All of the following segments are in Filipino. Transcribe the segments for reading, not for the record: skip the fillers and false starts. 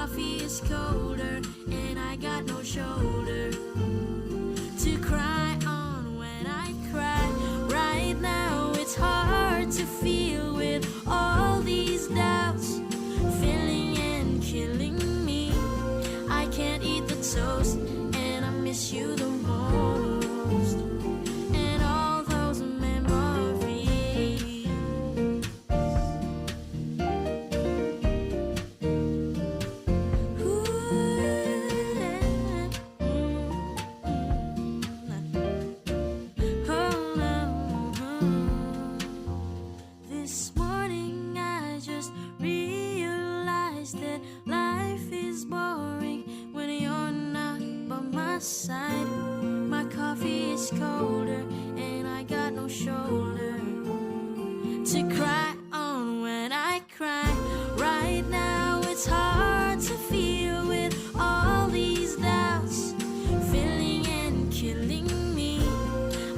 coffee is colder, and I got no shoulder to cry on when I cry. Right now it's hard to feel with all these doubts filling and killing me. I can't eat the toast, and I miss you the most, and all those memories. Oh no. This morning I just realized that life is boring when you're not by my side. My coffee is colder, and I got no shoulder to cry on when I cry. Right now it's hard to feel with all these doubts filling and killing me.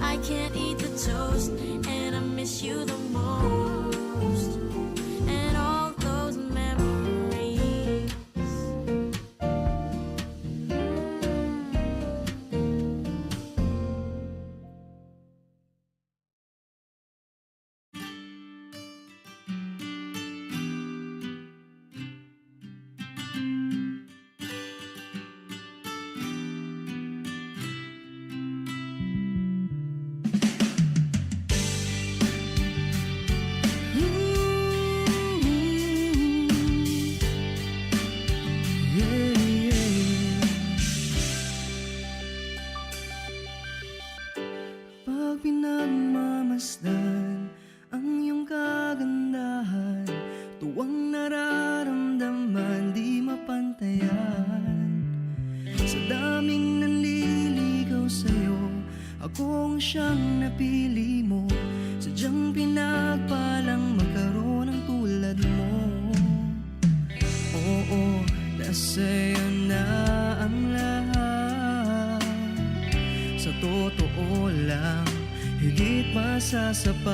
I can't eat the toast, and I miss you the most, and all those memories. Pag pinagmamasdan ang iyong kagandahan, tuwang nararamdaman di mapantayan. Sa daming nanliligaw sa'yo, akong siyang napili mo. Sadyang pinagpalang magkaroon ng tulad mo. Oo, nasa'yo na ang lahat. Sa totoo lang, higit masasapat.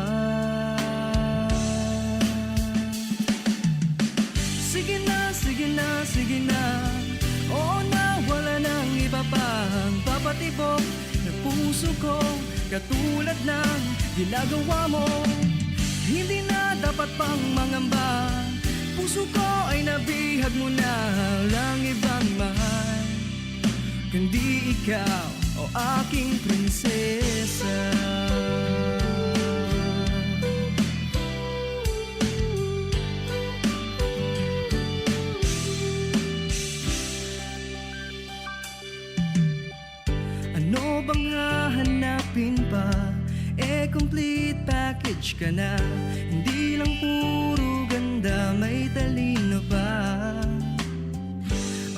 Sige na, sige na, sige na. Oo na, wala nang iba pang papatibok ng puso ko, katulad ng ginagawa mo. Hindi na dapat pang mangamba, puso ko ay nabihag mo na. Walang ibang mahal kundi ikaw, o aking prinsesa. Ano bang hahanapin pa? Complete package ka na. Hindi lang puro ganda, may talino pa.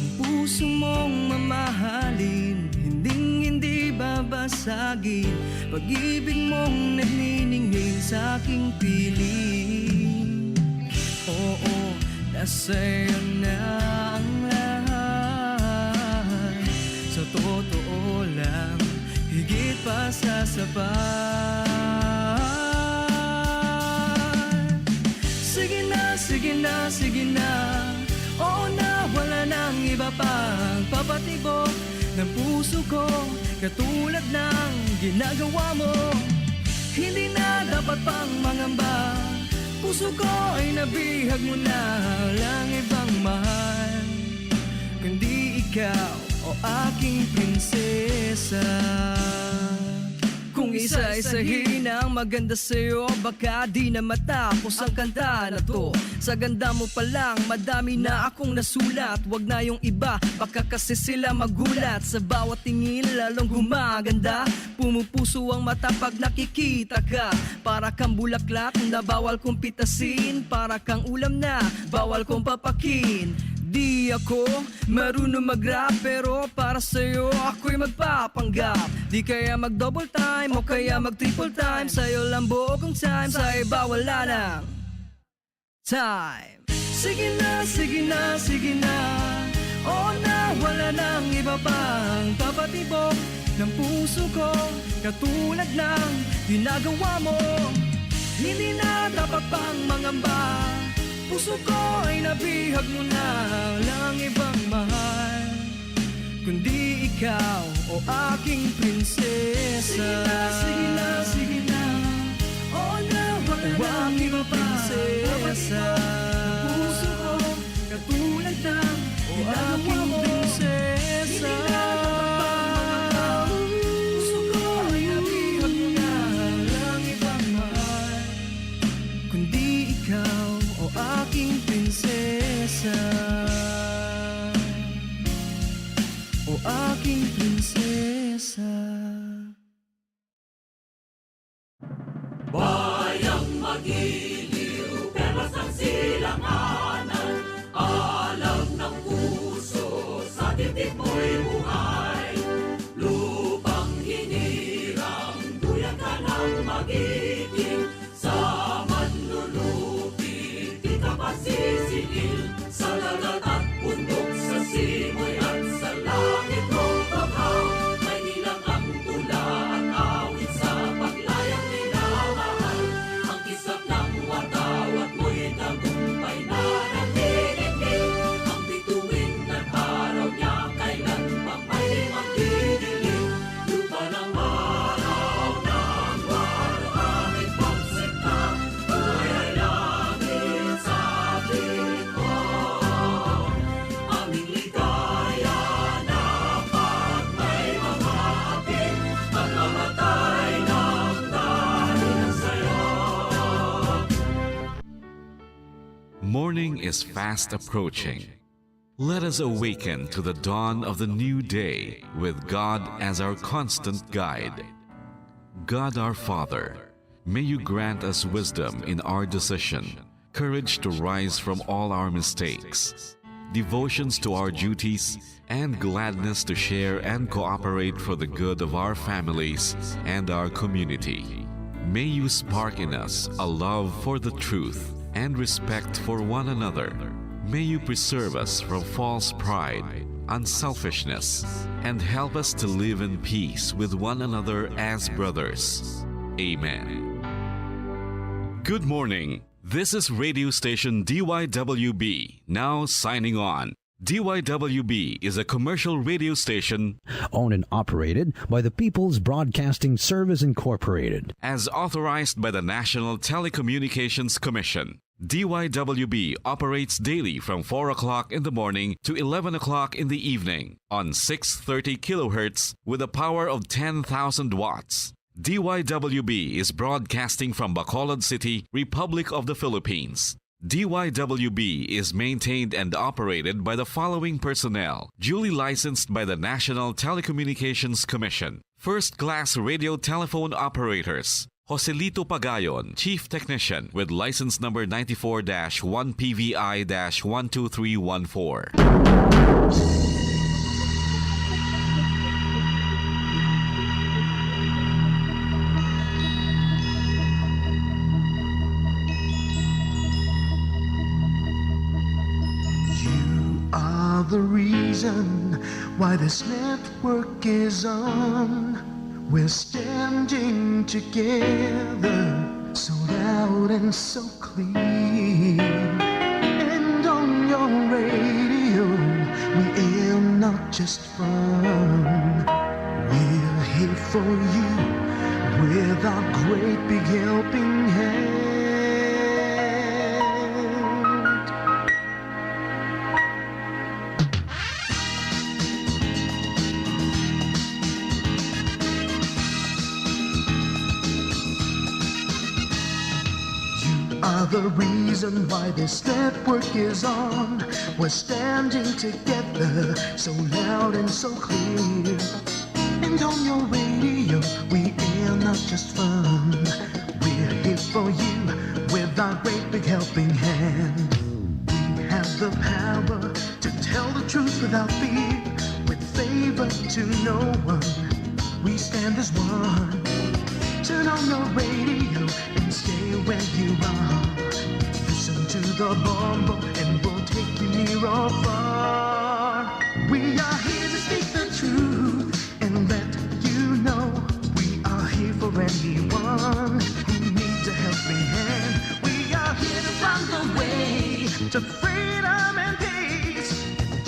Ang puso mong mamahalin, hindi babasagin. Pag-ibig mong nagniningning sa aking piling. Oo, nasa'yo na ang lahat. Sa totoo lang, higit pa sa sapat. Sige na, sige na, sige na. Oo na, wala nang iba pang papatibok ng puso ko, katulad ng ginagawa mo. Hindi na dapat pang mangamba, puso ko ay nabihag mo na. Walang ibang mahal kundi ikaw, o aking prinsesa. Kung isa-isahin ang maganda sa'yo, baka di na matapos ang kanta na to. Sa ganda mo pa lang, madami na akong nasulat. Wag na yung iba, baka kasi sila magulat. Sa bawat tingin, lalong gumaganda. Pumupuso ang mata pag nakikita ka. Para kang bulaklak na bawal kong pitasin. Para kang ulam na bawal kong papakin. Di ako marunong mag-rap, pero para sa'yo ako'y magpapanggap. Di kaya mag-double time o kaya mag-triple time. Sa'yo lang buong time, sa iba wala nang time. Sige na, sige na, sige na. Oo na, wala nang iba pang papatibok ng puso ko, katulad ng ginagawa mo. Hindi na dapat pang mangamba, Puso ko ay nabihag mo na, walang ibang mahal kundi ikaw, o aking prinsesa. Sige na, sige na, oo na, wala nang iba pa. Prinsesa, puso ko, katulad ng o aking prinsesa. Puso ko ay nabihag mo na, walang ibang mahal kundi ikaw, o aking prinsesa. O aking prinsesa. Bayang magiliw, perlas ng silanganan, alam ng puso, sa dibdib mo'y buhay. Lupang hinirang, duyan ka ng magiging, sa manlulupi, di ka pasisingil, sa dagat at bundok, sa simoy at sa langit mong paghaw. May nilang ang tula at awit sa paglayang minamahal. Ang kisap ng watawat mo'y tagumpay na nagdidikit. Ang bituin at araw niya kailan pang may magdidilim. Lupa ng araw ng walo aming pagsikta, buhay ay langit sa piling mo. Aming ligaya na pag may mahapit, at mamatay ng dahil sa'yo. Morning is fast approaching. Let us awaken to the dawn of the new day with God as our constant guide. God our Father, may you grant us wisdom in our decision, courage to rise from all our mistakes, devotions to our duties, and gladness to share and cooperate for the good of our families and our community. May you spark in us a love for the truth and respect for one another. May you preserve us from false pride, unselfishness, and help us to live in peace with one another as brothers. Amen. Good morning. This is radio station DYWB, now signing on. DYWB is a commercial radio station owned and operated by the People's Broadcasting Service Incorporated. as authorized by the National Telecommunications Commission. DYWB operates daily from 4 o'clock in the morning to 11 o'clock in the evening on 630 kilohertz with a power of 10,000 watts. DYWB is broadcasting from Bacolod City, Republic of the Philippines. DYWB is maintained and operated by the following personnel, duly licensed by the National Telecommunications Commission. First-class radio telephone operators. Joselito Pagayon, Chief Technician with license number 94-1PVI-12314. Are the reason why this network is on. We're standing together, so loud and so clear. And on your radio, we aim not just fun. We're here for you with our great big helping hand. Are the reason why this network is on. We're standing together, so loud and so clear. And on your radio, we air not just fun. We're here for you with our great big helping hand. We have the power to tell the truth without fear, with favor to no one. We stand as one. Turn on your radio and stay where you are. Listen to the bombo and we'll take you near or far. We are here to speak the truth and let you know we are here for anyone who needs a helping hand. We are here to find the way to freedom and peace,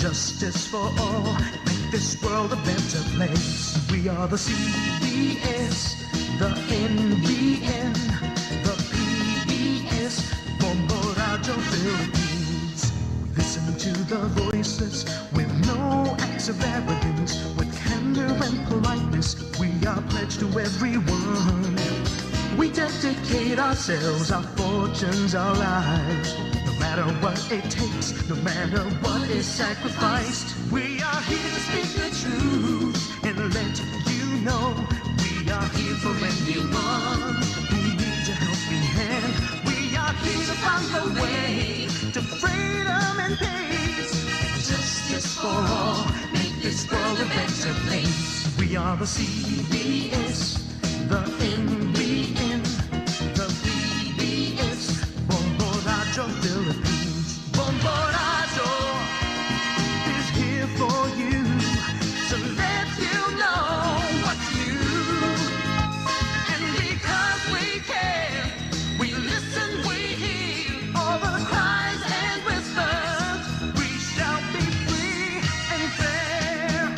justice for all, make this world a better place. We are the CBS, the NBN, the PBS, Bombo Radio Philippines. We listen to the voices with no acts of arrogance, with candor and politeness. We are pledged to everyone. We dedicate ourselves, our fortunes, our lives. No matter what it takes, no matter what is sacrificed, we are here to speak the truth and let you know. We are here for anyone who needs a helping hand. We are here to find the way to freedom and peace, justice for all, make this world a better place. We are the CBS, the NBN, the PBS, Bombo Radio Philippines. Bombo Radio is here for you to let you know what's new. And because we care, we listen, we hear all the cries and whispers. We shall be free and fair.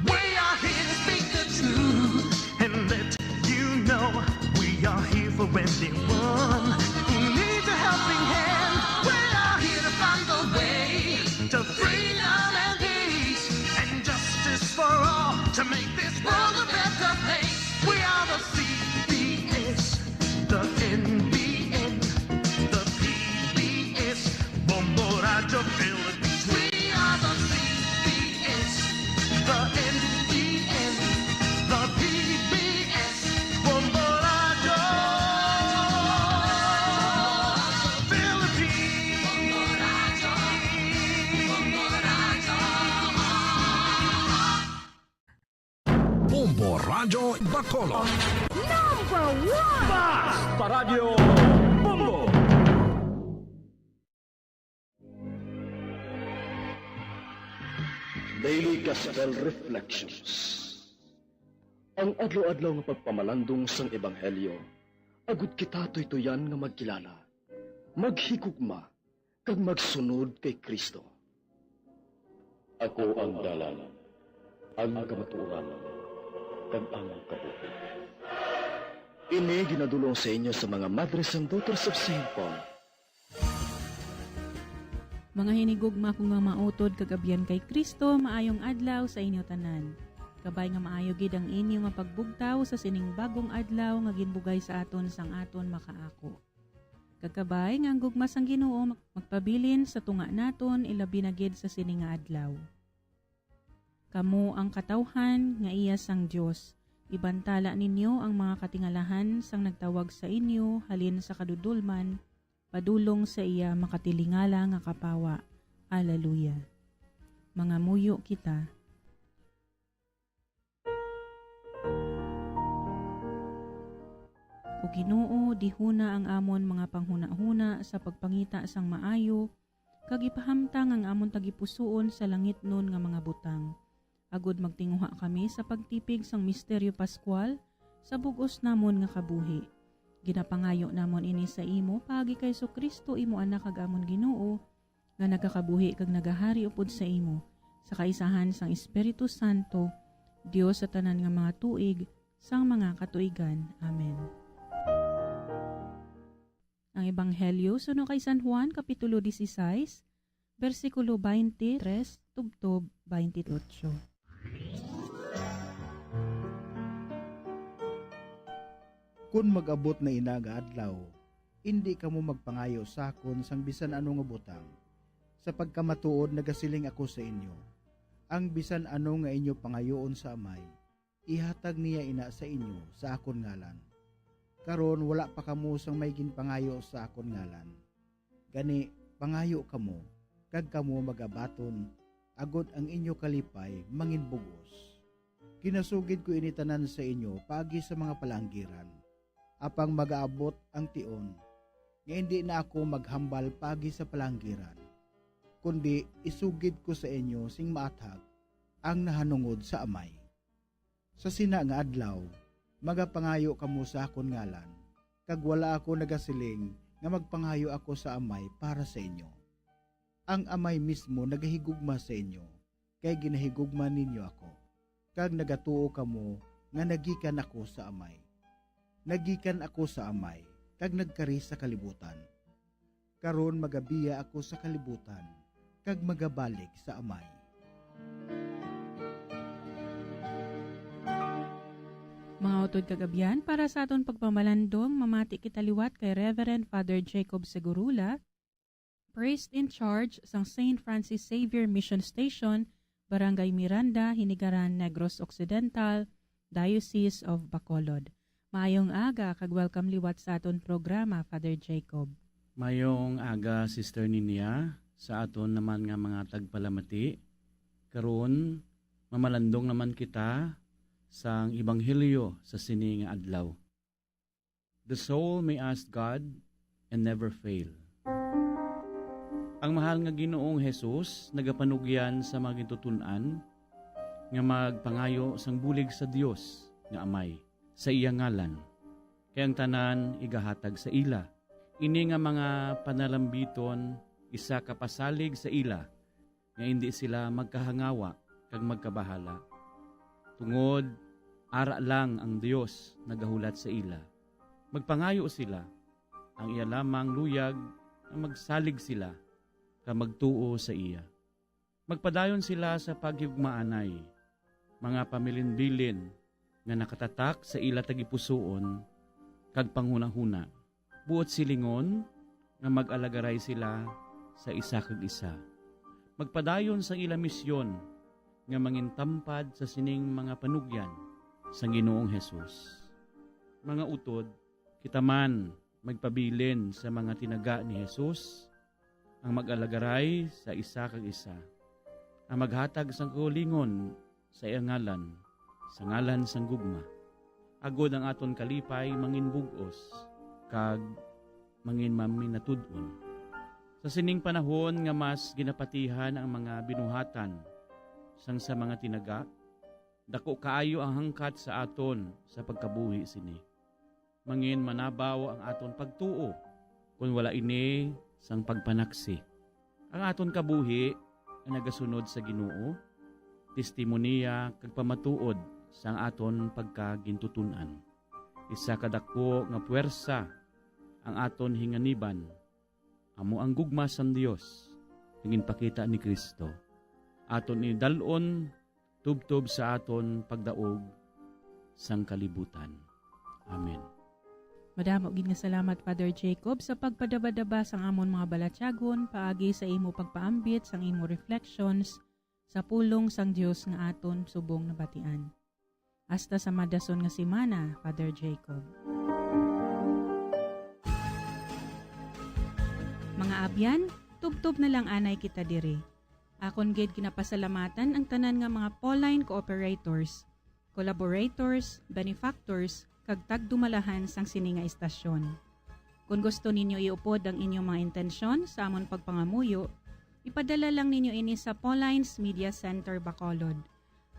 We are here to speak the truth and let you know. We are here for anyone who needs a helping hand. We are here to find the way to freedom and peace and justice for all, to make this world a better place. We are the CBS, the NBN, the PBS, Bombo Radio Philippines. We are the CBS, the NBN, the PBS, Bombo Radio Philippines. Bombo Radio Bacolod. Daily Gospel Reflections. Ang adlaw-adlaw nga pagpamalandong sang Ebanghelyo, agud kita tuytoyan nga magkilala, maghigugma, kag magsunod kay Kristo. Ako ang dalan, ang kamatuoran, kag ang kabuhi. Ini ginadulong sa inyo sa mga Mothers and Daughters of St. Paul. Mga hinigugma kong nga mautod kagabian kay Kristo, maayong adlaw sa inyo tanan. Kabay nga maayo gid ang inyo nga pagbugtaw sa sining bagong adlaw nga ginbugay sa aton sang aton makaako. Kagkabay nga ang gugma sang Ginoo magpabilin sa tunga naton ilabi na gid sa sining nga adlaw. Kamo ang katawhan nga iya sang Dios. Ibantala ninyo ang mga katingalahan sang nagtawag sa inyo halin sa kadudulman, padulong sa iya makatilingala nga kapawa. Alleluia. Mga muyo kita. O Ginoo, dihuna ang amon mga panghuna-huna sa pagpangita sang maayo, kag ipahamtang ang amon tagipusoon sa langit nun nga mga butang. Agud magtinguha kami sa pagtipig sang misteryo Pascual sa bugos namon nga kabuhi. Ginapangayo namon ini sa imo pagi kay Kristo imo anak kag amon Ginoo nga nagakabuhi kag nagahari upod sa imo sa kaisahan sang Espiritu Santo, Dios sa tanan nga mga tuig sang mga katuigan. Amen. Ang Ebanghelyo suno kay San Juan kapitulo 16 versikulo 23 tubtob 28. Kung mag-abot na inaga adlaw, hindi ka mo magpangayo sakon sang bisan ano nga butang. Sa pagkamatuod nagasiling ako sa inyo, ang bisan ano nga inyo pangayoon sa amay, ihatag niya ina sa inyo sa akon ngalan. Karon wala pa kamo sang may ginpangayo sa akon ngalan. Gani pangayo kamo, kag kamo magabaton, agod ang inyo kalipay manginbugos. Kinasugid ko initanan sa inyo pagi sa mga palanggiran, apang magaabot ang tion, nga hindi na ako maghambal pagi sa palanggiran, kundi isugid ko sa inyo sing maathag ang nahanungod sa amay. Sa sina nga adlaw, magapangayo kamo sa akon ngalan, kag wala ako nagasiling nga magpangayo ako sa amay para sa inyo. Ang amay mismo nagahigugma sa inyo, kay ginahigugma ninyo ako. Kag nagatuo kamo nga nagikan ako sa amay. Nagikan ako sa amay, kag nagkari sa kalibutan. Karon magabiya ako sa kalibutan, kag magabalik sa amay. Mga utod kagabian, para sa aton pagpamalandong, mamati kita liwat kay Reverend Father Jacob Segurula, Priest in Charge sang St. Francis Xavier Mission Station, Barangay Miranda, Hinigaran, Negros Occidental, Diocese of Bacolod. Mayong aga, kag welcome liwat sa aton programa, Father Jacob. Mayong aga, Sister Ninia, sa aton naman nga mga tagpalamati. Karon, mamalandong naman kita sang Ebanghelyo sa sini nga adlaw. The soul may ask God and never fail. Ang mahal nga Ginoong Hesus nagapanugyan sa mga gitutunan nga magpangayo sang bulig sa Dios nga Amay sa iyang ngalan. Kaya ang tanan igahatag sa ila. Ini nga mga panalambiton isa kapasalig sa ila nga hindi sila magkahangawa kag magkabahala. Tungod, ara lang ang Dios nagahulat sa ila. Magpangayo sila, ang iya lamang luyag ang magsalig sila, ka magtuo sa iya. Magpadayon sila sa paghigmaanay, mga pamilinbilin nga nakatatak sa ila tagipusoon, kag panghunahuna. Buot silingon nga mag-alagaray sila sa isa kag isa. Magpadayon sa ila misyon, nga mangintampad sa sining mga panugyan sa Ginoong Hesus. Mga utod, kita man magpabilin sa mga tinaga ni Hesus, ang mag-alagaray sa isa kag isa, ang maghatag sang kaulingon sa iyang ngalan, sa ngalan sang gugma. Agod ang aton kalipay manginbugos, kag mangin maminatudon. Sa sining panahon nga mas ginapatihan ang mga binuhatan sang sa mga tinaga, dako kaayo ang hangkat sa aton sa pagkabuhi sini. Mangin manabaw ang aton pagtuo, kung wala ini sang pagpanaksi. Ang aton kabuhi ang nagasunod sa Ginoo, testimonya kag pamatuod sang aton pagkagintutunan. Isa kadako nga puwersa ang aton hinganiban, amo ang gugma sang Dios, tingin pakita ni Kristo. Aton ni dalon tubtob sa aton pagdaog sang kalibutan. Amen. Madamo gid nga salamat, Father Jacob, sa pagpadabadaba sang amon mga balatyagon paagi sa imo pagpaambit sang imo reflections sa pulong sang Dios nga aton subong nabatian. Hasta sa madason nga semana, Father Jacob. Mga abyan, tubtob na lang anay kita diri. Akon gid kinapasalamatan ang tanan nga mga Pauline cooperators, collaborators, benefactors, kag tagdumalahan sang sini nga istasyon. Kung gusto ninyo iupod ang inyong mga intensyon sa amon pagpangamuyo, ipadala lang ninyo ini sa Pauline's Media Center, Bacolod.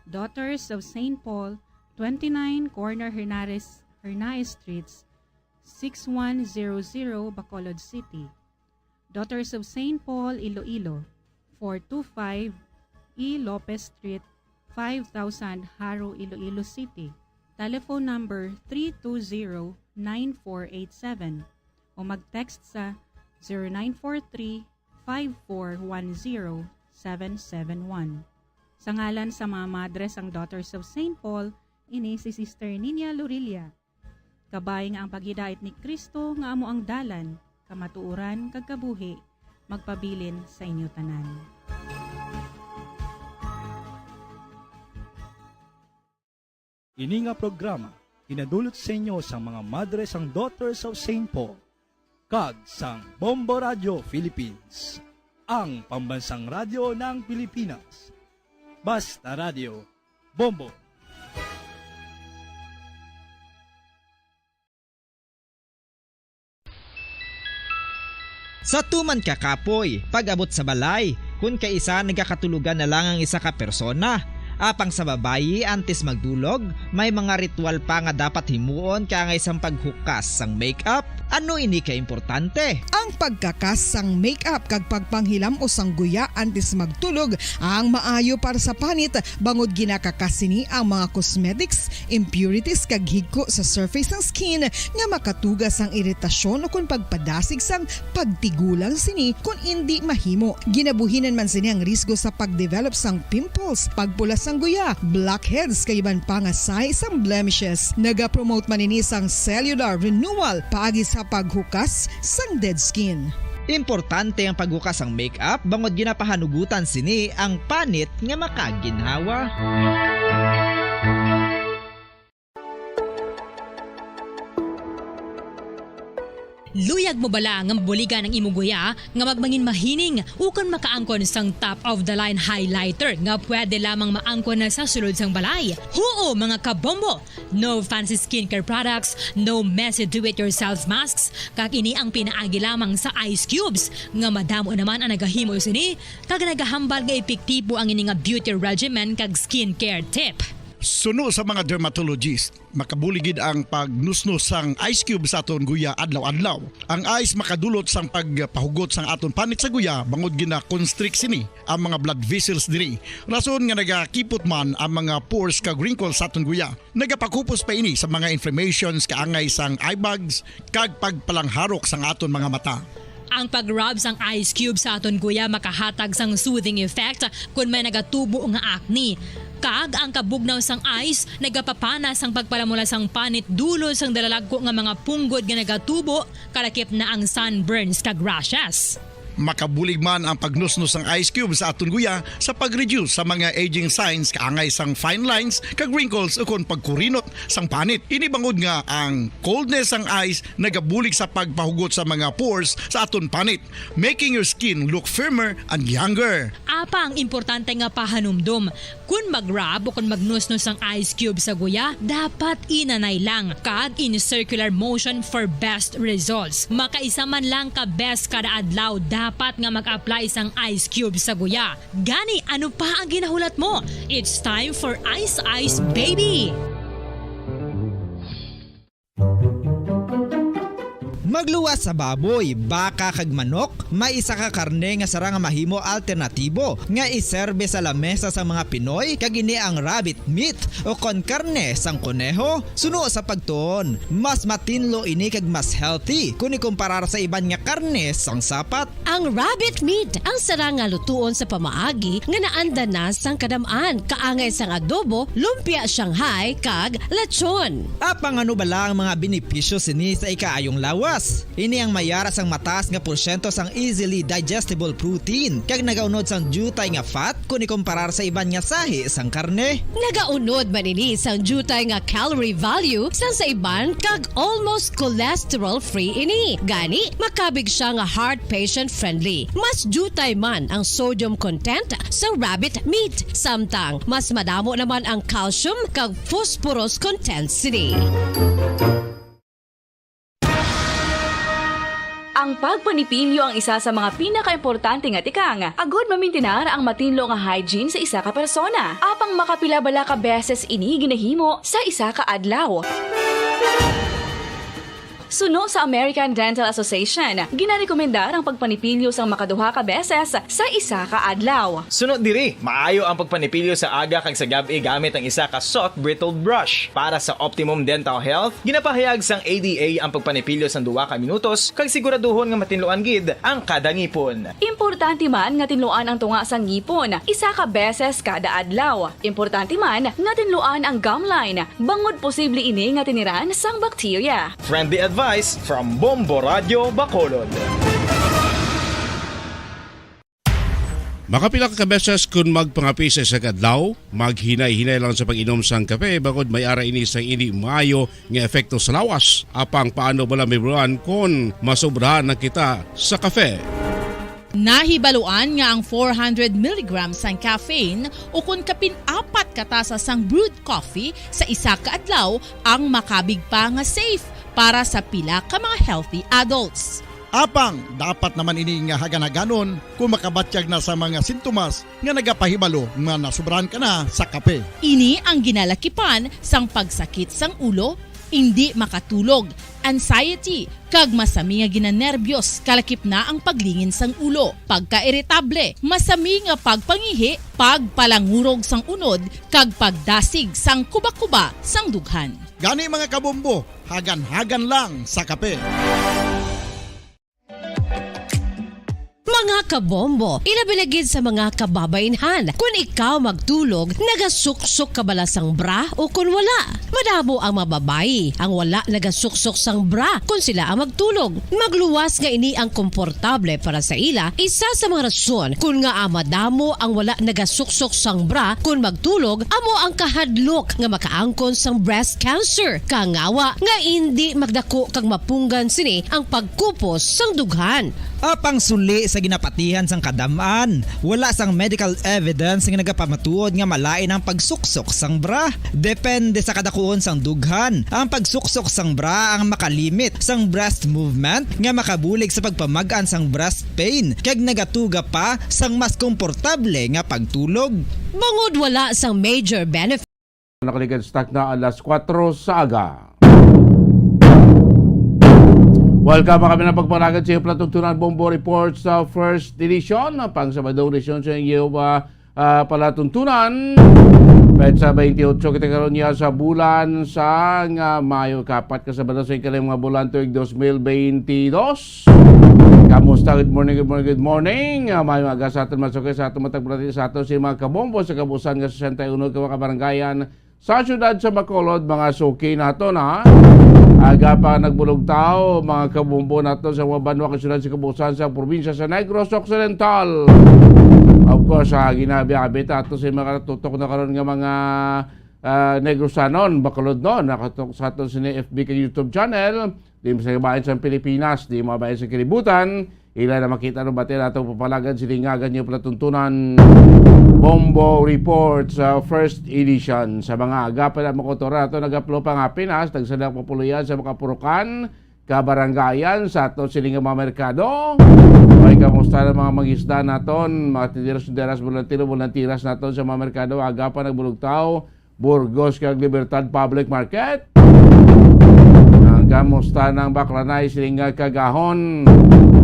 Daughters of St. Paul, 29 Corner Hernaez Streets, 6100 Bacolod City. Daughters of St. Paul, Iloilo, 425 E. Lopez Street, 5000 Haro, Iloilo City. Telephone number 320-9487 o mag-text sa 0943-5410-771. Sa ngalan sa mga madres ang Daughters of St. Paul, ini si Sister Ninia Lurilia. Kabay nga ang paghidait ni Kristo nga amo ang dalan, kamatuuran kag kabuhi, magpabilin sa inyo tanan. Ini nga programa hinadulot sa inyo sa mga madres ang Daughters of St. Paul kag sang Bombo Radio Philippines, ang pambansang radyo ng Pilipinas. Basta Radio Bombo. Sa tuman ka kapoy, pag-abot sa balay, kung kaisa nagkakatulugan na lang ang isa ka persona. Apang sa babayi antes magdulog, may mga ritual pa nga dapat himuon kaya nga isang paghukas sang makeup, Ano ini ka importante? Ang pagkakas sang make-up kag pagpanghilam o sang guya antes magtulog ang maayo para sa panit bangod ginakakasini ang mga cosmetics, impurities kag higko sa surface ng skin nga makatugas ang iritasyon o kung pagpadasig sang pagtigulang sini kung hindi mahimo. Ginabuhinan man sini ang risgo sa pagdevelop sang pimples, pagpula sang guya, blackheads kay iban pa nga sign sang blemishes. Naga-promote man ini sang cellular renewal paagi sa paghukas sang dead skin. Importante ang paghukas ang makeup bangod ginapahanugutan sini ang panit nga makaginhawa. Luyag mo bala nga buligan ang imong guya nga magmangin mahining ukon makaangkon sang top of the line highlighter nga pwede lamang maangkon na sa sulod sang balay. Huo mga kabombo! No fancy skincare products, no messy do-it-yourself masks, kag ini ang pinaagi lamang sa ice cubes nga madamo naman ang nagahimo sini kag nagahambal nga epektibo ang ini nga beauty regimen kag skincare tip. Suno sa mga dermatologist, makabuligid ang pagnusnos sang ice cube sa aton guya adlaw-adlaw. Ang ice makadulot sang pagpahugot sang aton panit sa guya bangod gina-constrict sini ang mga blood vessels diri. Rason nga nagakipot man ang mga pores kag wrinkles sa aton guya. Nagapakupos pa ini sa mga inflammations kaangay sang eye bags kag pagpalangharok sang aton mga mata. Ang pag-rub sang ice cube sa aton guya makahatag sang soothing effect kung may nagatubo nga acne. Kag ang kabugnaw sang ice nagapapana sang pagpalamula sang panit dulo sang dalalagko nga mga punggod nga nagatubo kalakip na ang sunburns kag rashes. Makabulig man ang pagnusnos ng ice cube sa aton guya sa pag-reduce sa mga aging signs kaangay sang fine lines kag wrinkles ukon pagkurinot sang panit. Ini bangod nga ang coldness sang ice nagabulig sa pagpahugot sa mga pores sa aton panit, making your skin look firmer and younger. Apa ang importante nga pahanumdum, kung mag-rub o kung magnusnos ang ice cube sa guya, dapat inanay lang kag in circular motion for best results. Makaisa man lang ka best kada adlaw dapat nga mag-apply sang ice cube sa guya. Gani, ano pa ang ginahulat mo? It's time for Ice Ice Baby! Magluwas sa baboy, baka kag manok, may isa ka karne nga sarang mahimo alternatibo nga iserbe sa lamesa sa mga Pinoy kag ini ang rabbit meat o kon karne sang koneho. Suno sa pagtuon, mas matinlo ini kag mas healthy kung ikumparar sa iban nga karne sang sapat. Ang rabbit meat ang sarang nga lutuon sa pamaagi nga naanda na sang kadamaan, kaangay sang adobo, lumpia Shanghai kag lechon. Apang ano bala ang mga benepisyo sini sa ikaayong lawas? Ini ang mayara sang mataas nga porsyento sang easily digestible protein kag nagaunod sang jutay nga fat kung ikumparar sa iban nga sahi sang karne. Nagaunod man ini sang jutay nga calorie value sang sa iban kag almost cholesterol free ini. Gani makabig siya nga heart patient friendly. Mas jutay man ang sodium content sa rabbit meat, samtang mas madamo naman ang calcium kag phosphorus content sini. Ang pagpanipilyo ang isa sa mga pinaka-importante nga tikang. Agod mamintinar ang matinlo nga hygiene sa isa ka persona. Apang makapila-bala ka beses ini ginahimo sa isa ka adlaw. Suno sa American Dental Association, ginarekomendar ang pagpanipilyo sang makaduha ka beses sa isa ka adlaw. Sunod diri, maayo ang pagpanipilyo sa aga kag sa gabi gamit ang isa ka soft brittle brush. Para sa optimum dental health, ginapahayag sang ADA ang pagpanipilyo sang 2 ka minutos kag siguraduhon nga matinluan gid ang kada ngipon. Importante man nga tinluan ang tunga sang ngipon, isa ka beses kada adlaw. Importante man nga tinluan ang gum line, bangod posible ini nga tiniran sang bakterya. Friendly advice from Bombo Radio Bacolod. Makapila ka beses kung magpangapi sa isang adlaw, maghinay-hinay lang sa pag-inom sang kape bagod may ara ini sang hindi maayo nga epekto sa lawas. Apang paano bala mibuan kung masobrahan na kita sa kape? Nahibaluan nga ang 400 mg sang caffeine o kung kapin-4 katasa sang brewed coffee sa isa ka adlaw ang makabig pa nga safe para sa pila ka mga healthy adults. Apang, dapat naman ini nga haganaganon kung makabatyag na sa mga sintomas nga nagapahibalo nga nasubrahan ka na sa kape. Ini ang ginalakipan sang pagsakit sang ulo, hindi makatulog, anxiety, kag masami nga ginanerbiyos kalakip na ang paglingin sang ulo, pagka-iritable, masami nga pagpangihi, pagpalangurog sang unod, kag pagdasig sang kuba-kuba sang dughan. Gani mga kabombo, hagan-hagan lang sa kape. Mga kabombo, ilabilagid sa mga kababainhan. Kung ikaw magtulog, nagasuksok ka bala sang bra o kung wala. Madamo ang mababayi ang wala nagasuksok sang bra kung sila ang magtulog. Magluwas nga ini ang komportable para sa ila. Isa sa mga rason kung nga madamo ang wala nagasuksok sang bra kung magtulog, amo ang kahadlok nga makaangkon sang breast cancer. Kangawa nga hindi magdako kag mapunggan sini ang pagkupos sang dughan. Apang suli sa ginapatihan sang kadamaan, wala sang medical evidence nga nagapamatuod nga malain ang pagsuksok sang bra. Depende sa kadakuon sang dughan. Ang pagsuksok sang bra ang makalimit sang breast movement nga makabulig sa pagpamagaan sang breast pain kag nagatuga pa sang mas komportable nga pagtulog. Bangod wala sang major benefit. Nakaligan stock na alas 4 sa aga. Welcome kami na pagpanagan sa Platungtunan Bombo Report sa first edition. Pang Sabadong edition sa iyo palatuntunan. Petsa 28 kita karon niya sa bulan sa Mayo kapat ka Sabado sa ikalimang mga bulan tuig 2022. Kamusta? Good morning, good morning, good morning. Mayo aga sa aton masukay sa aton matagbalati sa aton si mga kabombo sa kabusan nga 61 ka mga kabaranggayan sa syudad sa Bacolod, mga suki nato na. Aga pa nagbulog tao, mga kabumbo nato sa mga banwa kasyudad sa kabusan sa probinsya sa Negros Occidental. Of course, ginabi-abit ato sa mga tutok na karon nga mga Negrosanon, Bacolod no, nakatok sa ato sa FB ka YouTube channel. Di mo sa kabayan sa Pilipinas, di mo kabayan sa kilibutan. Ila na makita no bati nato papalagan silingagan niyo platuntunan Bombo Report sa first edition. Sa mga agapan na makotora nato nagaplo pa nga Pinas, tagsadang papuluyan sa makapurukan, kabarangayan sa ato silingang mga merkado. Ay kamusta na mga mangisda naton, mga tindiras-tindiras, volunteers naton sa mga merkado, agapan nagbulugtaw, Burgos kag Libertad Public Market. Kamusta ng Baklanay, silingang kagahon.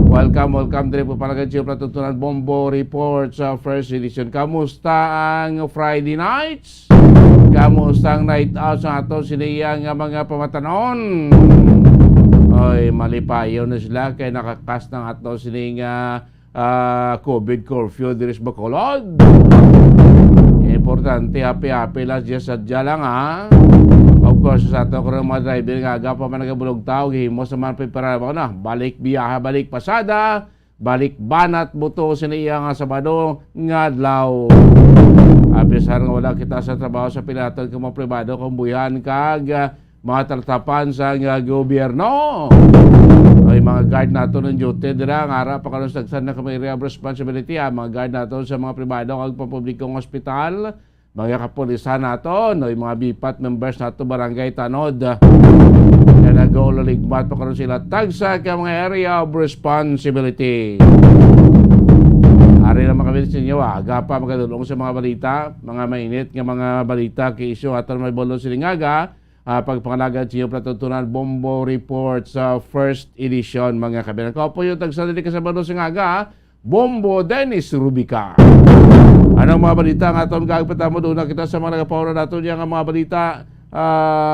Welcome dire po palagay sa Platuntunan Bombo Report sa first edition. Kamusta ang Friday nights? Kamusta ang night out sa ato siniyang mga pamatanon? Oy, malipayo na sila kay nakakas ng ato sining COVID curfew diri sa Bacolod. Importante happy lang diya sadya lang ha. Of course, sa ato ko mga driver nga aga pa man nagabulog tao, gihimo sa man prepara ko na. Balik biyahe, balik pasada, balik banat buto siniya nga Sabado nga adlaw. Abisar nga wala kita sa trabaho sa pinaton ko mga pribado kung buyan kag mga talatapan sa gobyerno. Ay mga guard nato ng duty dira nga ara pa karon sagsan na kami area of responsibility mga guard nato sa mga pribado kag pampublikong ospital. Mga kapulisan nato, no, yung mga BIPAT members nato barangay Tanod. Kaya nag-uulaligmat pa karon sila tagsa ka mga area of responsibility. Ari naman kami sa inyo, aga pa magdulong sa mga balita, mga mainit nga mga balita kay isyo aton may bolon silingaga. Pagpangalagan sa inyo Platuntunan Bombo Report sa first edition mga kabilang. Kao po yung tagsa dili ka sa bolon silingaga, Bombo Dennis Rubica. Anong mga balita nga aton kagpatamo doon na kita sa mga nagapawra nato niya nga mga balita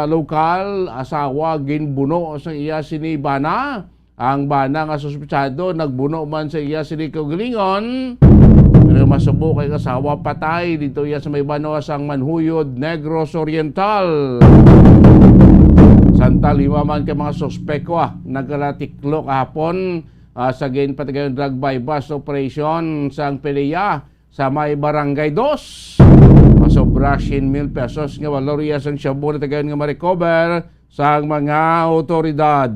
lokal, asawa, ginbuno sa iya sini Bana. Ang Bana nga suspetsado, nagbuno man sa iya sini Kaugalingon. Pero masubo kay asawa patay dito iya sa may Banoa sang Manhuyod, Negros Oriental. Santa lima man kay mga suspeko nagkalatiklo kahapon sa gain patagayon drug bypass operation sang Pelea sa may Barangay 2. Masobra 100,000 pesos nga valorya sang shabu na tagayon nga ma-recover sa mga otoridad.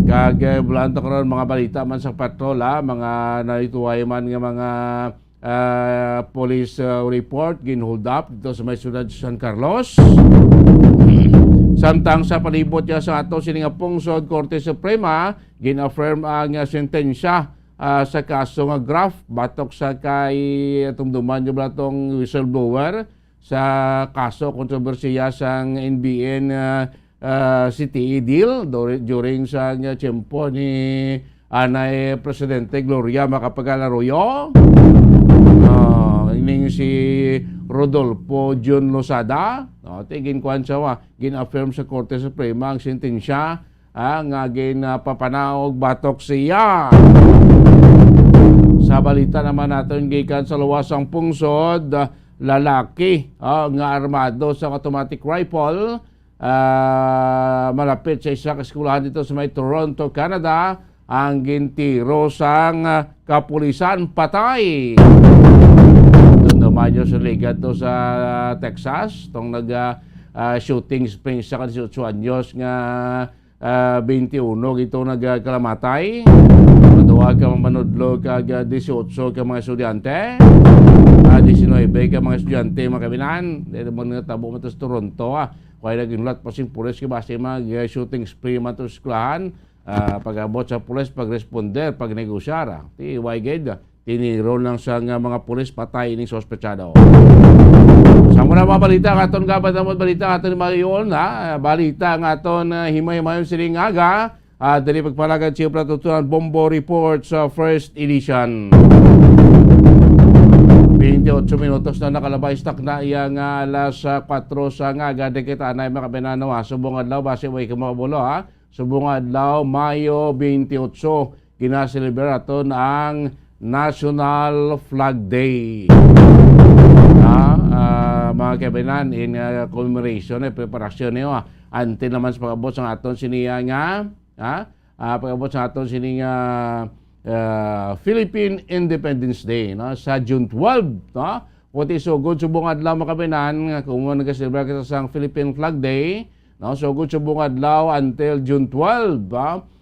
Kag blanto karon mga balita man sa patrola, mga naituway man nga mga police report ginhold up dito sa may siyudad San Carlos. Samtang sa palibot niya sa ato sininga pungsod Korte Suprema, gin-affirm ang sentensya sa kaso nga graft batok sa kay tumduman yung blatong whistleblower sa kaso kontrobersiya sang NBN CTE deal during sa tiyempo ni Anay Presidente Gloria Macapagal Arroyo. Ining si Rodolfo John Losada, ginkuan siya gin-affirm sa Korte Suprema ang sentensya nga ginapapanaog batok siya. Sa balita naman natin gikan sa luwasang pungsod, lalaki nga armado sa automatic rifle malapit sa isa kaskulahan dito sa may Toronto, Canada, ang gintiro sang kapulisan patay. Dumanyo sa liga to sa Texas tong shooting spring sa 18 anyos nga 21 ito nagkalamatay. Maduwa ka manudlo kag 18 ka mga estudyante, 19 ka mga estudyante mga kabinan. Dito mo nga tabo mo sa Toronto kaya naginulat pa sing pulis ka base mag shooting spree man to sa eskwelahan. Pag-abot sa pulis, pag-responder, pag-negosyara. Wayged, tiniro lang sa mga pulis patay ining sospechado. Sa muna mga balita, katon gabat na balita, katon mayon, balita ng aton himay-himayon siling aga, dali pagpalagad siya pratutunan Bombo Report sa first edition. 28 minutos na nakalabay stock na iyang alas 4 sa ngaga, di kita na makabinanawa, subong adlaw, base way kamabulo subong adlaw, Mayo 28, ginaselebraton ang National Flag Day. Mga kabinan, in commemoration, preparasyon niyo. Ante naman sa pag-abot sa aton siniya nga, pag-abot sa aton siniya Philippine Independence Day, sa June 12. Puti sugod subong adlaw mga kabinan, kung nag-celebrate kita sa Philippine Flag Day, sugod subong adlaw until June 12,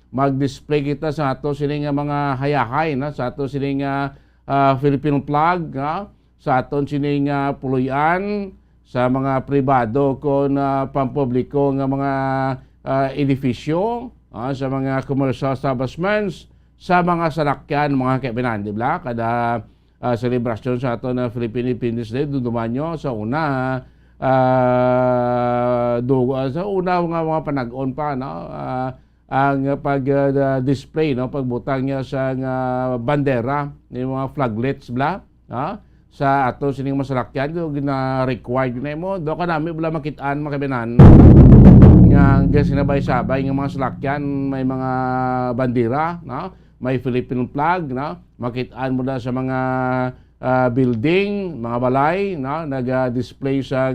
mag-display kita sa ato sining mga hayahay, sa ato sining Philippine flag, sa aton sining puluyan, sa mga pribado kon pampubliko nga mga edifisyo, sa mga commercial establishments, sa mga salakyan, mga kaibigan, di ba? Kada selebrasyon sa ato na Philippine Independence Day, dudumanyo sa una, sa una mga panag-on pa, ang pag-display, pagbutang niya sa bandera, yung mga flaglets, bla, sa ato sining masalakyan, gina-required na mo, doon ka namin wala makitaan, makabinan, nga sinabay-sabay ng mga salakyan, may mga bandera, may Philippine flag, makitaan mo na sa mga building, mga balay, nag-display sa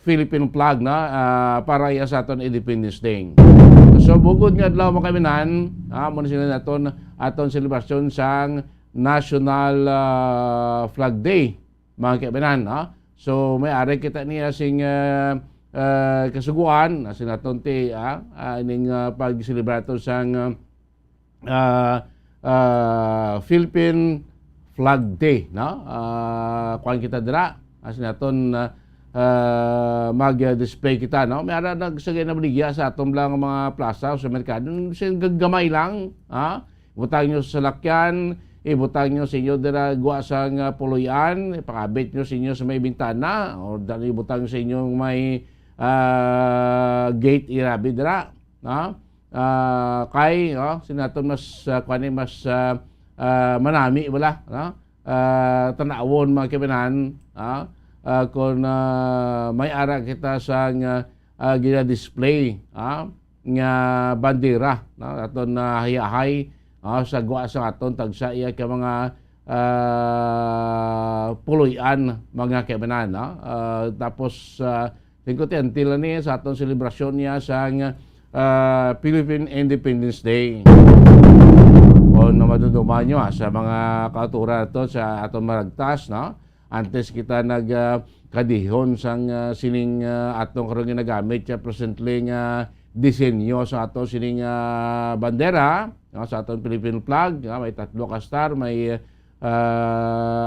Philippine flag para iya sa aton Independence Day. So bugod nga adlaw mga kabinan, muna sila naton aton celebration sang National Flag Day mga kabinan. So may ari kita niya sing kasuguan asin aton ti ining pag-celebrate sang Philippine Flag Day, kuan kita dira asin aton mag-display kita, may ara nagsagay na baligya sa atom lang mga plaza sa merkado, gagamay lang, ibutang nyo sa salakyan, ibutang nyo sa inyo dira guwa sang puluyan, ipakabit nyo sa inyo sa may bintana, o ibutang nyo sa inyo may gate irabi dira, kay sinaton mas mas manami wala, tanawon mga kabinan, kung may ara kita sa gina-display nga bandera aton na hayahay sa guwa sa aton tagsa iya ka mga puluyan mga kabanan. Tapos tingkot until ni sa aton selebrasyon niya sa Philippine Independence Day. Kung maduduman nyo sa mga kauturan ito sa aton maragtas, antes kita nagkadihon sang sining atong karong ginagamit siya presently nga disenyo sa ato sining bandera, sa atong Philippine flag, may 3 ka star, may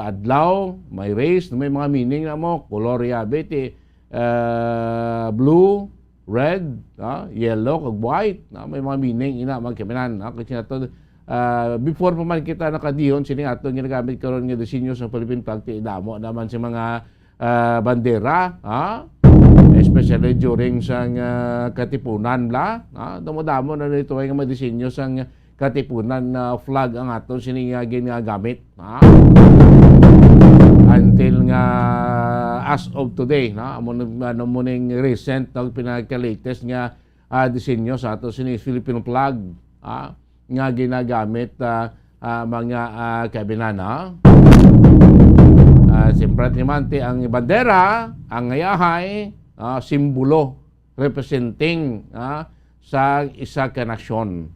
adlaw, may race, may mga meaning na mo, color yabe, blue, red, yellow, kag white, may mga meaning ina magkaminan, kasi nato before pa man kita nakadihon sining atong ginagamit karon nga disenyo sa Philippine flag, ti damo naman si mga bandera, especially during sang katipunan bla, damo-damo na nito ay nga madisenyo sang katipunan na flag ang aton sining ginagamit, until nga as of today, ano mo ning recent pinaka-latest nga disenyo sa ato sining Filipino flag nga ginagamit mga kabinana. Siyempre timante ang bandera, ang ngayahay, simbolo representing sa isa ka nasyon.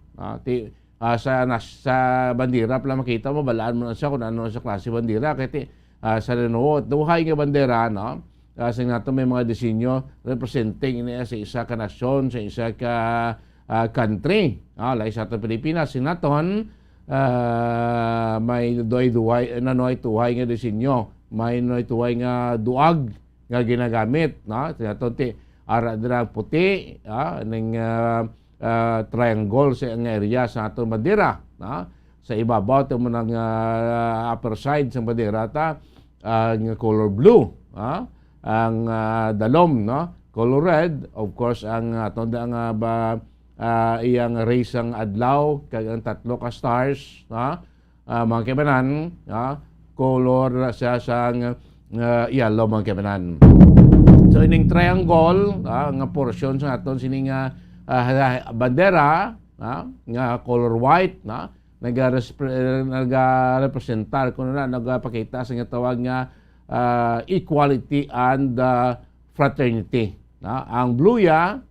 Sa bandera pala makita mo, balaan mo na siya kung ano sa klase bandera. Kasi sa renuot, duhay nga bandera, kasi nga ito may mga disenyo representing sa isa ka nasyon, sa isa ka country. Like sa ating Pilipinas, sinaton, may duhay nga disenyo. May tuway nga duag nga ginagamit, sinaton ara dira puti, ning triangle sa ang area sa atong bandera, sa ibabaw ito mo ng upper side sa bandera ang color blue, ang dalom, color red, of course ang atong iyang race ang adlaw kag ang tatlo ka stars, mga kibanan, color sa sang yellow, mga kibanan. So ining triangle nga portion sa aton sining bandera nga color white, nagarepresentar kuno na nagapakita sa nga tawag nga equality and fraternity. Ang blue nga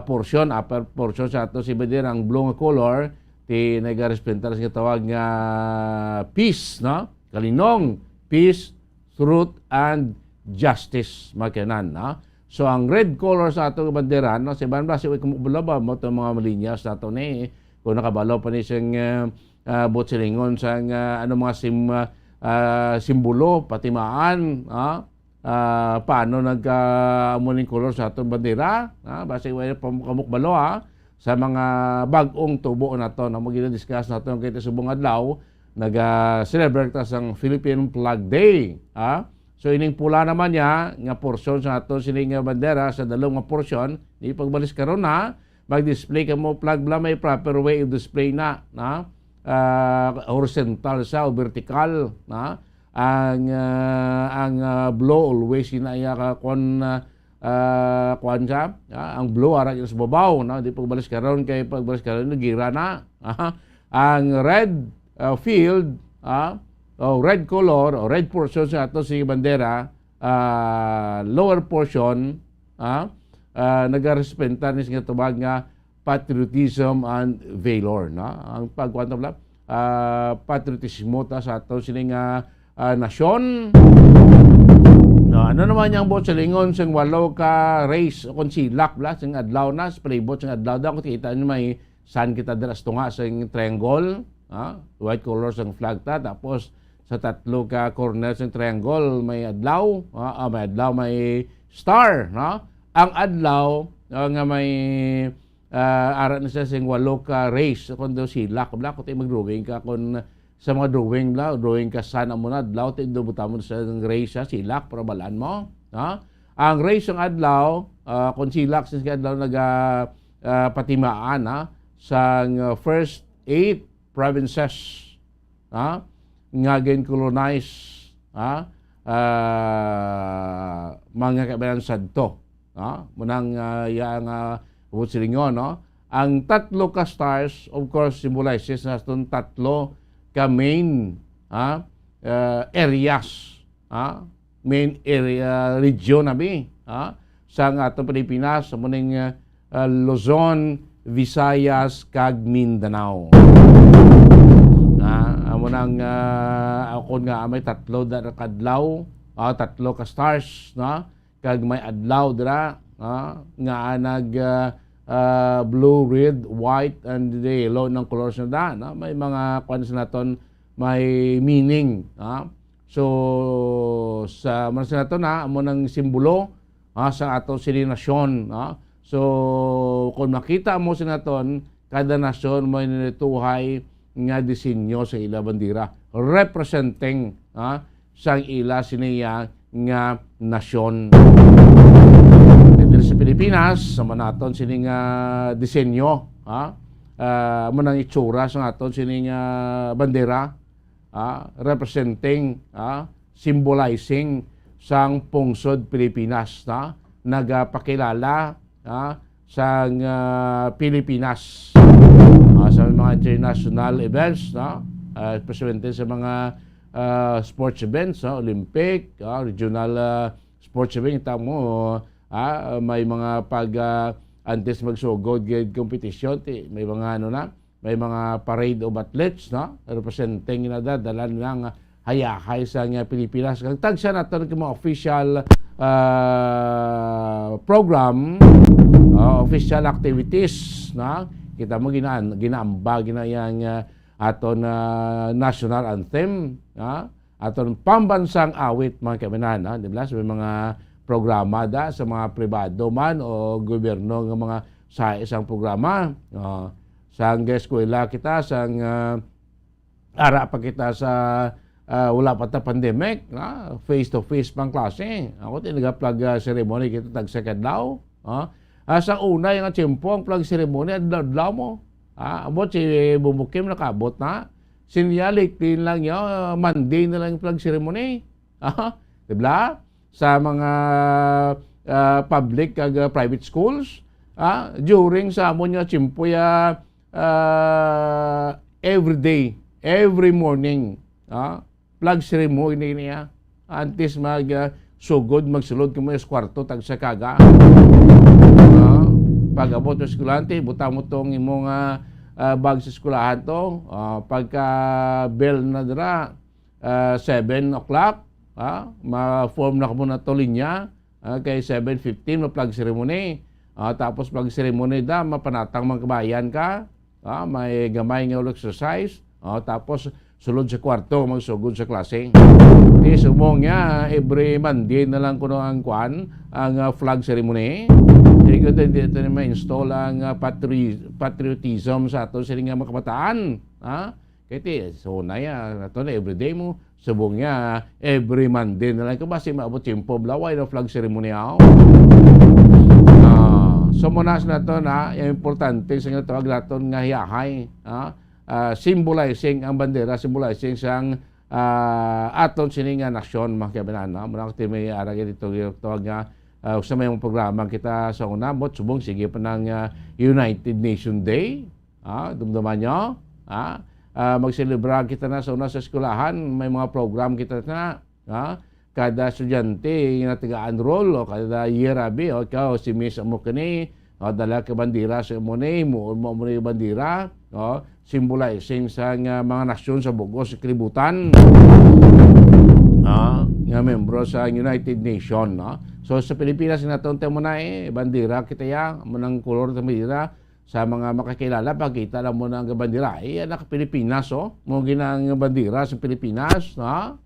portion, upper portion sa ato si bandera, ang blue nga color ti nagarepresentar sa nga tawag nga peace, kalinong, peace, truth and justice, makinan. So ang red color sa atong bandera, sa iban ba si kumubula ba mo itong mga malinyas na ito ni kung nakabalaw pa ni siyang botsilingon sa mga simbolo, patimaan, paano nagkamuning color sa atong bandera, basta kamukbalo sa mga bagong tubo na ito na mag-discuss na ito ng kita subong adlaw, nag-celebrate ang Philippine Flag Day. So ining pula naman niya nga portion sa ato sining bandera sa dalawang nga portion, di pagbalis karon mag-display ka mo flag bla may proper way of display na horizontal sa o vertical, ang blue always inaya ka kuan siya, ang blue ara sa babaw, di pagbalis karon kay pagbalis karon gira na. Ang red field, red color o red portion sa ato si bandera, lower portion, nagarespetar ni nga tubag nga patriotism and valor, ang pagkuanto bla patriotismo ta sa ato sining nasyon. Ano naman yung bot sa lingon sang walo ka race o konsilak bla sang adlaw na spraybot sang adlaw daw kita nyo may saan kita daras tunga sang triangle, white color sang flag ta, tapos sa tatlo ka corner sang triangle may adlaw, may star, ang adlaw nga may ara na siya sing walo ka race kundo silak bla ko tay mag-drawing ka kun sa mga drawing ka sana mo na adlaw tay dubuta mo sa race silak para balaan mo, ang race ng adlaw kun silak sa adlaw patimaan sa first 8 provinces nga colonize mga kabayan sadto, munang yang silingon, ang tatlo ka stars of course symbolizes na itong tatlo ka main areas, main area region nabi sa atong Pilipinas, sa muning Luzon, Visayas kag Mindanao. Amo nang ako nga may tatlo da kadlaw, tatlo ka stars, kag may adlaw dira nga nag blue, red, white and yellow ng colors na may mga kwan sa naton may meaning, so sa man sa naton amo nang simbolo sa ato silinasyon, so kung makita mo sa naton kada nasyon may nituhay nga disenyo sa ila bandera representing sang ila siniya nga nasyon. Dito sa Pilipinas, sama naton sining disenyo, manang itsura sa aton sining bandera, representing, symbolizing sang pungsod Pilipinas, nagapakilala sang Pilipinas sa mga international events, especially sa mga sports events, Olympic, regional sports event, mo may mga antes magsugod gid competition, may mga may mga parade of athletes, representing nadadalan ng hayahay sa Pilipinas. Kag tagsa naton mga official program, official activities, kita mo ginaamba ginayang aton national anthem, aton pambansang awit mga kaminan, di ba? So, may mga programa sa mga pribado man o gobyerno ng mga sa isang programa, sa eskwela kita, sang ara pa kita sa wala pa ta pandemic, face to face pang klase. Ako nag-plug ceremony kita tag second daw, sa una yung tiyempo ang plug ceremony adlaw mo. Abot si Bumukim nakabot na. Sinyalik din lang yun, Monday na lang yung plug ceremony. Diba? Sa mga public kag private schools, during sa amon yung tiyempo every day, every morning, plug ceremony niya. Antes sugod, magsulod ka mo yung kwarto, tag sa kaga. Pag abot yung eskulante, buta mo itong imong bag sa eskulahan to. Pagka bell na dira, 7 o'clock, ma-form na ka muna ito linya. Kay 7:15, ma-plug ceremony. Tapos plug ceremony mapanatang mga kabayan ka. May gamay nga exercise. Tapos sulod sa kwarto, magsugod sa klase. Sumong nga, every Monday na lang kuno ang flag ceremony. Hindi ko dito na ma-install ang patriotism sa ato sa mga makabataan. Kaya so na ito na everyday mo. Subong nga, every Monday na lang. Kasi maabot tiyempo, blaway na flag ceremony ako. So munas na ito yung importante sa nga tawag natin nga hiyahay. Symbolizing ang bandera, symbolizing sang aton sining nasyon, mga kabanana. Muna ko may aragin dito tawag nga sa may programa kita sa unabot, subong sige pa ng United Nation Day. Dumdaman nyo. Magselebra kita na sa una sa eskulahan. May mga program kita na. Kada estudyante na tiga-enroll o kada year abi o ikaw si Miss mo kani o dala ka bandera sa mo mo yung bandera o symbolizing sa mga nasyon sa bugos sa kalibutan. Nga membro sa United Nation. So sa Pilipinas naton mo na bandera kita ya manang kolor sa bandera sa mga makakilala pagkita lang mo ng bandera anak Pilipinas mo ginang bandera sa Pilipinas na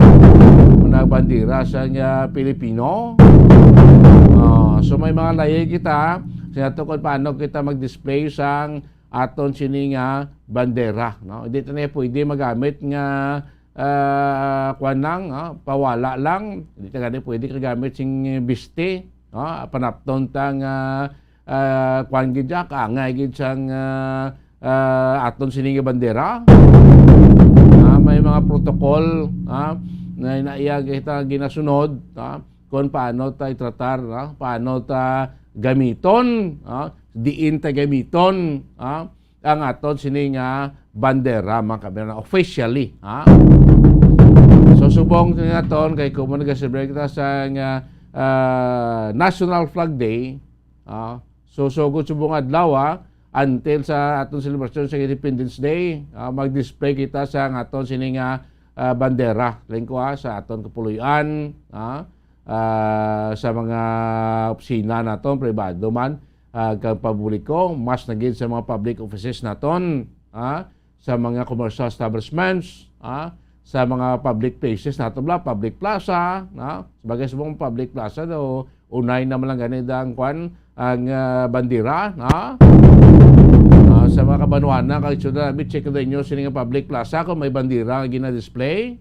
bandera sa Pilipino. So may mga lahi kita sa kung paano kita mag-display sang aton sining bandera. Dito na pwede magamit nga pawala lang. Dito nga pwede kagamit sing biste. Panapton tang kwan gidya kaangay gid sang aton sining bandera. May mga protocol na inaiya kita ginasunod kung paano tayo tratar, paano ta gamiton, diin ta gamiton ang aton sining bandera mga kabayan officially. So subong naton kay kung nag-celebrate kita sa National Flag Day, so sugod subong adlaw until sa aton celebration sa Independence Day, mag-display kita sa aton sining bandera lingko sa aton kapuluyan, sa mga opisina naton pribado man kag publiko, mas naging sa mga public offices naton, sa mga commercial establishments, sa mga public places naton public plaza, sebagai subong public plaza do unay naman lang ganid ang bandera, sa mga kabanuan na kag check din nyo sining public plaza kung may bandera nga gina-display.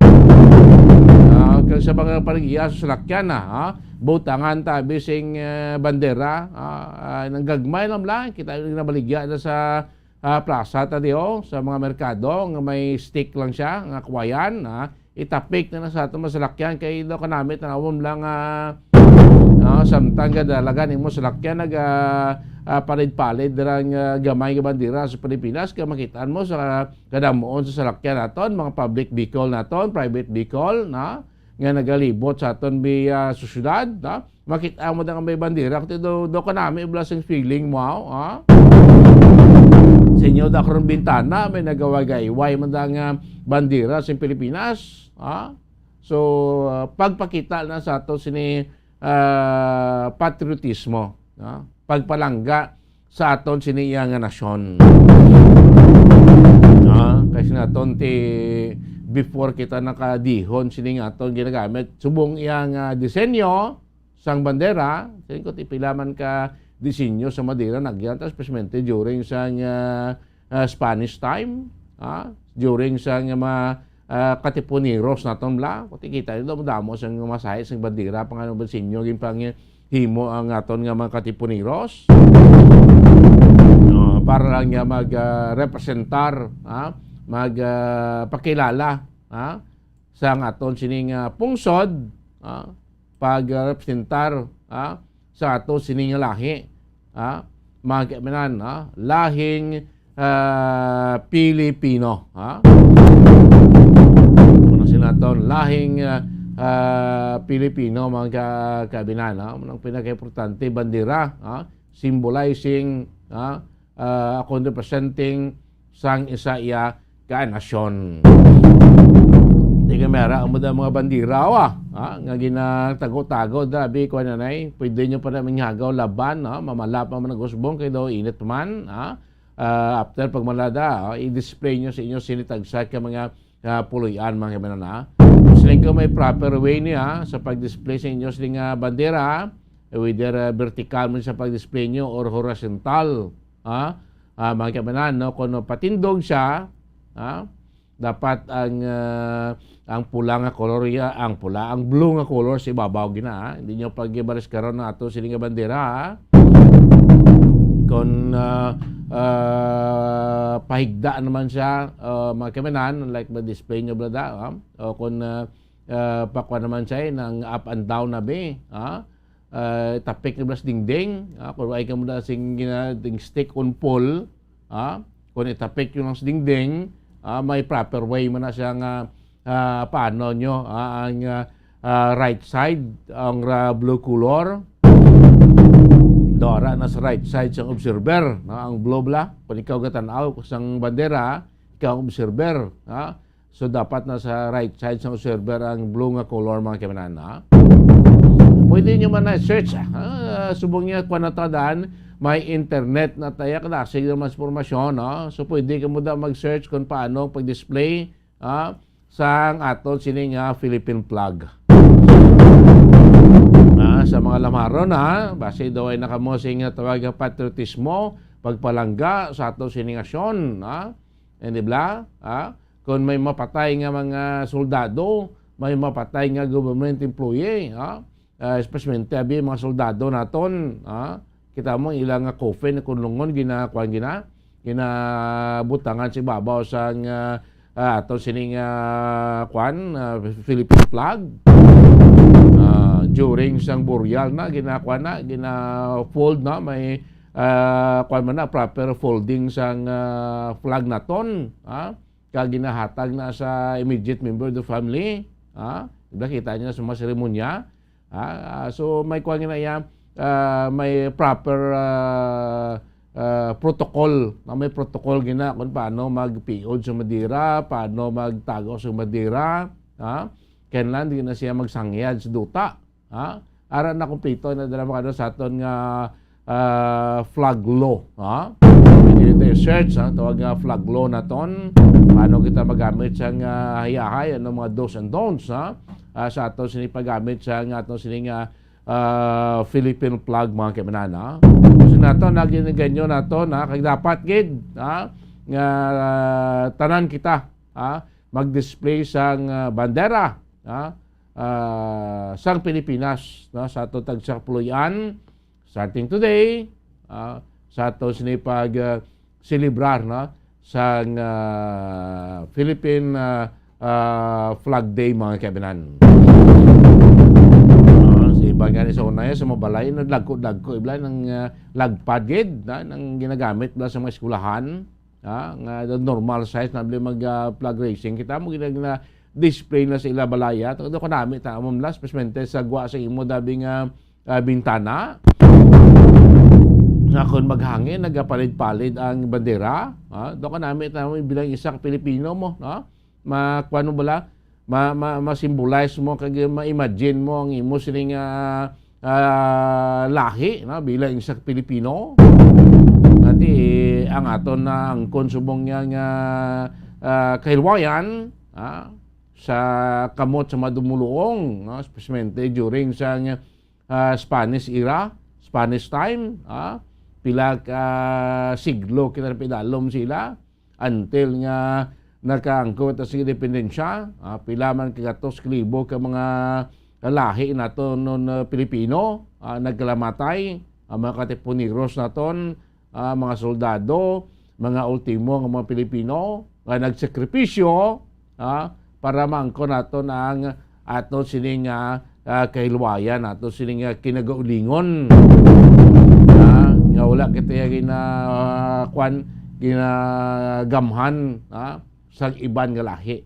kag sa mga panagiya sa salakyan butangan tabi sing bandera nang gagmay lang kita nabaligya na sa plaza tadio sa mga merkado nga may stick lang siya nga kuwayan itapik na sa ato masalakyan kay do kanami tanawon lang samtang kadalagan imo salakyan palid-palid darang gamay nga bandera sa Pilipinas kaya makitaan mo sa kadamuon sa salakyan naton mga public vehicle naton private vehicle nga nagalibot sa aton sa syudad makita mo da may bandera kaya do kanami blasting feeling mo sa inyo da karon bintana may nagawagayway man da nga bandera sa Pilipinas so pagpakita na sa ato sini patriotismo pagpalangga sa aton sini nga nasyon kasi naton ti before kita nakadihon sini nga aton ginagamit subong iyang disenyo sang bandera sini ko ti pilaman ka disenyo sa Madera nagyan especially during sang Spanish time during sang katiponiros naton bla kuti kita ito damo sang masahe sang bandera pangano disenyo gin pang himo ang aton nga mga katiponiros para lang niya mag-representar magpakilala sa aton sining pungsod pag-representar sa aton sining lahi magkamanan lahing Pilipino ano sinaton lahing Pilipino mga kabinan ang pinaka-importante bandera symbolizing ako representing sang isa iya ka nasyon. Di ka mera ang mga bandera nga ginatago-tago dabi ko nanay pwede nyo pa namin hagaw laban mamalap man ang gusbong kay daw init man after pagmalada i-display nyo sa inyo sinitagsak ka mga puluyan mga kabinan siling ko may proper way niya sa pag-display sa inyo siling bandera whether vertical mo sa pag-display nyo or horizontal mga kabanan kung patindog siya dapat ang pula nga color ang blue nga color sa ibabaw gina hindi nyo pag-ibaris karon na ato siling bandera kung pahigda naman siya mga kabanan like ma-display nyo blada o kung pakwa naman siya ng up and down na tapik na blas dingding kung ay ka mo na sing stick on pole kung itapik yung sa dingding may proper way man na siya nga paano nyo ang right side ang blue color dora na sa right side siyang observer ang blue bla kung ikaw katanaw sang bandera ikaw ang observer so dapat na sa right side siyang observer ang blue nga color mga kamanana pwede nyo man na search subong niya kung natadaan may internet na tayo kasi naman informasyon so pwede ka mo daw mag-search kung paano pag-display sa aton sining Philippine flag sa mga lamaron base daw ay nakamosing tawag patriotismo pagpalangga sa aton sining nasyon hindi bla kung may mapatay nga mga soldado may mapatay nga government employee especially mga soldado naton kita mo ilang coffin na kunlungon ginabutangan si babaw sa ato sining Philippine flag during sang burial na gina-fold na may proper folding sang flag naton kag ginahatag na sa immediate member of the family kita niya sa mga seremonya so may may proper protocol may protocol kung paano magpiod sa madira paano magtago sa madira kailan di na siya magsangyad sa duta aran na kumpleto na dala makano sa aton nga flag law dito search tawag nga flag law naton paano kita magamit sa hayahay mga do's and don'ts sa aton sini paggamit sa aton sini Philippine flag mga kamanana so naton naginganyo naton kag dapat gid nga tanan kita mag-display sang bandera sang Pilipinas, no, sa ato tagsakpuluyan starting today, sa ato sinipag celebrar, no, sang Philippine Flag Day, mga kaibigan. Sa ibang nga sa unaya sa mabalay, nagdagko ibla ng lagpad gid, nang ginagamit ba sa mga eskulahan, nga normal size na mag flag racing. Kita mo ginag display na sa ila balaya. Ito ko namin, mamlas, pesmente sa gwa sa imo dabing bintana. Nga kung maghangin, nagapalid-palid ang bandera. Doon ka namin bilang isang Pilipino mo. Makuano bala? Ma-symbolize mo, ma-imagine mo ang imo sining lahi, bilang isang Pilipino. At ang aton na ang konsumong nga kahilwayan, sa kamot sa madumuluong, especially during sa Spanish era, Spanish time, pila ka siglo kinapidalom sila until nga nakaangkot sa independensya, pila man kagatos klibo ka mga lahi nato non Pilipino nagkalamatay, mga katiponiros naton, mga soldado, mga ultimo nga mga Pilipino nga nagsakripisyo para maangko nato ang ato sining kahilwayan, ato sining kinagaulingon, nga wala kita ginagamhan sa iban nga lahi.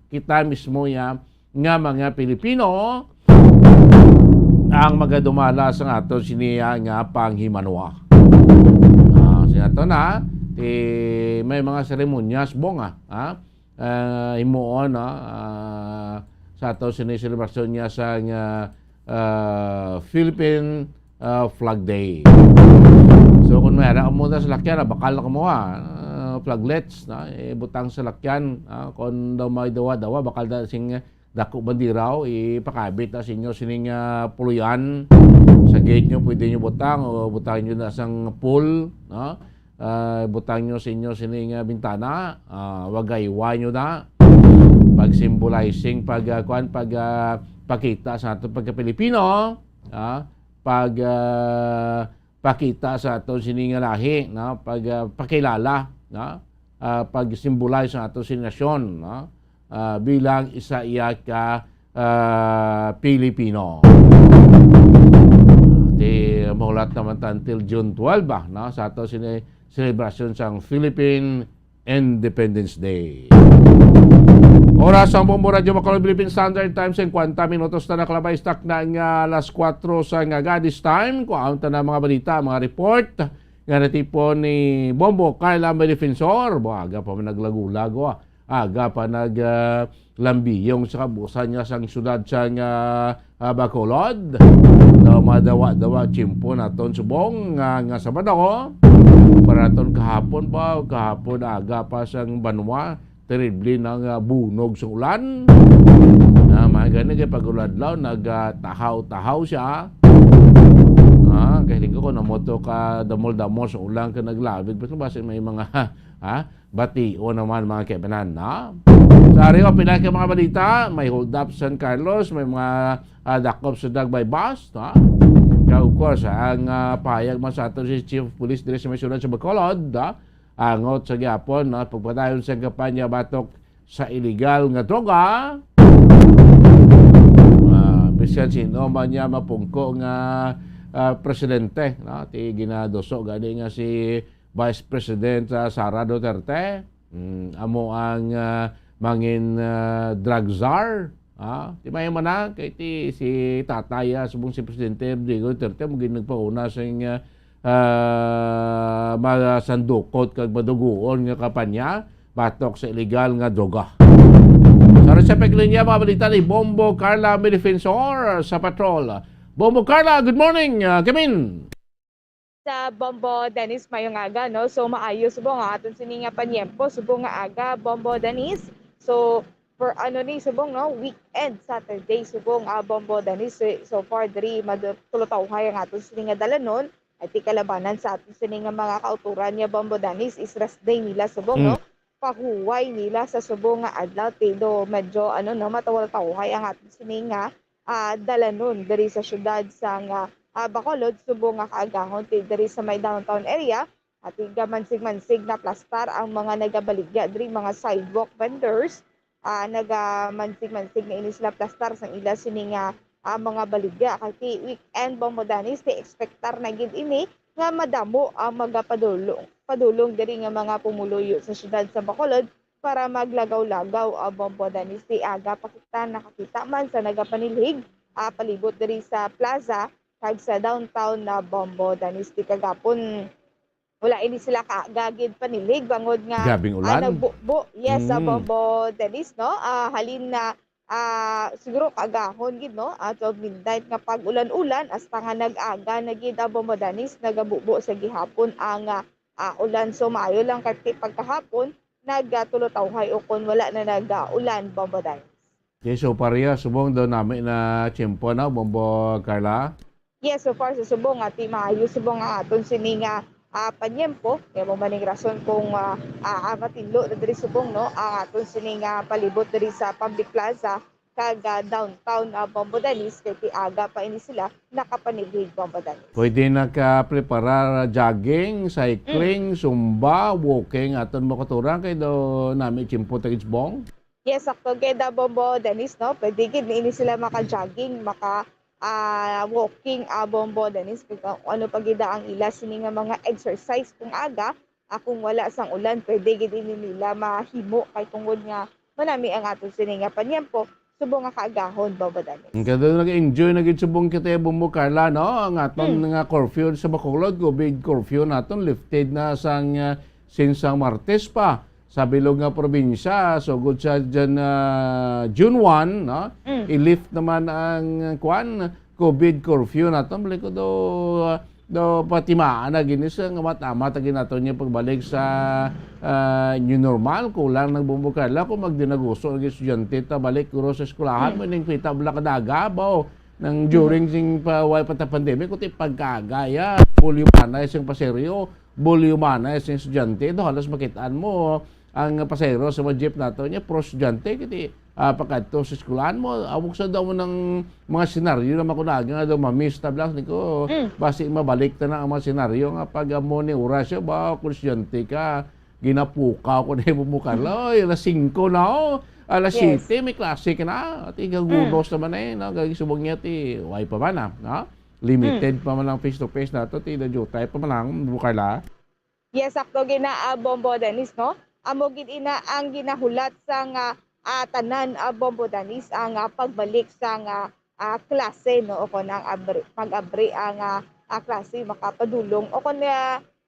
Kita mismo nga mga Pilipino ang magadumala sa ato siniya nga panghimanwa. Sinato na may mga seremonyas bonga, himuon sa ato siniselebrasyon niya sa Philippine Flag Day. So kung mayroon ka muna sa lakyan, bakal na ka mo flaglets, butang sa lakyan, kung daw may dawa-dawa, bakal na sing dako bandiraw, ipakabit na sa inyo sining puluyan. Sa gate nyo, pwede nyo butang, o butang nyo na sang pool, butang nyo sa inyo sining bintana, wagaywa nyo na, pag-symbolizing, pagkita sa ato pagka-Pilipino, pakita sa ato sining lahi, pagpakilala, pag-symbolize sa ato sining nasyon, bilang isa iya ka Pilipino. Mahulat naman until June 12 sa ato celebration sa Philippine Independence Day. Oras ang Bombo Radio Bacolod Philippine Standard Time 50 minutos na nakalabay stock na nga alas 4 sa nga Gadis Time. Kung na mga balita, mga report nga natipo ni Bombo Carla may defensor. Aga pa naglago-lago. Aga pa naglambiyong sa kabusan niya sa syudad sa nga Bacolod. Madawa-dawa chimpo naton subong nga Sabado. Para naton kahapon aga pa sang Banwa. Terribly ng bunog sa ulan. Mga ganun kay paguladlaw, nagtahaw-tahaw siya. Kahit ko namoto ka damol-damol sa ulan ka naglabid. Basta basta may mga bati o naman mga kaibanan. Sa ariwa, pila ka mga balita, may hold up sa San Carlos, may mga dakop sa Dagbay Bus. Of course, ang pahayag man sa ato si Chief of Police dire sa Maysunan sa Bacolod, angot sa gyapon pagpadayon sa kampanya batok sa illegal nga droga. Bisan sino man niya mapungko nga presidente, ti ginadoso gani nga si Vice President Sara Duterte, amo ang mangin drug czar. Ti may man kay ti si tataya subong si Presidente Rodrigo Duterte mo ginagpauna sa masandukot kag maduguon nga kampanya batok sa illegal nga droga. Sa resepek linya mga balita ni Bombo Carla may defensor sa patrol. Bombo Carla, good morning. Come in. Sa Bombo Dennis mayong aga, no? So maayos subong aton sininga panyempo subong nga aga Bombo Dennis. So for subong no weekend Saturday subong Bombo Dennis. So far diri madutulotawhay ang aton sininga dalanon. At ikalabanan sa atin sining mga kauturan niya Bombo Danis is rest day nila subong, no? pahuway nila sa subong nga adlaw tido medyo matawal-tawhay ang ating sininga dalanon diri sa syudad sa Bacolod subong nga kaagahon diri sa may downtown area at mansig-mansig na plastar ang mga nagabaligya diri mga sidewalk vendors nagamansig-mansig na ini sila plastar sang ila sininga mga baligya kay weekend bomodanis ti expectar na gid ini nga madamo ang padulong diri nga mga pumuluyo sa syudad sa Bacolod para maglagaw-lagaw ang bomodanis ti aga pakita nakakita man sa nagapanilhig palibot diri sa plaza kag sa downtown na Bomodanis ti kagapon wala ini sila kagagid panilig bangod nga Gabing ulan? nagbubo sa Bomodanis no halin na siguro kagahon gid no at 12 midnight nga pag ulan-ulan hasta nga nag-aga na gid ang Bomodanis nagabubo sa gihapon ang ulan so maayo lang kay pagkahapon nagtulotawhay o kun wala na nag-ulan Bomodanis. Okay, so pareha subong daw namin na tiyempo na Bombo Carla. Yes, so far sa subong ati maayo subong nga aton sininga panyempo kaya mo maning rason kung matinlo na diri subong no ang aton sininga palibot diri sa public plaza kag downtown Bomodanis kay ti aga pa ini sila nakapanilhig Bomodanis. Pwede nakapreparar jogging, cycling, zumba, walking aton mo katuran kay daw namin tiyempo tagidsbong. Yes, sakto kay da Bomodanis no pwede gid ini sila maka-jogging, walking Bomodanis kung ano pagida ang ila sini nga mga exercise kung aga kung wala sang ulan pwede gid nila mahimo kay tungod nga manami ang aton sini nga panyempo subong nga kaagahon Bomodanis. Kada nag-enjoy na gid subong kita Bombo Carla no ang aton nga curfew sa Bacolod COVID curfew naton lifted na sang sinsang Martes pa sa bilog nga probinsya so good sa dyan, June 1 no i-lift naman ang COVID curfew naton balik ko do patimaan na gini sa nga matama tagin naton niya pagbalik sa new normal kulang Bombo Carla kung magdinaguso ang estudyante ta balik kuro sa eskwelahan mo ning kita bala kadaga baw nang during sing pandemic kuti pagkagaya bulyumana sing paseryo bulyumana sing estudyante do halos makitaan mo ang pasahero sa mga jeep nato niya pro estudyante kiti pagkadto sa eskwelahan mo awok sa daw mo ng mga senaryo na makunagi nga daw ma-miss tablas niko basi mabalik ta na ang mga senaryo nga pag mo ni orasyo ba kung estudyante ka ginapuka ko na Bombo Carla alas 5 na alas 7 may klase ka na at igagulos naman no gagisubong niya ti way pa man no limited pa man lang face to face nato ti dayutay pa man lang Bombo Carla. Yes, sakto gina Bomodanis no amo gid ina ang ginahulat sa tanan Bomodanis ang pagbalik sa klase no o kon ang mag-abri ang klase makapadulong o kon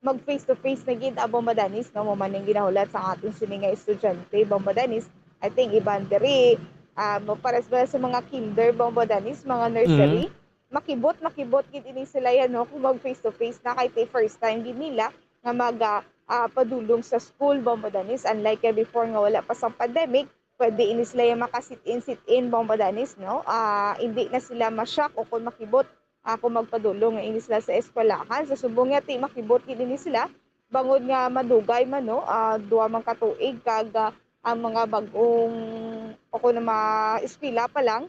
mag face to face na gid Bomodanis no mo maning ginahulat sa ating sininga estudyante Bomodanis I think iban diri pares ba sa mga kinder Bomodanis mga nursery makibot gid ini sila yan no kung mag face to face na kay first time gid nila nga padulong sa school Bomodanis unlike before nga wala pa sa pandemic pwede ini sila yung maka-sit-in Bomodanis no hindi na sila ma-shock o kung makibot kung magpadulong nga ini sila sa eskwelahan sa subong nga ti makibot gid ini sila bangod nga madugay man no duha man ka tuig kag ang mga bagong o kung na eskwela pa lang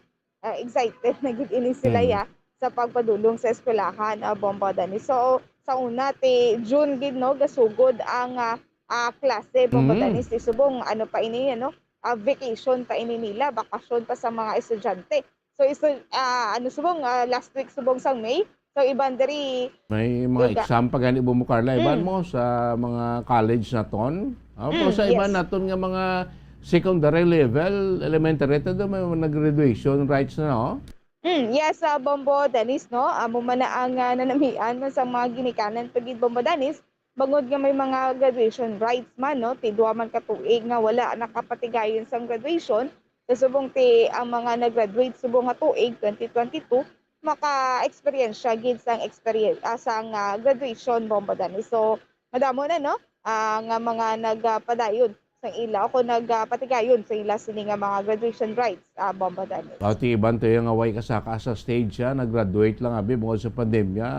excited na gid ini sila sa pagpadulong sa eskwelahan Bomodanis so sa una ti June gid no gasugod ang klase Bomodanis ti subong ano pa ini no vacation pa ini nila bakasyon pa sa mga estudyante so subong last week subong sang May so iban diri may mga exam pa gani Bombo Carla iban mo sa mga college naton pero sa iban naton nga mga secondary level elementary ta do may nag-graduation rights na no. Yes, Bomodanis no. Amo man na ang nanamian sa mga ginikanan pagid Bomodanis bangod nga may mga graduation rights man no. Ti duha man ka tuig nga wala nakapatigayon sang graduation. Sa subong ti ang mga nag-graduate subong nga tuig 2022 maka-experience siya gid sang graduation Bomodanis. So madamo na no nga mga nagpadayon sang ila o nagpatigayon sa ila sini nga mga graduation rights Bomodanis. Pati iban tayo nga way kasaka sa stage nag-graduate lang abi bukod sa pandemya.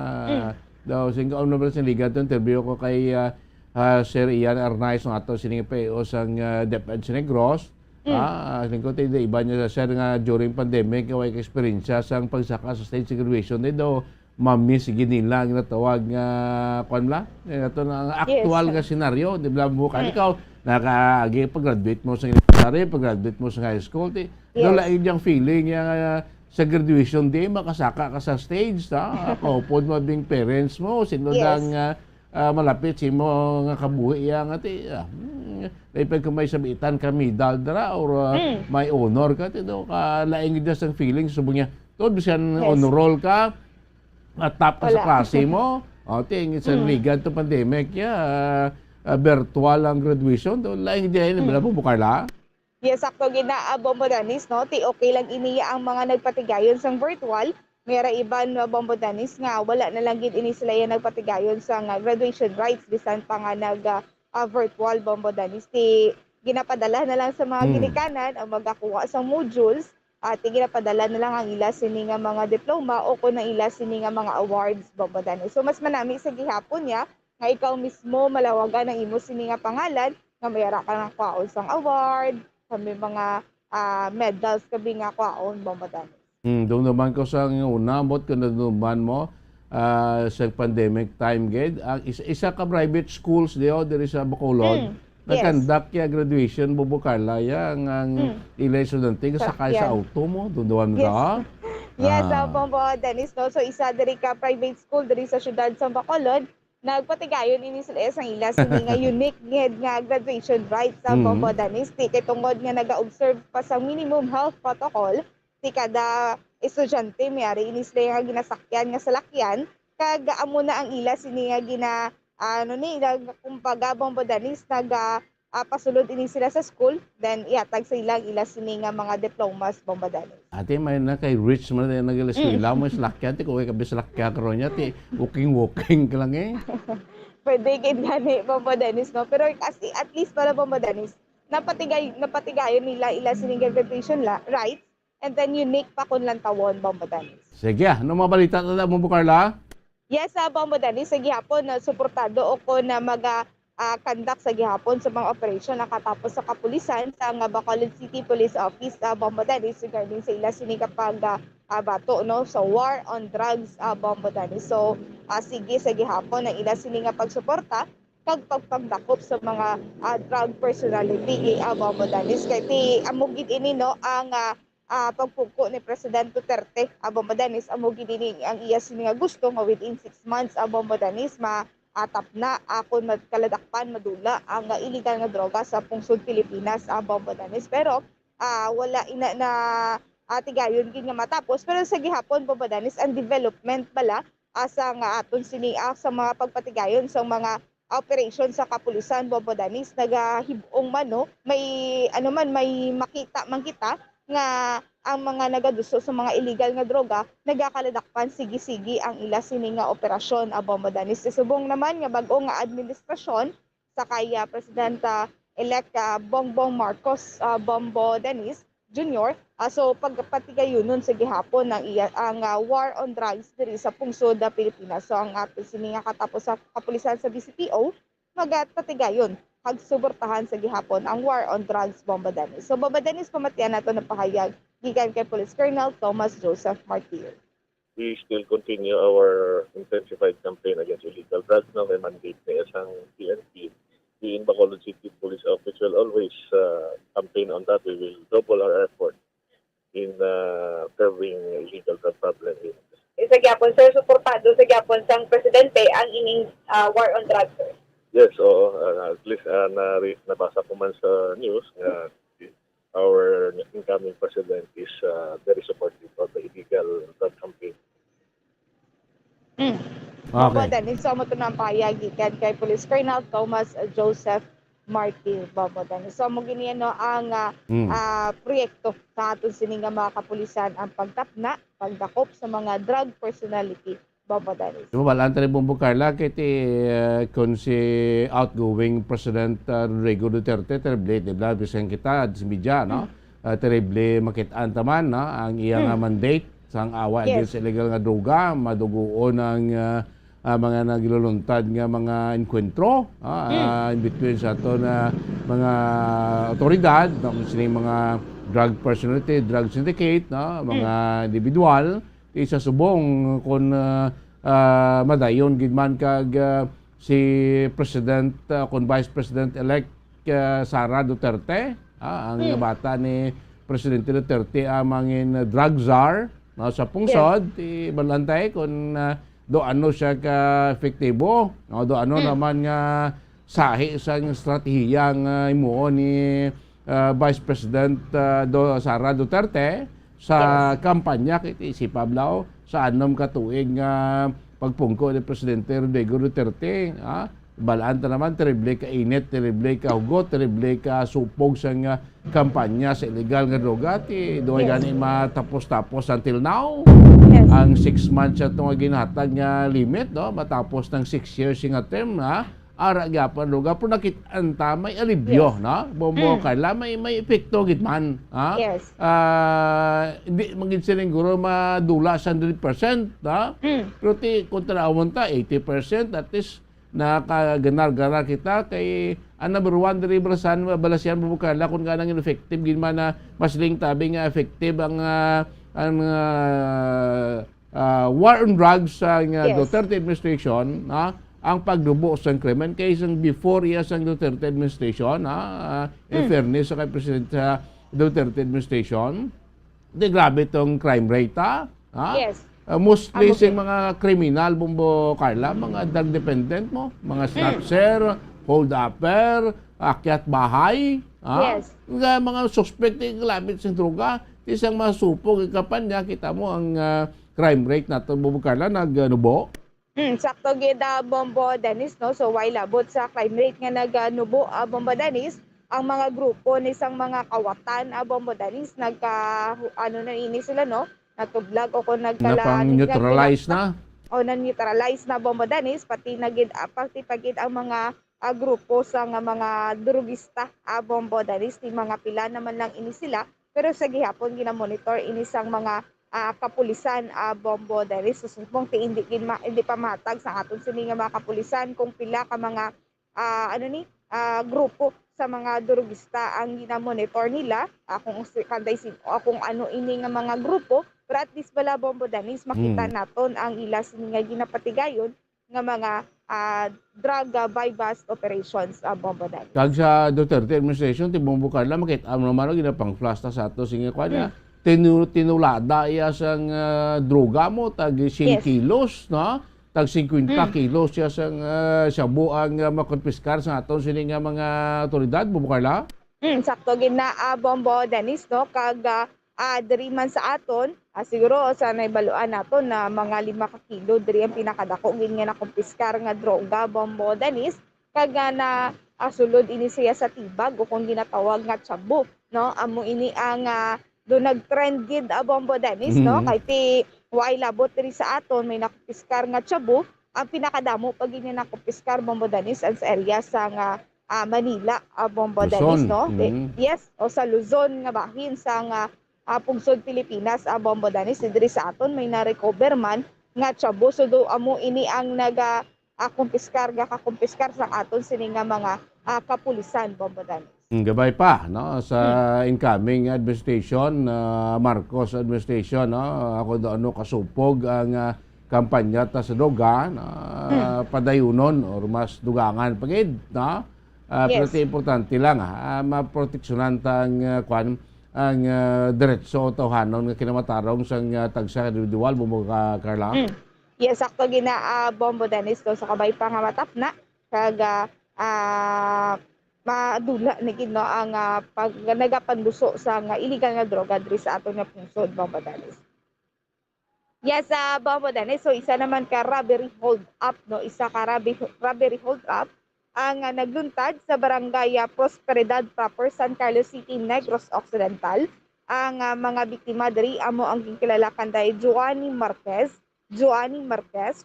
Daw sing ano ba sa liga to interview ko kay Sir Ian Arnaiz ng ato sining PO sang DepEd Negros. Lingkod tayo iba niya sir nga during pandemic kaway ka-experience sang pagsaka sa stage graduation daw mamiss ginila ginatawag nga kwanla ito na actual nga senaryo di ba mo ikaw nakaagi pag-graduate mo sa elementary pag-graduate mo sa high school wala yung feeling sa graduation day makasaka ka sa stage ako pod mabing parents mo sinodang malapit si mo nga kabuhi nga pag may sabitan ka medal dara or may honor ka do ka laing gid sang feeling subong niya tod bisan honor roll ka at top ka sa klase mo ting it's ligad to pandemic virtual ang graduation do laing gid na Bukarla. Yes, sakto ginaabong mo danis, no? Okay lang iniya ang mga nagpatigayon sang virtual. Mayra iban bombo danis nga wala na lang gid ini sila yung nagpatigayon sa graduation rites bisan pa nga virtual bombo danis ginapadala na lang sa mga ginikanan ang magakuha sa modules at ginapadala na lang ang ila sini nga mga diploma o kung ang ila sini nga mga awards bombo danis. So mas manami sa gihapon niya nga ikaw mismo malawagan ang imo sini nga pangalan nga mayra ka ng kwaon sang award kami mga medals kabi nga kwaon bombo danis. Doon naman ko sa unamot kung naman mo sa pandemic time gid isa ka private schools diri sa Bacolod nag-conduct ya graduation Bukarla ang ilay estudyante sakay sa auto mo doon ka. Yes, Bombo Dennis no. So isa diri ka private school diri sa syudad sa Bacolod nagpatigayon ini sila sang ila sini nga unique nga graduation rites sa Bombo Dennis kay tungod nga naga-observe pa sa minimum health protocol kada estudyante mayari inis nga ginasakyan nga salakyan kag amo na ang ila sini nga kumbaga Bombo Danis pasulod ini sila sa school then ihatag sa ilang ila sini nga mga diplomas Bombo Danis. Ate may na kay rich man na nag-eskwela mo salakyan ti ko kabi salakyan karon nya ti walking ka lang Pwede gid gani Bombo Danis no pero kasi at least para Bombo Danis napatigayon nila ila sini graduation rights and then unique pa kun lang tawon Bombo Danis. Sige, ano mga balita na mo Bukarla? Yes, Bombo Danis sa gihapon na suportado ako na conduct sa gihapon sa mga operasyon nakatapos sa kapulisan sa Bacolod City Police Office Bombo Danis regarding sa ila sini kapag bato no so war on drugs Bombo Danis. So sige sa gihapon ang ila sini nga pagsuporta kag pagpagdakop sa mga drug personality Bombo Danis kay ti amugid ini no ang pagpuko ni President Duterte Bombo Danis amo gid ang iya sini nga gusto nga within 6 months Bombo Danis maatap na akon magkaladakpan madula ang illegal nga droga sa pungsod Pilipinas Bombo Danis pero wala ina na tigayon gid nga matapos pero sa gihapon Bombo Danis ang development bala sa nga aton sini sa mga pagpatigayon sa mga operation sa kapulisan Bombo Danis nagahibong man no may may makita man kita nga ang mga nagaduso sa mga illegal nga droga nagakaladakpan sige-sige ang ila sini nga operasyon Bombo Danis. Subong naman nga bag-o nga administrasyon sa kaya Presidenta elect Bongbong Marcos Bombo Danis Jr. So pagpatigayonon sa gihapon ang war on drugs diri sa pungsod Pilipinas. So ang ato sini nga katapos sa kapulisan sa BCPO magpatigayon pagsuportahan sa gihapon ang war on drugs Bombo Danis. So Bombo Danis pamatian nato na pahayag gikan kay Police Colonel Thomas Joseph Martir. We still continue our intensified campaign against illegal drugs now kay mandate na isang PNP. We in Bacolod City Police Office will always campaign on that. We will double our effort in curbing illegal drug problem here. Sa gyapon sir suportado sa gyapon sang presidente ang ining war on drugs sir. Yes, at least nabasa ko man sa news our incoming president is very supportive of the illegal drug campaign. Okay. Then, so mo ito ng payagikan kay Police Colonel Thomas Joseph Martir Bombo Danis. So mo giniyan no ang proyekto sa aton sini nga mga kapulisan ang pagtapna, pagdakop sa mga drug personality Bombo Danis. Mabalaan tayo Bombo Carla kiti kung si outgoing President Rodrigo Duterte terrible bisan kita sa media no terrible makitaan taman no ang iyang mandate sang awa against illegal nga droga maduguon ang mga nagluluntad nga mga enkwentro in between sa ato na mga otoridad, sining mga drug personality, drug syndicate, mga individual, isa subong kung madayon gid man kag si President kung Vice President elect Sara Duterte, ang bata ni Presidente Duterte amangin drug czar sa pungsod, balantay kung do ano siya ka efektibo, do ano naman nga sahi sa strategiya nga imuon ni Vice President Sara Duterte sa kampanya kay si Pablo sa 6 ka tuig nga pagpungko ni Presidente Rodrigo Duterte. Balaan ta naman, terrible ka init, terrible ka hugot, terrible ka supog sa nga kampanya sa illegal nga droga. Doon gani matapos-tapos until now. Ang 6 months siya itong ginhatag nga limit, matapos ng 6 years nga term, ara gapan droga. Pero nakitanta, may alibyo, Bombo Carla, may epekto gitman. Yes. Hindi maging siling guro madula sa 100%, pero kung tanawon ta, 80%, at least nakaganar-ganar kita kay number 1 diri brasan balasyan bubukala kung ganang effective gin man na masling tabi nga effective ang war on drugs sa Duterte administration, ang pagdubo sa krimen kaysa before iya sa Duterte administration, in fairness sa kay Presidente sa Duterte administration, di grabe tong crime rate, Yes. Mostly sa mga kriminal, Bombo Carla, mga drug dependent mo, mga snatcher, hold-upper, akyat bahay, Yes. mga suspect labit sa droga, isang masupog ikapan niya, kita mo ang crime rate natin, Bombo Carla, nagnubo. Sakto gid Bombo Dennis, no? So while abot sa crime rate nga nagnubo Bombo Dennis, ang mga grupo ni isang mga kawatan Bombo Dennis na ini sila, no? Natublag o kung Napang-neutralize na. O na-neutralize na Bombo Dennis, pati pagid ang mga grupo sa mga drugista Bombo Dennis, ni mga pila naman lang ini sila, pero sa gihapon ginamonitor ini sang mga kapulisan Bombo Dennis. Susubong hindi pa matag sa aton sini nga mga kapulisan kung pila ka mga grupo sa mga drugista ang ginamonitor nila, kung ano ini nga mga grupo. Pero at least bala Bombo Dennis, makita naton ang ilas nga ginapatigayon nga mga drug buy-bust operations Bombo Dennis. Kag sa Duterte administration, Bombo Carla, makita naman ginapang flash na sa ato singa kwa niya. Tinulada iya sang droga mo, tag 100 kilos, tag 50 kilos siya sang shabu ang makonpiskar sa aton sini nga mga otoridad, Bombo Carla. Sakto gina Bombo Dennis, no? Kag diri man sa aton, siguro sa naibaluan naton na mga 5 ka kilo diri ang pinakadako gin nga nakumpiskar nga droga Bombo Dennis, kag na sulod ini siya sa tibag o kung ginatawag nga tsabu, no? Amo ini ang do nag-trend gid Bombo Dennis, no? Kay ti way labot diri sa aton may nakumpiskar nga tsabu, ang pinakadamo pag gin nakumpiskar Bombo Dennis ang sa area sa Manila Bombo Dennis, no? Yes, o sa Luzon nga bahin sa Pungsod Pilipinas Bombo Dennis, diri sa aton may na-recover man nga tsabu. So do amo ini ang kumpiskar sa aton sini nga mga kapulisan Bombo Dennis. Gabay pa sa incoming administration, Marcos administration, ako doon kasupog ang kampanya ta sa droga, padayunon or mas dugangan pagid, pero importante lang maproteksyonan tang ang diretso o tawhanon nga kinamatarong sa tagsa individual, Bombo Carla. Yes, sakto gina Bombo Dennis, sa kabay pa nga matapna kag madula ni gid ang pag nagapanduso sa illegal nga droga diri sa aton nga pungsod Bombo Dennis. Yes, Bombo Dennis, so isa naman ka robbery hold up, no? Isa ka robbery hold up ang nagluntad sa barangay Prosperidad proper, San Carlos City, Negros Occidental. Ang mga biktima diri amo ang kilala kanday Joanny Marquez,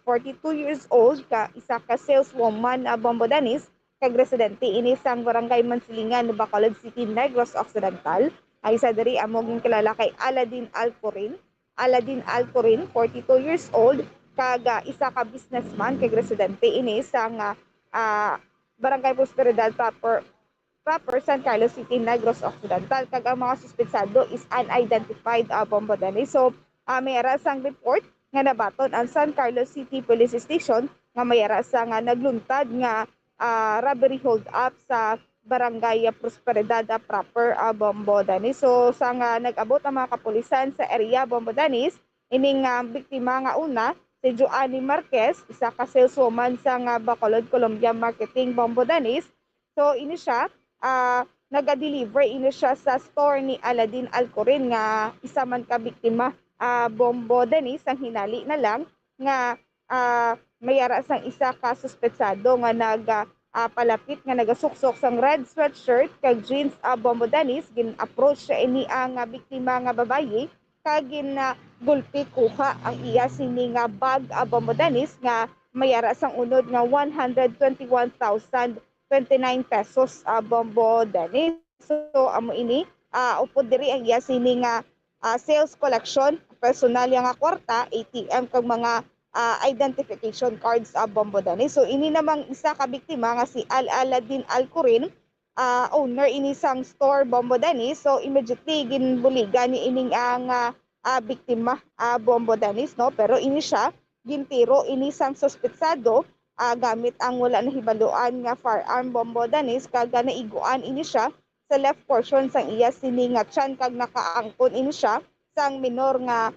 42 years old, isa ka saleswoman Bombo Dennis, kag residente ini sang barangay Mansilingan, Bacolod City, Negros Occidental. Ang isa diri amo ang kilala kay Aladdin Alcorin, 42 years old, kag isa ka businessman kag residente ini sa Barangay Prosperidad proper San Carlos City, Negros Occidental. Kag ang mga suspetsado is unidentified Bombo Dennis. So may arasang report nga nabaton ang San Carlos City Police Station nga may arasa nga nagluntad nga robbery hold up sa Barangay Prosperidad proper Bombo Dennis. So sa nga nag-abot ang mga kapulisan sa area Bombo Dennis, ining biktima nga una si Joanny Marquez, isa ka saleswoman sa Bacolod Columbia Marketing Bombo Dennis. So ini siya naga-deliver ini siya sa store ni Aladdin Alcorin nga isa man ka biktima Bombo Dennis. Ang hinali na lang nga mayara sang isa ka suspetsado nga palapit nga nagasuksok sang red sweatshirt kag jeans Bombo Dennis. Gin-approach siya ini ang biktima nga babayi kag gulpi kuha ang iya sini nga bag Bombo Dennis nga mayara sang unod nga 121,029 pesos Bombo Dennis. So amo ini upod diri ang iya sini nga sales collection, personal nga kwarta, ATM kag mga identification cards Bombo Dennis. So ini namang isa ka biktima nga si Aladdin Alcorin, owner ini sang store Bombo Dennis. So immediately ginbuligan ni ining ang biktima Bombo Dennis, no? Pero ini siya gintiro ini sang suspetsado gamit ang wala na hibaluan nga firearm Bombo Dennis kag naiguan ini siya sa left portion sang iya sini nga tiyan kag nakaangkon ini siya sang minor nga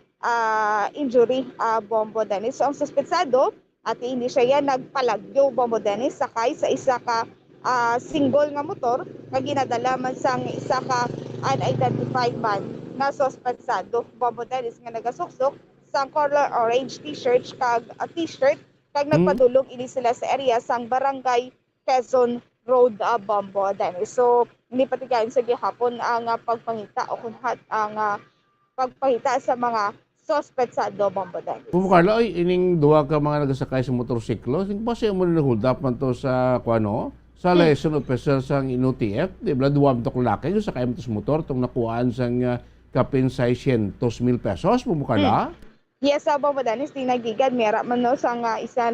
injury Bombo Dennis. So ang suspetsado at ini siya nagpalagyo Bombo Dennis sakay sa isa ka single nga motor nga ginadala man sang isa ka unidentified man na suspetsado Bombo Dennis nga nagasuksok sang color orange t-shirt kag kag nagpadulong ini sila sa area sang Barangay Quezon Road Bombo Dennis. So hindi patigayon sa gihapon ang pagpangita o kunhat ang pagpangita sa mga suspetsado Bombo Dennis. Carla, ay ining duha ka mga nagasakay sa motorsiklo, sing pa siya mo na hold up man to sa sa liaison officer sang INOTF, di ba duwa mo to laki yung sakay mo to sa motor tong nakuhaan sang kapin 600,000 pesos, Carla? Yes, Bombo Dennis, tinagigad mera man no sang isa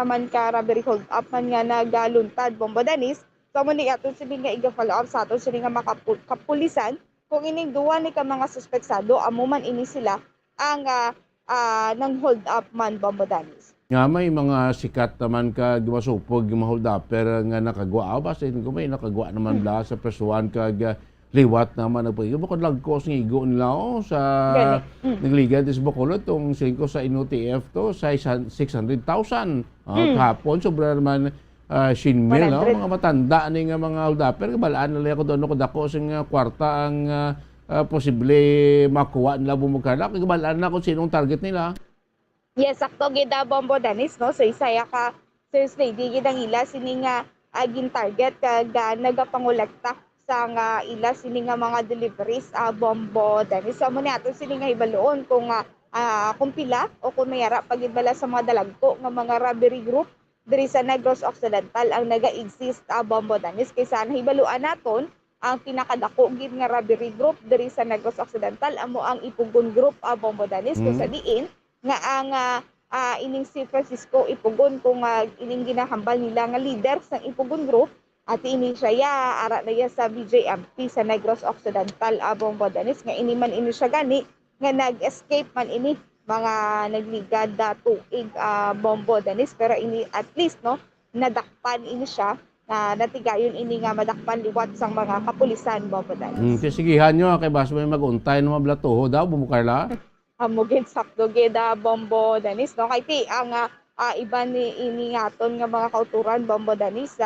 man ka robbery hold up man nga nagaluntad Bombo Dennis. So mo ni aton sibing nga iga-follow up sa aton sini nga makapulisan kung ining duwa ni ka mga suspetsado amo man ini sila ang nang hold up man Bombo Dennis. Nga may mga sikat naman ka gimasupog ma-hold up pero nga nakagwa basta ko may nakagwa naman bla sa presuan kag liwat naman na po. Bakit lagkos ng igo nila sa nagligan sa Bacolod itong 5 sa INOTF to sa 600,000. Kahapon, sobra naman shinmil, mga matanda ni nga mga holdaper. Balaan nila ako doon ako dako sa kwarta ang posible makuha nila bumagkala. Balaan na kung sinong target nila. Yes, sakto gida Bombo Dennis, no? So isaya ka First Lady gidang ila sini nga aging target kag nagapangolekta sang ila sini nga mga deliveries Bombo Dennis. So mo ni ato sini nga ibaloon kung pila o kung mayara pagibala sa mga dalagko nga mga robbery group diri sa Negros Occidental ang naga-exist Bombo Dennis. Kaysa nahibaluan naton ang pinakadako gid nga robbery group diri sa Negros Occidental amo ang Ipugon Group Bombo Dennis. Kung sa diin nga ang ining si Francisco Ipugon kung ining ginahambal nila nga leader sa Ipugon Group at ini siya ara na sa BJMP sa Negros Occidental Bombo Dennis nga ini man ini siya gani nga nag-escape man ini mga nagligad tuig Bombo Dennis pero ini at least no nadakpan ini siya na natigayon ini nga madakpan liwat sang mga kapulisan Bombo Dennis. Sigihan nyo kay bas may mag-untay no mablatuho daw Carla. Mugid sakto gida Bombo Dennis no kay ti ang iba ni ini ngaton nga mga kauturan Bombo Dennis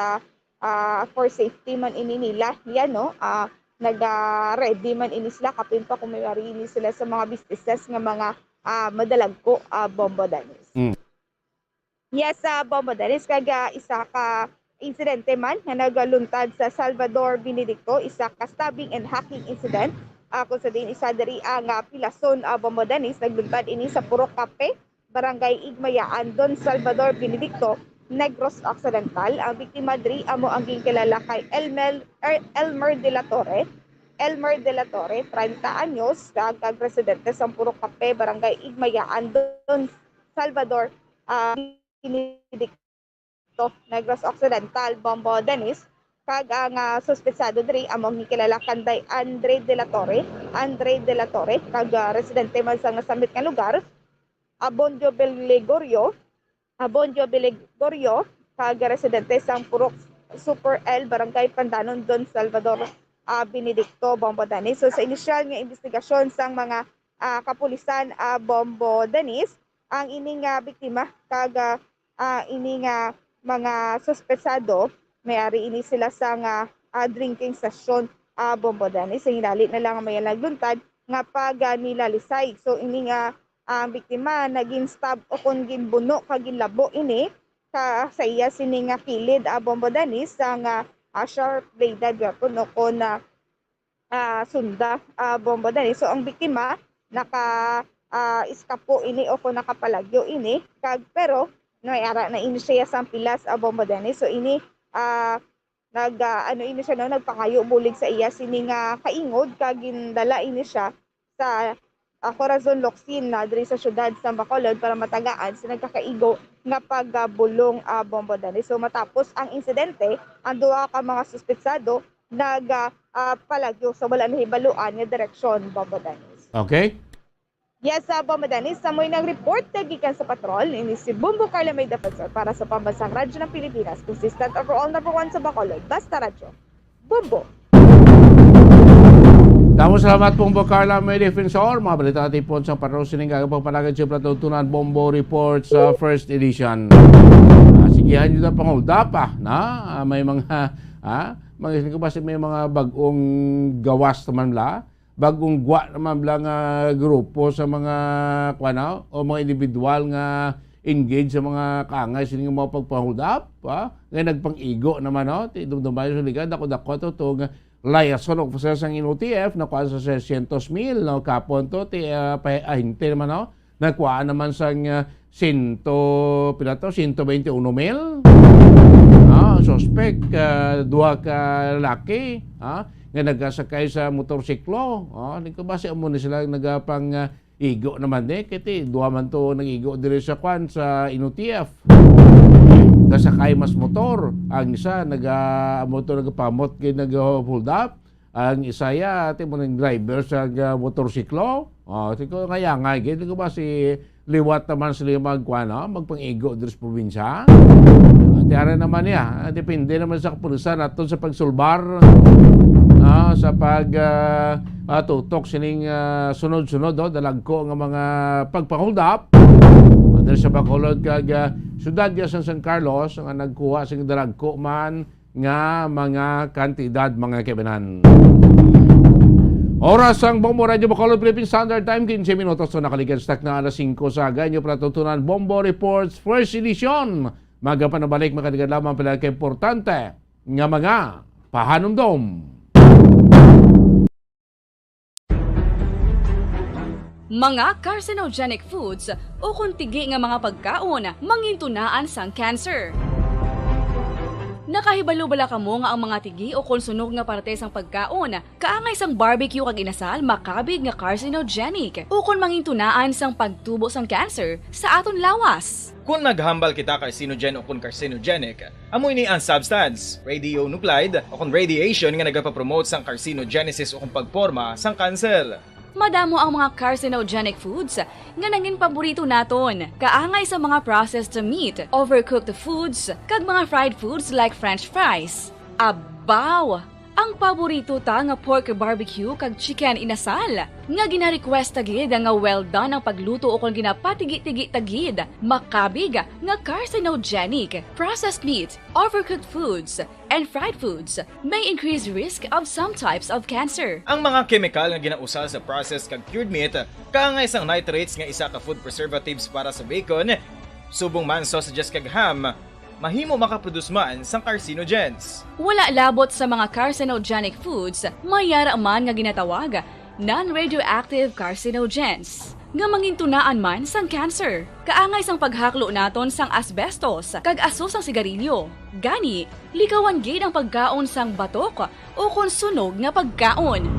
for safety man ini nila yan no nag-ready man ini sila kapin pa kung may marini sila sa mga businesses nga mga madalagko Bombo Dennis. Yes Bombo Dennis kag isa ka insidente man nga nagaluntad sa Salvador Benedicto, isa ka stabbing and hacking incident. Kung sa din isa dari ang Pilason Bombo Dennis, nagluntad ini sa Purok Cafe, Barangay Igmayaan, Don Salvador Benedicto, Negros Occidental. Ang biktima diri amo ang gingkilala kay Elmer de la Torre. Elmer de la Torre, 30 anyos, kag presidente sa Purok Cafe, Barangay Igmayaan, Don Salvador Benedicto Negros Occidental, Bombo Dennis, kag ang suspetsado diri among gikilala kanday Andre de la Torre, kag residente man sa nasambit nga lugar, Abondio Belegorio, kag residente sang Purok Super L, Barangay Pandanon, Don Salvador, Benedicto, Bombo Dennis. So sa inisyal nga investigasyon sang mga kapulisan Bombo Dennis, ang ining biktima kag ining mga suspetsado may-ari ini sila sa drinking session Bombo Dennis. Ang hinali na lang may nagluntad nga pag nilalisay. So ini biktima naging stab o kung ginbuno kag ginlabo ini sa iya sini nga kilid Bombo Dennis sang sharp bladed weapon o kung sunda Bombo Dennis. So ang biktima iskapo ini o kung nakapalagyo ini kag pero nayara na ini siya sa pilas Bombo Dennis. So ini ini siya nagpangayo bulig sa iya sini nga kaingod kag gindala ini siya sa Corazon Locsin na diri sa syudad sa Bacolod para matagaan sa nagkakaigo nga pagbulong Bombo Dennis. So matapos ang insidente, ang duha ka mga suspetsado palagyo sa wala nahibaluan nga direksyon Bombo Dennis. Okay? Yes, Bombo Dennis, sa mo'y nag-report gikan sa patrol, ini si Bumbo Carla May Defensor para sa Pambansang Radyo ng Pilipinas, consistent overall number 1 sa Bacolod, Basta Radyo. Bumbo! Damo salamat pong Carla May Defensor. Mga balita natin po sa patrol sining kagapagpalagad sa Platutunan Bombo Reports first edition. Sigihan nyo na pang-hold up na may mga may mga bagong gawas naman la. Bagong gwa naman lang grupo sa mga o mga individual nga engage sa mga kaangay sining mga pagpa-hold up nga nagpang-igo naman dumdumay sa ligad dako to layason o sa sang INOTF nakuha sa 600,000 kapon to pahinte naman nakuha naman sang 121,000 suspect duha ka lalaki nga nagasakay sa motorsiklo hindi ko ba siya mo na sila nagapang igo naman kiti duha man to nag-igo diri sa sa INOTF kasakay mas motor. Ang isa nagapamot kay nag-hold up. Ang isa mo ng driver sa motorsiklo. Tiko kaya nga ko ba si liwat naman sila magpang-igo diri sa probinsya. Tiara naman niya. Depende naman sa kapulisan aton sa pagsulbar sa tutok sining sunod-sunod dalagko nga mga pagpa-hold up. Dahil sa Bacolod kag syudad sa San Carlos nga nagkuha sa dalagko man nga mga kantidad mga kebenan. Oras ang Bombo Radio Bacolod Philippine Standard Time 15 minutos so nakaligan stack na alas 5 sa ganyo Platutunan Bombo Reports first edition. Magapan na balik makadigan lamang pala kay importante nga mga pahanumdom. Mga carcinogenic foods o kuntigi nga mga pagkaon mangintunaan sang cancer. Nakahibalo bala kamo nga ang mga tigi o konsunog nga parte sang pagkaon kaangay sang barbecue kag inasal makabig nga carcinogenic o kon mangintunaan sang pagtubo sang cancer sa aton lawas. Kung naghambal kita carcinogen o kung carcinogenic, amoy ni ang substance, radionuclide o kung radiation nga nagapapromote sang carcinogenesis o kung pagporma sang cancer. Madamo ang mga carcinogenic foods nga naging paborito naton. Kaangay sa mga processed meat, overcooked foods, kag mga fried foods like french fries. Abaw! Ang paborito ta nga pork barbecue kag chicken inasal. Nga gina-request tagid nga well done ang pagluto o kung ginapatigi-tigi tagid. Makabig nga carcinogenic, processed meat, overcooked foods, and fried foods may increase risk of some types of cancer. Ang mga chemical nga ginausal sa processed kag cured meat, kaangay sang nitrates nga isa ka food preservatives para sa bacon, subong man sausages kag ham, mahimo makaproduce man sang carcinogens. Wala labot sa mga carcinogenic foods, mayara man nga ginatawag non-radioactive carcinogens nga mangintunaan man sang cancer. Kaangay sang paghaklo naton sang asbestos kag aso sang sigarilyo. Gani, likawan gid ang pagkaon sang batok o konsunog nga pagkaon.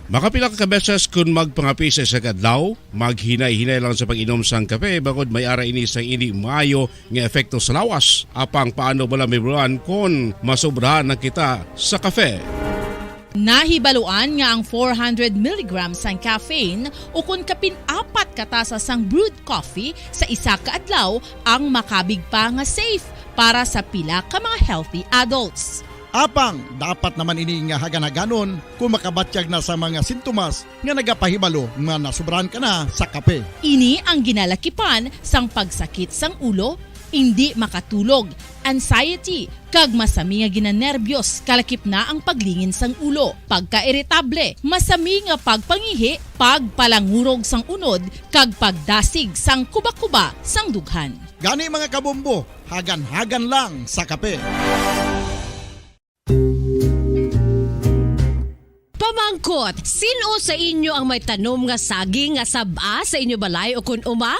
Makapila ka beses kung magpangapi sa isa kadlaw, maghinay-hinay lang sa pag-inom sang kape bagod may ara ini sang ini maayo nga epekto sa lawas. Apang paano bala may buruan kung masobrahan na kita sa kape. Nahibaluan nga ang 400 mg sang caffeine o kung kapin-4 katasa sang brewed coffee sa isa ka adlaw ang makabig pa nga safe para sa pila ka mga healthy adults. Apang, dapat naman ini nga haganaganon kung makabatyag na sa mga sintomas nga nagapahibalo nga nasubrahan ka na sa kape. Ini ang ginalakipan sang pagsakit sang ulo, hindi makatulog, anxiety, kag masami nga ginanerbyos, kalakip na ang paglingin sang ulo, pagka-irritable, masami nga pagpangihi, pagpalangurog sang unod, kag pagdasig sang kuba-kuba sang dughan. Gani mga kabombo, hagan-hagan lang sa kape. Pamangkot, sino sa inyo ang may tanom nga saging nga saba sa inyo balay o kun uma?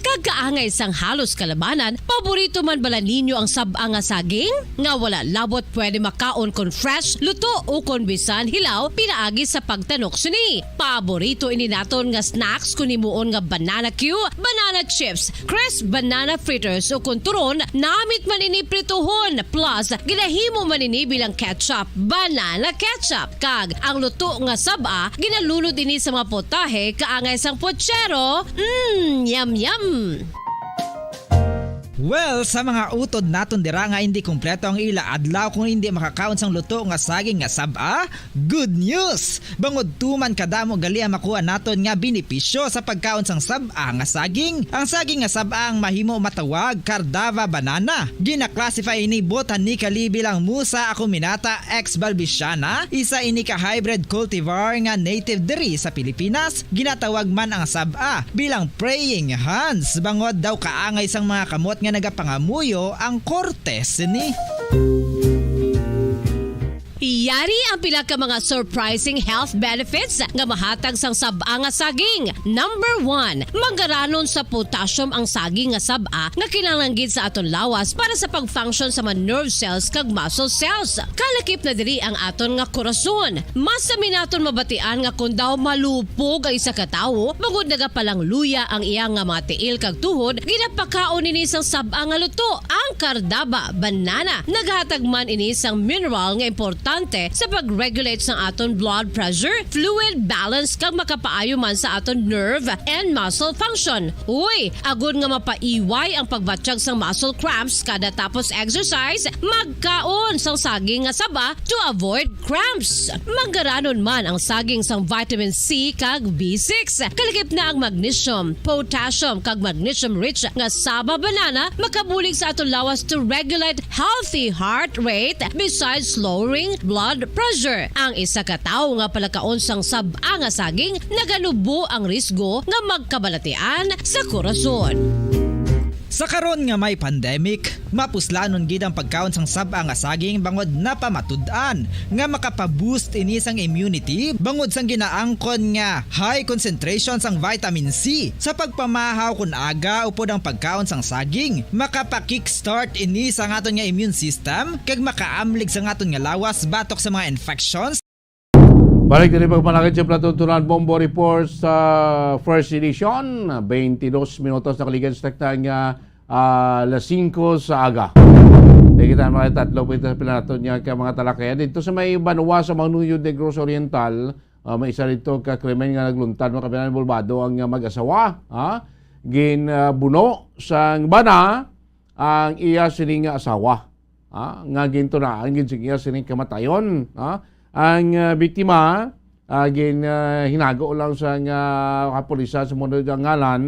Kagkaangay sang halos kalabanan, paborito man bala ninyo ang saba nga saging? Nga wala labot pwede makaon kon fresh, luto o kon bisan hilaw, pinaagi sa pagtanok sini. Paborito ini naton nga snacks kun himuon nga banana Q, banana chips, crisp banana fritters o kun turon, namit man ini prituhon, plus ginahimo man ini bilang ketchup, banana ketchup. Kag ang luto nga saba, ginalulod ini sa mga potahe kaangay sang pochero. Yum yum. Well, sa mga utod naton dira nga hindi kumpleto ang ila adlaw kung hindi makakaon sang luto nga saging nga saba, good news! Bangod tuman kadamo gali ang makuha naton nga benepisyo sa pagkaon sang saba nga saging. Ang saging nga saba ang mahimo matawag Cardava banana. Gina-classify ini botanically bilang Musa acuminata ex balbisiana, isa ini ka hybrid cultivar nga native diri sa Pilipinas. Ginatawag man ang saba bilang praying hands, bangod daw kaangay sang mga kamot nga nagapangamuyo ang kortes ni. Yari ang pila ka mga surprising health benefits nga mahatag sang saba nga saging. Number 1, manggaranon sa potassium ang saging nga saba nga kinahanglan sa aton lawas para sa pag-function sa mga nerve cells kag muscle cells. Kalakip na diri ang aton nga korason. Mas sa minaton mabatian nga kung daw malupog ang isa ka tawo, bangod nagapalang luya ang iyang nga mga tiil kag tuhod, ginapakaon ini sang saba nga luto. Ang Cardava banana naghatag man ini sang mineral nga importante sa pag-regulate sa aton blood pressure, fluid balance kag makapaayo man sa aton nerve and muscle function. Uy, agud nga mapaiway ang pagbatsyag sang muscle cramps kada tapos exercise, magkaon sang saging nga saba to avoid cramps. Manggaranon man ang saging sang vitamin C kag B6. Kalakip na ang magnesium, potassium kag magnesium rich nga saba banana makabulig sa aton lawas to regulate healthy heart rate besides lowering blood pressure. Ang isa ka tawo nga palakaon sang saba nga saging naganubo ang risgo nga magkabalatian sa korason. Sa karon nga may pandemic, mapuslanon gid ang pagkaon sang saba nga saging bangod napamatud-an nga makapaboost ini sang immunity bangod sang ginaangkon nga high concentration sang vitamin C. Sa pagpamahaw kun aga upod ang pagkaon sang saging, makapa-kickstart ini sa aton nga immune system kag makaamlig sa aton nga lawas batok sa mga infections. Balik din pagmalakit sa Platuntunan Bombo Report sa first edition. 22 minutos na kaligan sa taktan nga alas 5 sa aga. Kita mga tatlo po ito sa pinaton niya ka mga talakaya. Dito sa may Banwa sa Manuyo Negros Oriental, may isa dito ka krimen nga nagluntan mga kabilang bulbado ang mag-asawa. Ginbuno sang bana ang iya sining asawa. Nga ginto na ang iya sining kamatayon. Ang biktima hinago lang sa kapulisan sa mundo ng ngalan,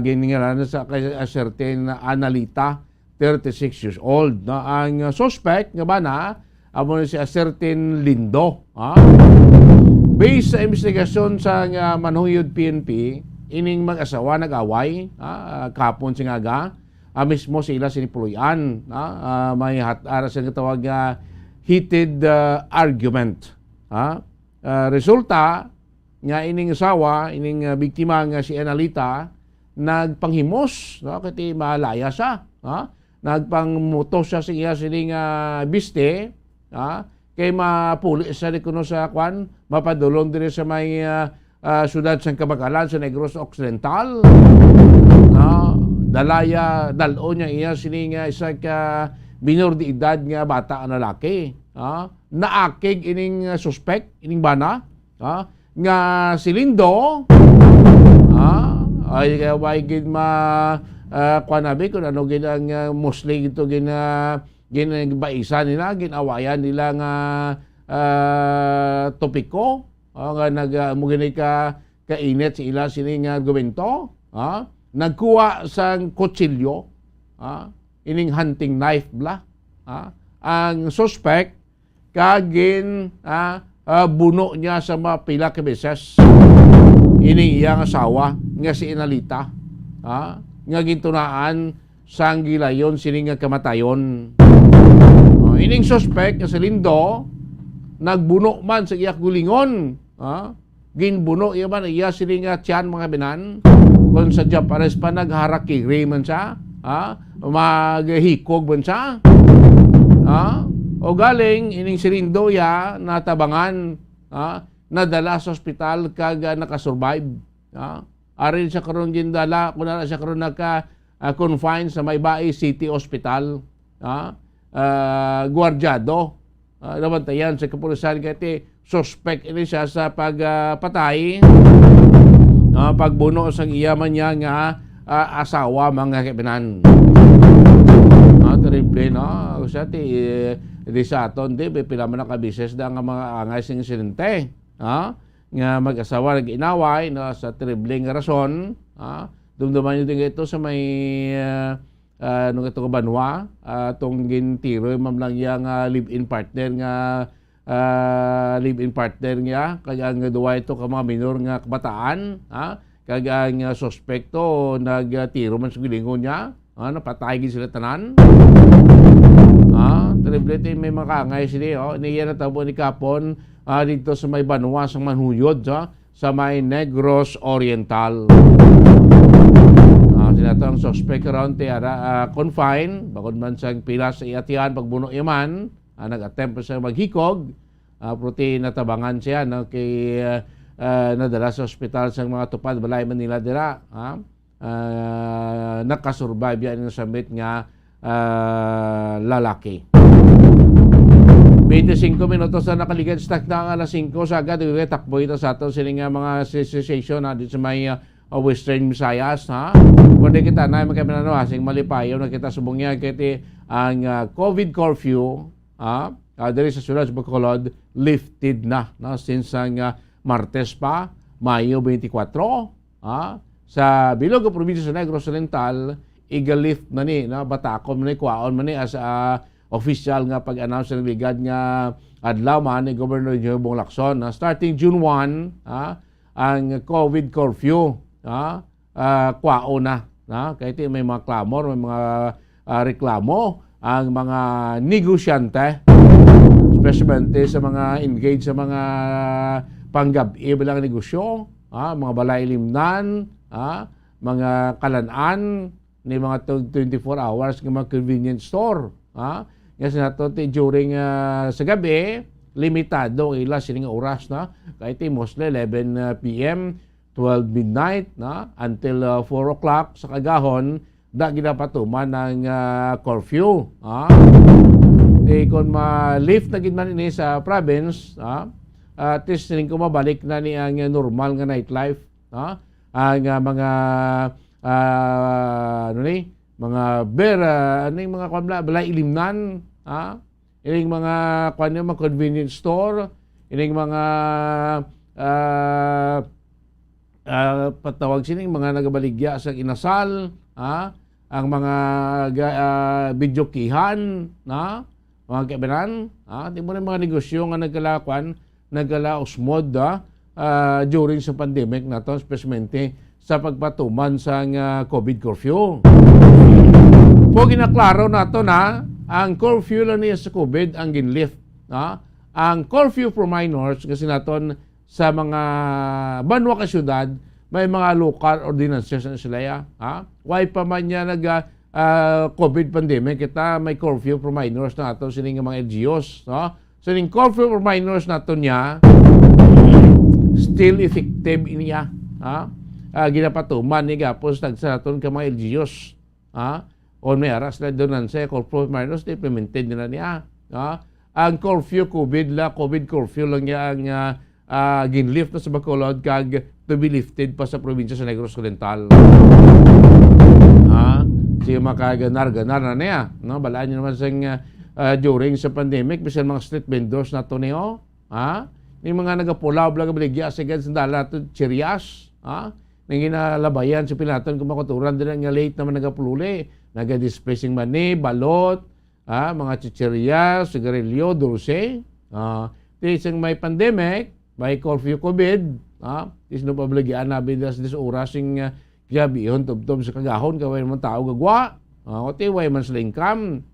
giningalan sa certain Analita, 36 years old. Ang suspect nga bana amo si certain Lindo. Based sa investigasyon sa Manhuyod PNP, ining mag-asawa nag-away kapon singaga, mismo sila sinipuluyan. May hatara sa tawag nga heated argument. Resulta nga ining asawa, ining biktima nga si Analita, nagpanghimos, kati malaya siya. Nagpangmutos siya sa iya sining biste, kay mapuli sa di kuno sa kwan, mapadulong diri sa may syudad sa Kabagalan sa Negros Occidental. Dalao niya iya sini nga isa ka minor de edad nga bata na lalaki. Naakig ining suspect, ining bana, nga si Lindo, ay gid kwanabi kung ano gid ang mostly ito ginbaisa nila, ginawayan nila nga topiko, nga nagmugini kainit sa ila sini nga argumento, nagkuha sang kutsilyo, ining hunting knife bla, ang suspect kagin buno niya sa mga pila ka beses ining iyang asawa nga si Inalita, nga gintunaan sang gilayon sini nga kamatayon. Ining suspect nga si Lindo nagbuno man sa iyak gulingon, ginbuno iya man iya sini nga tiyan mga binan kung sa Japanes pa nagharakiri man siya, maghikog man siya, o galing ining si Lindo ya natabangan, nadala sa ospital kag nakasurvive. Arin siya karon gindala, kuna siya karon naka-confine sa Maybai City Hospital. Guardiado. Nabantayan sa kapulisan kaya suspect ini siya sa pagpatay, pagbuno sa iyaman niya nga asawa mga kapinan. Triple no, sa di sa aton di pila man nakabises da nga mga angay sing insidente, nga mag-asawa nag-inaway no, sa tripling rason, dumduman nyo din ito sa may nung ito kabanwa, itong gintiro mam lang yung live-in partner nga kaya nga duwa ito ka mga minor nga kabataan, kaya nga suspekto nagtiro man sa gilingon niya, napatay gid sila tanan. Triplete may makangay sila, niya na tabo ni Kapon dito sa may Banwa sa Manhuyod, sa may Negros Oriental. Sinato ang suspect around confine, bakod man sa pila sa iatihan pagbuno yaman, nag-attempt sa maghikog, prote natabangan siya kay nadala sa ospital sa mga tupad balay Manila dira, nakasurvive yan ng summit nga lalaki. 25 minutos na nakaligid stock na alas 5 sa agad takbo ito sa ato sila nga mga association dito sa may Western Visayas, pwede kita na magkabinano asing malipayo na kita subong yan kaya ang COVID curfew diri sa Sulat Bacolod lifted na since ang Martes pa, Mayo 24, sa bilog ng probinsya sa Negros Oriental iga-lift na ni batakom na ni kwaon man ni as official nga pag-announce ng ligad nga adlaw man ni Governor Jobong Lacson starting June 1 ang COVID curfew kwao na kahit may mga clamor, may mga reklamo ang mga negosyante, especially sa mga engaged sa mga panggabi bilang negosyo, mga balay limnan, mga kalanaan ni mga 24 hours ng mga convenience store. Kasi nato during sa gabi, limitado ila sining oras kahit mostly 11 p.m. 12 midnight until 4 o'clock sa kagahon da ginapatuman ng curfew. Kung ma-lift na gid man ini sa province, at least sining ko mabalik na ni ang normal nga nightlife, ang mga mga beer, mga balay ilimnan, ining mga mga convenience store, ining mga patawag sining mga nagabaligya sa inasal, ang mga bidyokihan, mga kaibanan, di mo na mga negosyo nga nagkalaosmod during sa pandemic na to, especially sa pagpatuman sa COVID curfew. Po ginaklaro nato na ang curfew lang niya sa COVID ang ginlift. Ang curfew for minors kasi naton sa mga banwa ka syudad may mga local ordinances na sila. Why pa man niya COVID pandemic kita may curfew for minors na ato sining mga LGUs. So ning curfew for minors nato niya still effective iniya. Ginapatuman ni gapos nagsanaton ka mga LGUs. O may aras na doon sa curfew for minors implemented nila niya. Ang curfew COVID curfew lang niya ang ginlift na sa Bacolod kag to be lifted pa sa probinsya sa Negros Occidental. Siya makaganar-ganar na niya. Balaan niyo naman during sa pandemic, bisan mga street vendors na ito niyo. Yung mga nagapulaw, baligya, sigad sandala ito, chirias. Nang ginalabayan sa pinaton, kumakuturan din nga late naman nagapululi. Naga-displacing mani, balot, mga chichirias, sigarilyo, dulce. Isang may pandemic, may curfew COVID, is no pabaligyan na bidas dis oras yung gabi yun, tub-tub sa kagahon, kaway naman tao gagwa. Way man sila income,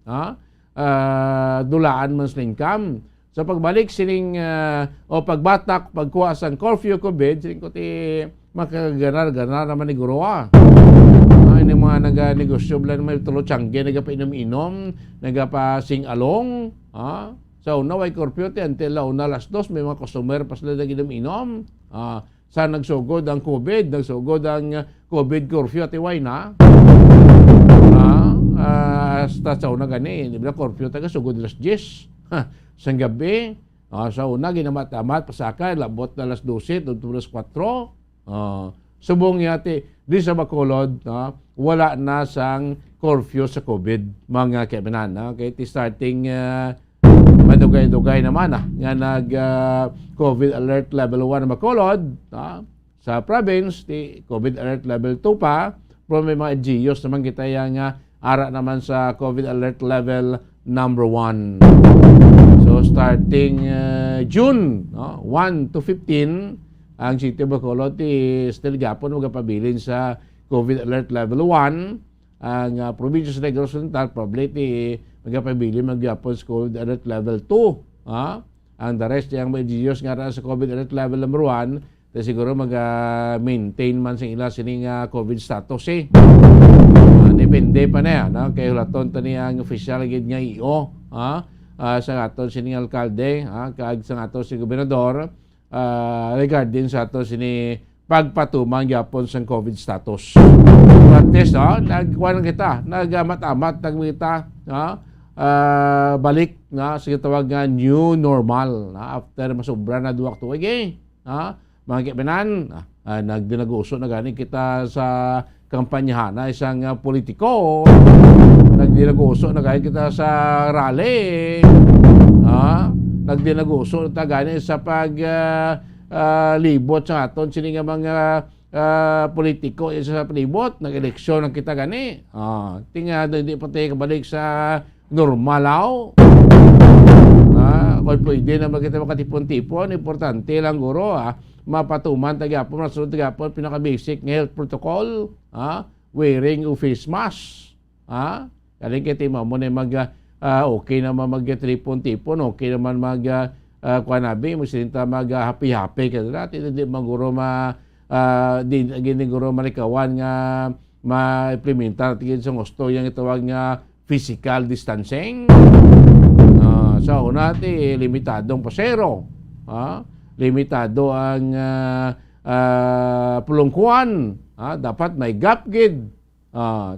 dulaan man sila income. So pagbalik sining, o pagbatak, pagkuha sa curfew COVID, sining ko makaganar-ganar naman ni Guroa. Yung mga naga-negosyo, may tulo tiyangge, nagapa-inom-inom, nagapa-sing-along, so, naway curfew until launa alas 2, may mga customer pa sila nag-inom-inom. Saan nagsugod ang COVID? Nagsugod ang COVID curfew at iway na. Hasta sa una gani, di ba curfew taga sugod alas 10. Sa gabi, sa una ginamat-amat, pasakay, labot na alas 12, alas 4. Subong yati, di sa Bacolod, wala na sang curfew sa COVID, mga kaibigan. Okay, starting madugay-dugay naman nga nag-COVID alert level 1 na Bacolod sa province, COVID alert level 2 pa, pero may mga LGUs naman kita yung ara naman sa COVID alert level number 1. So starting June 1 to 15, ang City of Bacolod still gapon magpabilin sa COVID alert level 1. Ang probinsya sa Negros Occidental probably magpabili magyapon sa COVID alert level 2. Ang the rest yung may LGUs nga sa COVID alert level number 1, siguro mag-maintain man sa ila sining COVID status depende pa na yan. Kaya hulaton ta niyang official gid nga IO sa aton sining alkalde, kag sa aton si gobernador regarding sa aton sini pagpatumang yapon sa COVID status. Practice, nagkuha kita, nagamat-amat, nagmita, balik na sa tawag nga new normal after masobra na duwak tuwag mga kaibigan, nagdinaguso na gani kita sa kampanyahan na isang politiko, nagdinaguso na gani kita sa rally, nagdinaguso na gani sa libot sa aton sini nga mga politiko isa sa palibot, nag-eleksyon ang kita gani. Tinga hindi pa tayo kabalik sa normalaw. Kung pwede naman kita makatipon-tipon, importante lang guro, mapatuman tagapon, masunod tagapon, pinaka-basic health protocol, wearing of face mask. Kaling kita mo na okay naman mag-tripon-tipon, okay naman kuanabi, magsilinta mag-happy-happy ka natin, hindi maguro giniguro malikawan nga ma-implementar tigil sa gusto yung itawag nga physical distancing. So, unati, limitadong pasero. Limitado ang pulungkuan. Dapat may gap gid.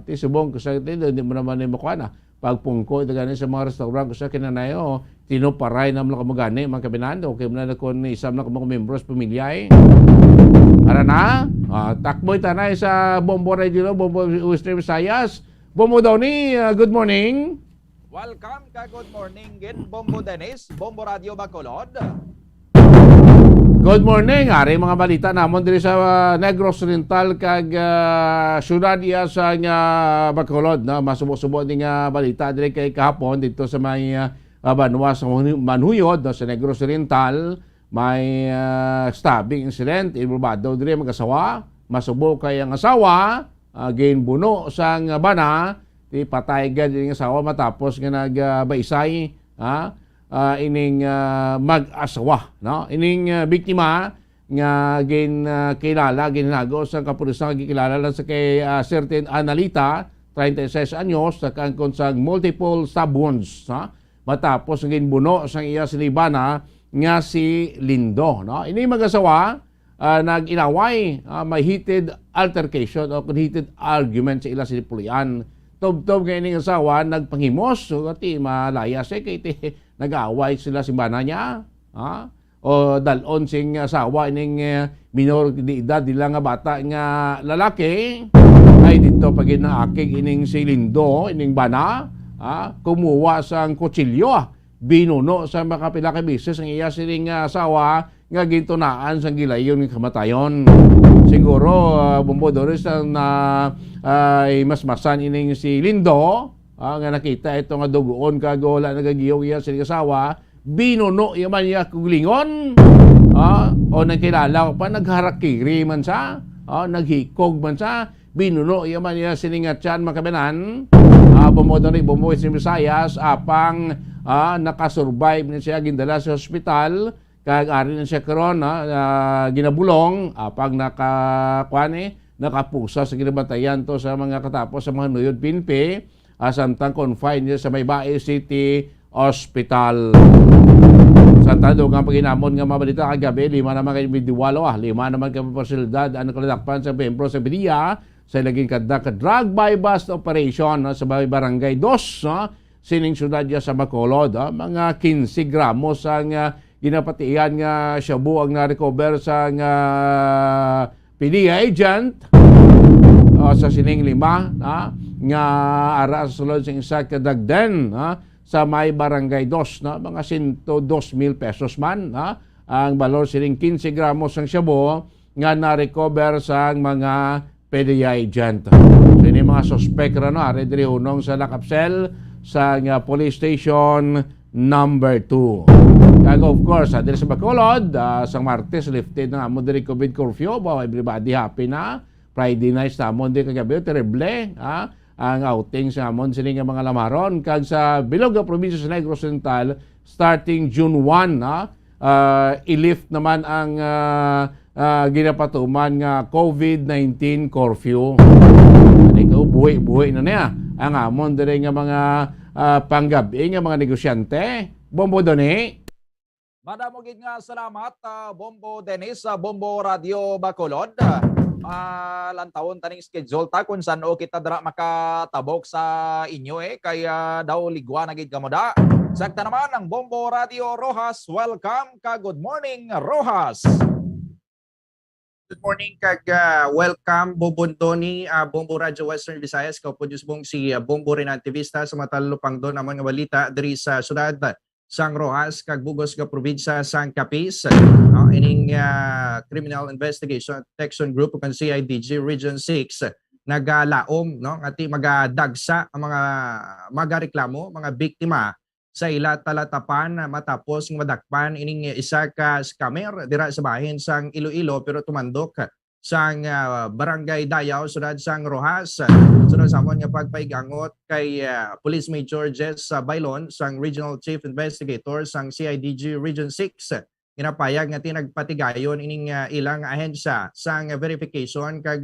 Tisubong ko sa hindi mo naman yung makuha. Pagpungko, ito gani sa mga restaurant ko sa kinanayo, tinuparay na mga kamagani, mga kabinando. Okay mo na kung isam na mga membros pamilya Ara na, takboy tanay sa Bombo Radio, Bombo Western Visayas. Bombo Doni, good morning. Welcome ka, good morning, gin Bombo Dennis, Bombo Radio Bacolod. Good morning, ari mga balita namon diri sa Negros Oriental kag syudad iya sa Bacolod, na masubo-subo ding balita diri kay kahapon dito sa may Banwa sa Manhuyod sa Negros Oriental. May stabbing incident, involvado diri mag-asawa, masubo kay ang asawa, ginbuno sang bana, ti patay gad ang asawa matapos nga nagbaisay, ining mag-asawa, no? Ining biktima nga kilala, ginago sa kapulisan, gikilala lang sa kay certain Analita, 36 anyos, sa kangkon sa multiple stab wounds, matapos ngin buno sang iya sinibana nga si Lindo. No? Ini mag-asawa nag-inaway, may heated altercation o heated argument sa ila sinipulian. Tob-tob kay ning asawa nagpanghimos so ati malaya siya kay nag-aaway sila simbana niya. O dalon sing asawa ining minor di edad dila nga bata nga lalaki ay dito pag inaakig ining si Lindo ining bana kumuha sang kutsilyo binuno sa makapila ka bisis ang iya sining asawa nga gintunaan sang gilayon ng kamatayon. Siguro Bombodores na ay masmasan ining si Lindo nga nakita ito nga dugoon kagola nagagiyog iya sining asawa binuno yaman niya kuglingon o nagkilala ko pa nagharakiri man sa naghikog man sa binuno yaman niya siningatyan makabenan bumodori bumuwi si Visayas apang nakasurvive na siya gindala sa hospital kag ari na siya karon ginabulong apang nakapusa sa ginabatayan to sa mga katapos sa mga nuyod pinpi samtang confined niya sa Maybae City Hospital. Sa tandog ang paginamon nga mabalita kagabi, 5 naman kayo bidiwalo 5 naman kayo pasilidad ang nakalakpan sa membro sa Bidia sa ilaging kadda ka drug by bust operation sa barangay 2 sining syudad sa Bacolod. Mga 15 gramos ang ginapatian nga shabu ang na-recover sa PDA agent sa sining 5 nga ara sa sulod sa isa kadagden sa may barangay 2 mga 102,000 pesos man ang balor sining 15 gramos ng shabu nga na-recover sa mga PDA agent. So ini mga suspect ari diri hunong sa Lakapsel sa police station number 2. Kag of course diri sa Bacolod sa Martes lifted na mo diri COVID curfew, everybody happy na. Friday night sa amon di kagabi terrible ang outing sa amon sini nga mga lamaron kag sa bilog nga probinsya sa Negros Oriental starting June 1 i-lift naman ang ginapatuman nga COVID-19 curfew. Ikaw buhi na niya ang amon diri nga mga panggabi nga mga negosyante. Bombo Doni. Madamo gid nga salamat Bombo Dennis sa Bombo Radio Bacolod. Lantawon taning schedule ta kung saan kita dara makatabok sa inyo kaya daw ligwa na gid kamo da. Sakta naman ang Bombo Radio Rojas. Welcome ka. Good morning Rojas. Good morning kag welcome Bobondoni Bombo Radio Western Visayas ko po mong si Bombo rin aktivista sa matalupang doon among nga balita diri sa syudad sang Rojas kag bugos nga probinsya sang Capiz. Ining Criminal Investigation Detection Group ug CIDG Region 6 nagalaom ngati magadagsa ang mga magareklamo mga biktima sa ila talatapan matapos madakpan ining isa ka scammer dira sa bahin sang Iloilo pero tumandok sang barangay Dayaw sudad sang Rojas. Sunod sa amon nga pagpaigangot kay Police Major Jess Bailon sang Regional Chief Investigator sang CIDG Region 6 ginapayag nga tinagpatigayon ining ilang ahensya sang verification kag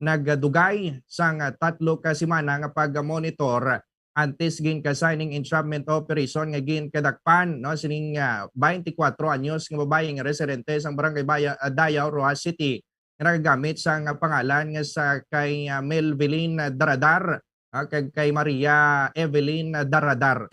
nagdugay sang 3 ka semana nga pag-monitor antes gin ka signing entrapment operation nga gin kadakpan sining 24 anyos nga babae nga residente sang barangay Dayaw Rojas City nga nagagamit sang pangalan nga sa kay Melvelin Daradar kay Maria Evelyn Daradar.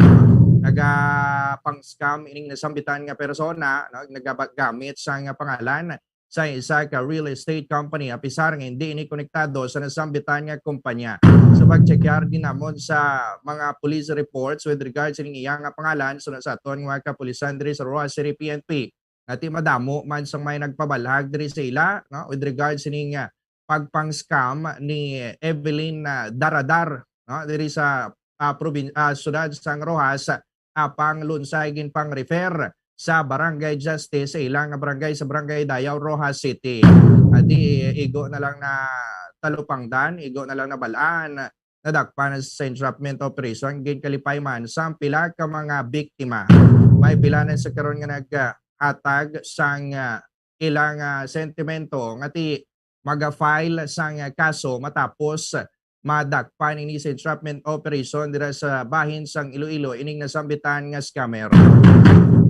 Pang-scam ining nasambitan nga persona nagagamit sang pangalan sa isa ka real estate company apisar nga hindi ini konektado sa nasambitan nga kumpanya. So pag-checkar din namon sa mga police reports with regards sa iyang pangalan sunod sa aton nga kapulisan diri sa Rojas City PNP. Ati madamo man sang may nagpabalag diri sa ila with regards sa pagpang-scam ni Evelyn Daradar diri sa syudad sang Rojas apang lunsay gin pang refer sa Barangay Justice sa ilang barangay sa Barangay Dayaw Rojas City. Adi igo na lang na talupangdan, igo na lang na balaan nadakpan sa entrapment operation gin kalipay man sa pila ka mga biktima. May pila na sa karon nga naghatag sang ilang sentimento ngati maga-file sang kaso matapos madakpan ini sa entrapment operation dira sa bahin sang Iloilo ining nasambitan nga scammer.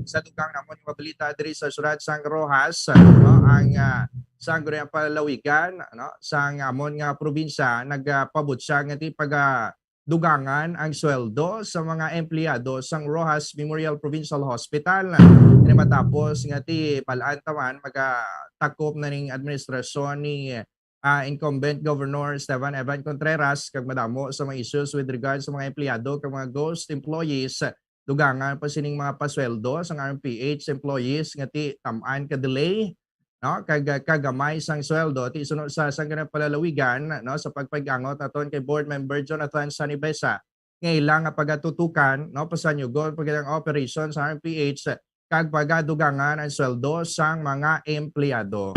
Sa dugang namon nga balita diri sa syudad sang Rojas, no, ang sang Guriang Palawigan, no, sang amon nga probinsya nagpabot siya nga ti dugangan ang sweldo sa mga empleyado sang Rojas Memorial Provincial Hospital. Ini matapos nga ti palaan taman magatakop na ning administrasyon ni incumbent Governor Esteban Evan Contreras kag madamo sa mga issues with regards sa mga empleyado kag mga ghost employees. Dugangan pa sining mga pasweldo sang RMPH employees nga ti tamaan ka delay, no, kagamay sang sweldo ti sunod sa Guriang Palalawigan, no, sa pagpagangot aton kay board member Jonathan Sanibesa nga ilang nga pagatutukan, no, pasanyugon pagdang operation sa RMPH kag pagadugangan ang sweldo sang mga empleyado.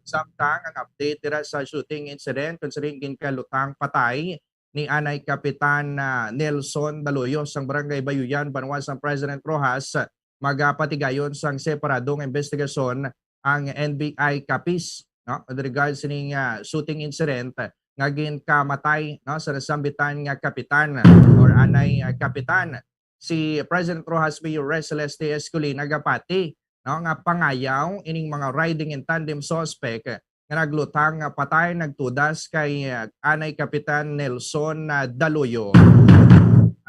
Samtang ang update dira sa shooting incident concerning ginkalutang patay ni Anay Kapitan Nelson Daloyos sang Barangay Bayuyan, Banwa sang President Rojas, magapatigayon sang separadong investigasyon ang NBI Capiz, no, with regards ning shooting incident nga ginkamatay, no, sa nasambitan nga kapitan or Anay Kapitan. Si President Rojas Mayor Celeste Escolina nagapati, no, nga pangayaw ining mga riding in tandem suspect nga naglutang patay nagtudas kay Anay Kapitan Nelson Daloyo.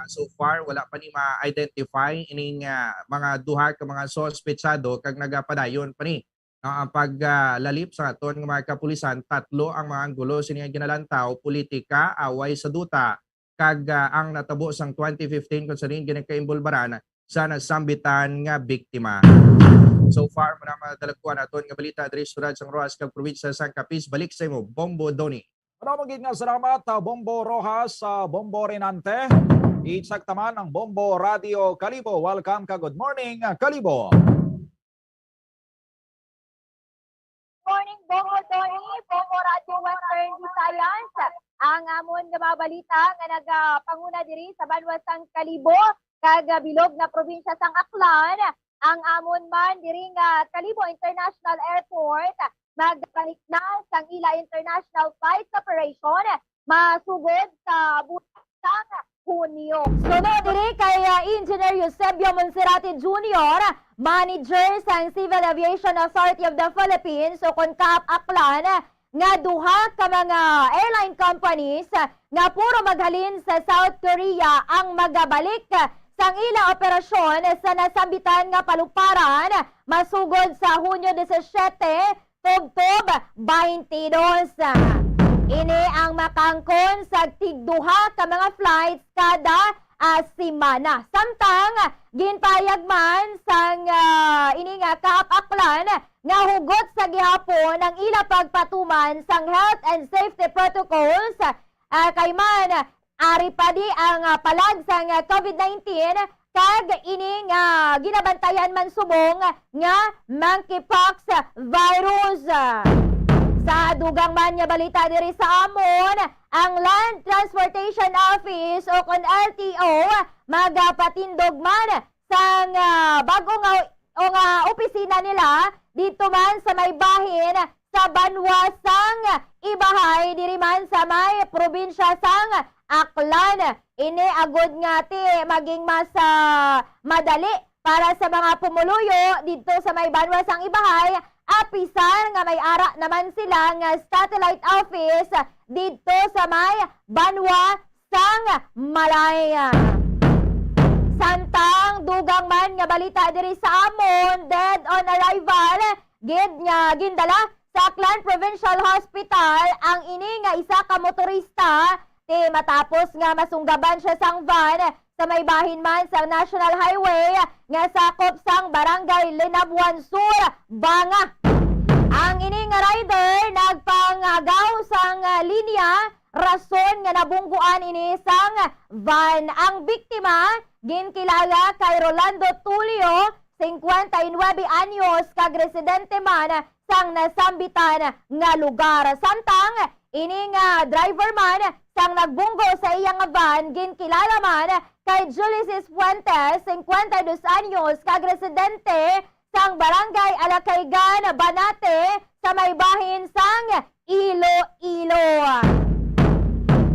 So far wala pa ni ma-identify ining mga duha ka mga sospetsado kag nagapadayon pa ni ang paglalip sa aton nga mga kapulisan. Tatlo ang mga anggulo sining ginalantaw: politika, away sa duta, kag ang natabo sang 2015 kung saan ginagkaimbulbaran sa nasambitan nga biktima. So far, madalagkuan aton nga balita diri sa sang Rojas kag probinsya sang Capiz. Balik sa imo, Bombo Doni. Maraming nga salamat, Bombo Rojas, Bombo Renante. Itsaktaman ang Bombo Radio Kalibo. Welcome ka. Good morning, Kalibo. Morning, Bombo Doni, Bombo Radio Western Visayas. Ang amon nga mabalita nga nagapanguna diri sa Banwasang Kalibo kag bilog na probinsya sang Aklan. Ang amon man diri nga Kalibo International Airport magbalik na sang ila international flight operation masugod sa buwan Hunyo. Sunod diri kay Engineer Eusebio Monserrate Jr., manager sang Civil Aviation Authority of the Philippines o CONCAP Aklan, nga duha ka mga airline companies nga puro maghalin sa South Korea ang magabalik sang ila operasyon sa nasambitan nga paluparan masugod sa Hunyo 17, Tubtob 22. Ini ang makangkon sa tigduha ka mga flights kada semana. Samtang ginpayag man sang ini nga kaapaklan nga hugot sa gihapon ang ila pagpatuman sang health and safety protocols kay man ari pa di ang palag sang COVID-19 kag ini nga ginabantayan man subong nga monkeypox virus. Sa dugang man nga balita diri sa amon, ang Land Transportation Office o kon LTO magapatindog man sang bagong opisina nila dito man sa may bahin sa Banwasang Ibahay diri man sa may probinsya sang Aklan. Ini agud nga ti maging mas madali para sa mga pumuluyo dito sa may Banwasang Ibahay. Apisan nga may ara naman sila nga satellite office dito sa may Banwasang Malaya. Samtang dugang man nga balita diri sa amon, dead on arrival gid nga gindala sa Aklan Provincial Hospital ang ini nga isa ka motorista matapos nga masunggaban siya sang van sa may bahin man sa National Highway nga sakop sang Barangay Linabuan Sur, Banga. Ang ini nga rider nagpangagaw sang linya rason nga nabungguan ini sang van. Ang biktima ginkilala kay Rolando Tulio, 59 anyos, kag residente man sang nasambitan nga lugar. Samtang ini nga driver man sang nagbunggo sa iyang van ginkilala man kay Julius Fuentes, 52 anyos, kag residente sang Barangay Alacaygan, Banate, sa may bahin sang Iloilo.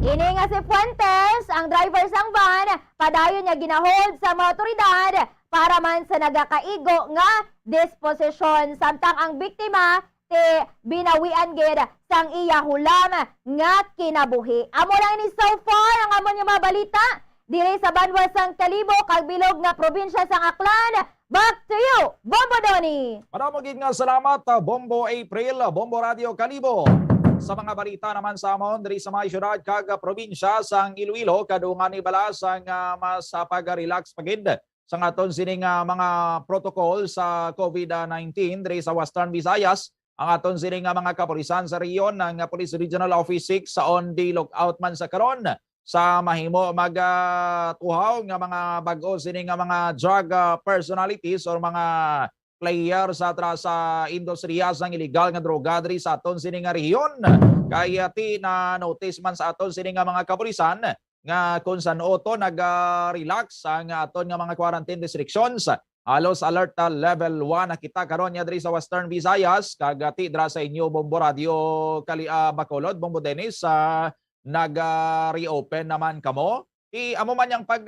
Ini nga si Fuentes, ang driver sang van, padayon niya ginahold sa mga otoridad para man sa nagakaigo nga disposisyon. Samtang ang biktima ti binawian gid sang iya hulam nga kinabuhi. Amo lang ni so far ang amon nga mga balita diri sa Banwasang Kalibo kag bilog nga probinsya sang Aklan. Back to you, Bombo Donnie. Maraming nga salamat, Bombo April, Bombo Radio Kalibo. Sa mga balita naman sa amon diri sa mga syudad kag probinsya sang Iloilo kadungan ni bala sang mas pag-relax pagid sa aton sining mga protocol sa COVID-19 diri sa Western Visayas. Ang aton sining mga kapulisan sa riyon ng Police Regional Office 6 sa on the lookout man sa karon sa mahimo magtuhaw nga mga bag-o sining mga drug personalities or mga player sa industriya sang illegal nga droga diri sa aton sining rehiyon. Kaya ti na notice man sa aton sining mga kapulisan nga kung saan oto nag-relax ang aton nga mga quarantine restrictions. Halos alert level 1 na kita karon nya diri sa Western Visayas. Kagati dra sa inyo Bombo Radio Bacolod, Bombo Dennis nag-reopen naman kamo. Amo man yang pag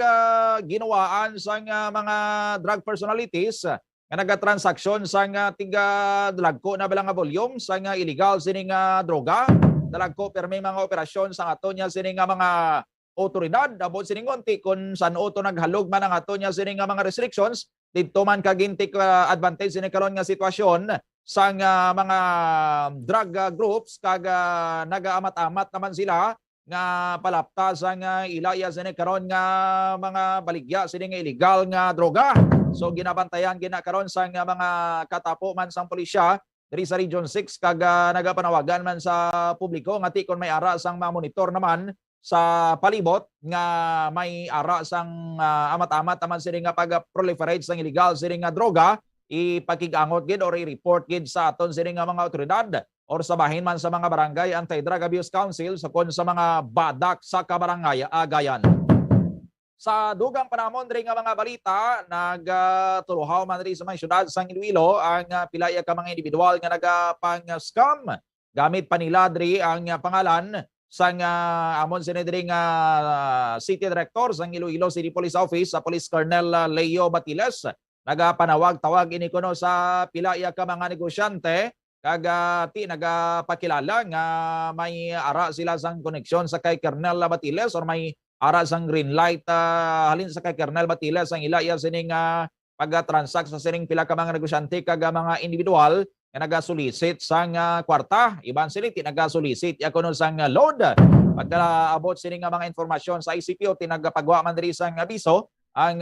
ginawaan sa mga drug personalities nga nagatransaksyon sa tiga dalagko na balang volume sa illegal sining droga. Dalagko pero may mga operasyon sa ato nya sining mga otoridad abot sining unti kung saan oto naghalog man ang ato nya sining mga restrictions dito man kagintik advantage sining karon nga sitwasyon sa mga drug groups kag nagaamat-amat naman sila nga palapta sa ilaya sining karon nga mga baligya sining illegal nga droga. So ginabantayan ginakaron sa mga katapo man sang pulisya diri sa Region 6 kag nagapanawagan man sa publiko nga ti kon may ara sang ma-monitor naman sa palibot nga may ara sang amat-amat naman sila nga pag-proliferate sang illegal sila nga droga ipakig-angot gid or i-report gid sa aton sila nga mga otoridad or sabahin man sa mga barangay Anti-Drug Abuse Council sa kon sa mga badak sa kabarangay agayan. Sa dugang panahon diri nga mga balita nagtuluhaw man diri sa mga syudad sang Iloilo ang pilaya ka mga individual nga nagapang-scam gamit pa nila diri ang pangalan sang amon sinedring City Director sang Iloilo City Police Office sa Police Colonel Leo Batiles. Nagapanawag-tawag ini kuno sa pilaya ka mga negosyante kag ti nagapakilala nga may ara sila sang koneksyon sa kay Colonel Batiles or may ara sang green light halin sa kay Colonel Batiles ang ilaya sining pag-transact sa sining pila ka mga negosyante kag mga individual nga naga-solicit sang kwarta. Iban sila ti naga-solicit ya kuno sang load. Pagkaabot sining mga informasyon sa ICPO ti nagapagwa man diri sang abiso ang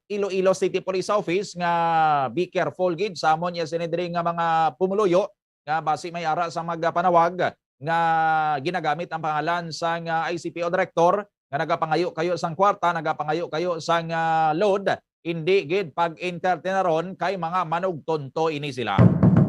Iloilo City Police Office nga be careful gid sa amon ya sinidiri nga mga pumuluyo nga basi may ara sa magpanawag nga ginagamit ang pangalan sang ICPO Director nga nagapangayo kayo sang kwarta, nagapangayo kayo sang load, hindi gid pag-entertaineron kay mga manugtonto ini sila.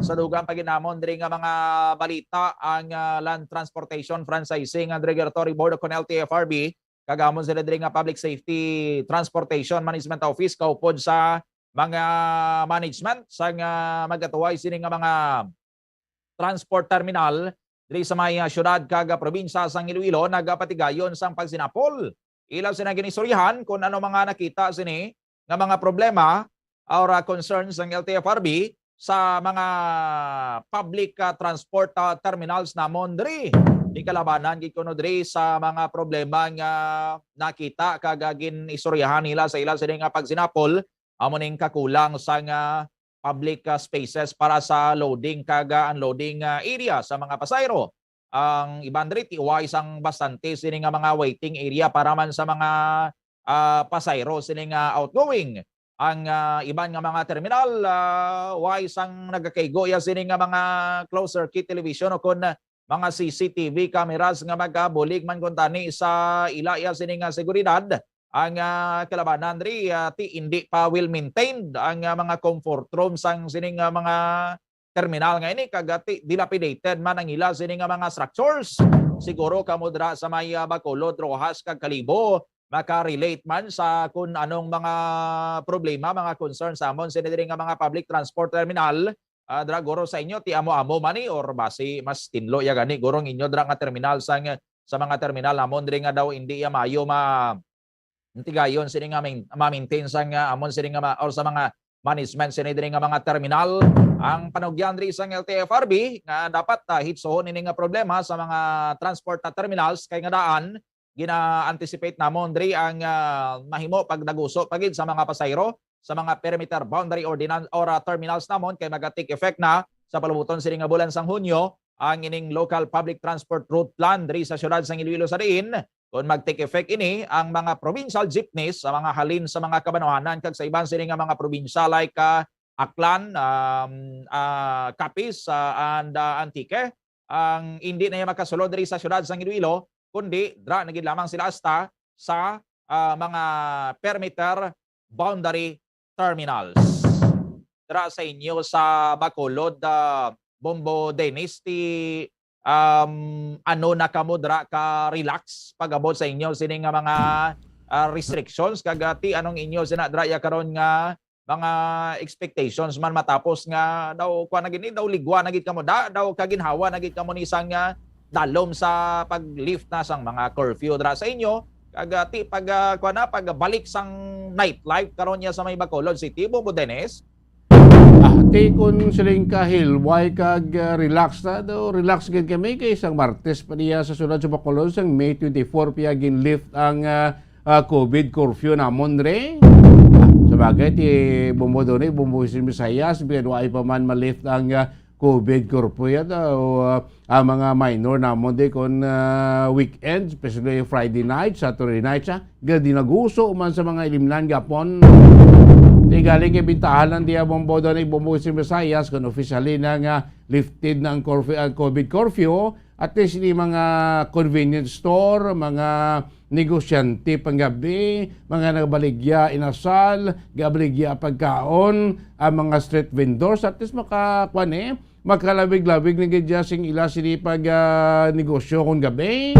Sa dugang paginamon diri nga mga balita ang Land Transportation Franchising and Regulatory Board of LTFRB kagamon sila diri nga Public Safety Transportation Management Office kaupod sa mga management sa magatuway sini nga mga transport terminal diri sa may syudad kag probinsya sang Iloilo nagapatigayon sang pagsinapol. Ilaw sina ginistoryahan kung ano mga nakita sini nga mga problema or concerns ng LTFRB sa mga public transport terminals namon diri. Di kalabanan gid kuno diri sa mga problema nga nakita kag ginistoryahan nila sa ila sini nga pagsinapol amo ning kakulang sa public spaces para sa loading kag unloading area sa mga pasayro. Ang iban diri tiway sang bastante sini nga mga waiting area para man sa mga pasayro sini nga outgoing. Ang iban nga mga terminal way sang nagakaygo ya sini nga mga closed circuit television o kun mga CCTV cameras nga magabulig man kun tani sa ilaya sini nga seguridad. Ang kalabanan diri ti hindi pa well maintained ang mga comfort rooms sang sining mga terminal nga ini kagati dilapidated man ang ila sining mga structures. Siguro kamo dra sa may Bacolod, Rojas kag Kalibo maka-relate man sa kung anong mga problema, mga concerns sa amon sinidiri nga mga public transport terminal. Dra goro sa inyo ti amo-amo mani or basi mas tinlo ya gani gorong inyo dra nga terminal sang sa mga terminal namon diri nga daw hindi ya maayo tigayon sini nga ma-maintain sang amon sini nga or sa mga management sini diri nga mga terminal ang panugyan diri sang LTFRB nga dapat hitsohon ini nga problema sa mga transport na terminals kay nga daan gina-anticipate namon diri ang mahimo pagdaguso pagid sa mga pasayro sa mga perimeter boundary ordinance or terminals namon kay maga-take effect na sa palubuton sini nga bulan sang Hunyo ang ining local public transport route plan diri sa syudad sang Iloilo sa diin. Kung mag-take effect ini ang mga provincial jeepneys sa mga halin sa mga kabanawanan kag sa ibang sini nga mga probinsya like Aklan, Capiz and Antique ang hindi na niya makasulod diri sa syudad sang Iloilo kundi dra na gid lamang sila hasta sa mga perimeter boundary terminals. Dra sa inyo sa Bacolod, Bombo Dennis, ano na kamo dra ka relax pagabot sa inyo sini nga mga restrictions kagati anong inyo sina dra ya karon nga mga expectations man matapos nga daw kuan na gini daw ligwa na gid kamo daw kaginhawa na gid kamo ni isang dalom sa pag-lift na sang mga curfew dra sa inyo kagati pag kuan na pagbalik sang nightlife karon niya sa may Bacolod City. Bombo Dennis, Kung siling kahil, why kag relax na daw, relax gid kami kay isang Martes pa niya sa sunod sa Bacolod sang May 24 piya gin-lift ang COVID curfew namon re. Sa bagay ti Bombo Donay, Bombo Visayas, biyan why pa man ma-lift ang COVID curfew ya daw ang mga minor namon de kon weekend, especially Friday night, Saturday night sa gadi naguso man sa mga ilimnan gapon. Galing kay bintahan ng diya Bombo doon ay Bombo Visayas kung officially na nga lifted ng COVID curfew at least ni mga convenience store, mga negosyante panggabi, mga nagbaligya inasal, gabaligya pagkaon, ang mga street vendors at least makalabig-labig na gadya sing ila sini pag negosyo kung gabi.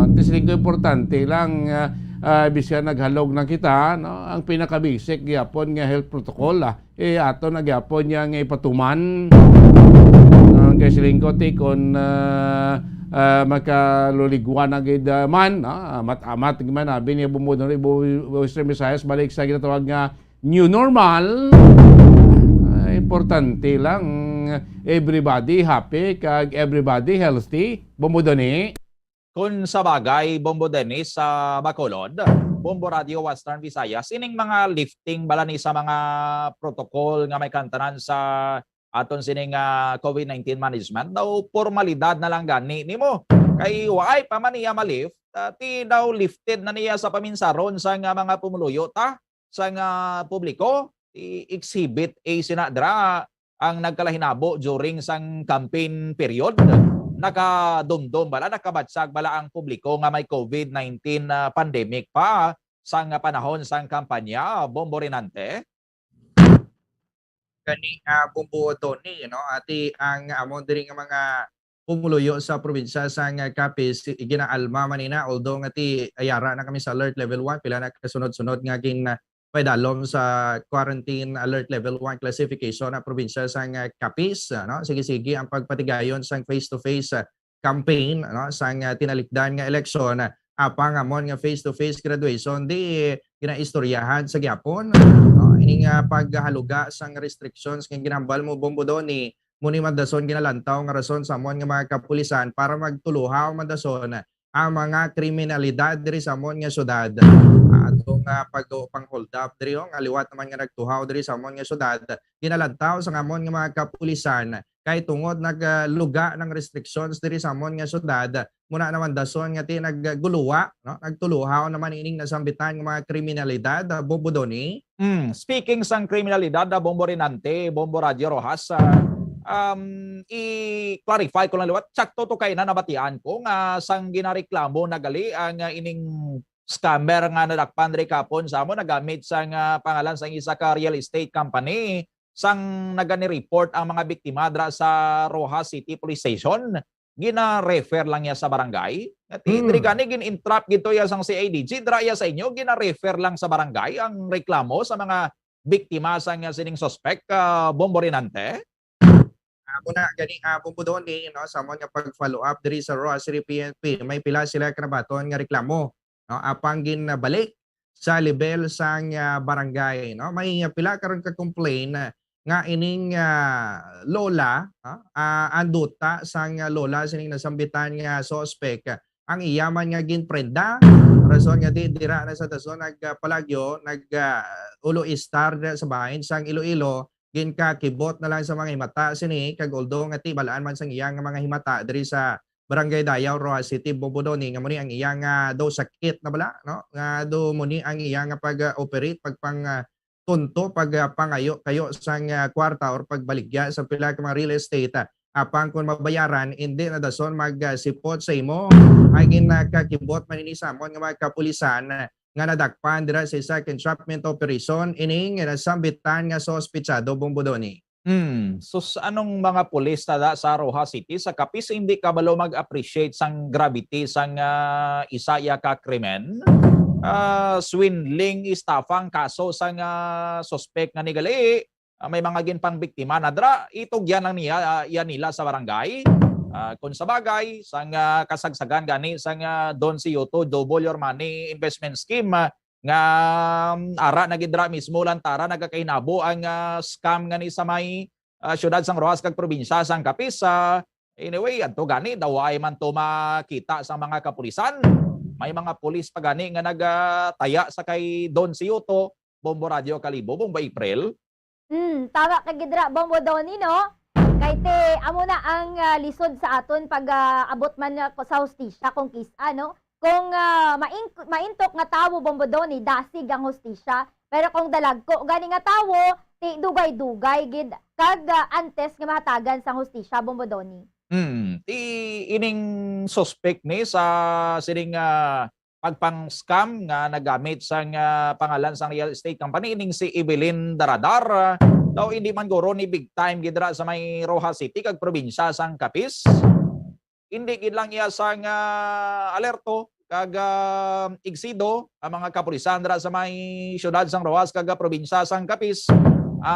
At least importante lang bisya naghalog na kita no ang pinaka-basic gyapon nga health protocol ato na gyapon nga ipatuman kay silingko ti kon makaluligwa na gid man amat-amat man abi ni bumudo ni Western Visayas balik sa ginatawag nga new normal. Importante lang everybody happy kag everybody healthy. Bumudo ni kung sa bagay, Bombo Dennis sa Bacolod, Bombo Radio Western Visayas, ining mga lifting bala ni sa mga protocol nga may kantanan sa aton sining COVID-19 management, daw formalidad na lang gani nimo. Kay waay pa man niya malift, ti daw lifted na niya sa paminsaron sa nga mga pumuluyo sa nga publiko, ti exhibit A sinadra ang nagkalahinabo during sang campaign period. Nakadumdum bala, nakabatsag bala ang publiko nga may COVID-19 pandemic pa sang panahon sang kampanya. Bombo Rinante. Kani Bombo Tony, no? Ati ang amon diri nga mga pumuluyo sa probinsya sang Capiz ginaalma manina although nga ti ayara na kami sa alert level 1 pila na kasunod-sunod nga gin paidalom sa quarantine alert level 1 classification na probinsya sang Capiz, no? Sige ang pagpatigayon sang face-to-face campaign, no? Sang tinalikdan nga eleksyon apang amon nga face-to-face graduation di ginaistoryahan sa gyapon, no? Ining paghaluga sang restrictions nga ginambal mo Bombo Doni muni madason ginalantaw nga rason sa amon nga mga kapulisan para magtuluhaw madason ang mga kriminalidad diri sa amon nga syudad. Atong pang hold up diri ang aliwat naman nga nagtuhaw diri sa amon nga syudad ginalantaw sa amon nga mga kapulisan kay tungod nagluga ng restrictions diri sa amon nga syudad muna naman dason nga ti nagguluwa, no? Nagtuluhaw naman ining nasambitan nga mga kriminalidad. Bombo Doni. Speaking sang kriminalidad, Bombo Rinante, Bombo Radio Rojas, i-clarify ko lang liwat, sakto to kay na nabatian ko nga sang ginareklamo nagali ang ining scammer nga nadakpan diri kapon sa amo nagamit sang pangalan sang isa ka real estate company sang nagani-report ang mga biktima dra sa Rojas City Police Station. Gina-refer lang ya sa barangay. At diri gani gin-entrap gito ya sang CIDG dra ya sa inyo gina-refer lang sa barangay ang reklamo sa mga biktima sang sining suspect. Bombo Rinante. muna gani Bombodoni no sa mga pag-follow up diri sa Rosary PNP may pila sila kanabaton nga reklamo no apang ginbalik sa level sang barangay no may pila karon ka complain nga ining lola anduta sang lola sining nasambitan nga suspect ang iyaman nga ginprenda rason nga dira na sa dason nagpalagyo ulo istar sa bahin sang Iloilo ginka-kibot na lang sa mga himata sini kag although nga tibalaan man sang iyang mga himata diri sa Barangay Dayaw, Roa City, Bombodoni nga muni ang iyang daw sakit na bala no nga do muni ang iyang pag-operate pagpang tunto pagpangayo kayo sang kwarta or pagbaligya sa pila ka mga real estate apang kung mabayaran hindi na dason magsipot sa imo ay ginakakibot man ini samon nga mga kapulisan nga nadakpan dira sa isa entrapment operation ining nasambitan nga sospechado Bombodoni. So anong mga pulis tada sa Roja City sa kapis hindi kabalo mag-appreciate sang gravity sang isaya ka krimen? Swindling istafang kaso sang suspect nga nigali may mga ginpang biktima na dra itog yan ang yan nila sa barangay. Kung sa bagay sang kasagsagan gani sang Don Cioto double your money investment scheme nga ara nagidra mismo lantara nagakainabo ang scam nga ni sa may syudad sang Rojas kag probinsya sang Capiz. Anyway adto gani daw ay man to makita sa mga kapulisan may mga pulis pa gani nga nagataya sa kay Don Cioto Bombo Radio Kalibo Bombo April. Tama ka gidra Bombodoni no. Kay te amo na ang lisod sa aton pag abot man ko sa hustisya kung kisa no. Kung maintok nga tawo Bombodoni dasig ang hustisya pero kung dalagko gani nga tawo ti dugay-dugay gid kag antes nga mahatagan sang hustisya Bombodoni. Ti ining suspect ni sa sining pagpang scam nga nagamit sang pangalan sang real estate company ining si Evelyn Daradar daw hindi man guro ni big time gidra sa may Roja City kag probinsya sang Capiz. Hindi gid lang iya sang alerto kag igsido ang mga kapulisan dra sa may syudad sang Rojas kag probinsya sang Capiz.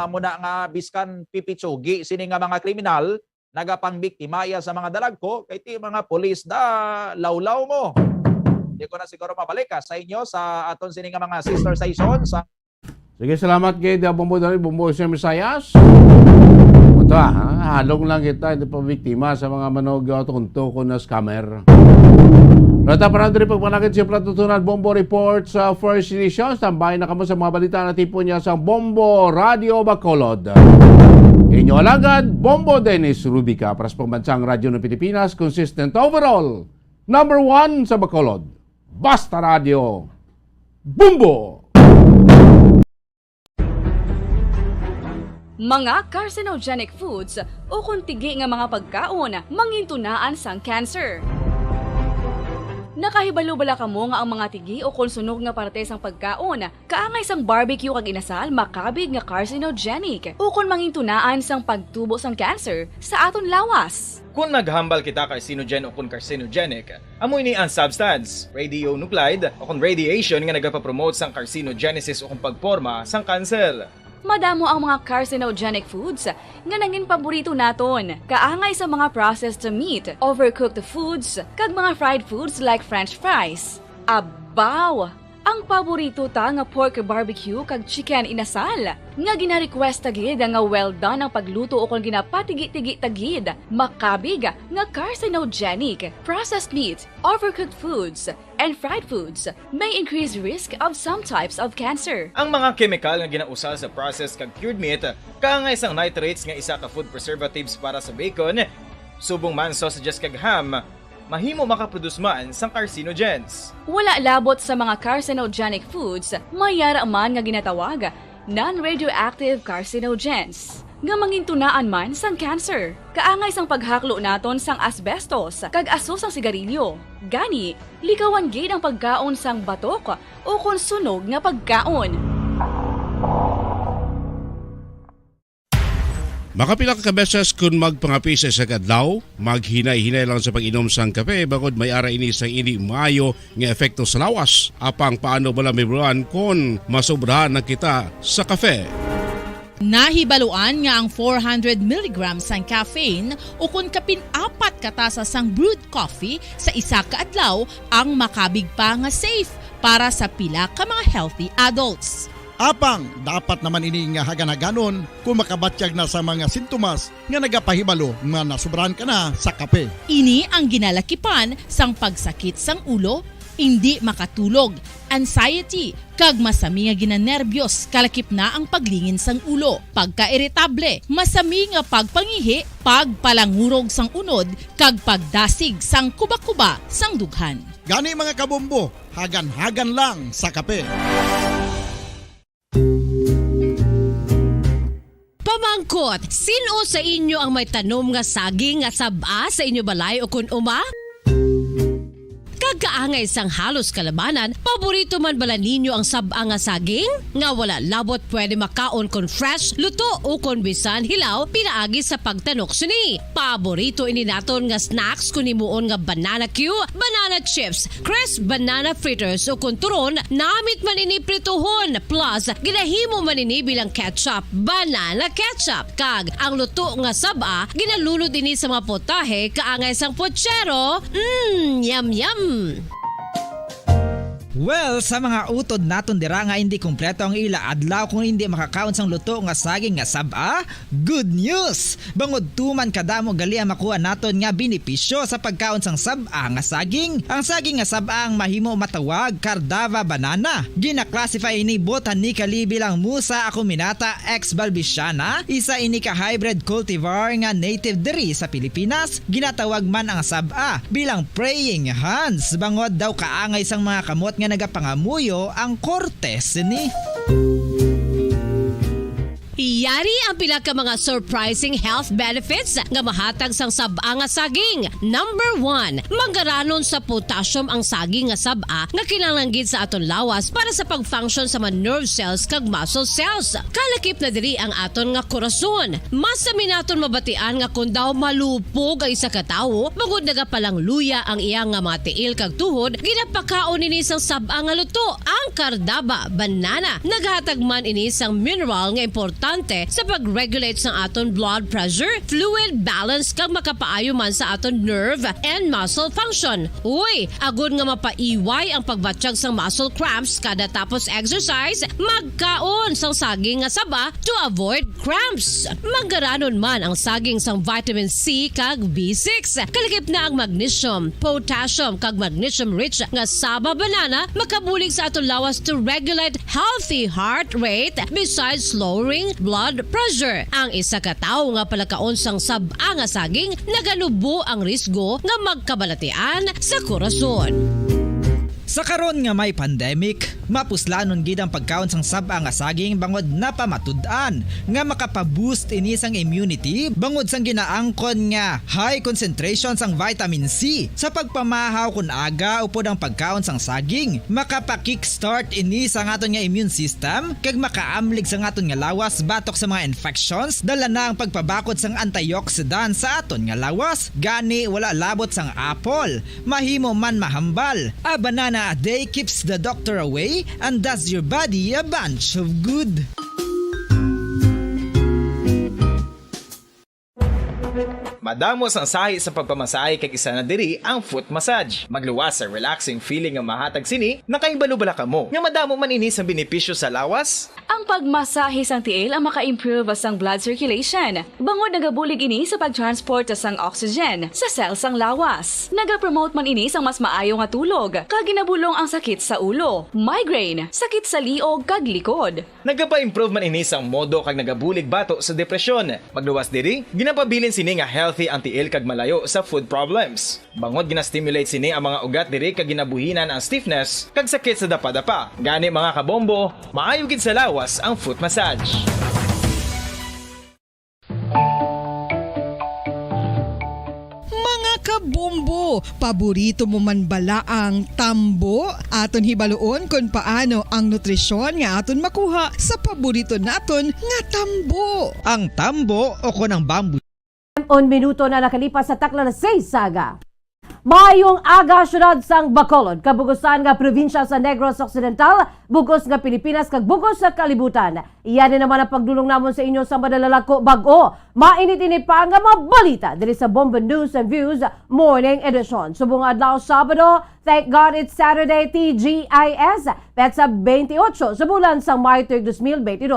Muna nga biskan pipitsugi sini nga mga kriminal nagapang biktima iya sa mga dalagko kay ti mga pulis da lawlaw mo. Di ko na siguro mabalik sa inyo sa aton sini nga mga sister station sa Sige, salamat kay Bombodoni, Bombo Visayas. Ito halong lang kita, hindi pa biktima sa mga manog tunto ko na scammer. Rata para rin pagpanakit siya platutunan Bombo Report sa First Edition. Tambay na kamo sa mga balita na tipo niya sa Bombo Radio Bacolod. Inyo alagad, Bombo Dennis Rubica para sa pambansang radyo ng Pilipinas, consistent overall. Number 1 sa Bacolod. Basta Radio. Bombo! Mga carcinogenic foods o kuntigi nga mga pagkaon mangintunaan sang cancer. Nakahibalo bala kamo nga ang mga tigi o konsunog nga parte sang pagkaon kaangay sang barbecue kag inasal makabig nga carcinogenic o kon mangintunaan sang pagtubo sang cancer sa aton lawas. Kung naghambal kita carcinogen o kung carcinogenic, amoy ni ang substance, radionuclide o kung radiation nga nagapapromote sang carcinogenesis o kung pagporma sang cancer. Madamo ang mga carcinogenic foods nga nangin paborito naton. Kaangay sa mga processed meat, overcooked foods, kag mga fried foods like french fries. Abaw! Ang paborito ta nga pork barbecue kag chicken inasal. Nga gina-request tagid nga well done ang pagluto o kung ginapatigi-tigi tagid. Makabig nga carcinogenic, processed meat, overcooked foods, and fried foods may increase risk of some types of cancer. Ang mga chemical nga ginausal sa processed kag cured meat, kaangay sang nitrates nga isa ka food preservatives para sa bacon, subong man sausages kag ham, mahimo makaproduce man sang carcinogens. Wala labot sa mga carcinogenic foods, mayara man nga ginatawag non-radioactive carcinogens nga mangintunaan man sang cancer. Kaangay sang paghaklo naton sang asbestos kag aso sang sigarilyo. Gani, likawan gid ang pagkaon sang batok o konsunog nga pagkaon. Makapila ka beses kung magpangapi sa kadlaw, maghinay-hinay lang sa pag-inom sang kape bagod may ara ini sang hindi maayo nga epekto sa lawas. Apang paano bala may buruan kung masobrahan na kita sa kape. Nahibaluan nga ang 400 mg sang caffeine o kung kapin-4 katasas sang brewed coffee sa isa ka adlaw ang makabig pa nga safe para sa pila ka mga healthy adults. Apang, dapat naman ini nga haganaganon kung makabatyag na sa mga sintomas nga nagapahibalo nga nasubrahan ka na sa kape. Ini ang ginalakipan sang pagsakit sang ulo, hindi makatulog, anxiety, kag masami nga ginanerbyos, kalakip na ang paglingin sang ulo, pagka-irritable, masami nga pagpangihi, pagpalangurog sang unod, kag pagdasig sang kuba-kuba sang dughan. Gani mga kabombo, hagan-hagan lang sa kape. Pamangkot, sino sa inyo ang may tanom nga saging nga saba sa inyo balay o kun uma? Kagkaangay sang halos kalabanan, paborito man bala ninyo ang saba nga saging? Nga wala labot pwede makaon kon fresh, luto o kon bisan hilaw, pinaagi sa pagtanok sini. Paborito ini naton nga snacks kun himuon nga banana Q, banana chips, crisp banana fritters o kun turon, namit man ini prituhon, plus ginahimo man ini bilang ketchup, banana ketchup. Kag ang luto nga saba, ginalunod ini sa mga potahe kaangay sang pochero. Yum yum! Well, sa mga utod naton dira nga hindi kumpleto ang ila adlaw kung hindi makakaon sang luto nga saging nga saba, good news! Bangod tuman kadamo gali ang makuha naton nga benepisyo sa pagkaon sang saba nga saging. Ang saging nga saba ang mahimo matawag Cardava banana. Gina-classify ini botanically bilang Musa acuminata ex balbisiana, isa ini ka hybrid cultivar nga native diri sa Pilipinas. Ginatawag man ang saba bilang praying hands, bangod daw kaangay sang mga kamot nga nagapangamuyo ang kortes ni. Yari ang pila ka mga surprising health benefits nga mahatag sang saba nga saging. Number 1, manggaranon sa potassium ang saging nga saba nga kinahanglan sa aton lawas para sa pag-function sa mga nerve cells kag muscle cells. Kalakip na diri ang aton nga korason. Mas sami naton mabatian nga kun daw malupog ang isa ka tawo, bangod nagapalang luya ang iyang nga mga tiil kag tuhod, ginapakaon ini sang saba nga luto. Ang Cardava banana naghatag man ini sang mineral nga importante sa pag-regulate sa aton blood pressure, fluid balance kag makapaayo man sa aton nerve and muscle function. Uy, agud nga mapaiway ang pagbatsyag sang muscle cramps kada tapos exercise, magkaon sang saging nga saba to avoid cramps. Manggaranon man ang saging sang vitamin C kag B6. Kalakip na ang magnesium, potassium kag magnesium rich nga saba banana makabulig sa aton lawas to regulate healthy heart rate besides lowering blood pressure. Ang isa ka tawo nga palakaon sang saba nga saging naganubo ang risgo nga magkabalatian sa korason. Sa karon nga may pandemic, mapuslanon gid ang pagkaon sang saba nga saging bangod napamatud-an nga makapaboost ini sang immunity bangod sang ginaangkon nga high concentration sang vitamin C. Sa pagpamahaw kun aga upod ang pagkaon sang saging, makapa-kickstart ini sang aton nga immune system kag makaamlig sang aton nga lawas batok sa mga infections, dala na ang pagpabakod sang antioxidant sa aton nga lawas. Gani wala labot sang apple, mahimo man mahambal. A banana a day keeps the doctor away and does your body a bunch of good. Madamos ang sahi sa pagpamasahe kag isa na diri ang foot massage. Magluwas sa relaxing feeling nga mahatag sini, nakaibalo-bala ka mo. Nga madamo man ini sa benepisyo sa lawas. Ang pagmasahe sang tiil ang maka-improve sang blood circulation. Bangod nagabulig ini sa pag-transport sang oxygen sa cells sang lawas. Nagapromote man ini sang mas maayo nga tulog, kag ginabulong ang sakit sa ulo, migraine, sakit sa liog kag likod. Nagapa-improve man ini sang modo kag nagabulig bato sa depresyon. Magluwas diri, ginapabilin sini nga healthy ang tiil kag malayo sa food problems. Bangod gina-stimulate sini ang mga ugat diri kag ginabuhinan ang stiffness kag sakit sa dapa-dapa. Gani mga kabombo, maayo gid sa lawas ang foot massage. Mga kabombo, paborito mo man bala ang tambo? Aton hibaluon kung paano ang nutrisyon nga aton makuha sa paborito naton nga tambo. Ang tambo o kon ang bamboo 1 minuto na nakalipas sa Tacloban 6 Saga. Mayong aga syudad sang Bacolod, kabugusan nga probinsya sa Negros Occidental, bugos nga Pilipinas kag bugos sa kalibutan. Iyan din naman ang pagdulong namon sa inyo sa madalalako bag-o. Mainit-init pa nga mga balita diri sa Bombo News and Views Morning Edition. Subong adlaw Sabado, thank God it's Saturday, TGIS. Petsa 28 sa bulan sang Mayo 2022.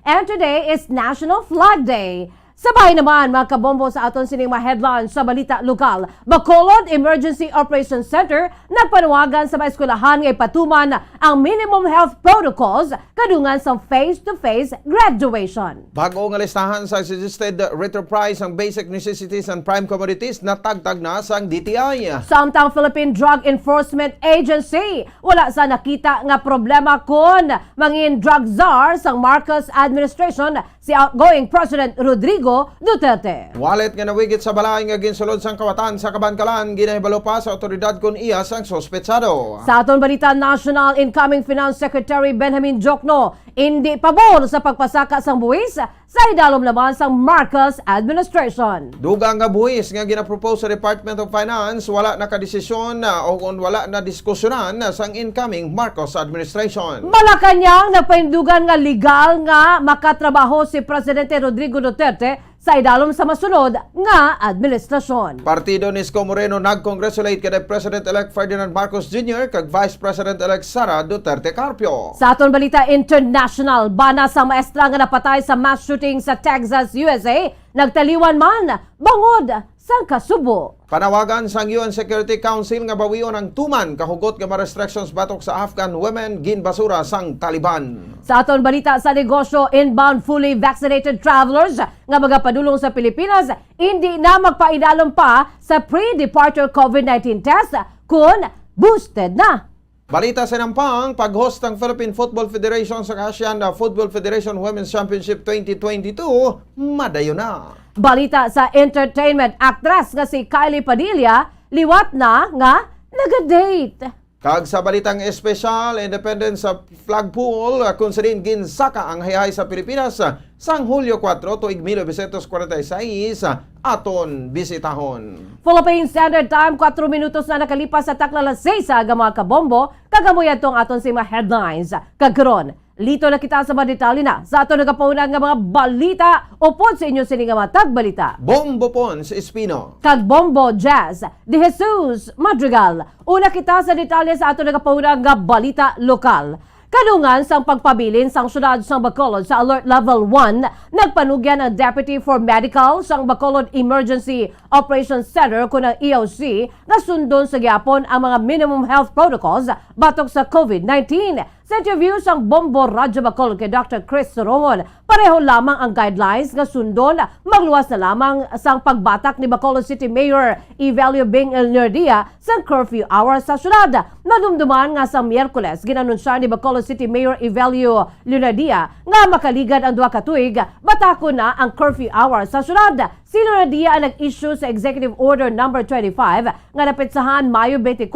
And today is National Flag Day. Sabay naman mga kabombo sa aton sining mga headlines sa balita lokal. Bacolod Emergency Operations Center nagpanawagan sa mga eskwelahan nga ipatuman ang minimum health protocols kadungan sa face-to-face graduation. Bago nga listahan sa suggested retail price ang basic necessities and prime commodities natagtag na sa DTI. Samtang Philippine Drug Enforcement Agency wala sa nakita nga problema kon mangin drug czar sang Marcos administration si outgoing President Rodrigo Duterte. Wallet nga nawigit sa balay nga ginsulod sang kawatan sa Kabankalan ginahibalo pa sa otoridad kun iya sang sospetsado. Sa aton balita national, incoming Finance Secretary Benjamin Jokno hindi pabor sa pagpasaka sang buwis sa idalom naman sang Marcos administration. Dugang nga buwis nga ginapropose sa Department of Finance wala nakadesisyon o kung wala na diskusyonan sang incoming Marcos administration. Malacanang nagpahindugan nga legal nga makatrabaho si Presidente Rodrigo Duterte sa idalom sa masunod nga administrasyon. Partido ni Isko Moreno nag-congratulate kay President-elect Ferdinand Marcos Jr. kag Vice President-elect Sara Duterte Carpio. Sa aton balita international, bana sa maestra nga napatay sa mass shooting sa Texas, USA, nagtaliwan man bangod sang kasubo. Panawagan sang UN Security Council nga bawion ang tuman kahugot nga restrictions batok sa Afghan women ginbasura sang Taliban. Sa aton balita sa negosyo, inbound fully vaccinated travelers nga magapadulong sa Pilipinas hindi na magpaidalom pa sa pre-departure COVID-19 test kung boosted na. Balita sa Nampang, pag-host ng Philippine Football Federation sa Asian Football Federation Women's Championship 2022, madayo na. Balita sa entertainment, actress nga si Kylie Padilla, liwat na nga nagadate. Kag sa balitang espesyal, independent sa flagpole, kung sa din ginsaka ang hayay sa Pilipinas sang Hulyo 4, tuig 1946, aton bisitahon. Philippine Standard Time, 4 minutos na nakalipas sa taklalas 6 aga mga kabombo, kagamuyan tong aton si mga headlines. Kagkaron, lito na kita sa mga detalye na sa aton nagapaunang nga mga balita upod sa inyo sining nga matag balita. Bombo Pons Espino. Kag Bombo Jazz, De Jesus Madrigal. Una kita sa detalye sa aton nagapaunang nga balita lokal. Kadungan sang pagpabilin sang syudad sang Bacolod sa Alert Level 1, nagpanugyan ang Deputy for Medical sang Bacolod Emergency Operations Center kung ang EOC na sundon sa gyapon ang mga minimum health protocols batok sa COVID-19. Sa interview sang Bombo Radyo Bacolod kay Dr. Chris Sorongon, pareho lamang ang guidelines nga sundon, magluwas na lamang sang pagbatak ni Bacolod City Mayor Evelio Bing Elnerdia sa curfew hours sa syudad. Madumduman nga sa Miyerkules, ginanunsya ni Bacolod City Mayor Evelio Lunardia nga makaligad ang duha ka tuig, batako na ang curfew hours sa syudad. Si Lunardia ang nag-issue sa Executive Order No. 25 nga napetsahan Mayo 24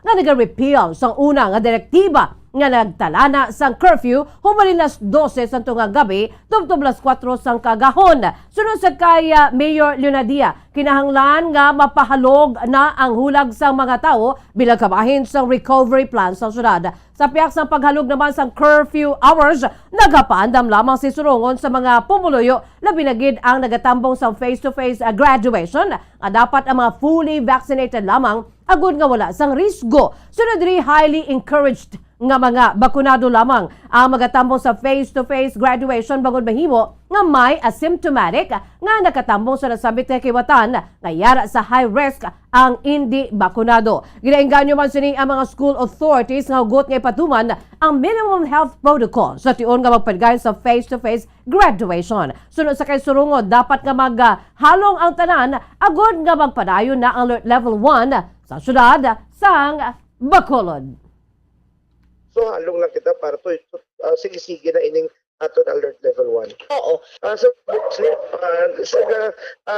nga nag-repeal sa una nga direktiba nga nagtalana sang curfew humalin las 12 sa tungang gabi tubtob las 4 sang kagahon. Sunod sa kay Mayor Lunardia, kinahanglan nga mapahalog na ang hulag sang mga tao bilang kabahin sang recovery plan sa syudad. Sa piyak sang paghalog naman sang curfew hours, nagapaandam lamang si Sorongon sa mga pumuluyo na binagid ang nagatambong sa face-to-face graduation nga dapat ang mga fully vaccinated lamang agud nga wala sang risgo. Sunod ri highly encouraged nga mga bakunado lamang ang magatambong sa face-to-face graduation bangod mahimo nga may asymptomatic nga nakatambong sa nasabit nga kiwatan nga yara sa high risk ang hindi bakunado. Ginainganyo man sini ang mga school authorities nga hugot nga ipatuman ang minimum health protocol sa tiyon nga magpadgayon sa face-to-face graduation. Sunod sa kay Surungo, dapat nga maghalong ang tanan agud nga magpadayon na ang alert level 1 sa syudad sang Bacolod. So halong lang kita para to sige na ining aton alert level 1. Oo. So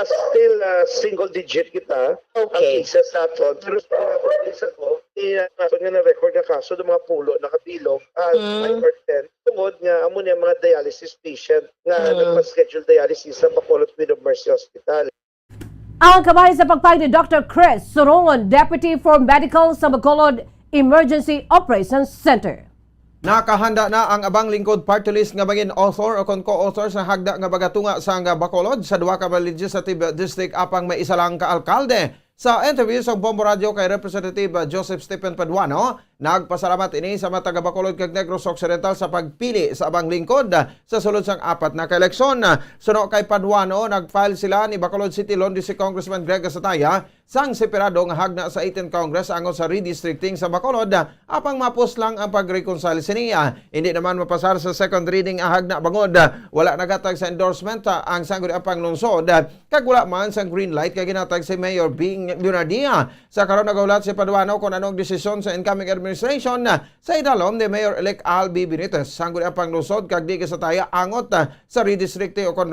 still single digit kita ang cases naton. Pero sa isa ko, naton nga na record na kaso ng mga pulo nakabilog 9 or 10 tungod nga amo niya mga dialysis patient nga nagpa-schedule dialysis sa Bacolod Queen of Mercy Hospital. Ang kamay sa pagpay ni Dr. Chris Sorongon, Deputy for Medical sa Bacolod Emergency Operations Center. Nakahanda na ang abang lingkod party list nga bagin author o co-author sa hagda nga bagatunga sa Bacolod sa duwa ka legislative district apang may isa lang ka alkalde. Sa interview sa Bombo Radio kay Representative Joseph Stephen Paduano, nagpasalamat ini sa mga taga Bacolod kag Negros Occidental sa pagpili sa abang lingkod sa sulod sang apat na kaeleksyon. Suno kay Paduano, nagfile sila ni Bacolod City Laundry si Congressman Greg Gasataya sang separado nga hagna sa 18th Congress angon sa redistricting sa Bacolod apang mapos lang ang pag-reconcile siniya. Hindi naman mapasar sa second reading ang hagna bangod. Wala nagatag sa endorsement ang sangguniang lungsod kag wala man sang green light kay ginatag si Mayor Bing Leonardia. Sa karon nagaulat si Paduano kung anong desisyon sa incoming administration sa idalom ni Mayor-elect Albi Benitez. Sangguniang lungsod kag di Gasataya angot sa redistricting o kon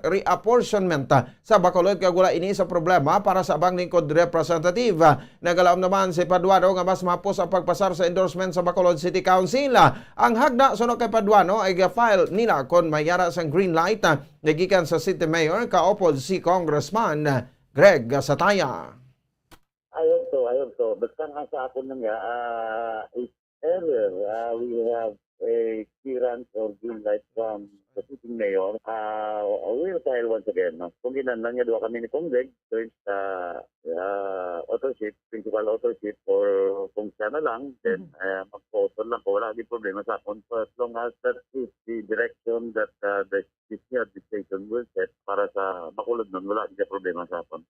reapportionment sa Bacolod kag wala ini sa problema para sa abang lingkod representative. Nagalaom naman si Paduano nga mas mapos ang pagpasar sa endorsement sa Bacolod City Council. Ang hagda sunod kay Paduano ay ga-file nila kon mayara sang green light nagikan sa City Mayor kaupod si Congressman Greg Gasataya. Ayun to. Basta nga sa akin nga, if ever we have a clearance or green light from the sitting mayor, we'll file once again. No? Kung ginanlan niya doon kami ni Congreg, search sa authorship, principal authorship, or kung siya na lang, then mag-author lang po. Wala din problema sa akin. So as long as that is the direction that this new administration will set para sa Bacolod nun, wala din problema sa akin.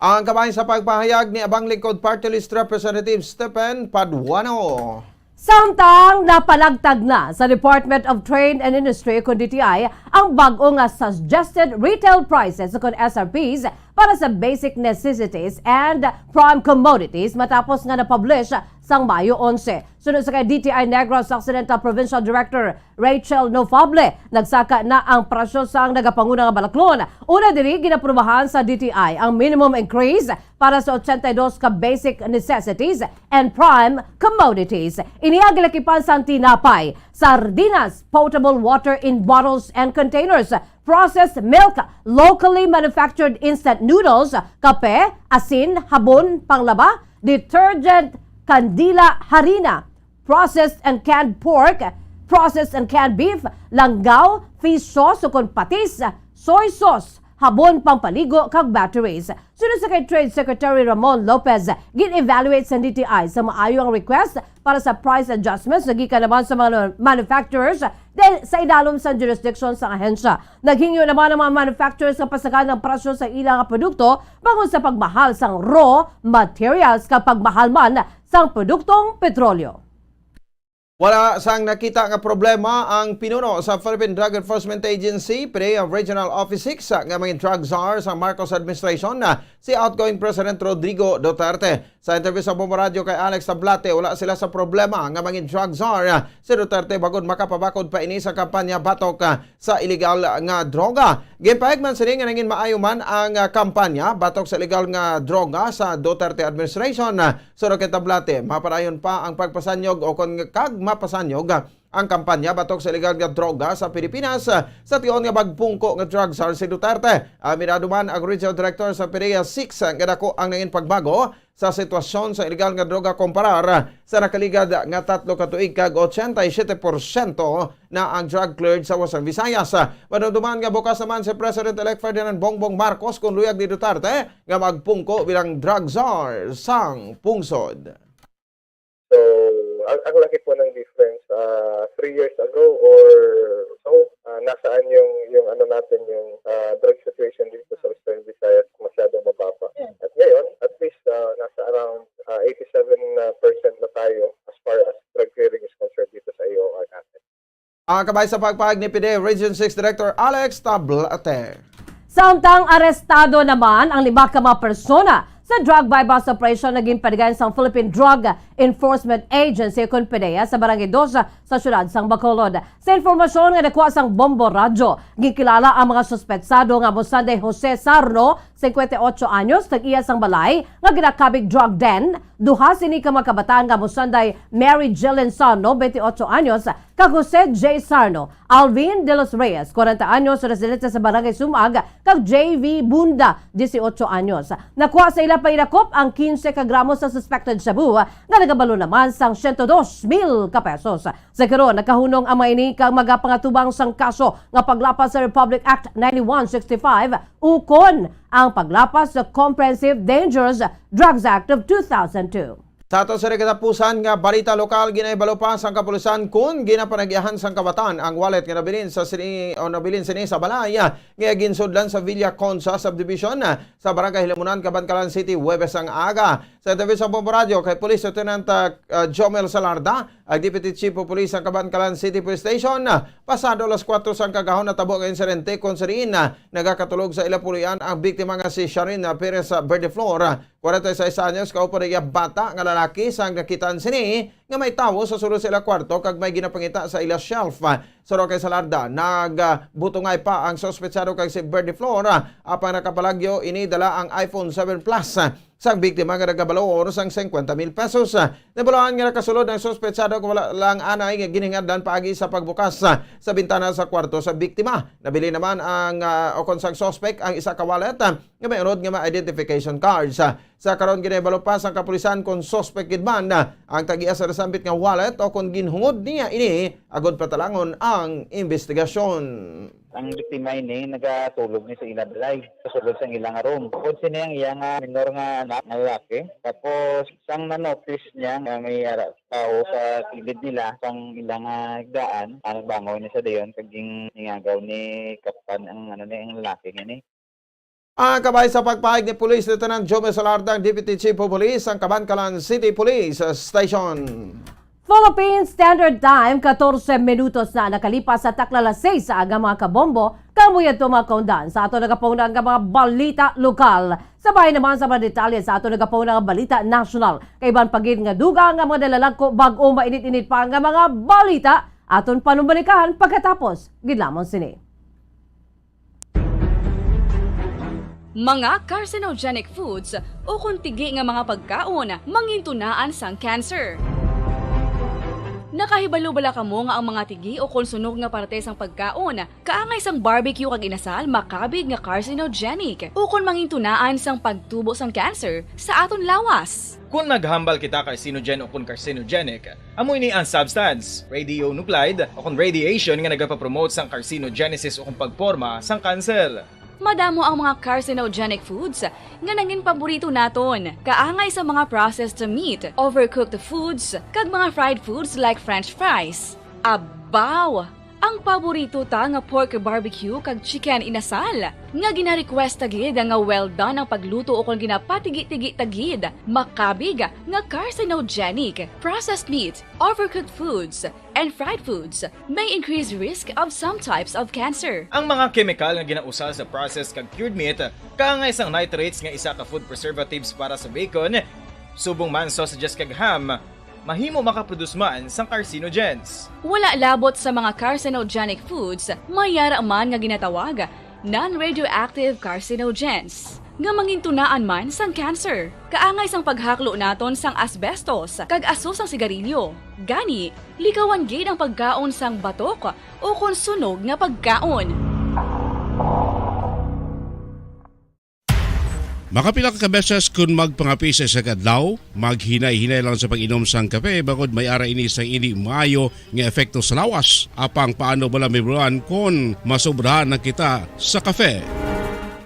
Ang kamay sa pagpahayag ni abang lingkod party list Representative Stephen Paduano. Samtang napalagtag na sa Department of Trade and Industry kung DTI ang bagong suggested retail prices kung SRPs para sa basic necessities and prime commodities matapos nga na-publish sang Mayo 11. Sunod sa kay DTI Negros Occidental Provincial Director Rachel Nofable, nagsaka na ang presyo sang nagapanguna nga Balaklon. Una diri ginaprubahan sa DTI ang minimum increase para sa 82 ka basic necessities and prime commodities. Iniagilakipan sang tinapay, sardinas, potable water in bottles and containers, processed milk, locally manufactured instant noodles, kape, asin, habon, panglaba, detergent, kandila, harina, processed and canned pork, processed and canned beef, langgao, fish sauce o kon patis, soy sauce, habon pampaligo kag batteries. Sunod sa kay Trade Secretary Ramon Lopez, gin-evaluate sa DTI sa maayo ang request para sa price adjustments nagikan naman sa mga manufacturers dahil sa idalom sa jurisdiction sa ahensya. Naghingyo naman ang mga manufacturers sa pasagan ng presyo sa ilang produkto bangod sa pagmahal sang raw materials kapag mahal man sang produktong petrolyo. Wala sang nakita nga problema ang pinuno sa Philippine Drug Enforcement Agency, PDEA Regional Office 6 nga mga drug czar sa Marcos administration si outgoing President Rodrigo Duterte. Sa interview sa Bombo Radio kay Alex Tablate, wala sila sa problema nga mga drug czar si Duterte bagod makapabakod pa ini sa kampanya batok sa illegal nga droga. Gimpahig man sini nga nangin maayo man ang kampanya batok sa illegal nga droga sa Duterte administration. Suro kay Tablate, mapadayon pa ang pagpasanyog o kon kag mapasanyog ang kampanya batok sa illegal nga droga sa Pilipinas sa tion nga bagpungko nga drug czar si Duterte. Aminado man ang Regional Director sa PDEA 6 nga dako ang nangin pagbago sa sitwasyon sa illegal nga droga komparar sa nakaligad nga 3 ka tuig kag 87% na ang drug cleared sa Western Visayas. Manuduman nga bukas naman si President-elect Ferdinand Bongbong Marcos kung luyag ni Duterte nga magpungko bilang drug czar sang pungsod. So, ang laki po ng difference 3 years ago or so, nasaan yung ano natin yung drug situation dito sa Western Visayas masyadong mababa. At ngayon, at least nasa around 87% na tayo as far as drug clearing is concerned dito sa IOR natin. Kabay sa pagpahag ni PDEA Region 6 Director Alex Tablate. Samtang arestado naman ang 5 ka mga persona sa drug bypass operation naging padigan sa Philippine Drug Enforcement Agency kung PDEA sa Barangay 2 sa syudad sang Bacolod. Sa informasyon nga nakuha sang Bombo Radyo, gikilala ang mga suspetsado nga Mosanday Jose Sarno 58 anyos, tag-iya sang balay, nga ginakabig drug den. Duha sini ka mga kabataan nga mosanday Mary Jillian Sarno, 28 anyos, kag Jose J. Sarno, Alvin de los Reyes, 40 anyos, residente sa Barangay Sumag, kag J.V. Bunda, 18 anyos. Nakuha sa ila painakop ang 15 kagramos sa suspected shabu nga nagabalo naman sang 102,000 ka pesos. Sa karon nakahunong ang maini kang magapangatubang sang kaso nga paglapas sa Republic Act 9165 ukon ang paglapas sa Comprehensive Dangerous Drugs Act of 2002. Sa ato sa katapusan nga balita lokal, ginaibalo pa sang kapulisan kung ginapanagyahan sang kabataan ang wallet nga nabilin sa nabilin sini sa balay nga ginsudlan sa Villa Consa subdivision sa Barangay Hilamunan, Cabancalan City, Huwebes ang aga. Sa TV sa Bombo Radio kay Police Lieutenant Jomel Salarda, ang Deputy Chief of Police ng Cabancalan City Police Station, pasado alas 4 sang kagahon natabo nga insidente kung sariin nagakatulog sa ilapulian ang biktima nga si Sharin Perez Verdeflor, 46 anyos, kaupo na bata nga lalaki sang nakitaan sini nga may tawo sa sulod sa ila kwarto kag may ginapangita sa ila shelf. Saro kay Salarda, nagbutungay pa ang sospetsado kay si Verdeflor apang nakapalagyo inidala ang iPhone 7 Plus sang biktima nga nagabalor sang 50,000 pesos. Nabalaan nga nakasulod ang sospetsado kung wala lang anay nga gininghadan paagi sa pagbukas sa bintana sa kwarto sa biktima. Nabili naman ang okon sang suspect ang isa ka wallet nga may unod nga ma-identification cards. Sa karon ginahibalo pa sang kapulisan kung suspect gid man ang tag-iya sa nasambit nga wallet o kung ginhungod niya ini agod patalangon ang investigasyon. Ang biktima ini nagatulog ni sa ilabalay kasulod sa ilang room. Kung sino yung iyang minor nga anak na lalaki. Tapos sang na-notice niya nga may tao sa kilid nila sang ilang daan, ang bangaw niya sa dayon kaging ningagaw ni Kapitan ang ang lalaki niya ni. Ang kabay sa pagpahig ni Police Lieutenant Jomel Salarda, Deputy Chief of Police ang Cabancalan City Police Station. Philippine Standard Time, 14 minutos na nakalipas sa taklalas 6 sa aga mga kabombo, kamuya tumakundan sa ato nagapuna nga mga balita lokal. Sabay naman sa mga detalye sa ato nagapuna nga balita national. Kaiban pagid nga duga nga mga dalalagko bag-o mainit-init pa nga mga balita aton panubalikahan pagkatapos gidlamon sini. Mga carcinogenic foods o kuntigi nga mga pagkaon mangintunaan sang cancer. Nakahibalo bala kamo nga ang mga tigi o konsunog nga parte sang pagkaon kaangay sang barbecue kag inasal makabig nga carcinogenic o kon mangintunaan sang pagtubo sang cancer sa aton lawas. Kung naghambal kita carcinogen o kung carcinogenic, amoy ni ang substance, radionuclide o kung radiation nga nagapapromote sang carcinogenesis o kung pagporma sang cancer. Madamo ang mga carcinogenic foods nga nangin paborito naton. Kaangay sa mga processed meat, overcooked foods, kag mga fried foods like french fries. Abaw! Ang paborito ta nga pork barbecue kag chicken inasal. Nga gina-request tagid nga well done ang pagluto o kung ginapatigi-tigi tagid. Makabig nga carcinogenic, processed meat, overcooked foods, and fried foods may increase risk of some types of cancer. Ang mga chemical nga ginausal sa processed kag cured meat, kaangay sang nitrates nga isa ka food preservatives para sa bacon, subong man sausages kag ham, mahimo makaproduce man sang carcinogens. Wala labot sa mga carcinogenic foods, mayara man nga ginatawag non-radioactive carcinogens nga mangintunaan man sang cancer. Kaangay sang paghaklo naton sang asbestos kag aso sang sigarilyo. Gani, likawan gid ang pagkaon sang batok o kon sunog nga pagkaon. Makapila ka beses kung magpangapisa sa kadlaw, maghinay-hinay lang sa pag-inom sang kape bakod may ara ini sang hindi maayo nga epekto sa lawas. Apang paano bala may buruan kung masobrahan na kita sa kape.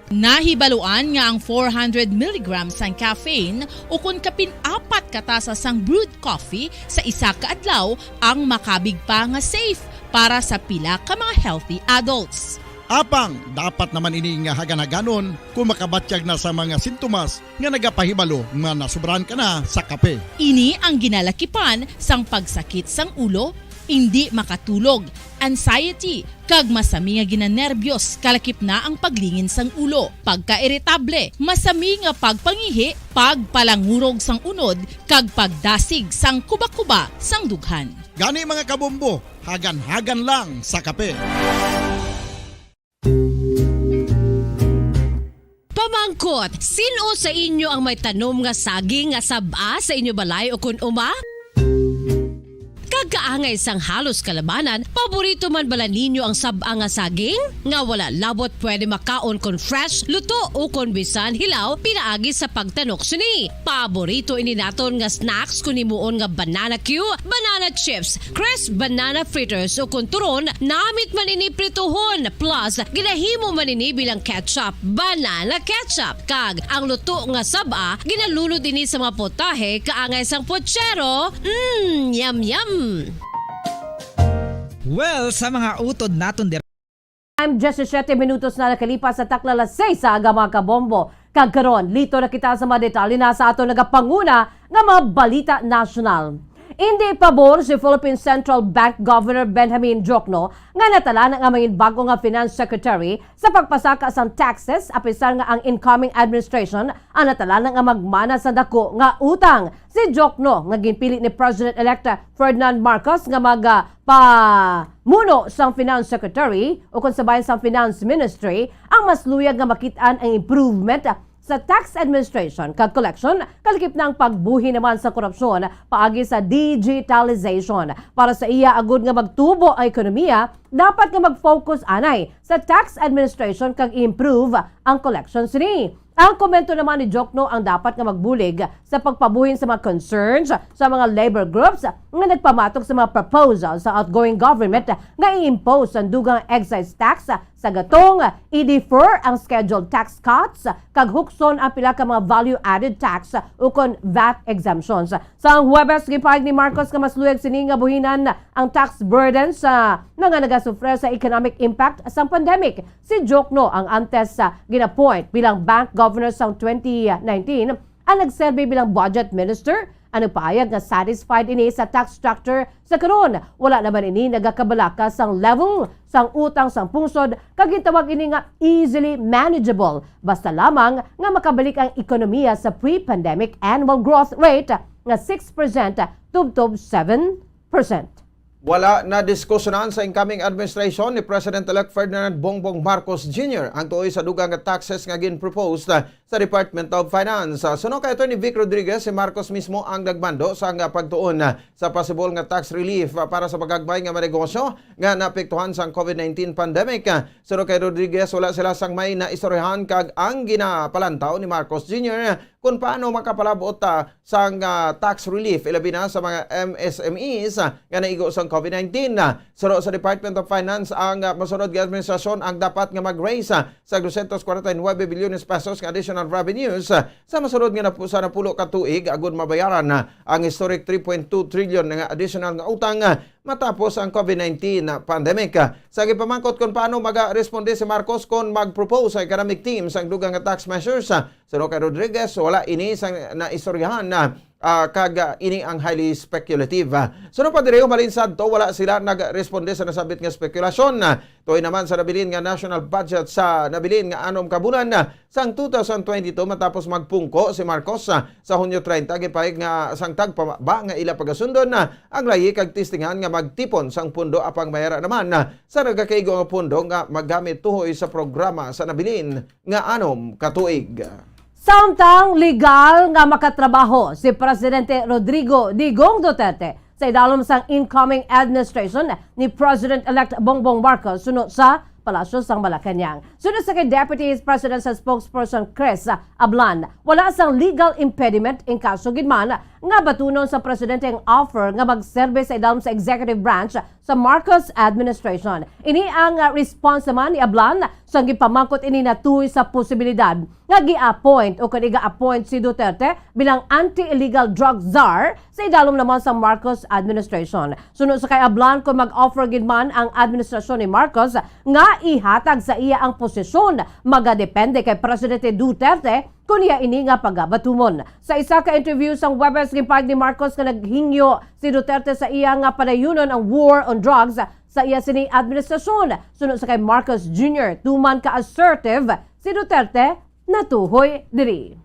Nahibaluan nga ang 400 mg sang caffeine o kung kapin-4 katasa sang brewed coffee sa isa ka adlaw ang makabig pa nga safe para sa pila ka mga healthy adults. Apang, dapat naman ini nga haganaganon kung makabatyag na sa mga sintomas nga nagapahibalo nga nasubrahan ka na sa kape. Ini ang ginalakipan sang pagsakit sang ulo, hindi makatulog, anxiety, kag masami nga ginanerbiyos kalakip na ang paglingin sang ulo, pagka-irritable, masami nga pagpangihi, pagpalangurog sang unod, kag pagdasig sang kuba-kuba sang dughan. Gani mga kabombo, hagan-hagan lang sa kape. Pamangkot, sino sa inyo ang may tanom nga saging nga saba sa inyo balay o kun uma? Kagkaangay sang halos kalabanan, paborito man bala ninyo ang saba nga saging? Nga wala labot pwede makaon kon fresh, luto o kon bisan hilaw, pinaagi sa pagtanok sini. Paborito ini naton nga snacks kun himuon nga banana Q, banana chips, crisp banana fritters o kun turon, namit man ini prituhon, plus ginahimo man ini bilang ketchup, banana ketchup. Kag ang luto nga saba, ginalunod ini sa mga potahe kaangay sang pochero. Yum yum. Well, sa mga utod naton I'm just 7 minutos na nakalipas sa takla 6 sa aga mga kabombo. Kagkaron, lito na kita sa mga detalye na sa ato nagapanguna nga mga balita nasyonal. Hindi pabor si Philippine Central Bank Governor Benjamin Diokno nga natala na nga mga bago nga Finance Secretary sa pagpasaka sang taxes apisan nga ang incoming administration ang natala na nga magmana sa dako nga utang. Si Diokno nga ginpili ni President-elect Ferdinand Marcos nga pamuno sang Finance Secretary o kung sabayan sang Finance Ministry ang mas luyag nga makitaan ang improvement sa tax administration kag collection kalkip ng pagbuhi naman sa korupsyon paagi sa digitalization. Para sa iya agud nga magtubo ang ekonomiya, dapat nga mag-focus anay sa tax administration kag improve ang collections ni. Ang komento naman ni Diokno ang dapat nga magbulig sa pagpabuhin sa mga concerns sa mga labor groups nga nagpamatok sa mga proposals sa outgoing government nga i-impose ang dugang excise tax sa gatong i-defer ang scheduled tax cuts kag hukson ang pila ka mga value-added tax ukon VAT exemptions. Sa Huwebes gipahig ni Marcos nga mas luyag sini nga buhinan ang tax burden sa nga nagasufre sa economic impact sa pandemic. Si Diokno ang antes ginapoint bilang bank governor sa 2019 ang nagserbe bilang budget minister. Ano paayag nga satisfied ini sa tax structure sa karon. Wala naman ini nagakabalaka sang level sang utang sang pungsod kag gitawag ini nga easily manageable basta lamang nga makabalik ang ekonomiya sa pre-pandemic annual growth rate nga 6% tubtob 7%. Wala na diskusyonan sa incoming administration ni President-elect Ferdinand Bongbong Marcos Jr. ang tuoy sa dugang nga taxes nga gin-proposed sa Department of Finance. Suno kay Attorney Vic Rodriguez, si Marcos mismo ang nagmando sa nga pagtuon sa possible nga tax relief para sa pagagbay nga manegosyo nga naapektuhan sa COVID-19 pandemic. Suno kay Rodriguez, wala sila sang may naistoryahan kag ang ginapalantaw ni Marcos Jr. kung paano makapalabot sang tax relief ilabi na sa mga MSMEs nga naigo sa COVID-19. Suro sa Department of Finance ang masunod nga administrasyon ang dapat nga mag-raise sa 249 bilyones pesos nga additional revenues sa masunod nga sa napulo ka tuig agud mabayaran ang historic 3.2 trillion nga additional nga utang matapos ang COVID-19 pandemic. Sa gipamangkot kung paano mag-responde si Marcos kung mag-propose sa economic team sa dugang nga tax measures, suno kay Rodriguez, wala ini sang naistoryahan na kag ini ang highly speculative. Suno pa direyo malinsad to, wala sila nagresponde sa nasabit nga spekulasyon. Toy naman sa nabilin nga national budget sa nabilin nga anom ka bulan sang 2022 matapos magpungko si Marcos sa Hunyo 30 gipahig nga sang tagpaba nga ila pagasundon ang layi kag tistingan nga magtipon sang pundo apang mayara naman sa nagakaigo nga pundo nga maggamit tuhoy sa programa sa nabilin nga anom ka tuig. Samtang legal nga makatrabaho si Presidente Rodrigo Digong Duterte sa idalom sang incoming administration ni President-elect Bongbong Marcos sunod sa Palasyo sang Malacanang. Sunod sa kay Deputy Presidential Spokesperson Chris Ablan, wala sang legal impediment in kaso gidman nga batunon sa presidente ang offer nga magserbe sa idalom sa executive branch sa Marcos administration. Ini ang response naman ni Ablan sa gipamangkot ini natuy sa posibilidad nga gi-appoint o kaniga-appoint si Duterte bilang anti-illegal drug czar sa idalom naman sa Marcos administration. Sunod sa kay Ablan kung mag-offer gidman ang administrasyon ni Marcos nga ihatag sa iya ang posisyon magadepende kay Presidente Duterte kung iya ini nga pagabatumon. Sa isa ka interview sang Webes gipag ni Marcos nga naghingyo si Duterte sa iya nga padayunon ang war on drugs sa iya sini administrasyon. Sunod sa kay Marcos Jr. tuman ka assertive si Duterte natuhoy diri.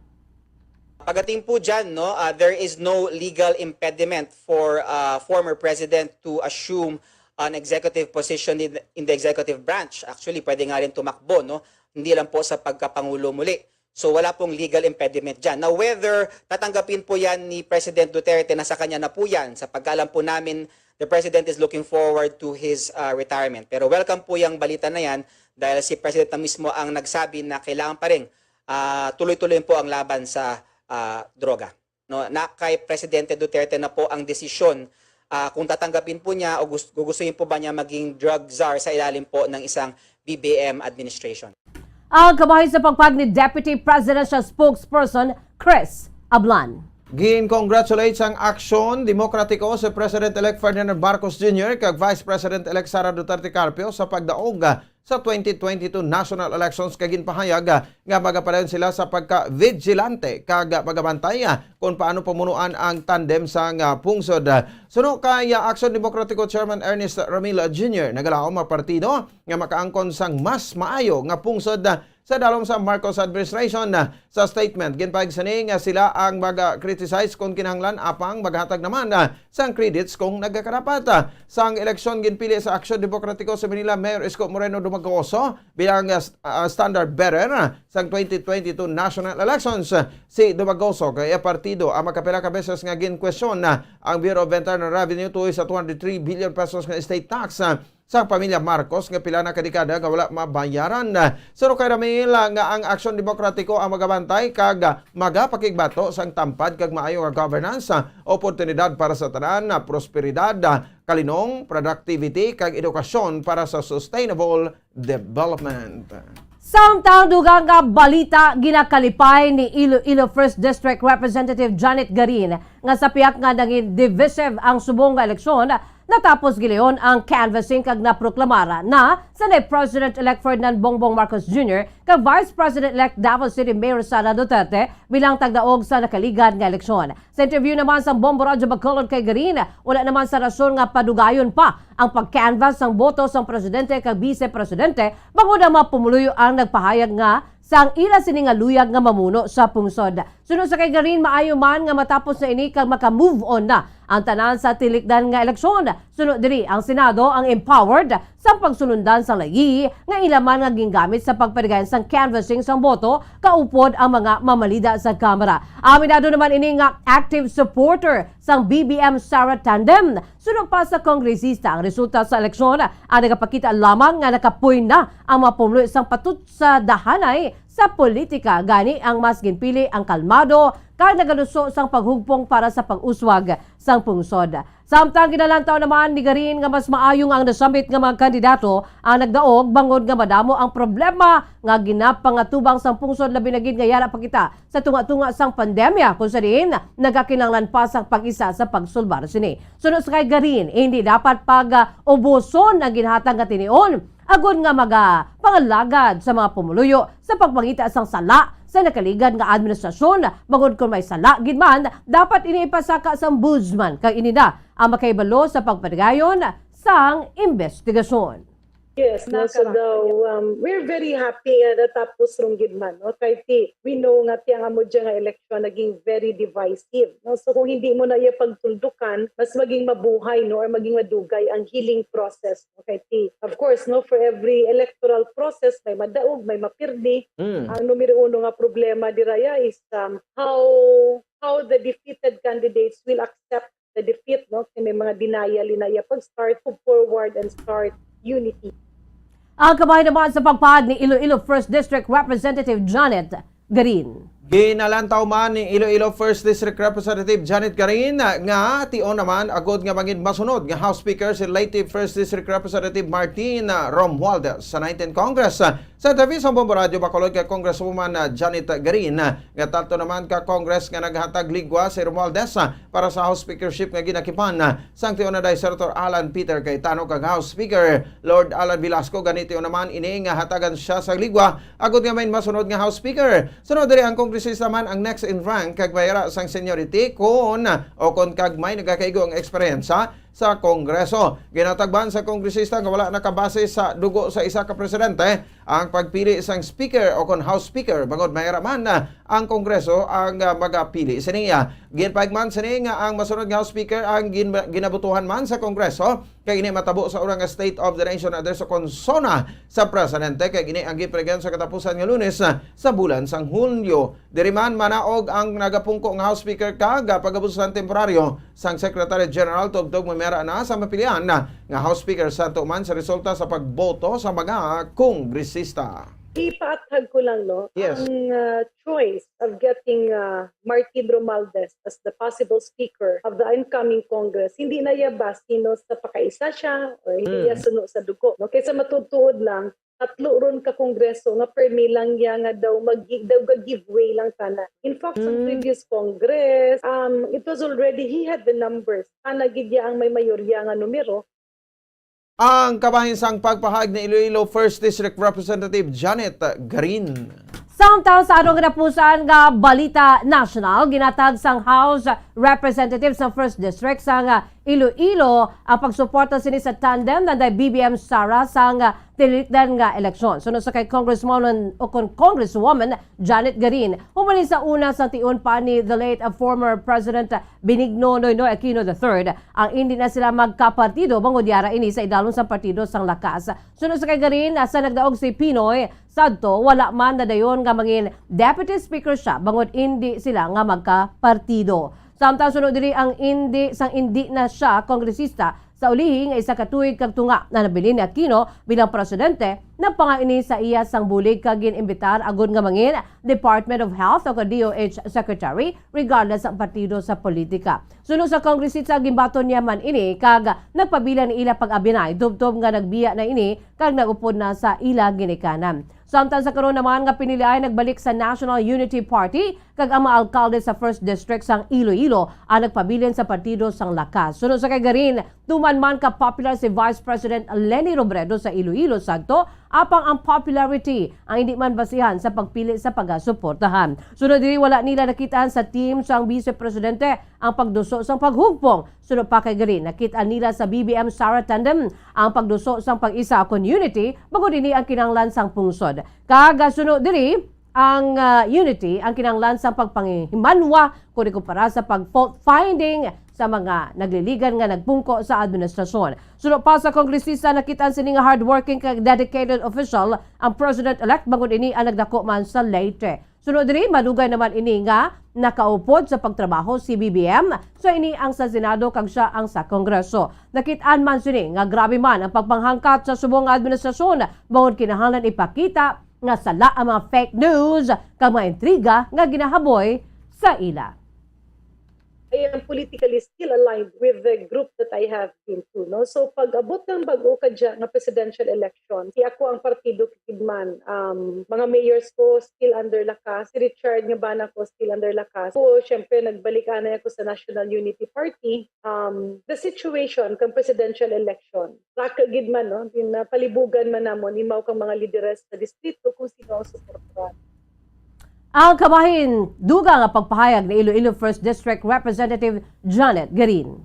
Pagdating po dyan, no, there is no legal impediment for former president to assume an executive position in the executive branch. Actually, pwede nga rin tumakbo, no? Hindi lang po sa pagkapangulo muli. So wala pong legal impediment dyan. Now whether tatanggapin po yan ni President Duterte na sa kanya na po yan, sa pagkaalam po namin, the President is looking forward to his retirement. Pero welcome po yung balita na yan dahil si President na mismo ang nagsabi na kailangan pa rin tuloy-tuloy po ang laban sa droga. No, na kay Presidente Duterte na po ang desisyon kung tatanggapin po niya o gugustuhin po ba niya maging drug czar sa ilalim po ng isang BBM administration. Ang kamay sa pagpag ni Deputy Presidential Spokesperson Chris Ablan. Gin-congratulate ang aksyon demokratiko si President-elect Ferdinand Marcos Jr. kag Vice President-elect Sara Duterte Carpio sa pagdaog sa 2022 national elections kag ginpahayag nga magapadayon sila sa pagka-vigilante kag magabantay kung paano pamunuan ang tandem sa pungsod. Suno kay Aksyon Demokratiko Chairman Ernest Ramil Jr. nagalaom ang partido nga makaangkon sang mas maayo nga pungsod sa dalom sa Marcos administration. Sa statement ginpahayag sini nga sila ang mag-criticize kung kinahanglan apang maghatag naman sang credits kung nagkakarapat. Sang eleksyon ginpili sa Aksyon Demokratiko sa Manila Mayor Isko Moreno Dumagoso bilang standard bearer sang 2022 national elections. Si Dumagoso kay partido ang makapila ka beses nga gin-question ang Bureau of Internal Revenue tuoy sa 203 billion pesos nga state tax sa pamilya Marcos nga pila na kadekada nga wala mabayaran. Pero kay Ramil nga ang Aksyon Demokratiko ang magabantay kag magapakigbato sang tampad kag maayo nga governance, oportunidad para sa tanan, prosperidad, kalinong, productivity kag edukasyon para sa sustainable development. Samtang dugang nga balita ginakalipay ni Iloilo 1st District Representative Janet Garin nga sa piyak nga naging divisive ang subong nga eleksyon. Natapos gileon ang canvassing kag naproklamara na Senate President-elect Ferdinand Bongbong Marcos Jr. kag Vice President-elect Davao City Mayor Sara Duterte bilang tagdaog sa nakaligad nga eleksyon. Sa interview naman sa Bombo Radio Bacolod kay Garin, wala naman sa rason nga padugayon pa ang pag-canvass ng boto sa presidente kag vice-presidente bago na mapumuluyo ang nagpahayag nga sang ila sini nga luyag nga mamuno sa pungsod. Sunod sa kay Garin, maayo man nga matapos na ini kag maka-move on na ang tanan sa tilikdan nga eleksyon. Sunod diri ang Senado ang empowered sa pagsunundan sa lagi nga ilaman nga gingamit sa pagpadagan sang canvassing sang boto kaupod ang mga mamalida sa Kamara. Aminado naman ini nga active supporter sang BBM Sara Tandem. Sunod pa sa kongresista ang resulta sa eleksyon ang nagapakita lamang nga nakapuy na ang mga pumulo sang patut sa dahanay sa politika. Gani ang mas ginpili ang kalmado kag nagaluso sang paghugpong para sa pag-uswag sang pungsod. Samtang ginalantaw naman ni Garin nga mas maayong ang nasambit nga mga kandidato ang nagdaog bangod nga madamo ang problema nga ginapangatubang sang pungsod labi na gid nga yara pa kita sa tunga-tunga sang pandemya kung sa diin nagakinahanglan pa sang pag-isa sa pagsulbar sini. Sunod sa kay Garin, hindi dapat ubuson ang ginhatag nga tinion agud nga pangalagad sa mga pumuluyo sa pagpangita sang sala sa nakaligad nga administrasyon. Bangod kung may sala gid man, dapat ini ipasaka sa ombudsman kag ini na ang makaibalo sa pagpadayon sang investigasyon. Yes, so we're very happy na tapos rong gidman, no? Kahit we know nga tiyang amo dyan nga election naging very divisive, no? So kung hindi mo na iya pagtuldukan, mas maging mabuhay, no? Or maging madugay ang healing process, okay? Of course, no? For every electoral process, may madaog, may mapirdi. Ang numero uno nga problema diraya is how the defeated candidates will accept the defeat, no? Kasi may mga denial na pag-start, move forward and start unity. Ang kamay naman sa pagpahad ni Iloilo 1st District Representative Janet Garin. Ginalantaw man ni Iloilo 1st District Representative Janet Garin nga tion naman agod nga maging masunod nga House Speaker si late 1st District Representative Martin Romualdez sa 19th Congress. Sa interview sa Bombo Radio Bacolod kay Congresswoman Janet Garin nga tato naman ka Congress nga naghatag ligwa si Romualdez para sa House Speakership nga ginakipan sang tion na Senator Alan Peter Cayetano kag House Speaker Lord Alan Velasco. Ganito naman ini nga hatagan siya sa ligwa agod nga may masunod nga House Speaker. Sunod diri ang kongresista man ang next in rank kag bayra sang seniority kung kag may nagakaigo ang eksperyensya sa Kongreso. Ginatagban sa kongresista nga wala nakabase sa dugo sa isa ka presidente ang pagpili sang speaker o kon House Speaker bangod mayra man ang Kongreso ang magapili siniya. Ginpaigman sini nga ang masunod nga House Speaker ang ginabutuhan man sa Kongreso kay gini matabo sa urang State of the Nation address sa konsona sa presidente kay gini ang gipresent sa katapusan nga Lunes sa bulan sang Hulyo. Diri man manaog ang nagapungko nga House Speaker kag pagabutuhan temporaryo sang Secretary General tubtog mamera na sa mapilian nga House Speaker sa tuman sa resulta sa pagboto sa mga kongresista. Ipaathag ko lang, no? Yes. Ang choice of getting Martin Romualdez as the possible speaker of the incoming Congress, hindi na yabas sino sa pakaisa siya or hindi niya suno sa dugo. No? Kaysa matutuod lang, tatlo ron ka kongreso nga permi lang niya nga daw giveaway lang sana. In fact, sa previous Congress, it was already, he had the numbers. Anagid niya ang may mayorya nga numero. Ang kabahinsang pagpahag ni Iloilo 1st District Representative Janet Garin. Samtang sa anong kinapusan nga balita national, ginatag sang House Representatives sa 1st District sang Iloilo ang pagsuporta sini sa tandem ng BBM Sara sang tinilikdan nga eleksyon. Sunod sa kay Congresswoman Janet Garin, humali sa una sa tiun pa ni the late former President Benigno Noynoy Aquino III, ang hindi na sila magkapartido bangod yara ini sa idalon sa partido sang lakas. Sunod sa kay Garin, sa nagdaog si Pinoy sadto wala man na dayon nga mangin Deputy Speaker siya bangod hindi sila nga magkapartido. Samtang sunod diri ang hindi na siya kongresista sa ulihi nga isa ka tuig kag tunga na nabilin ni Aquino bilang presidente na pangaini sa iya sang bulig kag ginimbitar agud nga mangin Department of Health o DOH Secretary regardless ang partido sa politika. Sunod sa kongresista gimbaton niya man ini kag nagpabilan ni ila pag-abinay tubtob nga nagbiya na ini kag nagupod na sa ila ginikanan. Samtang sa karon naman nga pinilian nagbalik sa National Unity Party kag ang mga alkalde sa 1st District sang Iloilo ang nagpabilin sa partido sang lakas. Sunod sa kay Garin, tuman man ka popular si Vice President Leni Robredo sa Iloilo sadto apang ang popularity ang hindi man basihan sa pagpili sa pagasuportahan. Sunod diri wala nila nakitaan sa team sang Vice Presidente ang pagduso sang paghugpong. Sunod pa kay Garin, nakita nila sa BBM Sara tandem ang pagduso sang pag-isa kon unity bago dinhi ang kinahanglan sang pungsod. Kaga sunod diri ang unity ang kinahanglan sa pagpanghimanwa kung ikumpara sa pag-fault finding sa mga nagliligan nga nagpungko sa administrasyon. Sunod pa sa kongresista nakita sini nga hardworking kag dedicated official ang President-elect bangod ini ang nagdako man sa Leyte. Sunod diri madugay naman ini nga nakaupod sa pagtrabaho si BBM so ini ang sa Senado kag siya ang sa Kongreso. Nakit-an man sini nga grabe man ang pagpanghangkat sa subong administrasyon bangod kinahanglan ipakita nga sala ang mga fake news kag mga intriga nga ginahaboy sa ila. I am politically still aligned with the group that I have been to. No? So pag abot ng bago ka dyan na presidential election, si ako ang partido kikidman. Mga mayors ko still under lakas. Si Richard nga bana ko still under lakas. So syempre nagbalik na ako sa National Unity Party. The situation kang presidential election, rakagid man, no? Palibugan man namon, imaw kang mga lideres sa distrito kung sino ang suportahan. Ang kabahin duga nga pagpahayag ni Iloilo 1st District Representative Janet Garin.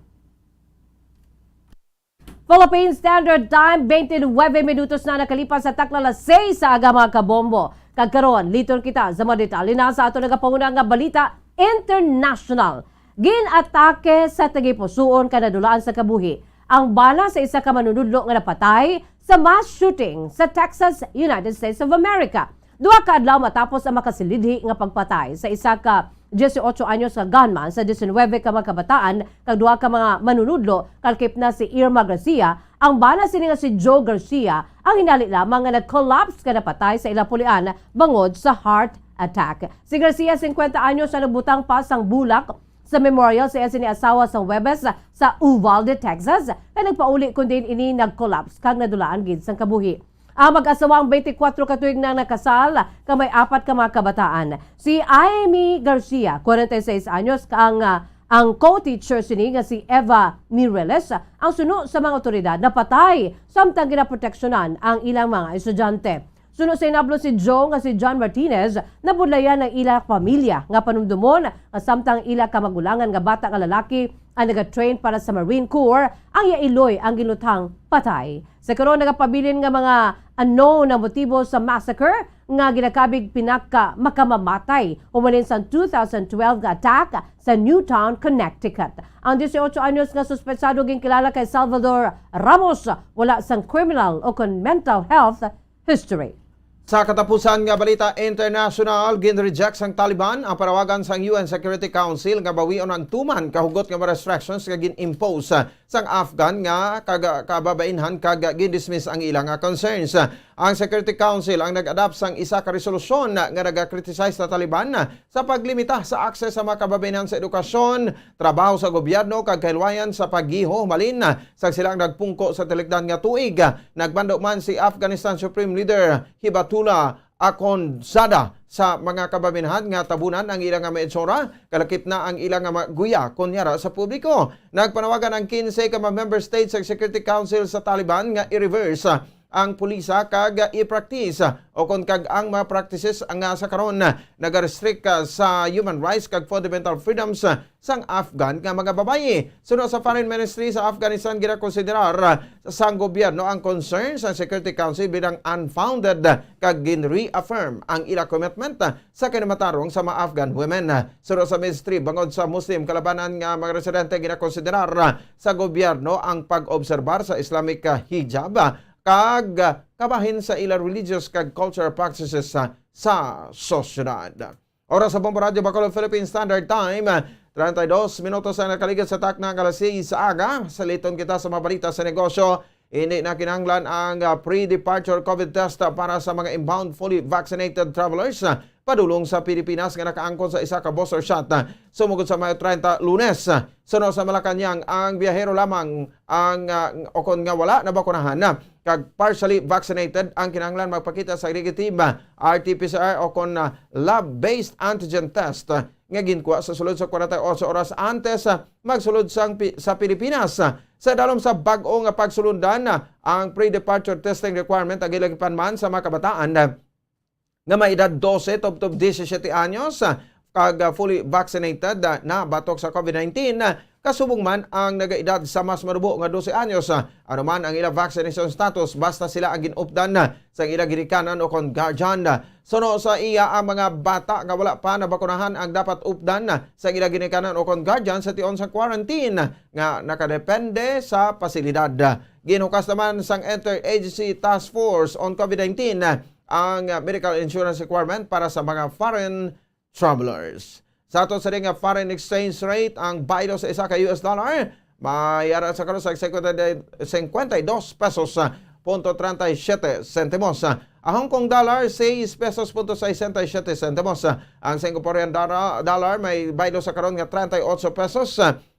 Philippine Standard Time, 29 minutos na nakalipas sa taklalas 6 sa aga mga kabombo. Kagkaroon, liton kita sa mga detalye na sa ato nagapanguna nga balita international. Ginatake sa tagipusoon kanadulaan sa kabuhi ang bala sa isa ka manunudlo nga napatay sa mass shooting sa Texas, United States of America. Duha ka adlaw matapos ang makasilidhi nga pagpatay sa isa ka 18 anyos nga gunman sa 19 ka mga kabataan kag duha ka mga manunudlo kalkip na si Irma Garcia. Ang bala sini nga si Joe Garcia ang hinali lamang nga nag-collapse ka napatay sa ilapulian bangod sa heart attack. Si Garcia 50 anyos na nagbutang pa sang bulak sa memorial sa ni asawa sa Webes sa Uvalde, Texas kay nagpauli kundi ini nag-collapse kag nadulaan gid sang kabuhi. Ang mag-asawang 24 katuig na nakasal kamay 4 ka mga kabataan. Si Amy Garcia, 46 anyos, ang co-teacher sini nga si Eva Mireles ang suno sa mga otoridad na patay samtang ginaproteksyonan ang ilang mga estudyante. Suno sa inablo si Joe nga si John Martinez na budlayan ng ilang pamilya nga panumdumon nga samtang ilang kamagulangan nga bata nga lalaki ang nag-train para sa Marine Corps ang yailoy ang ginutang patay. Sa karon nagapabilin nga mga unknown na motibo sa massacre nga ginakabig pinaka makamamatay umalin sa 2012 nga attack sa Newtown, Connecticut. Ang 18 anyos nga suspetsado ginkilala kay Salvador Ramos wala sang criminal o kon mental health history. Sa katapusan nga balita international, gin-reject sang Taliban ang parawagan sang UN Security Council nga bawion ang tuman kahugot nga restrictions nga gin-impose sang Afghan nga kababainhan kag gin-dismiss ang ilang nga concerns. Ang Security Council ang nag-adapt sang isa ka resolusyon nga nag-criticize sa Taliban sa paglimita sa akses sa mga kababainhan sa edukasyon, trabaho sa gobyerno kag kahilwayan sa paggiho malin sa silang nagpungko sa tilikdan nga tuig. Nagbando man si Afghanistan Supreme Leader Hibatullah Akhundzada sa mga kababainhan nga tabunan ang ilang nga maetsora, kalakip na ang ilang nga guya kunyara sa publiko. Nagpanawagan ang 15 ka member states sa Security Council sa Taliban nga i-reverse ang pulisa kag i-practice o kon kag ang mga practices ang sa karon nag-restrict sa human rights kag fundamental freedoms sang Afghan nga mga babaye. Sunod sa Foreign Ministry sa Afghanistan ginakonsiderar sang gobyerno ang concerns sa Security Council bilang unfounded kag gin-reaffirm ang ila commitment sa kinamatarong sa mga Afghan women. Sunod sa ministry bangod sa Muslim kalabanan nga mga residente ginakonsiderar sa gobyerno ang pag-obserbar sa Islamic hijab kag kabahin sa ila religious kag cultural practices sa sosyedad. Oras sa Bombo Radio Bacolod Philippine Standard Time, 32 minutos na nakaligid sa takna ng alas 6 sa aga. Saliton kita sa mabalita sa negosyo. Hindi na kinahanglan ang pre-departure COVID test para sa mga inbound fully vaccinated travelers padulong sa Pilipinas nga nakaangkon sa isa ka booster shot. Sumugod sa Mayo 30 Lunes. Sunod sa Malacanang, ang biyahero lamang ang okon nga wala na bakunahan kag partially vaccinated ang kinahanglan magpakita sa negative RT-PCR o kon lab-based antigen test nga ginkuha sa sulod sa 48 oras antes magsulod sa Pilipinas. Sa dalom sa bag-o nga pagsulundan ang pre-departure testing requirement ang gilagipan man sa mga kabataan nga may edad 12 to 17 anyos kag fully vaccinated na batok sa COVID-19 kasubong man ang nagaedad sa mas marubo nga 12 anyos. Ano man ang ilang vaccination status basta sila ang ginupdan sa ilang ginikanan o kon guardian. Suno sa iya ang mga bata nga wala pa nabakunahan ang dapat updan sa ilang ginikanan o kon guardian sa tion sa quarantine nga nakadepende sa pasilidad. Ginukas naman sang Interagency Task Force on COVID-19 ang medical insurance requirement para sa mga foreign travelers. Sa ato sa ring foreign exchange rate, ang baylo sa isa ka US dollar, mayara sa karon sa 52 pesos punto 37 centimos. Ang Hong Kong dollar, 6 pesos punto 67 centimos. Ang Singaporean dollar, may baylo sa karon nga 38 pesos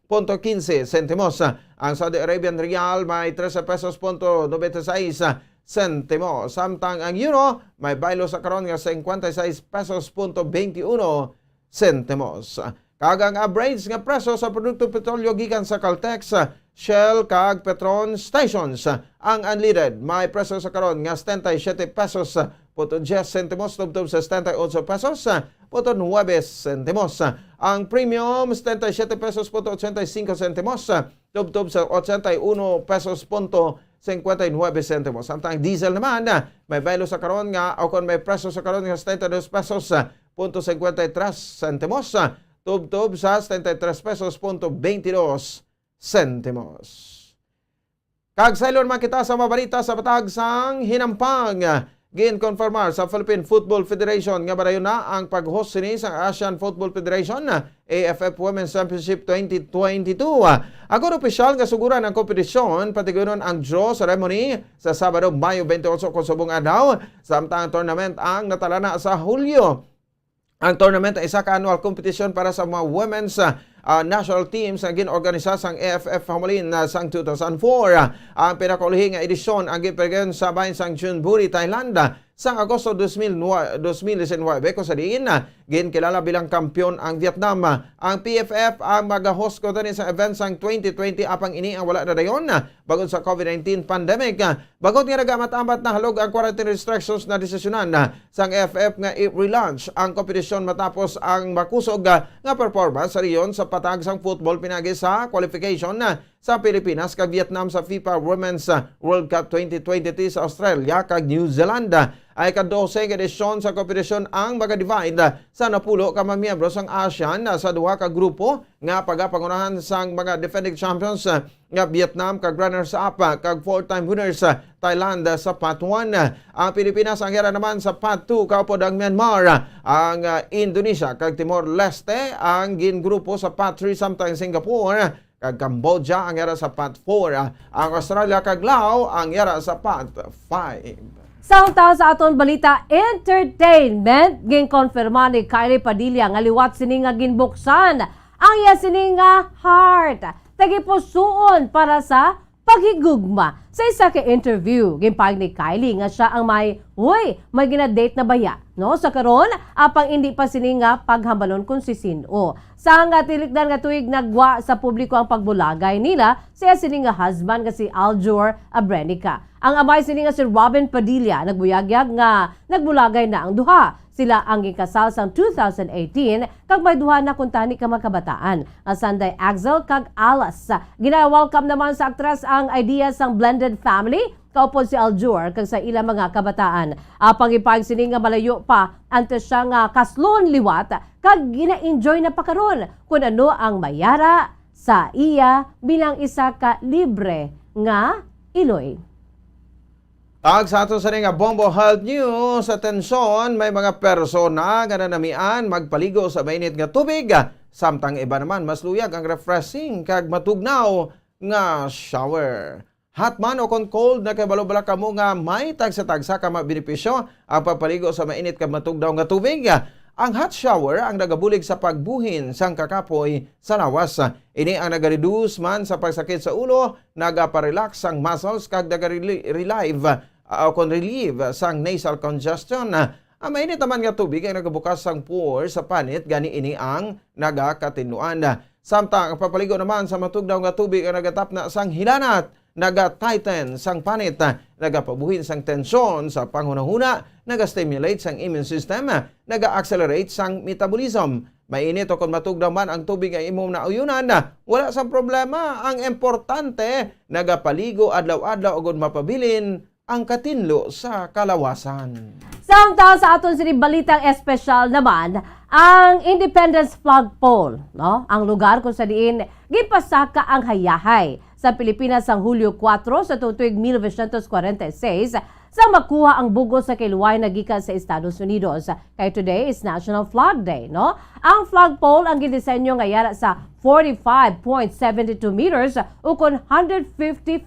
punto 15 centimos. Ang Saudi Arabian Riyal, may 13 pesos punto 96 centimo. Samtang ang euro may baylo sa karon nga 56 pesos punto 21 centimos. Kag ang average nga presyo sa produkto petrolyo gikan sa Caltex, Shell kag Petron stations ang unleaded may presyo sa karon nga 77 pesos punto 10 centimos tubtob sa 78 pesos punto 9 centimos. Ang premium 77 pesos punto 85 centimos tubtob sa 81 pesos punto 59 centimos. Samtang diesel naman may baylo sa karon nga o kon may presyo sa karon nga 72 pesos punto 53 centimos tubtob sa 73 pesos punto 22 centimos. Kag saylon makita sa mabalita sa patag sang hinampang gin-confirmar sa Philippine Football Federation nga badayon na ang pag-host sini sa Asian Football Federation AFF Women's Championship 2022. Agora opisyal nga suguran ang kompetisyon pati ganoon ang draw ceremony sa Sabado, Mayo 28 kung subong adlaw, samtang ang tournament ang natalana sa Hulyo. Ang tournament ay isa ka annual competition para sa mga women's national teams na ginorganisa sang AFF Hamalin sang 2004. Ang pinakaulihing nga edisyon ang gipergen sa bahin sang Chonburi, Thailand sang Agosto 2019 kung sa diin ginkilala bilang kampiyon ang Vietnam. Ang PFF ang mag-host ko din sa event sang 2020 apang ini ang wala na dayon bagod sa COVID-19 pandemic. Bagod nga nagamat-amat na halog ang quarantine restrictions na desisyonan sang AFF nga i-relaunch ang kompetisyon matapos ang makusog nga performance sa riyon sa patag sang football pinagi sa qualification sa Pilipinas kag Vietnam sa FIFA Women's World Cup 2023 sa Australia kag New Zealand. ay ka-12 edisyon sa kompetisyon ang mag-divide sa napulo ka mga miyembro sang ASEAN sa duha ka grupo nga pagapangunahan sang mga defending champions nga Vietnam kag runners-up kag 4-time winners Thailand sa Part 1. Ang Pilipinas ang hira naman sa Part 2 kaupod ang Myanmar, ang Indonesia kag Timor-Leste ang gingrupo sa Part 3 samtang Singapore kag Cambodia ang hira sa Part 4. Ang Australia kag Laos ang hira sa Part 5. Samtang sa aton balita entertainment, ginkonfirma ni Kylie Padilla nga liwat sini nga ginbuksan ang iya sini nga heart. Tagipusuon para sa paghigugma. Sa isa ka interview, gimpag ni Kylie nga siya ang may ginadate na baya. No? Sa karon, apang hindi pa sini nga paghambalon kung si sino. Sa nga tilikdan nga tuig nagwa sa publiko ang pagbulagay nila, siya sini nga husband nga si Aljur Abrenica. Ang amay sini nga si Robin Padilla nagbuyagyag nga nagbulagay na ang duha. Sila ang gikasal sang 2018 kag may duha na kuntani ka mga kabataan. Ang Sunday Axel kag Alas. Gina-welcome naman sa aktres ang idea sang blended family. Kaupod si Aljur kag sa ilang mga kabataan. Pangipag sini nga malayo pa antes siya nga kaslon liwat kag gina-enjoy na pakaron kung ano ang mayara sa iya bilang isa ka libre nga iloy. Tag sa ato sa nga Bombo Health News, sa tensyon, may mga persona nga nanamian magpaligo sa mainit nga tubig. Samtang iba naman, mas luyag ang refreshing kag matugnaw nga shower. Hot man o kon cold na kay balobala ka mo nga may tagsa-tagsa ka mabenepisyo ang papaligo sa mainit kag matugnaw nga tubig. Ang hot shower ang nagabulig sa pagbuhin sang kakapoy sa lawas. Ini ang nagareduce man sa pagsakit sa ulo, nagaparelax ang muscles kag nagare-relieve sang nasal congestion. Ang mainit naman nga tubig ay nagabukas sang pores sa panit, gani ini ang nagakatinuan. Samtang ang papaligo naman sa matugnaw nga tubig ay nagatapna sang hilanat, naga-tighten sang panit, nagapabuhin sang tensyon sa panghunahuna, naga-stimulate sang immune system, naga-accelerate sang metabolism. Mainit o kung matugnaw man ang tubig ay imong nauyunan, wala sang problema. Ang importante, nagapaligo adlaw-adlaw o mapabilin ang katinlo sa kalawasan. Samtang sa aton balitang espesyal naman, ang Independence Flagpole, no? Ang lugar kung sa diin gipasaka ang hayahay sa Pilipinas ang Hulyo 4 sa tuig 1946 sa makuha ang bugos sa kiluway na gikan sa Estados Unidos. Kay today is National Flag Day, no? Ang flagpole ang gidisenyo nga yara sa 45.72 meters o kon 150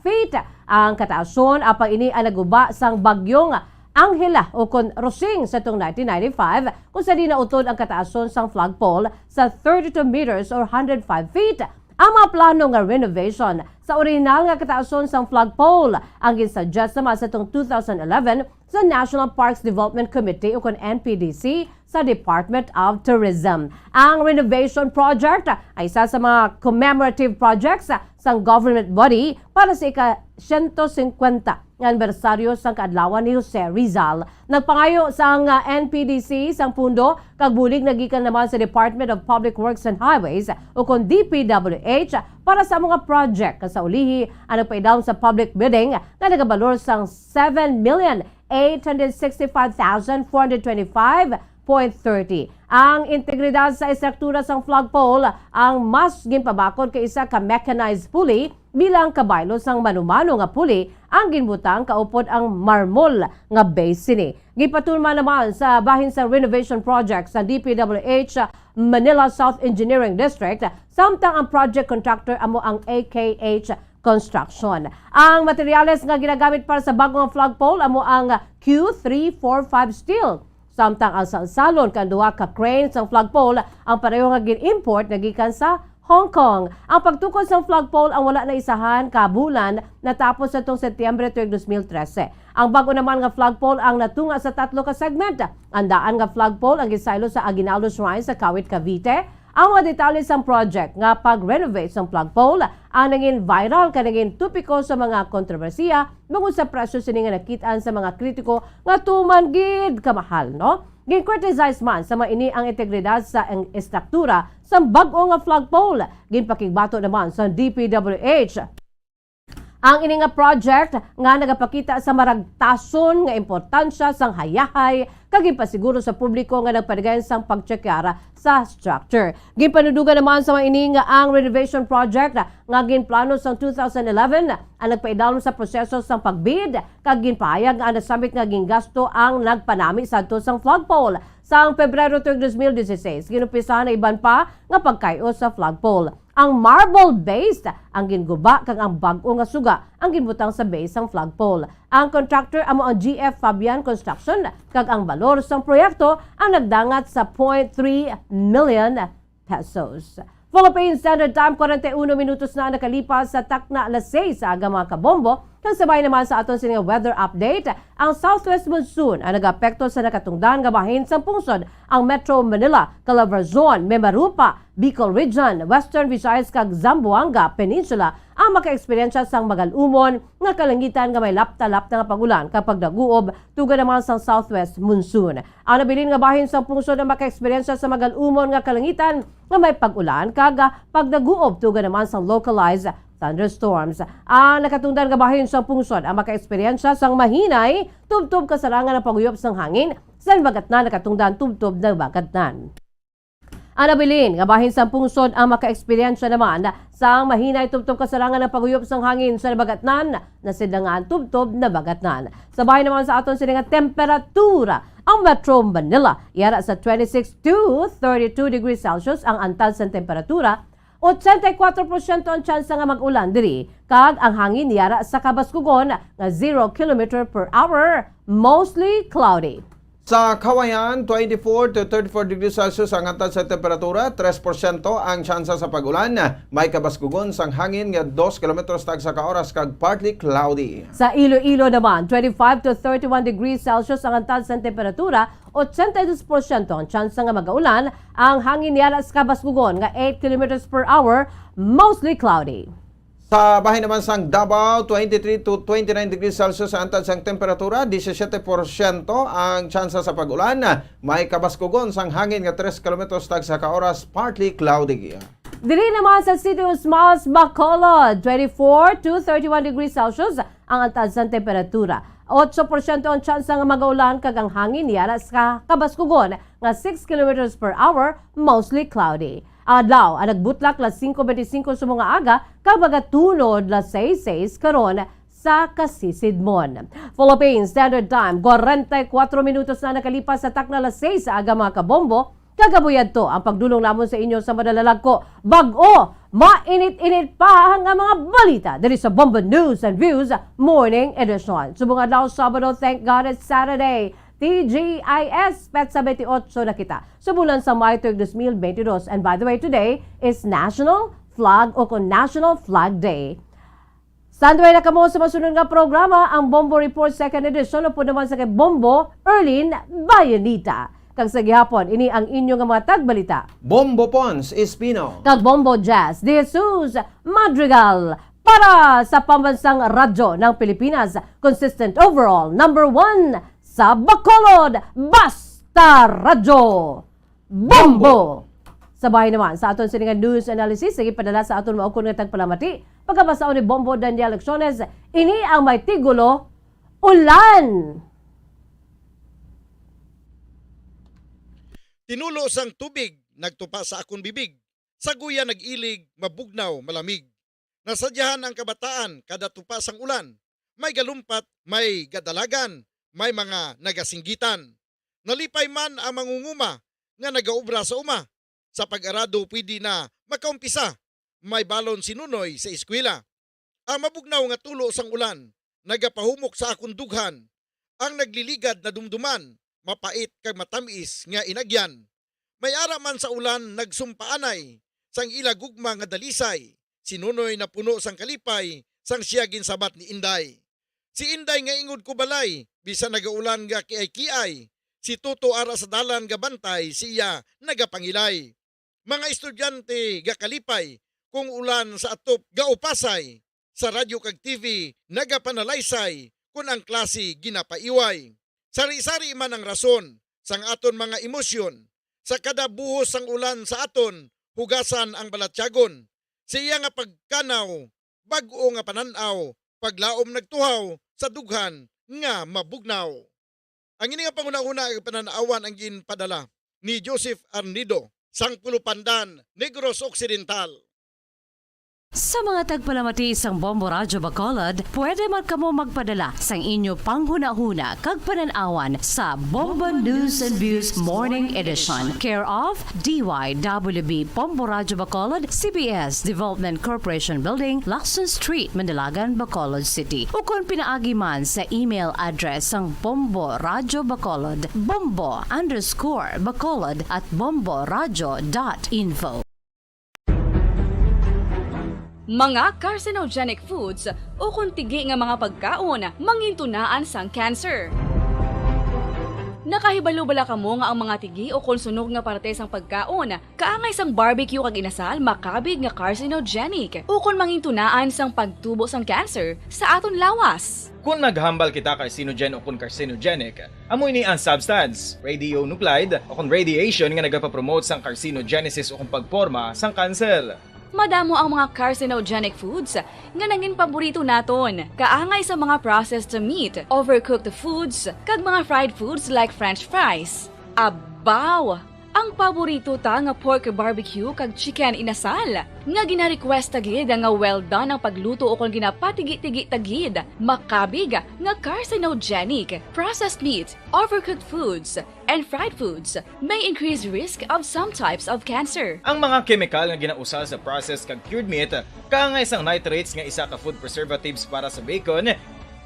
feet. Ang kataason apang ini ang naguba sang bagyong Angela o kon Rosing sa itong 1995 kung sa di nautod ang kataason sang flagpole sa 32 meters or 105 feet. Ang mga plano nga renovation sa original nga kataason sang flagpole ang gisuggest naman sa itong 2011 sa National Parks Development Committee o kon NPDC sa Department of Tourism. Ang renovation project ay isa sa mga commemorative projects sang government body para sa ika-150 nga anibersaryo sang kaadlawan ni Jose Rizal. Nagpangayo sang NPDC sang pundo kag bulig nagikan naman sa Department of Public Works and Highways o kon DPWH para sa mga project sa ulihi ang nagpaidaw sa public bidding nga nagabalor sang 7,865,425.30. Ang integridad sa estruktura sang flagpole ang mas ginpabakod kay isa ka mechanized pulley bilang kabaylo sang manumano nga pulley ang ginbutang kaupod ang marmol nga base sini. Gipatulma naman sa bahin sa renovation project sa DPWH Manila South Engineering District samtang ang project contractor amo ang AKH Construction. Ang materyales nga ginagamit para sa bagong flagpole amo ang Q345 steel. Samtang ang salon kan duha ka cranes ang flagpole ang pareho nga gin-import nagikan sa Hong Kong. Ang pagtukod sa flagpole ang wala na isahan ka bulan natapos sa itong Setyembre 2013. Ang bago naman nga flagpole ang natunga sa 3 ka segment. Ang daan nga flagpole ang gisaylo sa Aguinaldo Shrine sa Kawit, Cavite. Ang mga detalye sa project nga pag-renovate sa flagpole ang naging viral ka naging tupiko sa mga kontrobersiya bangod sa presyo sini nga nakitaan sa mga kritiko nga tuman gid kamahal, no? Gin-criticize man sa mga ini ang integridad sa estruktura sa bag-o nga flagpole. Ginpakigbato naman sa DPWH Ang ini nga project nga nagapakita sa maragtason nga importansya sang hayahay kag ipasiguro sa publiko nga nagpadagan sang pagtsekyara sa structure. Ginpanudugan naman sa ini nga ang renovation project nga ginplano sang 2011 ang nagpaidalom sa proseso sang pagbid kag ginpahayag nga nasabit nga gingasto ang nagpanami sadto sang flagpole. Sang Pebrero 2016, ginumpisahan na iban pa nga pagkayo sa flagpole. Ang marble-based ang ginguba kag ang bag-o nga suga ang ginbutang sa base sang flagpole. Ang contractor amo ang GF Fabian Construction kag ang balor sang proyekto ang nagdangat sa 0.3 million pesos. Philippine Standard Time, 41 minutos na nakalipas sa takna alas 6 sa aga mga kabombo. Kang sabay naman sa aton sining weather update, ang southwest monsoon ang nag-apekto sa nakatungdan nga bahin sa pungsod ang Metro Manila, Calabarzon, Mimarupa, Bicol Region, Western Visayas kag Zamboanga Peninsula ang maka-eksperyensya sang magalumon nga kalangitan nga may lapta-lapta nga pagulan kapag naguob tuga naman sang southwest monsoon. Ang nabilin nga bahin sa pungsod ang maka-eksperyensya sa magalumon nga kalangitan nga may pagulan kag pag naguob tuga naman sang localized thunderstorms. Ang nakatungdan nga bahin sa pungsod ang maka-eksperyensya sang mahinay tubtob kasarangan ng paguyop sang hangin sa bagatnan nakatungdan tubtob ng bagatnan. Ang nabilin nga bahin sa pungsod ang maka-eksperyensya naman sang mahinay tubtob kasarangan ng paguyop sang hangin sa bagatnan na sidangan tubtob na bagatnan. Sabay naman sa aton sila nga temperatura ang Metro Manila yara sa 26 to 32 degrees Celsius ang antad sa temperatura. 84% ang tsansa nga mag-ulan diri kag ang hangin yara sa Kabaskugon nga 0 km per hour, mostly cloudy. Sa Kawayan, 24 to 34 degrees Celsius ang antad sa temperatura, 3% ang tsansa sa pag-ulan. May kabaskugon sang hangin nga 2 km tag sa kaoras kag partly cloudy. Sa Iloilo naman, 25 to 31 degrees Celsius ang antad sa temperatura, 82% ang tsansa nga mag-ulan. Ang hangin yara sa kabaskugon nga 8 km per hour, mostly cloudy. Sa bahin naman sang Davao, 23 to 29 degrees Celsius ang antad sang temperatura, 17% ang tsansa sa pag-ulan. May kabaskugon sang hangin nga 3 km tag sa kaoras, partly cloudy. Diri naman sa City of Smiles, Bacolod, 24 to 31 degrees Celsius ang antad sa temperatura. 8% ang tsansa nga mag-ulan kag ang hangin yara sa kabaskugon nga 6 km per hour, mostly cloudy. Adlaw, ang nagbutlag las 5:25 sa mga aga, kag magatunod las 6:06 karon sa Kasisidmon. Philippine Standard Time, 44 minutos na nakalipas sa takna las 6 sa aga mga kabombo. Kagabuyad to ang pagdulong namon sa inyo sa madalalag ko. Bag-o, mainit-init pa ang mga balita dali sa Bombo News and Views Morning Edition. Subong adlaw Sabado, thank God it's Saturday. TGIS Petsa 28 na kita sa bulan sa Mayo 2022. And by the way, today is National Flag o National Flag Day. Sandway na kamo sa masunod nga programa ang Bombo Report 2nd Edition o po naman sa kay Bombo Erlin Bayanita. Kag sa gihapon, ini ang inyo nga mga tagbalita. Bombo Pons Espino. Kag Bombo Jazz de Jesus Madrigal. Para sa pambansang radyo ng Pilipinas, consistent overall, number 1 sa Bacolod, Basta Radyo, Bombo! Sabay naman sa aton siningan news analysis, sige padala sa aton maukon nga tagpalamati. Pagkabasaon ni Bombo Daniel Lecciones, ini ang may tigulo, ulan! Tinulo sang tubig, nagtupa sa akong bibig. Sa guya nag-ilig, mabugnaw, malamig. Nasadyahan ang kabataan, kada tupa sang ulan. May galumpat, may gadalagan, may mga nagasinggitan. Nalipay man ang mangunguma nga nagaubra sa uma. Sa pag-arado pwede na makaumpisa. May balon sinunoy sa eskwela. Ang mabugnaw nga tulo sang ulan, nagapahumok sa akong dughan. Ang nagliligad na dumduman, mapait kag matamis nga inagyan. May ara man sa ulan nagsumpaanay, sang ila gugma nga dalisay. Sinunoy na puno sang kalipay, sang siya ginsabat ni Inday. Si Inday nga ingod ko balay, bisa nagaulan nga kiay-kiay. Si Tuto ara sa dalan nga bantay, siya nagapangilay. Mga estudyante ga kalipay, kung ulan sa atop gaupasay. Sa radyo kag TV nagapanalaysay, kung ang klase ginapaiway. Sari-sari man ang rason, sang aton mga emosyon. Sa kada buhos sang ulan sa aton, hugasan ang balatyagon. Siya nga pagkanaw, bag-o nga pananaw, paglaom nagtuhaw sa dughan nga mabugnaw. Ang ini nga panguna-una ay pananaawan ang ginpadala ni Joseph Arnido, sang Pulupandan, Negros Occidental. Sa mga tagpalamati sang Bombo Radyo Bacolod, pwede man kamo magpadala sang inyo panghuna-huna kag pananawan sa Bombo News and Views Morning Edition. Care of DYWB Bombo Radyo Bacolod, CBS Development Corporation Building, Lacson Street, Mandilagan, Bacolod City. O kung pinaagi man sa email address sang Bombo Radyo Bacolod, bombo_bacolod@bomboradyo.info. Mga carcinogenic foods o kung tigi nga mga pagkaon mangintunaan sang cancer. Nakahibalo bala kamo nga ang mga tigi o kung sunog nga parte sang pagkaon kaangay sang barbecue kag inasal makabig nga carcinogenic o kung mangintunaan sang pagtubo sang cancer sa aton lawas. Kung naghambal kita carcinogen o kung carcinogenic, amoy ni ang substance, radionuclide o kung radiation nga nagapapromote sang carcinogenesis o kung pagporma sang cancer. Madamo ang mga carcinogenic foods nga naging paborito naton. Kaangay sa mga processed meat, overcooked foods, kag mga fried foods like french fries. Abaw! Ang paborito ta nga pork barbecue kag chicken inasal. Nga gina-request tagid nga well done ang pagluto o kung ginapatigi-tigi-tagid. Makabig nga carcinogenic, processed meat, overcooked foods, and fried foods may increase risk of some types of cancer. Ang mga chemical nga ginausal sa processed kag cured meat, kaangay sang nitrates nga isa ka food preservatives para sa bacon,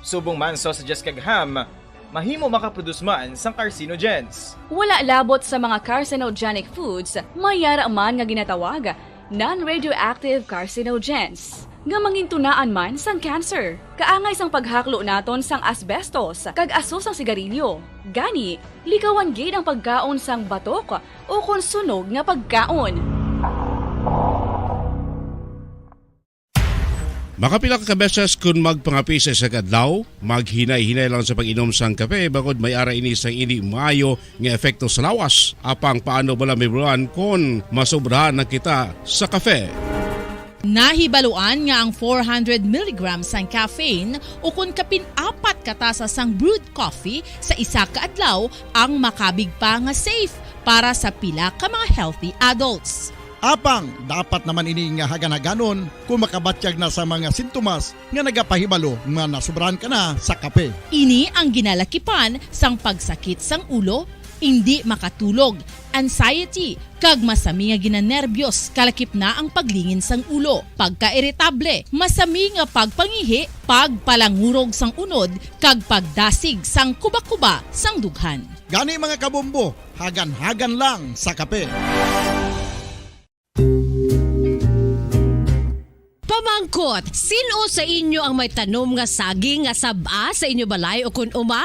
subong man sausages kag ham, mahimo makaproduce man sang carcinogens. Wala labot sa mga carcinogenic foods, mayara man nga ginatawag non-radioactive carcinogens nga mangintunaan man sang cancer. Kaangay sang paghaklo naton sang asbestos kag aso sang sigarilyo. Gani, likawan gid ang pagkaon sang batok o kung sunog nga pagkaon. Makapila ka beses kung magpangapi sa isa kadlaw, maghinay-hinay lang sa pag-inom sang kape bagod may ara ini sang hindi maayo nga epekto sa lawas. Apang paano bala mibruan kung masobrahan na kita sa kape. Nahibaluan nga ang 400 mg sang caffeine o kung kapin-4 katasa sang brewed coffee sa isa ka adlaw ang makabig pa nga safe para sa pila ka mga healthy adults. Apang dapat naman ini nga hagan-haganon kung makabatyag na sa mga sintomas nga nagapahibalo nga nasubrahan ka na sa kape. Ini ang ginalakipan sang pagsakit sang ulo, hindi makatulog, anxiety, kag masami nga ginanerbiyos, kalakip na ang paglingin sang ulo, pagka-irritable, masami nga pagpangihi, pagpalangurog sang unod, kag pagdasig sang kuba-kuba sang dughan. Gani mga kabombo, hagan-hagan lang sa kape. Pamangkot, sino sa inyo ang may tanom nga saging nga saba sa inyo balay o kun uma?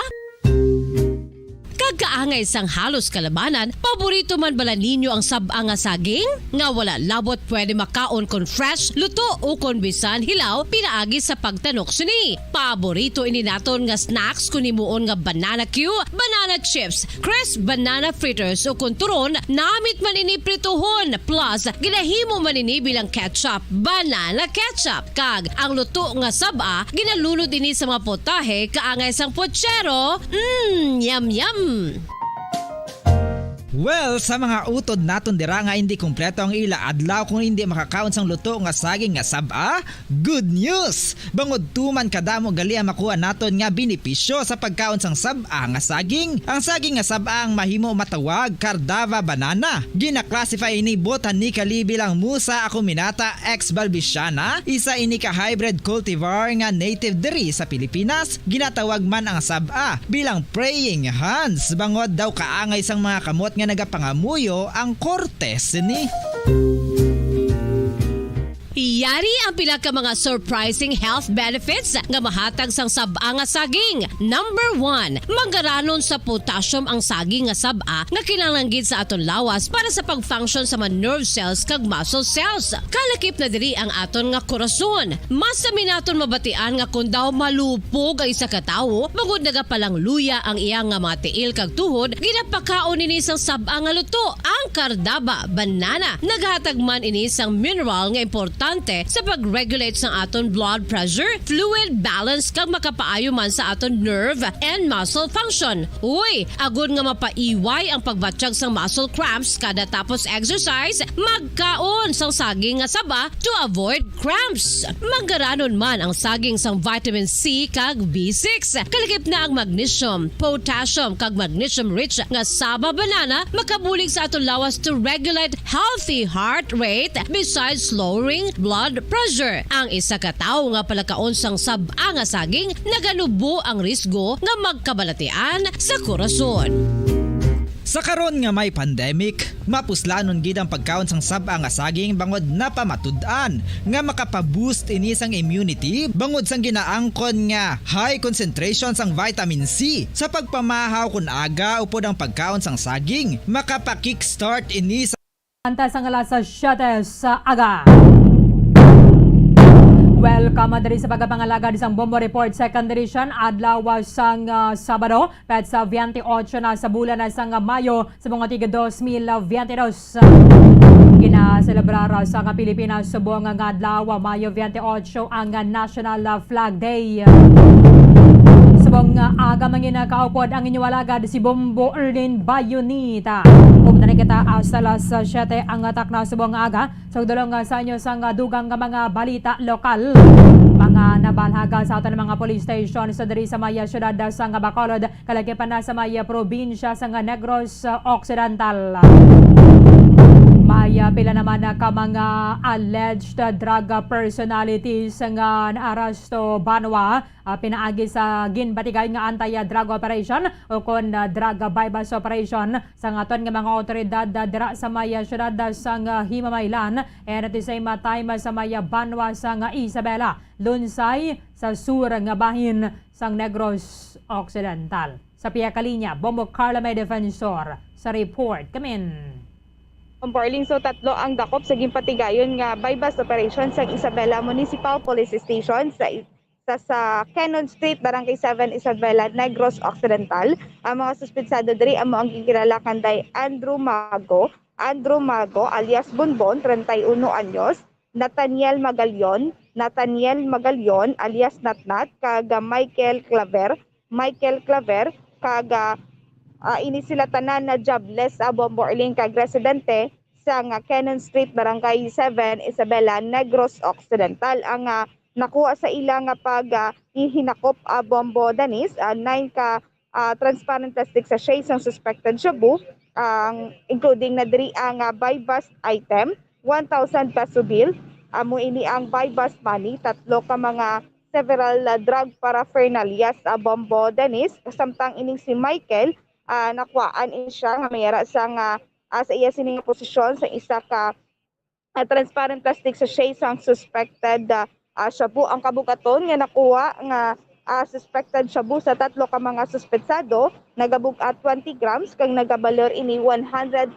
Kagkaangay sang halos kalabanan, paborito man bala ninyo ang saba nga saging? Nga wala labot pwede makaon kon fresh, luto o kon bisan hilaw, pinaagi sa pagtanok sini. Paborito ini naton nga snacks kun himuon nga banana Q, banana chips, crisp banana fritters o kun turon, namit man ini prituhon, plus ginahimo man ini bilang ketchup, banana ketchup. Kag ang luto nga saba, ginalunod ini sa mga potahe kaangay sang pochero. Yum yum! Well, sa mga utod naton dira nga hindi kumpleto ang ila adlaw kung hindi makakaon sang luto nga saging nga saba, good news! Bangod tuman kadamo gali ang makuha naton nga benepisyo sa pagkaon sang saba nga saging. Ang saging nga saba ang mahimo matawag Cardava banana. Gina-classify ini botanically bilang Musa acuminata ex balbisiana, isa ini ka hybrid cultivar nga native diri sa Pilipinas. Ginatawag man ang saba bilang praying hands, bangod daw kaangay sang mga kamot nga nagapangamuyo ang kortes ni. Yari ang pila ka mga surprising health benefits nga mahatag sang saba nga saging. Number 1, manggaranon sa potassium ang saging nga saba nga kinahanglan gid sa aton lawas para sa pag-function sa mga nerve cells kag muscle cells. Kalakip na diri ang aton nga korason. Mas sa minaton mabatian nga kun daw malupog ang isa ka tawo, bangod nagapalang luya ang iyang nga mga tiil kag tuhod, ginapakaon ini sang saba nga luto, ang Cardava banana. Naghatag man ini sang mineral nga importante sa pag-regulate sa aton blood pressure, fluid balance kag makapaayo man sa aton nerve and muscle function. Uy, agud nga mapaiway ang pagbatsyag sang muscle cramps kada tapos exercise, magkaon sang saging nga saba to avoid cramps. Magaranon man ang saging sang vitamin C kag B6. Kalagip na ang magnesium, potassium kag magnesium rich nga saba banana makabulig sa aton lawas to regulate healthy heart rate besides lowering blood pressure. Ang isa ka tawo nga palakaon sang saba nga saging naganubo ang risgo nga magkabalatian sa korason. Sa karon nga may pandemic, mapuslanon gid ang pagkaon sang saba nga saging bangod napamatud-an nga makapaboost ini sang immunity bangod sang ginaangkon nga high concentration sang vitamin C sa pagpamahaw kun aga upod ang pagkaon sang saging makapa-kickstart ini sa Antas ang alas 7 sa aga. Welcome diri sa pagpangalaga di sang Bombo Report Second Edition adlaw sang Sabado petsa 28 na sa bulan na sang Mayo sa mga tiga 2022. Ginaselebrar sa Pilipinas sa buong nga adlaw Mayo 28 ang National Flag Day. Subong aga mangina kaupod ang inyong alagad si Bombo Erlin Bayonita. Kung kita hasta las 7 ang atak na subong aga. So dulong sa inyo sang dugang mga balita lokal. Mga nabalhaga sa aton mga police station sa diri sa Maya syudad sa Bacolod, kalagipan na sa Maya probinsya sa Negros Occidental. Maya pila naman ka mga alleged drug personalities nga naaresto Banwa pinaagi sa ginbatigay nga anti-drug operation o kon drug bypass operation sa aton nga mga otoridad dira sa Maya syudad sa Himamaylan and at the same time sa Maya Banwa sa Isabela, Lunsay sa sur nga bahin sa Negros Occidental. Sa Piyakalinya, Bombo Carla May Defensor sa report. Kamin. Borling, so tatlo ang dakop sa ginpatigayon nga bypass operation sa Isabela Municipal Police Station sa Cannon Street, Barangay 7, Isabela, Negros Occidental. Ang mga suspetsado diri amo ang gikilala kanday Andrew Mago alias Bonbon, 31 anyos, Nathaniel Magalion alias Natnat, kaga Michael Claver, kaga ini sila tanan na jobless Bombo Erling kag residente sa Cannon Street, Barangay 7, Isabela, Negros Occidental. Ang nakuha sa ilang pag ihinakop Bombo Danis, 9 ka transparent plastic sachets ang suspected shabu, including na diri ang buy-bust item, 1,000 peso bill, amo ini ang buy-bust money, tatlo ka mga several drug paraphernalia Bombo Danis, kasamtang ining si Michael nakuhaan siya nga mayara sa iya sining posisyon sa isa ka transparent plastic sachet sa suspected shabu. Ang kabukaton nga nakuha nga suspected shabu sa tatlo ka mga suspetsado nagabug-at 20 grams kang nagabalor ini 136,000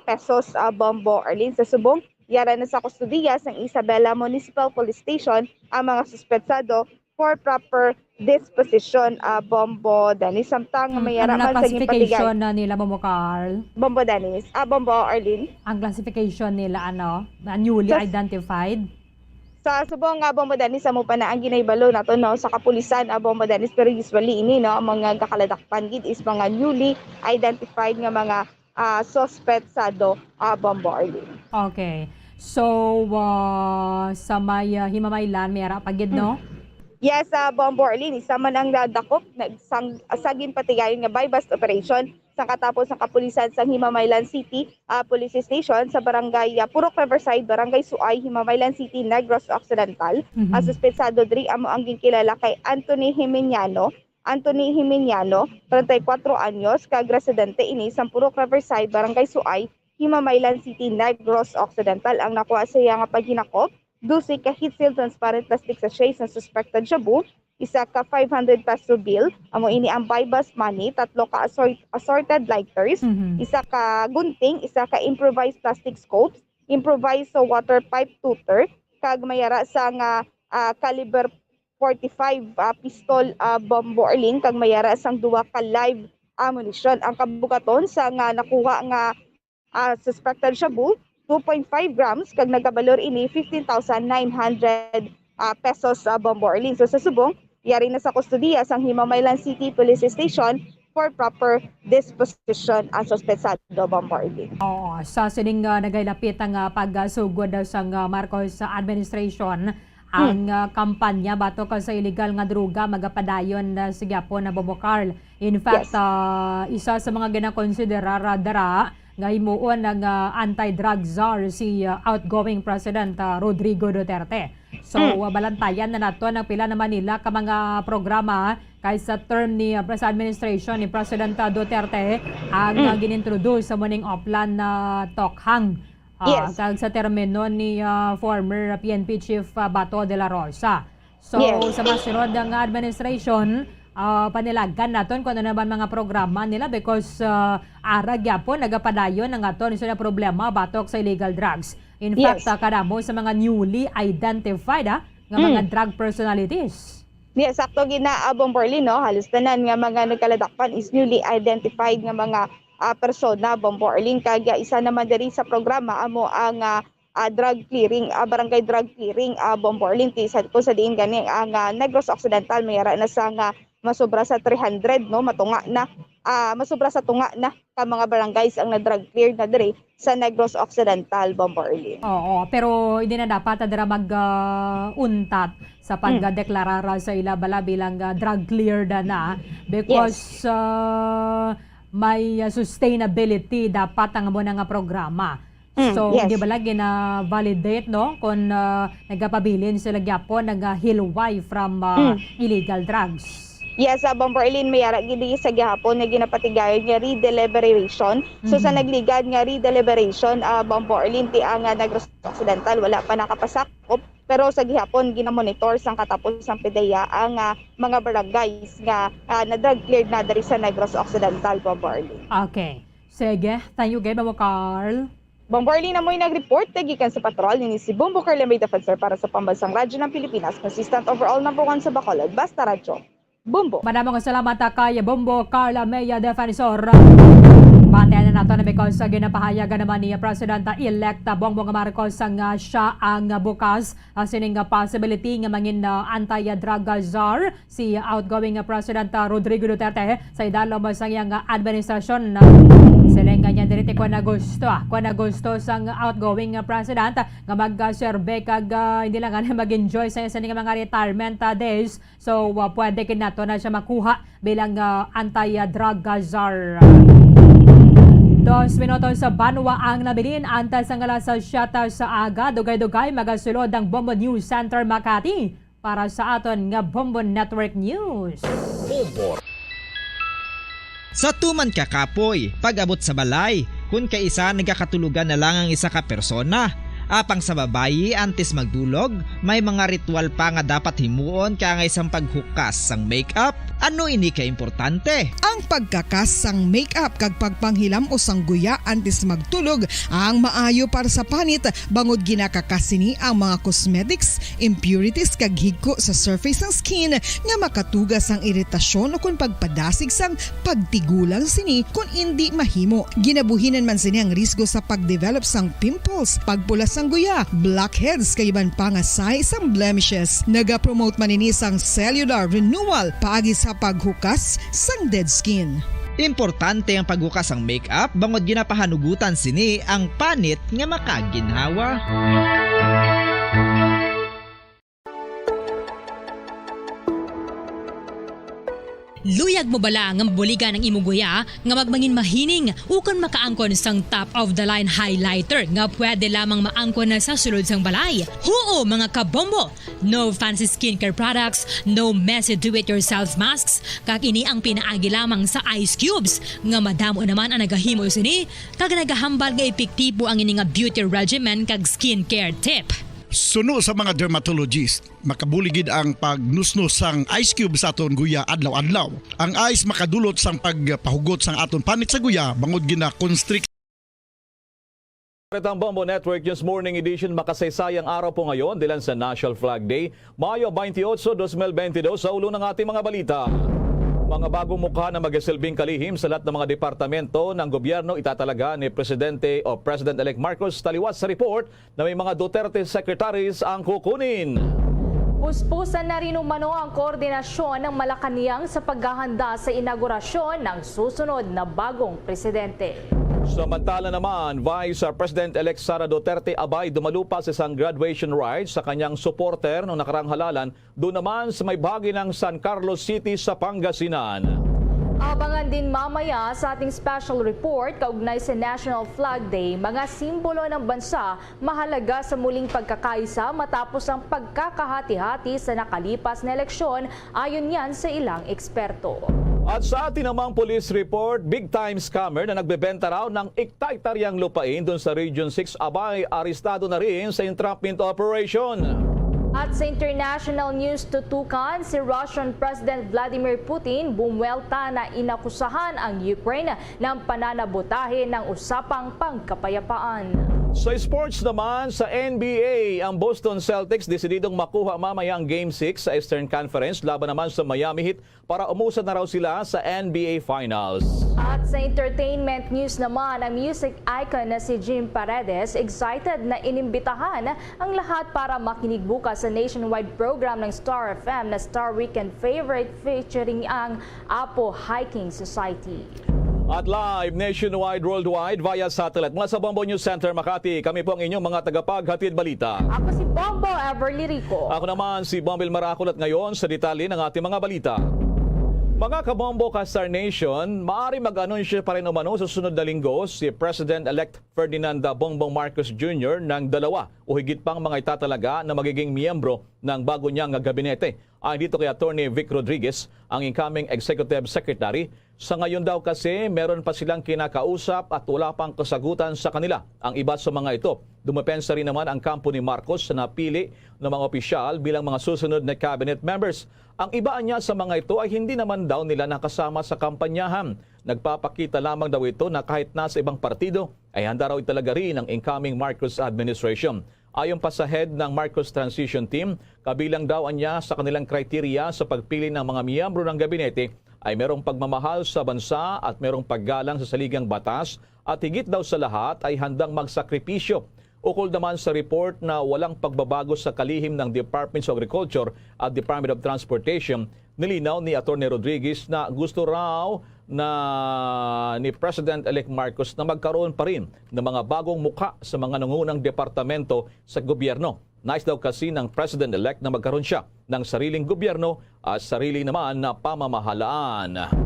pesos Bombo Erlin. Sa subong yara na sa kustudiya sa Isabela Municipal Police Station ang mga suspetsado for proper disposition Bombo Danis. Samtang mayara ano man sa classification nila Bombo Carl? Bombo Danis. Bombo Arlene. Ang classification nila newly identified? Sa subong Bombo Danis amo pa na ang ginaybalo nato no sa kapulisan Bombo Danis, pero usually ini no ang mga gakaladakpan gid is mga newly identified nga mga suspetsado Bombo Arlene. Okay. So sa may Himamaylan mayara pagid no? Yes, Bombo Erlin, isa man ang dadakop saging patigayon nga bypass operation sa katapos ng kapulisan sa Himamaylan City Police Station sa barangay Purok Riverside, Barangay Suay, Himamaylan City, Negros Occidental. Ang suspetsado diri amo ang gikilala kay Anthony Himeniano, 34 anyos, kag residente ini sa Purok Riverside, Barangay Suay, Himamaylan City, Negros Occidental. Ang nakuha sa iya nga paghinakop 12 ka heat seal transparent plastic sachets na suspected shabu, isa ka 500 peso bill, amo ini ang buy-bust money, tatlo ka assorted lighters, isa ka gunting, isa ka improvised plastic scopes, improvised water pipe tutor, kag mayara sa nga caliber 45 pistol Bombo Erlin, kag mayara sang duwa ka live ammunition. Ang kabukaton sa nga nakuha nga suspected shabu 2.5 grams kag nagabalor ini 15,900 pesos sa Bombo Orlin. So sa subong, yari na sa kustudiya sang Himamaylan City Police Station for proper disposition ang suspetsado Bombo Orlin. Oo, sa sining nagailapit ang pagsugod sang Marcos administration ang kampanya bato ka sa illegal nga droga magapadayon sa gyapon na Bobo Carl. In fact, isa sa mga ginakonsiderar dara nga himuon ng anti-drug czar si outgoing President Rodrigo Duterte. So, balantayan na nato ng pila naman nila ka mga programa kaysa term ni sa administration ni President Duterte ang ginintroduce sa morning plan na Tokhang. Kag sa termino ni former PNP Chief Bato de la Rosa. So, sa masunod ng administration, panilagan naton kung ano naman mga programa nila because arag yapon nagapadayon ang aton isa na problema batok sa illegal drugs. In fact, kadamo sa mga newly identified nga mga drug personalities. Yes, sakto gina Bombo Orlin, no? Halos tanan nga mga nagkaladakpan is newly identified nga mga persona Bombo Orlin. Kaya isa naman diri sa programa amo ang drug clearing, barangay drug clearing Bombo Orlin. Kung sa diin gani ang Negros Occidental mayara na sa masobra sa 300, no, matunga na masobra sa tunga na ka mga barangays ang na-drug clear na diri sa Negros Occidental, Bombo Orlin. Oo, pero hindi na dapat dira mag-untat sa pagdeklarara sa ilabala bilang drug cleared na because may sustainability dapat ang mo nga programa. So, hindi ba lagi na validate, no? Kung nagapabilin sila gyapon, nag-hilway from illegal drugs. Yes, Bombo Orlin, mayara gidi sa gihapon na ginapatigayon nga redeliberation. So sa nagligad nga redeliberation, Bombo Orlin, ti ang Negros Occidental wala pa nakapasakop. Pero sa gihapon ginamonitor sang katapos sang PDEA ang mga barangays nga na-drug cleared na diri sa Negros Occidental, Bombo Orlin. Okay. Sige, thank you kay Bombo Carl. Bombo Orlin na mo'y nag-report gikan sa patrol ni si Bombo Carl May Defensor para sa Pambansang Radyo ng Pilipinas, consistent overall number 1 sa Bacolod, Basta Radyo. Bombo. Maraming salamat kay Bombo Carla Maya Defensor. Bantayan na nato na because ginapahayagan naman ni President-elect Bongbong Marcos nga siya ang bukas sining possibility nga mangin anti-drug czar si outgoing President Rodrigo Duterte sa idalom sa iyang administrasyon. Silenga niya direte ko na gusto sang outgoing president nga mag-serve kag hindi lang mag-enjoy sa mga retirement days. So pwede kinato na siya makuha bilang anti-drug czar. 2 minutos sa Banwa ang nabilin antas ang alas 7 sa aga. Dugay-dugay magasulod ang Bombo News Center Makati para sa aton nga Bombo Network News. Sa tuman kakapoy, pag-abot sa balay, kung kaisa nagkakatulugan na lang ang isa ka persona. Apang sa babayi antes magdulog, may mga ritual pa nga dapat himuon kaya nga isang paghukas sang makeup. Ano ini ka importante? Ang pagkakas sang makeup kag pagpanghilam o sangguya antes magtulog ang maayo para sa panit bangod ginakakasini ang mga cosmetics, impurities kag higko sa surface ng skin nga makatugas ang iritasyon o kung pagpadasig sang pagtigulang sini kung hindi mahimo. Ginabuhinan man sini ang risgo sa pagdevelop sang pimples, pagpula sang guya, blackheads kay iban pa nga size sang blemishes. Naga-promote man ini sang cellular renewal paagi sa paghukas sang dead skin. Importante ang paghukas ang makeup bangod ginapahanugutan sini ang panit nga makaginhawa. Luyag mo bala nga buligan ng imuguya nga magmangin mahining ukon makaangkon sang top of the line highlighter nga pwede lamang maangkon na sa sulod sang balay. Huo mga kabombo! No fancy skincare products, no messy do-it-yourself masks, kag ini ang pinaagi lamang sa ice cubes nga madamo naman ang nagahimo sini kag nagahambal nga epektibo ang ini nga beauty regimen kag skincare tip. Suno sa mga dermatologist, makabuligid ang pagnusnos sang ice cube sa aton guya adlaw-adlaw. Ang ice makadulot sang pagpahugot sang aton panit sa guya bangod gina-constrict. Ang Bombo Network News Morning Edition makasaysayang araw po ngayon dilan sa National Flag Day, Mayo 28, 2022 sa ulo ng ating mga balita. Mga bagong mukha na magsilbing kalihim sa lahat ng mga departamento ng gobyerno itatalaga ni Presidente o President-elect Marcos taliwas sa report na may mga Duterte secretaries ang kukunin. Puspusan na rin umano ang koordinasyon ng Malacanang sa paghahanda sa inaugurasyon ng susunod na bagong presidente. Samantala naman, Vice President-elect Sara Duterte abay dumalupa sa isang graduation ride sa kanyang supporter noong nakarang halalan doon naman sa may bahagi ng San Carlos City sa Pangasinan. Abangan din mamaya sa ating special report kaugnay sa National Flag Day, mga simbolo ng bansa mahalaga sa muling pagkakaisa matapos ang pagkakahati-hati sa nakalipas na eleksyon ayon yan sa ilang eksperto. At sa atin namang police report, big time scammer na nagbebenta raw ng ikta-iktaryang lupain doon sa Region 6 abay arestado na rin sa entrapment operation. At sa international news tutukan, si Russian President Vladimir Putin bumuelta na inakusahan ang Ukraine ng pananabotahe ng usapang pangkapayapaan. Sa sports naman, sa NBA, ang Boston Celtics desididong makuha mamaya ang Game 6 sa Eastern Conference laban naman sa Miami Heat para umusad na raw sila sa NBA Finals. At sa entertainment news naman, ang music icon na si Jim Paredes excited na inimbitahan ang lahat para makinig bukas sa nationwide program ng Star FM na Star Weekend Favorite featuring ang Apo Hiking Society. At live nationwide, worldwide, via satellite. Mula sa Bombo News Center, Makati, kami po ang inyong mga tagapaghatid balita. Ako si Bombo Everly Rico. Ako naman si Bombil Maracol at ngayon sa detalye ng ating mga balita. Mga kabombo ka Star Nation, maaari mag-anunsyo pa rin umano sa sunod na linggo si President-elect Ferdinand Bongbong Marcos Jr. ng dalawa o higit pang mga itatalaga na magiging miyembro ng bago niyang gabinete. Ayon dito kay Attorney Vic Rodriguez, ang incoming Executive Secretary, sa ngayon daw kasi meron pa silang kinakausap at wala pang kasagutan sa kanila. Ang iba sa mga ito, dumepensa rin naman ang kampo ni Marcos sa napili ng mga opisyal bilang mga susunod na cabinet members. Ang iba niya sa mga ito ay hindi naman daw nila nakasama sa kampanyahan. Nagpapakita lamang daw ito na kahit nasa ibang partido ay handa raw talaga rin ang incoming Marcos administration. Ayon pa sa head ng Marcos Transition Team, kabilang daw niya sa kanilang kriteriya sa pagpili ng mga miyembro ng gabinete ay merong pagmamahal sa bansa at merong paggalang sa saligang batas at higit daw sa lahat ay handang magsakripisyo. Ukol naman sa report na walang pagbabago sa kalihim ng Departments of Agriculture at Department of Transportation, nilinaw ni Atty. Rodriguez na gusto raw na ni President-elect Marcos na magkaroon pa rin ng mga bagong mukha sa mga nangunang departamento sa gobyerno. Nais daw kasi ng President-elect na magkaroon siya ng sariling gobyerno at sarili naman na pamamahalaan.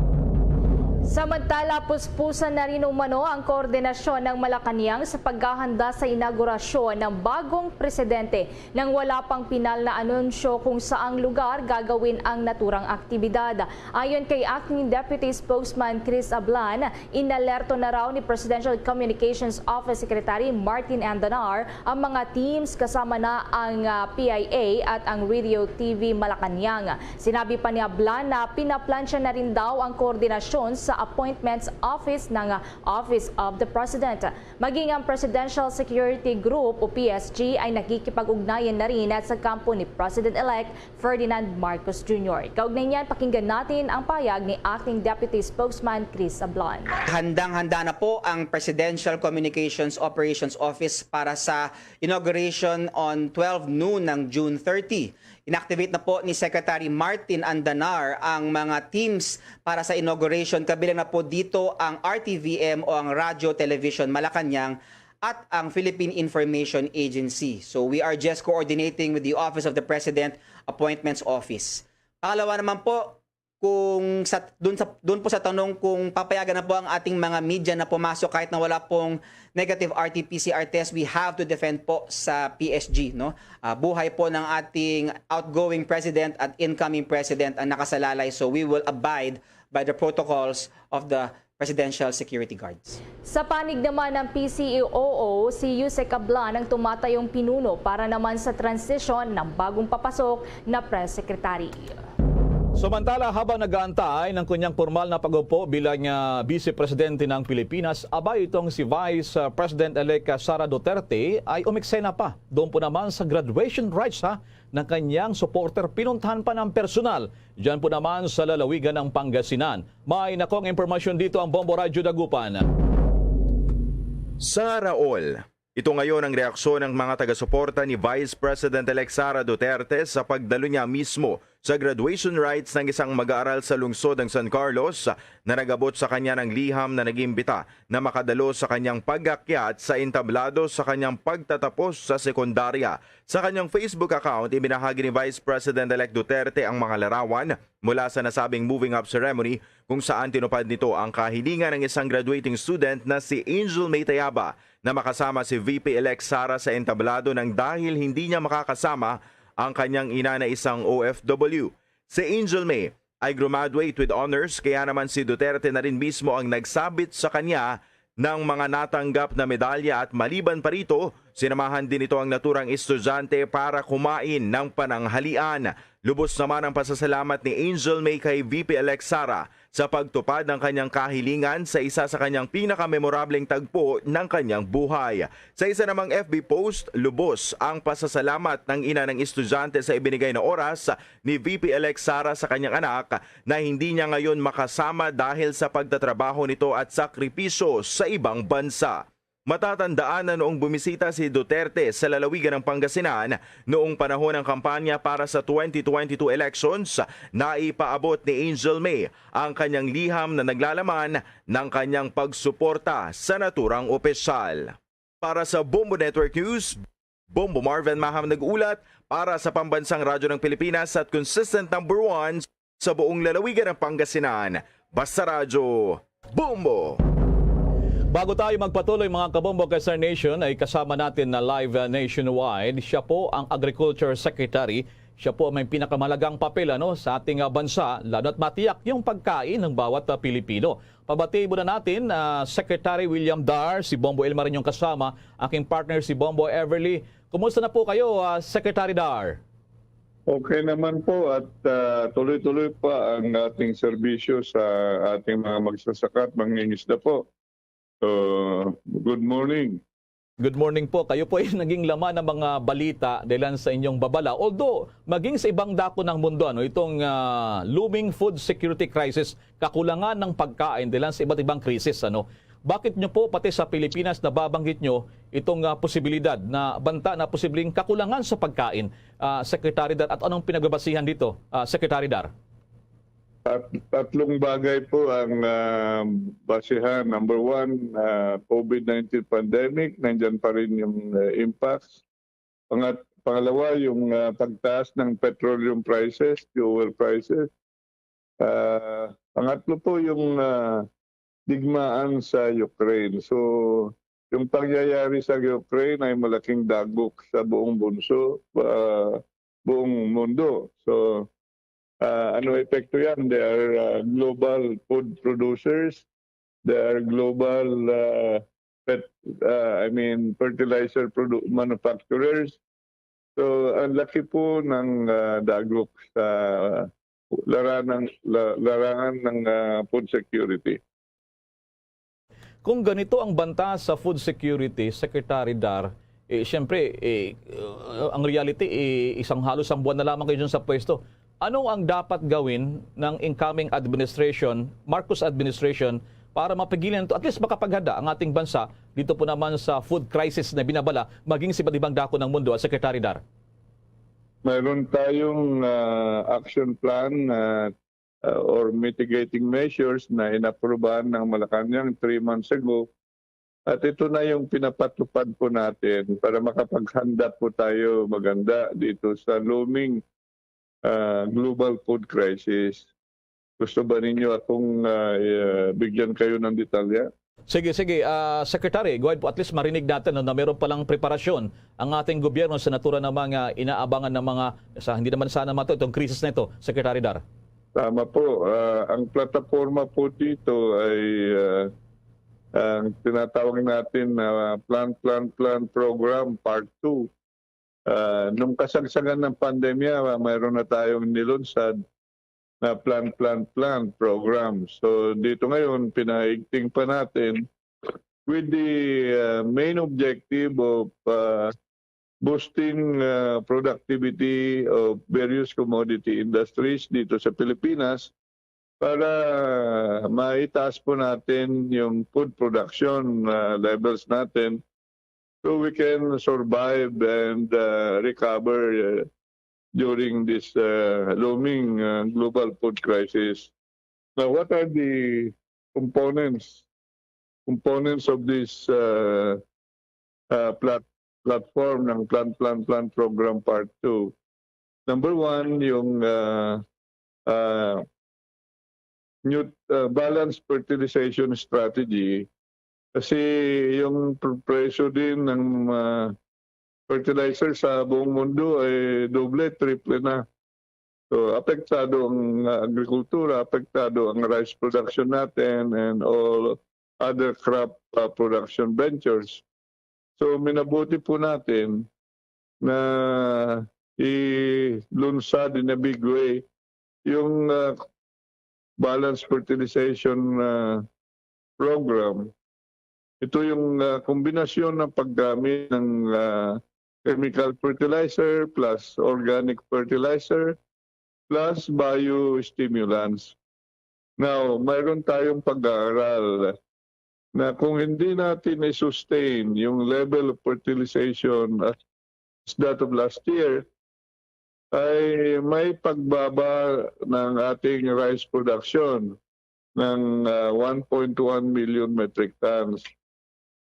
Samantala, puspusan na rin umano ang koordinasyon ng Malacanang sa paghahanda sa inaugurasyon ng bagong presidente nang wala pang pinal na anunsyo kung saang lugar gagawin ang naturang aktibidad. Ayon kay Acting Deputy Spokesman Chris Ablan, inalerto na raw ni Presidential Communications Office Secretary Martin Andanar ang mga teams kasama na ang PIA at ang Radio TV Malacanang. Sinabi pa ni Ablan na pinaplansya na rin daw ang koordinasyon sa Appointments Office ng Office of the President. Maging ang Presidential Security Group o PSG ay nakikipag-ugnayan na rin at sa kampo ni President-elect Ferdinand Marcos Jr. Kaugnay niyan, pakinggan natin ang payag ni Acting Deputy Spokesman Chris Ablan. Handang-handa na po ang Presidential Communications Operations Office para sa inauguration on 12 noon ng June 30. Inactivate na po ni Secretary Martin Andanar ang mga teams para sa inauguration. Kabilang na po dito ang RTVM o ang Radio Television Malacanang at ang Philippine Information Agency. So we are just coordinating with the Office of the President Appointments Office. Pangalawa naman po, kung doon po sa tanong kung papayagan na po ang ating mga media na pumasok kahit na wala pong negative RT-PCR test, we have to defend po sa PSG. No? Buhay po ng ating outgoing president at incoming president ang nakasalalay, so we will abide by the protocols of the Presidential Security Guards. Sa panig naman ng PCEOO, si Yusek Ablan ang tumatayong pinuno para naman sa transisyon ng bagong papasok na Press Secretary. Samantala, habang nag-aantay ng kanyang formal na pag-upo bilang Vice Presidente ng Pilipinas, abay itong si Vice President-elect Sara Duterte ay umiksena pa. Doon po naman sa graduation rites ng kanyang supporter, pinuntahan pa ng personal. Diyan po naman sa lalawigan ng Pangasinan. May nakong impormasyon dito ang Bombo Radyo Dagupan. Sara All. Ito ngayon ang reaksyon ng mga taga-suporta ni Vice President-elect Sara Duterte sa pagdalo niya mismo sa graduation rites ng isang mag-aaral sa lungsod ng San Carlos na nagabot sa kanya ng liham na nag-imbita na makadalo sa kanyang pag-akyat sa entablado sa kanyang pagtatapos sa sekundarya. Sa kanyang Facebook account, ibinahagi ni Vice President-elect Duterte ang mga larawan mula sa nasabing moving up ceremony kung saan tinupad nito ang kahilingan ng isang graduating student na si Angel May Tayaba na makasama si VP-elect Sara sa entablado nang dahil hindi niya makakasama ang kanyang ina na isang OFW. Si Angel May ay graduate with honors kaya naman si Duterte na rin mismo ang nagsabit sa kanya ng mga natanggap na medalya at maliban pa rito, sinamahan din ito ang naturang estudyante para kumain ng pananghalian. Lubos naman ang pasasalamat ni Angel May kay VP-elect Sara sa pagtupad ng kanyang kahilingan sa isa sa kanyang pinakamemorableng tagpo ng kanyang buhay. Sa isa namang FB post, lubos ang pasasalamat ng ina ng estudyante sa ibinigay na oras ni VP-elect Sara sa kanyang anak na hindi niya ngayon makasama dahil sa pagtatrabaho nito at sakripisyo sa ibang bansa. Matatandaan na noong bumisita si Duterte sa lalawigan ng Pangasinan noong panahon ng kampanya para sa 2022 elections, naipaabot ni Angel May ang kanyang liham na naglalaman ng kanyang pagsuporta sa naturang opisyal. Para sa Bombo Network News, Bombo Marvin Maham nag-ulat para sa Pambansang Radyo ng Pilipinas at consistent number 1 sa buong lalawigan ng Pangasinan. Basta Radyo, Bombo! Bago tayo magpatuloy mga kabombo kay Star Nation ay kasama natin na live nationwide. Siya po ang Agriculture Secretary. Siya po may pinakamalagang papel sa ating bansa, lalo't matiyak yung pagkain ng bawat Pilipino. Pabati muna natin Secretary William Dar, si Bombo Elmar rin yung kasama, aking partner si Bombo Everly. Kumusta na po kayo, Secretary Dar? Okay naman po at tuloy-tuloy pa ang ating serbisyo sa ating mga magsasaka at mangingisda po. Good morning. Good morning po. Kayo po ay naging laman ng mga balita dahil sa inyong babala. Although, maging sa ibang dako ng mundo, itong looming food security crisis, kakulangan ng pagkain dahil sa iba't ibang krisis. Bakit nyo po pati sa Pilipinas nababanggit nyo itong posibilidad na banta na posibleng kakulangan sa pagkain, Secretary Dar? At anong pinagbabasihan dito, Secretary Dar? Tatlong bagay po ang basihan. Number one, COVID-19 pandemic, nandyan pa rin yung impacts. Pangalawa, yung pagtaas ng petroleum prices, fuel prices. Pangatlo po yung digmaan sa Ukraine. So, yung pangyayari sa Ukraine ay malaking dagok sa buong buong mundo. So, ano epekto yan? They are global food producers. They are global fertilizer manufacturers. So ang laki po ng dagok sa larangan ng food security. Kung ganito ang banta sa food security, Secretary Dar, siyempre, ang reality, halos isang buwan na lamang kayo dyan sa pwesto. Ano ang dapat gawin ng incoming administration, Marcos administration, para mapigilan ito, at least makapaghanda ang ating bansa dito po naman sa food crisis na binabala, maging sa iba't ibang dako ng mundo, Secretary Dar? Mayroon tayong action plan or mitigating measures na inaprubahan ng Malacanang 3 months ago. At ito na yung pinapatupad po natin para makapaghanda po tayo maganda dito sa looming global food crisis. Gusto ba ninyo akong bigyan kayo ng detalya? Sige. Secretary, go ahead po. At least marinig natin na meron palang preparasyon ang ating gobyerno sa natura ng mga inaabangan ng mga, hindi naman sana itong krisis na ito, Secretary Dar. Tama po. Ang plataforma po dito ay ang tinatawag natin na Plan Program Part 2. Nung kasagsagan ng pandemya, mayroon na tayong nilunsad na plan program. So dito ngayon, pinaigting pa natin with the main objective of boosting productivity of various commodity industries dito sa Pilipinas para maitaas po natin yung food production levels natin so we can survive and recover during this looming global food crisis. Now, what are the components of this platform ng Plan Program Part 2? Number one, yung balanced fertilization strategy. Kasi yung presyo din ng fertilizer sa buong mundo ay doble, triple na. So apektado ang agrikultura, apektado ang rice production natin and all other crop production ventures. So minabuti po natin na i-lunsad in a big way yung balanced fertilization program. Ito yung kombinasyon ng paggamit ng chemical fertilizer plus organic fertilizer plus biostimulants. Now, mayroon tayong pag-aaral na kung hindi natin i-sustain yung level of fertilization as that of last year, ay may pagbaba ng ating rice production ng 1.1 million metric tons.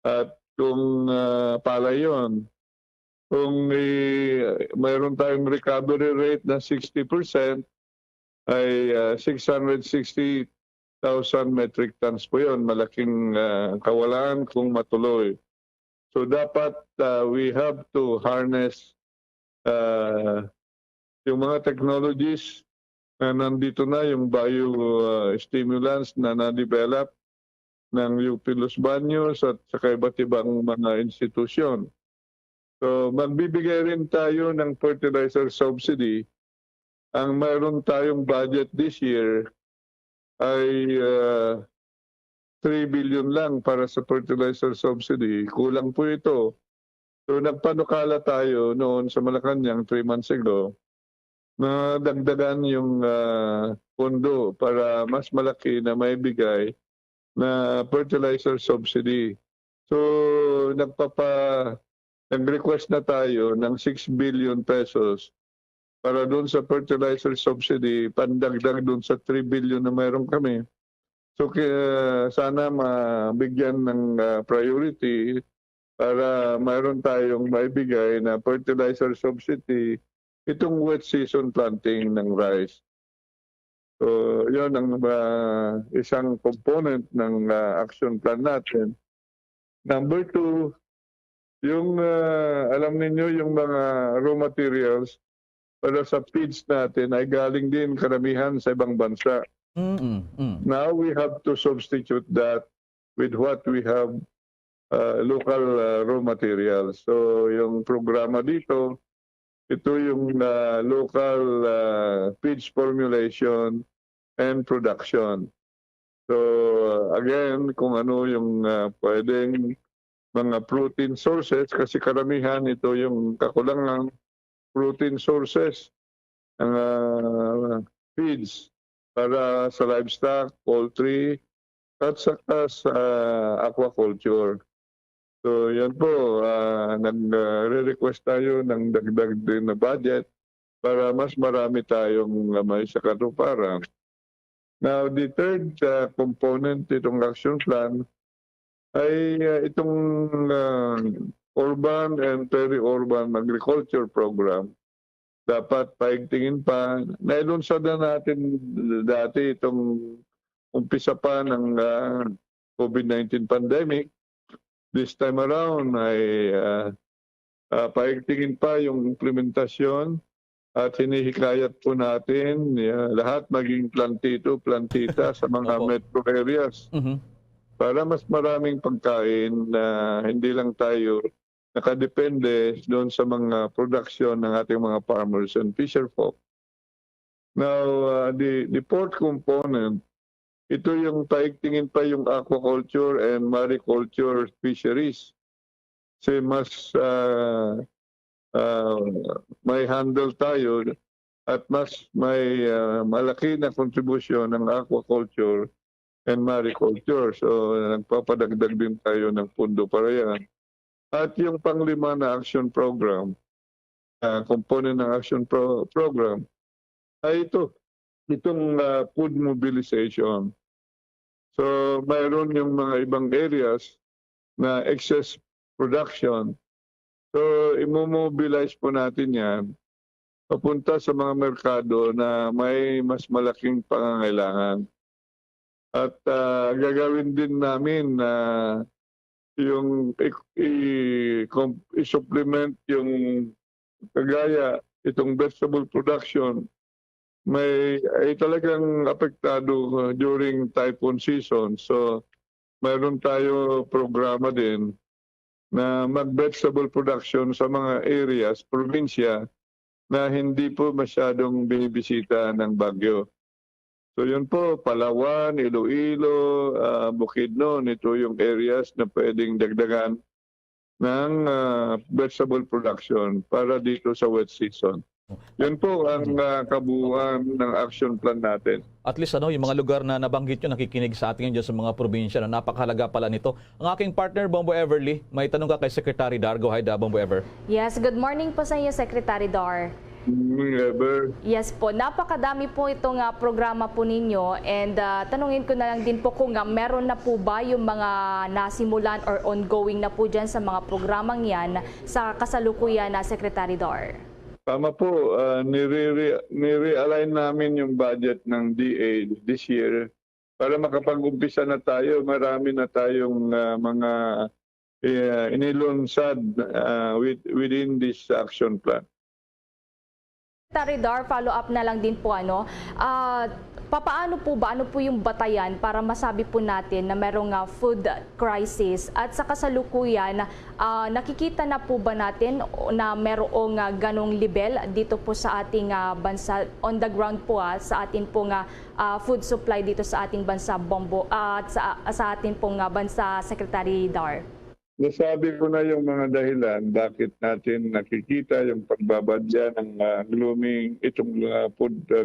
At kung pala yun, kung mayroon tayong recovery rate na 60%, ay 660,000 metric tons po yun. Malaking kawalan kung matuloy. So dapat we have to harness yung mga technologies na nandito na, yung biostimulants na na-develop ng UP Los Baños at saka iba't ibang mga institusyon. So magbibigay rin tayo ng fertilizer subsidy. Ang mayroon tayong budget this year ay 3 billion lang para sa fertilizer subsidy. Kulang po ito. So nagpanukala tayo noon sa Malacanang 3 months ago na dagdagan yung pondo para mas malaki na maibigay na fertilizer subsidy. So nag-request na tayo ng 6 billion pesos para doon sa fertilizer subsidy, pandagdag doon sa 3 billion na mayroon kami. So sana mabigyan ng priority para mayroon tayong maibigay na fertilizer subsidy itong wet season planting ng rice. So, yun ang isang component ng action plan natin. Number 2, yung alam ninyo yung mga raw materials para sa feeds natin ay galing din karamihan sa ibang bansa. Now we have to substitute that with what we have local raw materials. So, yung programa dito, ito yung local feeds formulation and production. So again, kung ano yung pwedeng mga protein sources, kasi karamihan ito yung kakulangang protein sources ng feeds para sa livestock, poultry, at saka sa aquaculture. So yan po, nagre-request tayo ng dagdag din na budget para mas marami tayong may sa katuparan. Now, the third component itong action plan ay itong urban and peri-urban agriculture program. Dapat paigtingin pa. Nailunsad na natin dati itong umpisa pa ng COVID-19 pandemic. This time around ay paigtingin pa yung implementasyon at hinihikayat po natin lahat maging plantita sa mga metro areas para mas maraming pagkain na hindi lang tayo nakadepende doon sa mga production ng ating mga farmers and fisher folk. Now, the fourth component, ito yung taigtingin pa yung aquaculture and mariculture fisheries. Kasi mas may handle tayo at mas may malaki na kontribusyon ng aquaculture and mariculture. So, nagpapadagdag din tayo ng pundo para yan. At yung panglima na action program, component ng action program, ay itong food mobilization. So, mayroon yung mga ibang areas na excess production. So, imomobilize po natin yan papunta sa mga merkado na may mas malaking pangangailangan. At gagawin din namin na yung i-supplement yung kagaya itong vegetable production ay talagang apektado during typhoon season. So, mayroon tayo programa din na mag-vegetable production sa mga areas, probinsya, na hindi po masyadong binibisita ng bagyo. So yun po, Palawan, Iloilo, Bukidnon, ito yung areas na pwedeng dagdagan ng vegetable production para dito sa wet season. Yun po ang kabuuan ng action plan natin. At least yung mga lugar na nabanggit nyo, nakikinig sa atin dyan sa mga probinsya na napakahalaga pala nito. Ang aking partner, Bombo Everly, may tanong ka kay Secretary Dar. Go ahead, Bombo Ever. Yes, good morning po sa inyo, Secretary Dar. Yes po, napakadami po itong programa po ninyo and tanungin ko na lang din po kung meron na po ba yung mga nasimulan or ongoing na po dyan sa mga programang yan sa kasalukuyan na Secretary Dar. Tama po, nire-align namin yung budget ng DA this year para makapag-umpisa na tayo. Marami na tayong mga inilunsad within this action plan. Secretary Dar, follow-up na lang din po papaano po ba, ano po yung batayan para masabi po natin na merong food crisis at sa kasalukuyan, nakikita na po ba natin na merong ganong level dito po sa ating bansa, on the ground po sa ating pong food supply dito sa ating bansa, Bombo, at sa ating pong bansa, Secretary Dar? Nasabi ko na yung mga dahilan bakit natin nakikita yung pagbabadya ng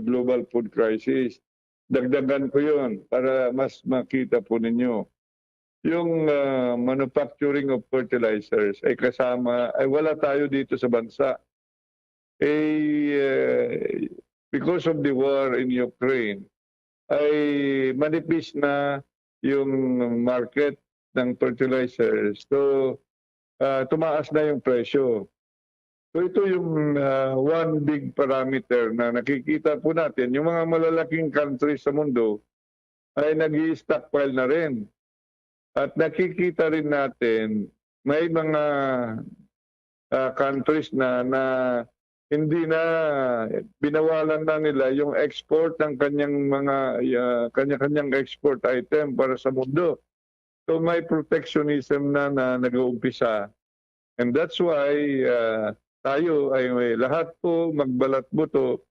global food crisis. Dagdagan ko yun para mas makita po ninyo. Yung manufacturing of fertilizers ay kasama, ay wala tayo dito sa bansa. Because of the war in Ukraine, ay manipis na yung market ng fertilizers. So, tumaas na yung presyo. So, ito yung one big parameter na nakikita po natin. Yung mga malalaking countries sa mundo ay nag-i-stockpile na rin. At nakikita rin natin, may mga countries na hindi na binawalan na nila yung export ng kanya-kanyang export item para sa mundo. So may protectionism na nag-uumpisa. And that's why tayo ay lahat po magbalat buto,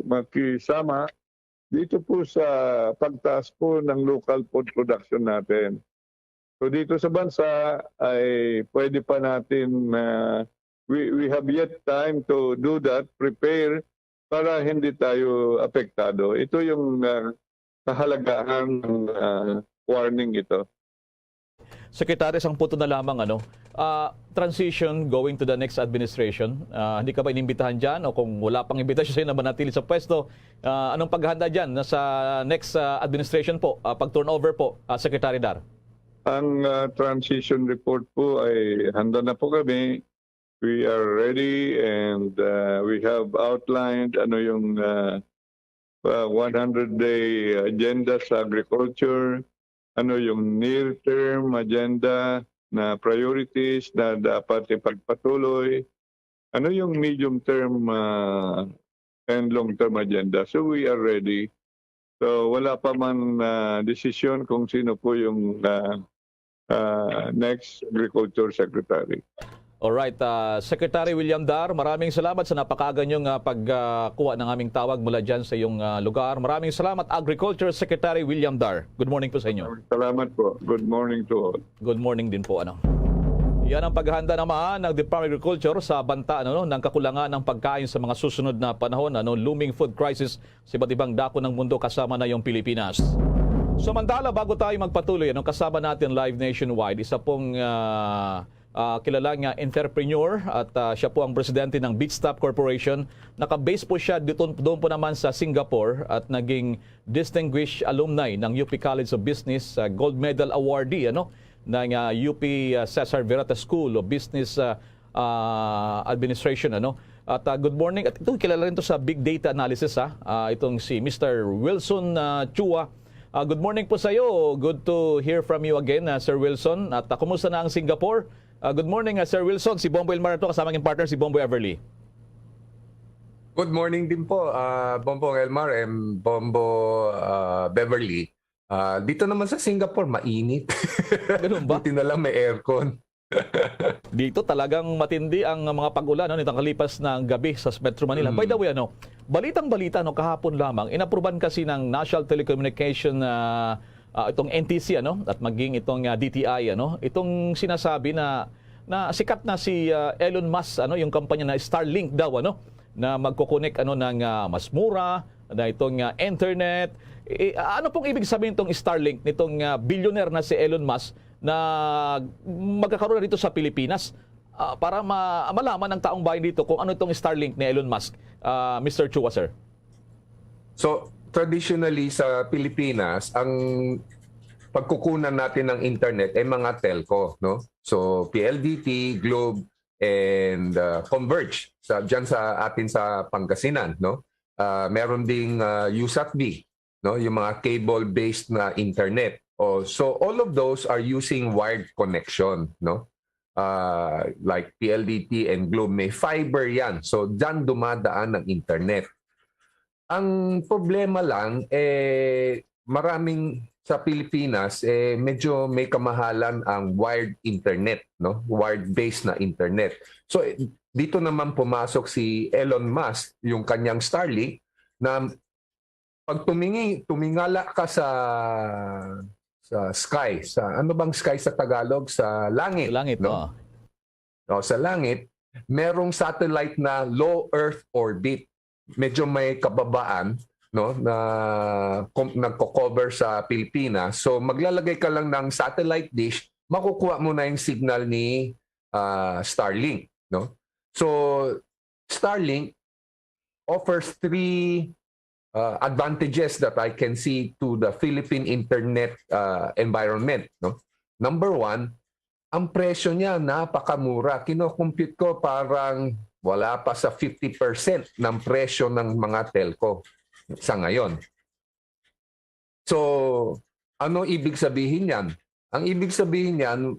makisama dito po sa pagtaas po ng local food production natin. So dito sa bansa ay pwede pa natin, we have yet time to do that, prepare para hindi tayo apektado. Ito yung kahalagaan ng warning ito. Secretary, isang punto na lamang, transition going to the next administration. Hindi ka ba inimbitahan dyan? O kung wala pang imbitasyon sa'yo na manatili sa pwesto, anong paghahanda dyan sa next administration po, pag-turnover po, Secretary Dar? Ang transition report po ay handa na po kami. We are ready and we have outlined yung 100-day agenda sa agriculture, yung near-term agenda na priorities na dapat ipagpatuloy, yung medium-term and long-term agenda. So we are ready. So wala pa man desisyon kung sino po yung next agriculture secretary. Alright, Secretary William Dar, maraming salamat sa napakaaga niyong pagkuha ng aming tawag mula dyan sa iyong lugar. Maraming salamat, Agriculture Secretary William Dar. Good morning po sa inyo. Salamat po. Good morning to all. Good morning din po. Yan ang paghahanda naman ng Department of Agriculture sa banta ng kakulangan ng pagkain sa mga susunod na panahon. Looming food crisis sa iba't ibang dako ng mundo kasama na yung Pilipinas. Samantala, bago tayo magpatuloy, kasama natin live nationwide, isa pong kilalang entrepreneur at siya po ang presidente ng Beatstop Corporation. Naka-base po siya doon po naman sa Singapore at naging distinguished alumni ng UP College of Business, gold medal awardee ng UP Cesar Virata School of Business Administration. At good morning. At ito, kilala rin to sa big data analysis. Itong si Mr. Wilson Chua. Good morning po sa iyo. Good to hear from you again, Sir Wilson. At kumusta na ang Singapore? Good morning, Sir Wilson. Si Bombo Elmar to, kasama ng partner si Bombo Everly. Good morning din po, Bombo Elmar and Bombo Beverly. Dito naman sa Singapore, mainit. Ganun ba? Buti na lang may aircon. Dito talagang matindi ang mga pag-ulan nitong kalipas ng gabi sa Metro Manila. By the way, balitang-balita kahapon lamang, inapruban kasi ng National Telecommunication itong NTC at maging itong DTI itong sinasabi na sikat na si Elon Musk yung kampanya na Starlink daw na magko-connect ng mas mura na itong internet. Ano pong ibig sabihin itong Starlink nitong billionaire na si Elon Musk na magkakaroon na dito sa Pilipinas para malaman ng taong bayan dito kung ano itong Starlink ni Elon Musk, Mr. Chua, sir? So, traditionally sa Pilipinas, ang pagkukunan natin ng internet ay mga telco, no? So PLDT, Globe, and Converge diyan sa atin sa Pangasinan, no? Meron ding USATV, no? Yung mga cable-based na internet. So all of those are using wired connection, no? Like PLDT and Globe, may fiber yan. So diyan dumadaan ng internet. Ang problema lang, maraming sa Pilipinas, medyo may kamahalan ang wired internet, no? Wired-based na internet. So, dito naman pumasok si Elon Musk, yung kanyang Starlink, na pag tumingala ka sa sky, ano bang sky sa Tagalog? Sa langit. Langit, no? Sa langit, merong satellite na low Earth orbit. Medyo may kababaan, no, na nagko-cover sa Pilipinas. So maglalagay ka lang ng satellite dish, makukuha mo na yung signal ni Starlink, no? So Starlink offers three advantages that I can see to the Philippine internet environment, no? Number one, ang presyo niya napakamura. Kino-compute ko parang wala pa sa 50% ng presyo ng mga telco sa ngayon. So, ano ibig sabihin yan? Ang ibig sabihin yan,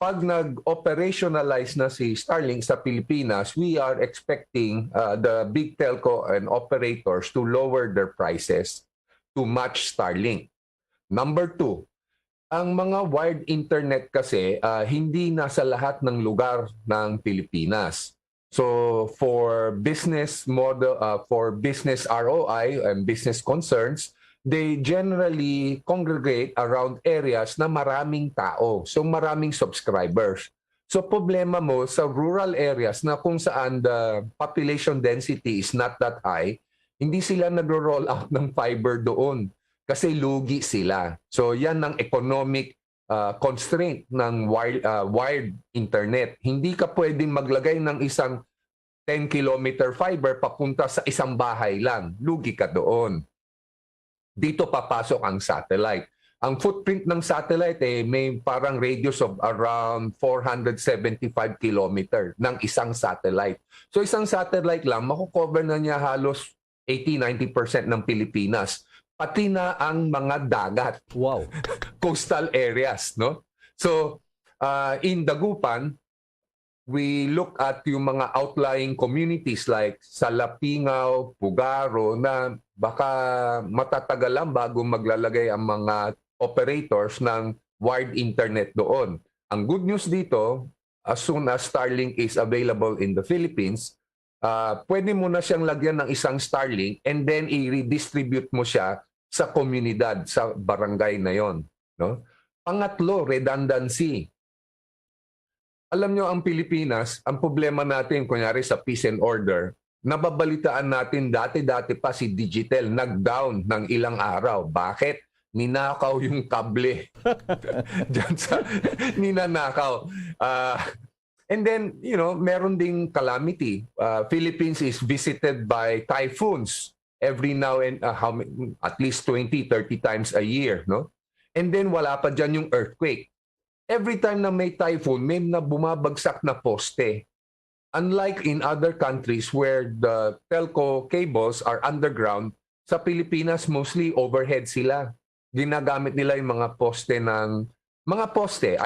pag nag-operationalize na si Starlink sa Pilipinas, we are expecting the big telco and operators to lower their prices to match Starlink. Number two, ang mga wired internet kasi hindi nasa lahat ng lugar ng Pilipinas. So for business model, for business ROI and business concerns, they generally congregate around areas na maraming tao. So maraming subscribers. So problema mo sa rural areas na kung saan the population density is not that high, hindi sila nagro-roll out ng fiber doon kasi lugi sila. So yan ang economic constraint ng wired internet. Hindi ka pwedeng maglagay ng isang 10-kilometer fiber papunta sa isang bahay lang. Lugi ka doon. Dito papasok ang satellite. Ang footprint ng satellite may parang radius of around 475 kilometer ng isang satellite. So isang satellite lang, makukover na niya halos 80-90% ng Pilipinas. Pati na ang mga dagat. Wow. Coastal areas, no? So, in Dagupan, we look at yung mga outlying communities like Salapingaw, Pugaro, na baka matatagalan bago maglalagay ang mga operators ng wired internet doon. Ang good news dito, as soon as Starlink is available in the Philippines, pwede mo na siyang lagyan ng isang Starlink and then i-redistribute mo siya sa komunidad, sa barangay na yon, no? Pangatlo, redundancy. Alam nyo, ang Pilipinas, ang problema natin, kunyari sa peace and order, nababalitaan natin dati-dati pa si Digitel, nag-down ng ilang araw. Bakit? Ninakaw yung kable. Diyan sa ninanakaw. And then, you know, meron ding calamity. Philippines is visited by typhoons every now and at least 20, 30 times a year, no? And then wala pa dyan yung earthquake. Every time na may typhoon, may na bumabagsak na poste. Unlike in other countries where the telco cables are underground, sa Pilipinas mostly overhead sila. Ginagamit nila yung mga poste,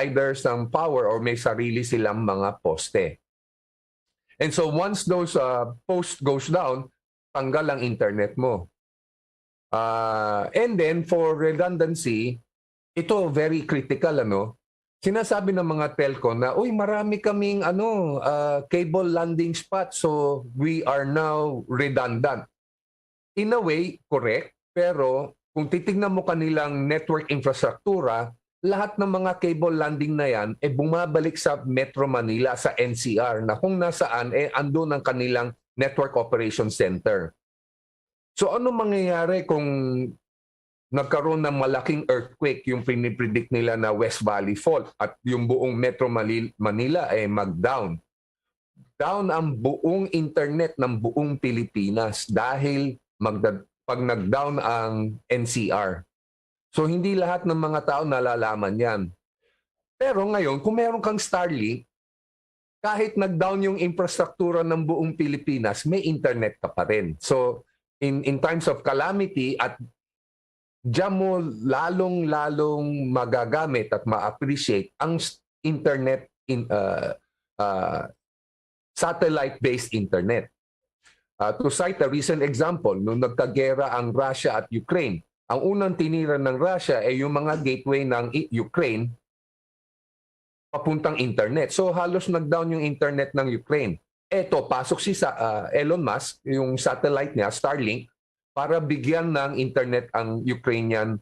either some power or may sarili silang mga poste. And so once those post goes down, tanggal ang internet mo. And then for redundancy, ito very critical, ano? Sinasabi ng mga telco na, uy, marami kaming cable landing spot, so we are now redundant. In a way, correct, pero kung titignan mo kanilang network infrastruktura, lahat ng mga cable landing na yan bumabalik sa Metro Manila, sa NCR, na kung nasaan andun ang kanilang network operation center. So ano mangyayari kung nagkaroon ng malaking earthquake, yung pinipredict nila na West Valley Fault, at yung buong Metro Manila mag-down? Down ang buong internet ng buong Pilipinas dahil pag nag-down ang NCR. So hindi lahat ng mga tao nalalaman yan. Pero ngayon, kung meron kang Starlink, kahit nag-down yung infrastruktura ng buong Pilipinas, may internet ka pa rin. So in times of calamity, at diyan mo lalong magagamit at ma-appreciate ang internet, satellite-based internet. To cite a recent example, nung nagkagera ang Russia at Ukraine, ang unang tinira ng Russia ay yung mga gateway ng Ukraine papuntang internet. So halos nag-down yung internet ng Ukraine. Eto, pasok si Elon Musk, yung satellite niya, Starlink, para bigyan ng internet ang Ukrainian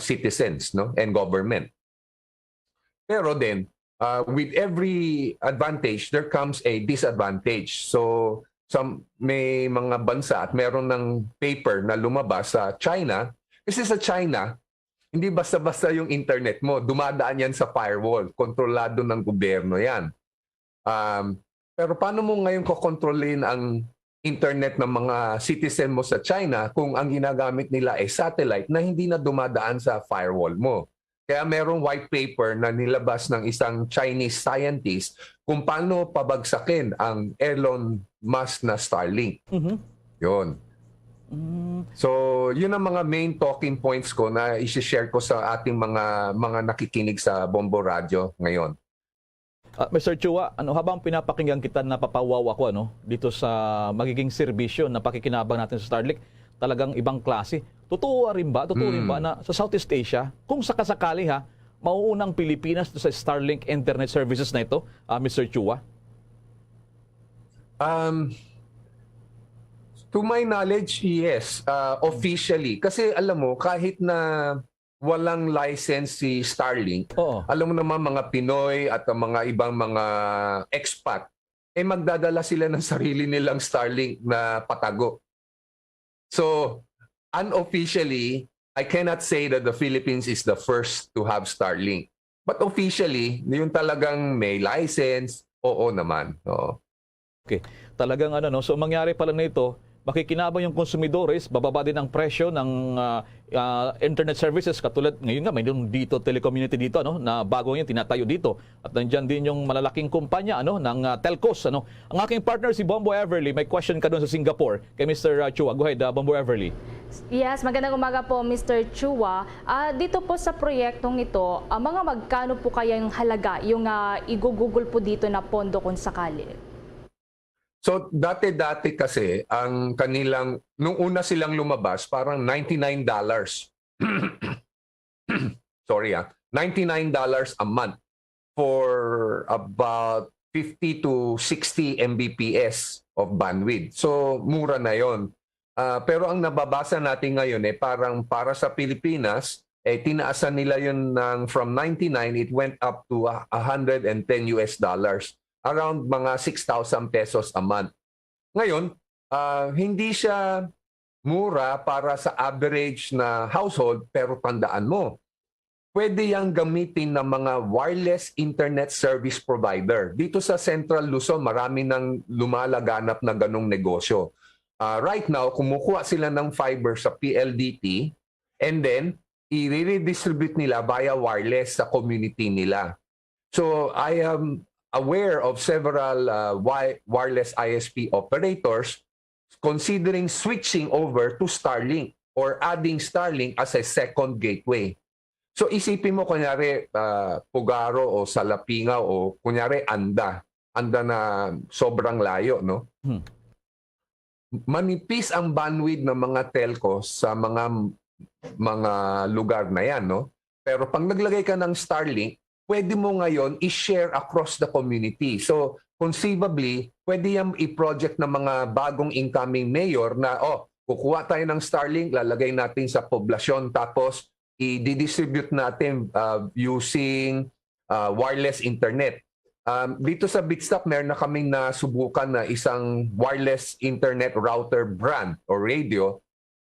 citizens, no, and government. Pero then, with every advantage, there comes a disadvantage. So may mga bansa at meron ng paper na lumabas sa China. Kasi sa China, hindi basta-basta yung internet mo. Dumadaan yan sa firewall. Kontrolado ng gobyerno yan. Pero paano mo ngayon kokontrolin ang internet ng mga citizen mo sa China kung ang ginagamit nila ay satellite na hindi na dumadaan sa firewall mo? Kaya merong white paper na nilabas ng isang Chinese scientist kung paano pabagsakin ang Elon Musk na Starlink. Yun. So, yun ang mga main talking points ko na i-share ko sa ating mga nakikinig sa Bombo Radio ngayon. Mr. Chua, habang pinapakinggan kita, napapawaw ako dito sa magiging serbisyo na pakikinabang natin sa Starlink, talagang ibang klase. Totoo rin ba na sa Southeast Asia, kung sakasakali mauunang Pilipinas sa Starlink internet services na ito, Mr. Chua? To my knowledge, yes. Officially. Kasi alam mo, kahit na walang license si Starlink, alam mo naman mga Pinoy at mga ibang mga expat, magdadala sila ng sarili nilang Starlink na patago. So, unofficially, I cannot say that the Philippines is the first to have Starlink. But officially, yung talagang may license, oo naman. Oo. Okay. Talagang so mangyari pala nito, makikinabang yung konsumidores, bababa din ang presyo ng internet services, katulad ngayon nga mayroon dito telecommunity dito na bago yung tinatayo dito, at nandiyan din yung malalaking kumpanya ng telcos. Ang aking partner si Bombo Everly, may question ka doon sa Singapore kay Mr. Chua. Go ahead, Bombo Everly. Yes, magandang umaga po Mr. Chua. Dito po sa proyektong ito, mga magkano po kaya yung halaga yung igugugol po dito na pondo kung sakali? So, dati-dati kasi, ang kanilang, nung una silang lumabas, parang $99. Sorry $99 a month for about 50 to 60 Mbps of bandwidth. So, mura na yon. Pero ang nababasa natin ngayon, parang para sa Pilipinas, tinaasan nila yun from 99, it went up to $110. Around mga 6,000 pesos a month. Ngayon, hindi siya mura para sa average na household, pero tandaan mo, pwede yang gamitin ng mga wireless internet service provider. Dito sa Central Luzon, marami nang lumalaganap na ganong negosyo. Right now, kumukuha sila ng fiber sa PLDT and then i-redistribute nila via wireless sa community nila. So I am aware of several wireless ISP operators considering switching over to Starlink or adding Starlink as a second gateway. So isipin mo kunyari Pugaro o Salapingaw o kunyari Anda na sobrang layo, no? Manipis ang bandwidth ng mga telco sa mga lugar na yan, no? Pero pag naglagay ka ng Starlink, pwede mo ngayon i-share across the community. So, conceivably, pwede yung i-project ng mga bagong incoming mayor na, kukuha tayo ng Starlink, lalagay natin sa poblasyon, tapos i-distribute natin using wireless internet. Dito sa Bitstop, meron na kaming nasubukan na isang wireless internet router brand o radio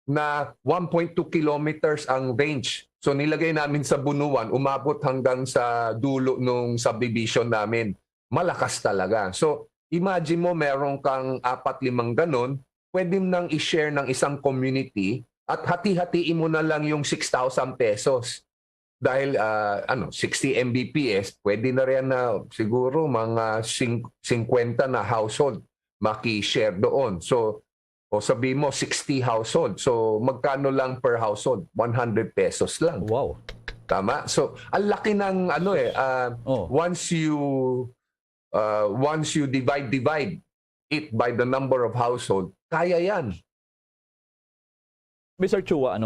na 1.2 kilometers ang range. So nilagay namin sa Bunuan, umabot hanggang sa dulo nung subdivision namin. Malakas talaga. So imagine mo meron kang 4-5 ganon, pwede nang i-share ng isang community at hati-hatiin mo na lang yung 6,000 pesos. Dahil 60 Mbps, pwede na rin na siguro mga 50 na household maki-share doon. So, o sabi mo 60 household. So, magkano lang per household? 100 pesos lang. Wow. Tama? So, ang laki ng once you divide it by the number of household, kaya yan. Mr. Chua,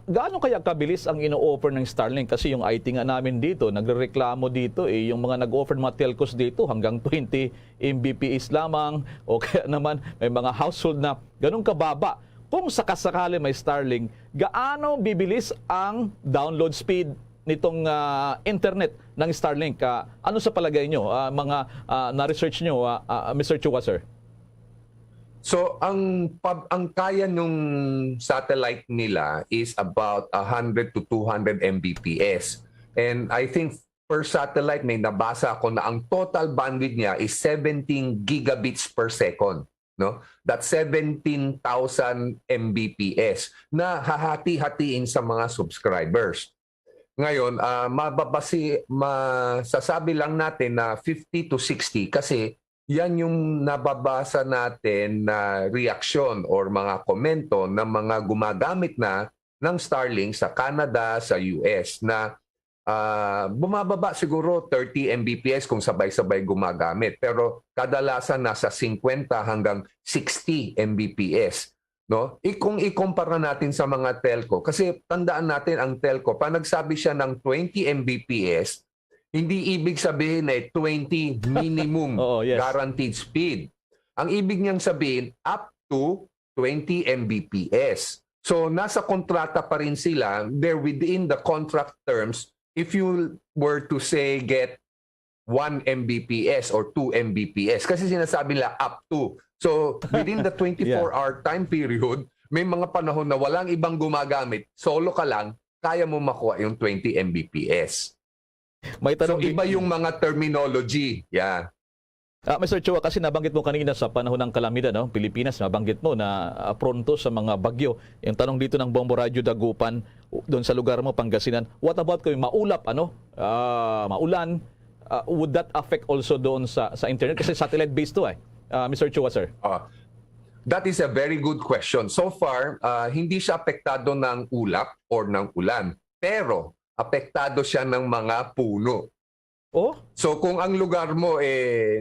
gaano kaya kabilis ang ino-offer ng Starlink? Kasi yung IT nga namin dito, nagrereklamo dito yung mga nag-offer mga telcos dito hanggang 20 Mbps lamang o kaya naman may mga household na ganun kababa. Kung sakasakali may Starlink, gaano bibilis ang download speed nitong internet ng Starlink? Ano sa palagay nyo, mga na-research nyo, Mr. Chua, sir? So ang kaya nung satellite nila is about 100 to 200 Mbps. And I think per satellite may nabasa ako na ang total bandwidth niya is 17 gigabits per second, no? That's 17,000 Mbps na hahati-hatiin sa mga subscribers. Ngayon, masasabi lang natin na 50 to 60 kasi yan yung nababasa natin na reaksyon or mga komento ng mga gumagamit na ng Starlink sa Canada, sa US na bumababa siguro 30 Mbps kung sabay-sabay gumagamit. Pero kadalasan nasa 50 hanggang 60 Mbps. No? Kung ikumpara natin sa mga telco, kasi tandaan natin ang telco, pag nagsabi siya ng 20 Mbps, hindi ibig sabihin na 20 minimum guaranteed speed. Ang ibig niyang sabihin, up to 20 Mbps. So, nasa kontrata pa rin sila. They're within the contract terms. If you were to say get 1 Mbps or 2 Mbps, kasi sinasabi nila up to. So, within the 24-hour time period, may mga panahon na walang ibang gumagamit. Solo ka lang, kaya mo makuha yung 20 Mbps. May tanong, so iba yung mga terminology. Yeah. Mr. Chua, kasi nabanggit mo kanina sa panahon ng kalamidad, no? Pilipinas, nabanggit mo na pronto sa mga bagyo. Yung tanong dito ng Bombo Radio Dagupan, doon sa lugar mo, Pangasinan, what about kung maulap, maulan, would that affect also doon sa internet? Kasi satellite-based to Mr. Chua, sir. That is a very good question. So far, hindi siya apektado ng ulap or ng ulan. Pero, apektado siya ng mga puno. So kung ang lugar mo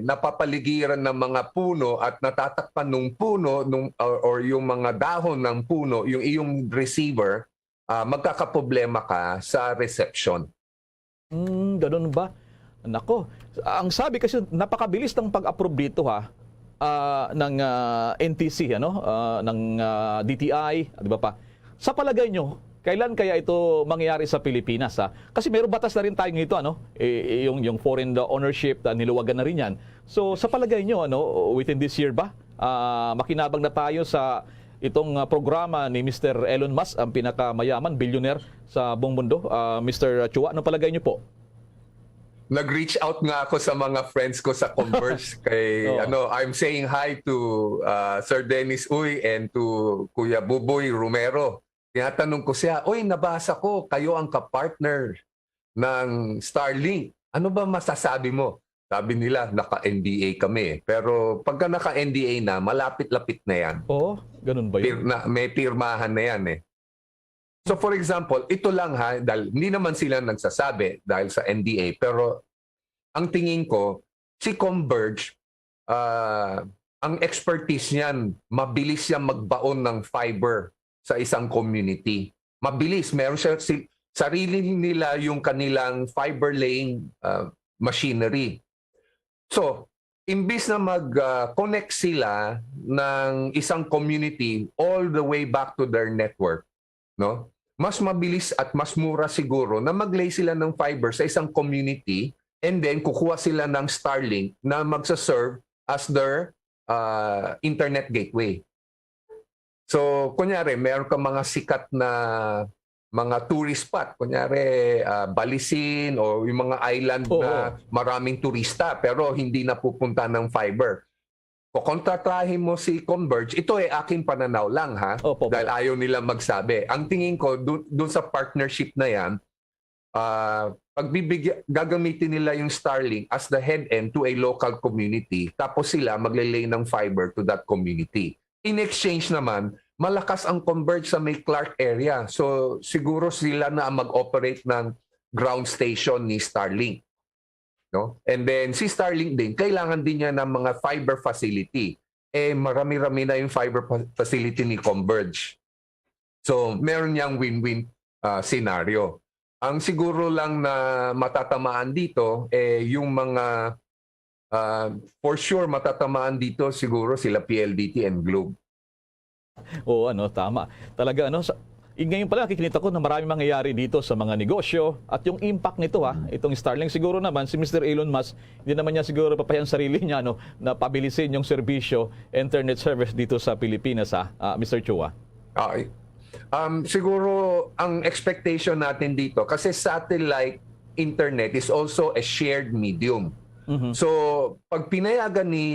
napapaligiran ng mga puno at natatakpan ng puno or yung mga dahon ng puno, yung iyong receiver, magkakaproblema ka sa reception. Ganun ba? Nako, ang sabi kasi napakabilis ng pag-approve dito ng NTC ng DTI, di ba pa? Sa palagay nyo, kailan kaya ito mangyayari sa Pilipinas Kasi mayroong batas na rin tayo nito yung foreign ownership niluwagan na rin yan. So sa palagay nyo within this year ba makinabang na tayo sa itong programa ni Mr. Elon Musk, ang pinakamayaman billionaire sa buong mundo? Mr. Chua, ano palagay nyo po? Nag-reach out nga ako sa mga friends ko sa Converse kay I'm saying hi to Sir Dennis Uy and to Kuya Buboy Romero. Tinatanong ko siya, "Oy, nabasa ko kayo ang kapartner ng Starlink. Ano ba masasabi mo?" Sabi nila, naka-NDA kami. Pero pagka naka-NDA na, malapit-lapit na yan. Oo, ganun ba yun? May pirmahan na yan So for example, ito lang dahil hindi naman sila nagsasabi dahil sa NDA, pero ang tingin ko, si Converge, ang expertise niyan, mabilis siya magbaon ng fiber sa isang community. Mabilis, meron siya sarili nila yung kanilang fiber laying machinery. So, imbis na mag-connect sila ng isang community all the way back to their network, mas mabilis at mas mura siguro na mag-lay sila ng fiber sa isang community and then kukuha sila ng Starlink na magsaserve as their internet gateway. So, kunyari, meron ka mga sikat na mga tourist spot. Kunyari, Balisin o yung mga island na maraming turista pero hindi napupunta ng fiber. Kontratahin mo si Converge, ito aking pananaw lang dahil ayaw nila magsabi. Ang tingin ko, dun sa partnership na yan, gagamitin nila yung Starlink as the head end to a local community tapos sila maglilay ng fiber to that community. In exchange naman, malakas ang Converge sa may Clark area. So siguro sila na mag-operate ng ground station ni Starlink. And then si Starlink din, kailangan din niya ng mga fiber facility. Marami-rami na yung fiber facility ni Converge. So meron niyang win-win scenario. Ang siguro lang na matatamaan dito, yung mga, for sure matatamaan dito siguro sila PLDT and Globe. Oo, tama. Talaga, ngayon pala nakikita ko na maraming mangyayari dito sa mga negosyo at yung impact nito itong Starlink siguro naman si Mr. Elon Musk, hindi naman niya siguro papayang sarili niya na pabilisin yung serbisyo, internet service dito sa Pilipinas Mr. Chua. Okay. Siguro ang expectation natin dito kasi satellite internet is also a shared medium. So pag pinayagan ni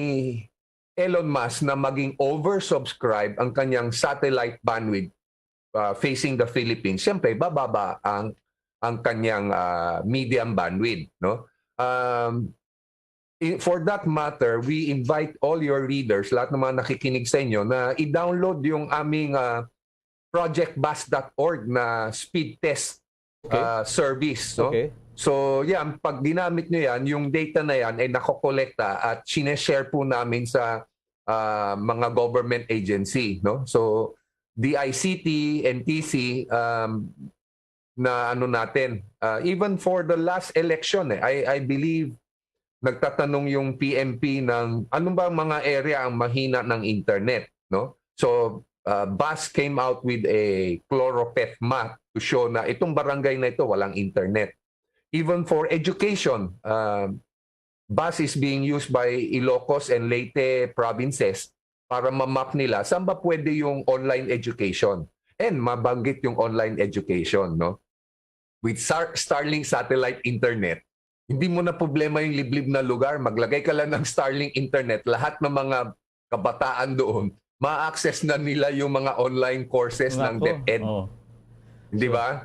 Elon Musk na maging oversubscribe ang kanyang satellite bandwidth facing the Philippines, siyempre bababa ang kanyang medium bandwidth, for that matter, we invite all your readers, lahat ng mga nakikinig sa inyo, na i-download yung aming projectbus.org na speed test service. So yan, pag ginamit nyo yan, yung data na yan ay nakokolekta at sineshare po namin sa mga government agency. So DICT, NTC, na natin. Even for the last election, I believe nagtatanong yung PMP ng ano ba mga area ang mahina ng internet. So BUS came out with a chloropeth map to show na itong barangay na ito walang internet. Even for education, BUS is being used by Ilocos and Leyte provinces para ma-map nila saan ba pwede yung online education. And mabanggit yung online education. With Starlink satellite internet, hindi mo na problema yung liblib na lugar. Maglagay ka lang ng Starlink internet, lahat ng mga kabataan doon, ma-access na nila yung mga online courses ng DepEd. Di ba?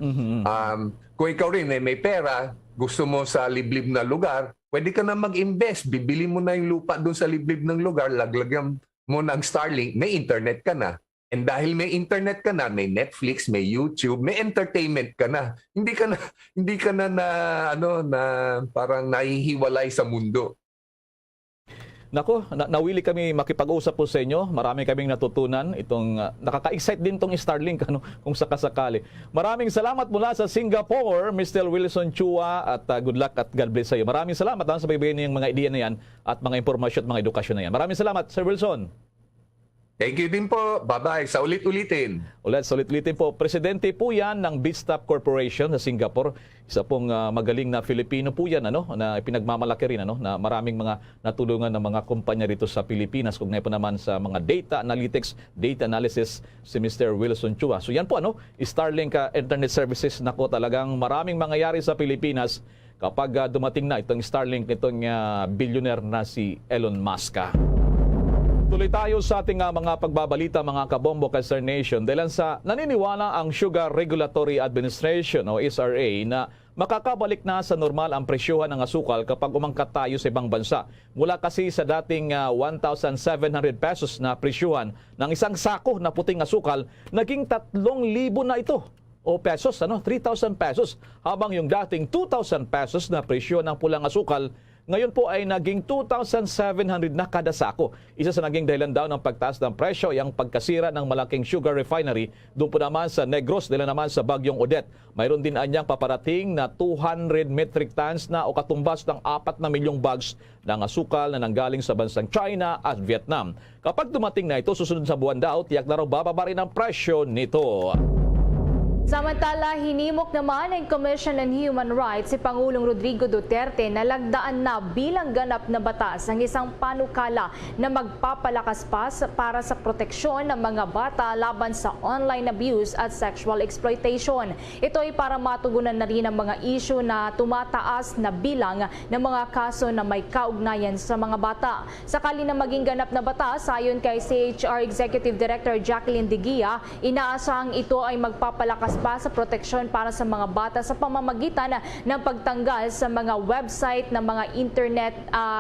Kung ikaw rin may pera, gusto mo sa liblib na lugar, pwede ka na mag-invest. Bibili mo na yung lupa doon sa liblib ng lugar, laglagyan mo ng Starlink, may internet ka na. And dahil may internet ka na, may Netflix, may YouTube, may entertainment ka na. Hindi ka na parang nahihiwalay sa mundo. Nako, nawili kami makipag-usap po sa inyo. Marami kaming natutunan. Nakaka-excite din tong Starlink kung sakasakali. Maraming salamat mula sa Singapore, Mr. Wilson Chua, at good luck at God bless sa iyo. Maraming salamat sa pagbibigay niyong mga ideya na yan at mga impormasyon at mga edukasyon na yan. Maraming salamat, Sir Wilson. Thank you din po. Bye-bye. Sa ulit-ulitin. Sa ulit-ulitin po. Presidente po yan ng Bitstop Corporation sa Singapore. Isa pong magaling na Filipino po yan, na pinagmamalaki rin, na maraming mga natulungan ng mga kumpanya rito sa Pilipinas. Kung po naman sa mga data analytics, data analysis, si Mr. Wilson Chua. So yan po, Starlink Internet Services. Nako, talagang maraming mangyayari sa Pilipinas kapag dumating na itong Starlink nitong billionaire na si Elon Musk. Tuloy tayo sa ating mga pagbabalita, mga kabombo ka Star Nation, dahil sa naniniwala ang Sugar Regulatory Administration o SRA na makakabalik na sa normal ang presyohan ng asukal kapag umangkat tayo sa ibang bansa. Mula kasi sa dating 1,700 pesos na presyohan ng isang sako na puting asukal, naging 3,000 na ito o pesos, 3,000 pesos. Habang yung dating 2,000 pesos na presyo ng pulang asukal, ngayon po ay naging 2,700 na kada sako. Isa sa naging dahilan daw ng pagtaas ng presyo ay ang pagkasira ng malaking sugar refinery doon po naman sa Negros, dahil naman sa bagyong Odette. Mayroon din anyang paparating na 200 metric tons na o katumbas ng 4 na milyong bags ng asukal na nanggaling sa bansang China at Vietnam. Kapag dumating na ito, susunod sa buwan daw, tiyak na raw bababa rin ang presyo nito. Samantala, hinimok naman ng Commission on Human Rights si Pangulong Rodrigo Duterte na lagdaan na bilang ganap na batas ang isang panukala na magpapalakas pa para sa proteksyon ng mga bata laban sa online abuse at sexual exploitation. Ito ay para matugunan na rin ang mga issue na tumataas na bilang ng mga kaso na may kaugnayan sa mga bata. Sakali na maging ganap na batas, ayon kay CHR Executive Director Jacqueline Digia, inaasahang ito ay magpapalakas pa sa proteksyon para sa mga bata sa pamamagitan ng pagtanggal sa mga website ng mga internet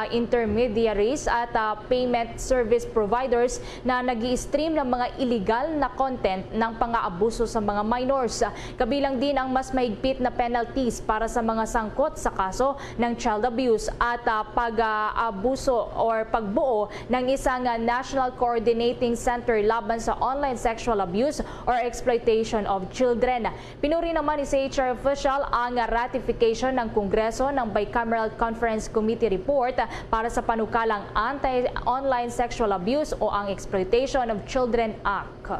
intermediaries at payment service providers na nag-i-stream ng mga illegal na content ng pang-aabuso sa mga minors. Kabilang din ang mas mahigpit na penalties para sa mga sangkot sa kaso ng child abuse at pag-abuso or pagbuo ng isang National Coordinating Center laban sa online sexual abuse or exploitation of children. Pinuri naman ni CHR official ang ratification ng Kongreso ng Bicameral Conference Committee report para sa panukalang Anti-Online Sexual Abuse o ang Exploitation of Children Act.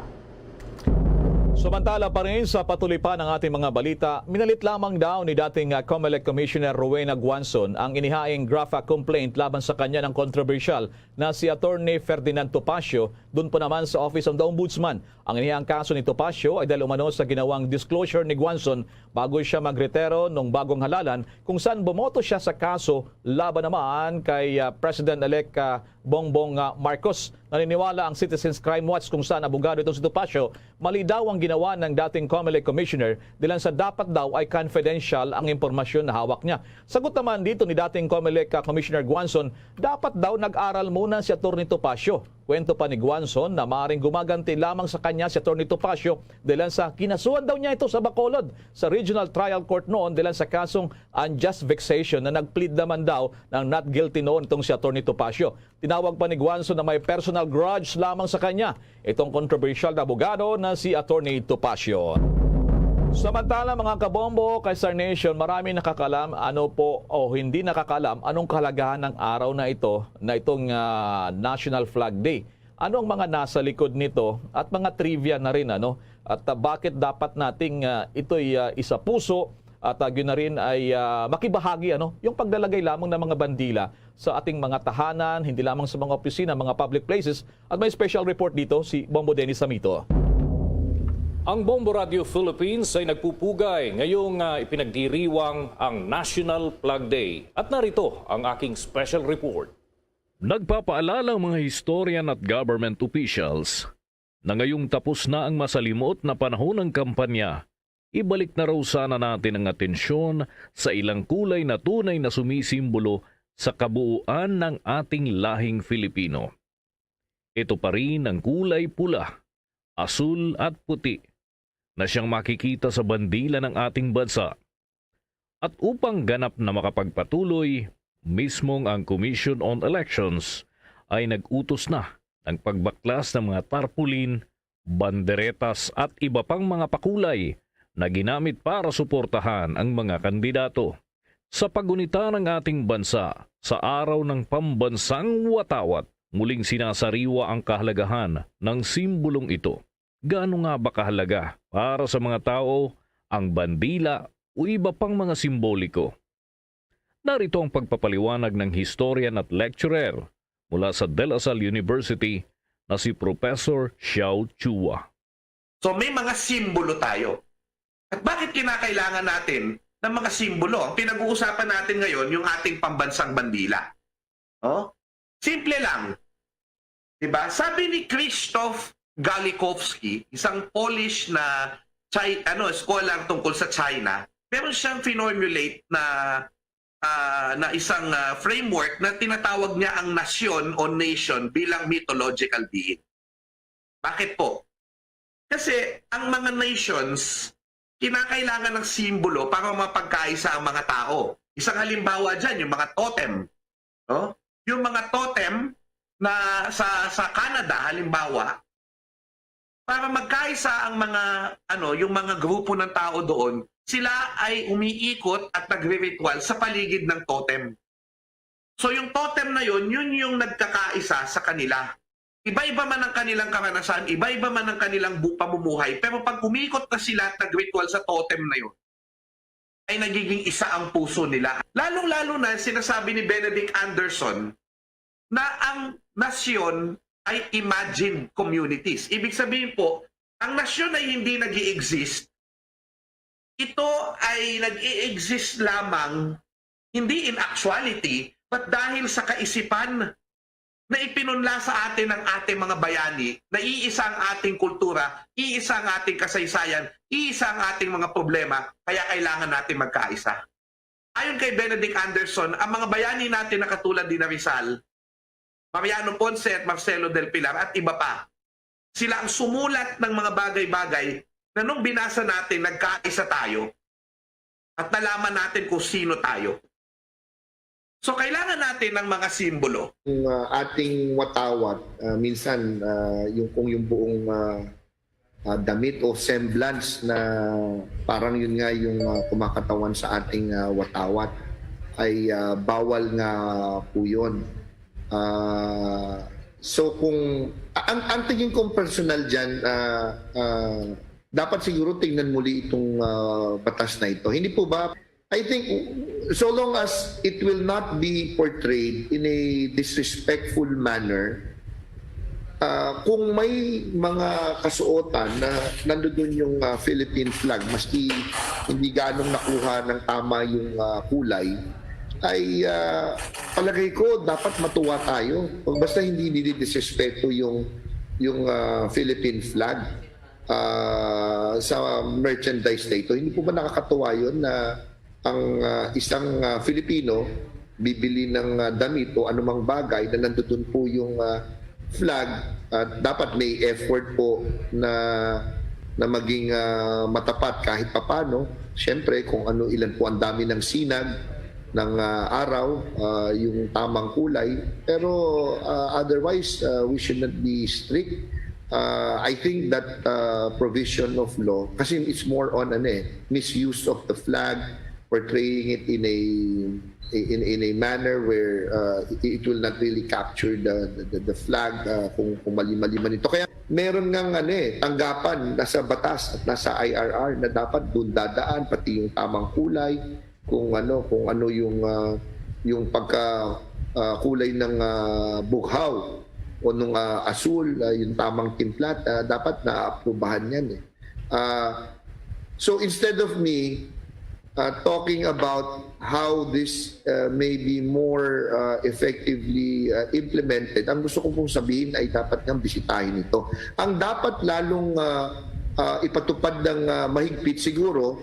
Samantala pa rin sa patuloy pa ng ating mga balita, minalit lamang daw ni dating COMELEC Commissioner Rowena Guanzon ang inihaing GRAFA complaint laban sa kanya ng controversial na si Attorney Ferdinand Topacio doon po naman sa Office of the Ombudsman. Ang inihang kaso ni Topacio ay dahil umano sa ginawang disclosure ni Guanzon bago siya magretero nung bagong halalan kung saan bumoto siya sa kaso laban naman kay President-elect Bongbong Marcos. Naniniwala ang Citizens Crime Watch kung saan abogado itong si Topacio, mali daw ang ginawa ng dating COMELEC Commissioner dahil sa dapat daw ay confidential ang impormasyon na hawak niya. Sagot naman dito ni dating COMELEC Commissioner Guanzon, dapat daw nag-aral muna si Atty. Topacio. Kwento pa ni Guanzon na maaaring gumaganti lamang sa kanya si Atty. Topacio dahil sa kinasuhan daw niya ito sa Bacolod sa Regional Trial Court noon dahil sa kasong unjust vexation na nag-plead naman daw ng not guilty noon itong si Atty. Topacio. Tinawag pa ni Guanzon na may personal grudge lamang sa kanya itong controversial na abogado na si Atty. Topacio. Samantala mga kabombo kay Star Nation, marami nakakalam hindi nakakalam anong kahalagahan ng araw na ito na itong National Flag Day. Ano ang mga nasa likod nito at mga trivia na rin at bakit dapat nating ito'y isa puso at yun na rin ay makibahagi yung paglalagay lamang ng mga bandila sa ating mga tahanan, hindi lamang sa mga opisina, mga public places. At may special report dito si Bombo Dennis Samito. Ang Bombo Radio Philippines ay nagpupugay ngayong ipinagdiriwang ang National Flag Day. At narito ang aking special report. Nagpapaalala ang mga historian at government officials na ngayong tapos na ang masalimuot na panahon ng kampanya, ibalik na raw sana natin ang atensyon sa ilang kulay na tunay na sumisimbolo sa kabuuan ng ating lahing Filipino. Ito pa rin ang kulay pula, asul at puti na siyang makikita sa bandila ng ating bansa. At upang ganap na makapagpatuloy, mismong ang Commission on Elections ay nag-utos na ng pagbaklas ng mga tarpaulin, banderetas at iba pang mga pakulay na ginamit para suportahan ang mga kandidato. Sa pagunita ng ating bansa sa araw ng pambansang watawat, muling sinasariwa ang kahalagahan ng simbolong ito. Gaano nga ba kahalaga para sa mga tao ang bandila o iba pang mga simboliko? Narito ang pagpapaliwanag ng historian at lecturer mula sa De La Salle University na si Professor Xiao Chua. So may mga simbolo tayo. At bakit kinakailangan natin ng mga simbolo? Ang pinag-uusapan natin ngayon, yung ating pambansang bandila. Oh? Simple lang. Diba? Sabi ni Krzysztof Galikowski, isang Polish na scholar tungkol sa China, meron siyang finormulate na isang framework na tinatawag niya ang nasyon o nation bilang mythological being. Bakit po? Kasi ang mga nations, kinakailangan ng simbolo para mapagkaisa ang mga tao. Isang halimbawa dyan, yung mga totem. No? Yung mga totem na sa Canada, halimbawa, para magkaisa ang mga yung mga grupo ng tao doon, sila ay umiikot at nagre-ritual sa paligid ng totem. So yung totem na yun yung nagkakaisa sa kanila. Iba-iba man ang kanilang karanasan, iba-iba man ang kanilang pamumuhay, pero pag umikot na sila at nag-ritual sa totem na yun, ay nagiging isa ang puso nila. Lalong-lalo na sinasabi ni Benedict Anderson na ang nasyon ay imagined communities. Ibig sabihin po, ang nasyon ay hindi nag-i-exist. Ito ay nag-i-exist lamang hindi in actuality, but dahil sa kaisipan na ipinunla sa atin ng ating mga bayani na iisa ang ating kultura, iisa ang ating kasaysayan, iisa ang ating mga problema, kaya kailangan natin magkaisa. Ayon kay Benedict Anderson, ang mga bayani natin na katulad din na Rizal, Mariano Ponce at Marcelo del Pilar at iba pa, sila ang sumulat ng mga bagay-bagay na nung binasa natin, nagkaisa tayo at nalaman natin kung sino tayo. So kailangan natin ng mga simbolo. Yung ating watawat, minsan yung buong damit o semblance na parang yun nga yung kumakatawan sa ating watawat ay bawal nga po yun. So kung ang tingin kong personal dyan, dapat siguro tingnan muli itong batas na ito. Hindi po ba? I think so long as it will not be portrayed in a disrespectful manner, kung may mga kasuotan na nandoon yung Philippine flag, maski hindi ganong nakuha ng tama yung kulay, ay palagay ko dapat matuwa tayo. Basta hindi disrespeto yung Philippine flag sa merchandise na ito. Hindi po ba nakakatuwa yun na ang isang Filipino bibili ng damit o anumang bagay na nandoon po yung flag, dapat may effort po na maging matapat kahit papano. Siyempre kung ilan po ang dami ng sinag ng araw, yung tamang kulay, pero otherwise we should not be strict. I think that provision of law, kasi it's more on misuse of the flag, portraying it in a manner where it will not really capture the flag kung mali-mali man ito. Kaya meron ngang tanggapan nasa batas at nasa IRR na dapat doon dadaan pati yung tamang kulay, kung ano yung pagka kulay ng bughaw o nung asul, yung tamang timplat, dapat na-aprobahan yan. So instead of me talking about how this may be more effectively implemented, ang gusto ko pong sabihin ay dapat nang bisitahin ito. Ang dapat lalong ipatupad ng mahigpit siguro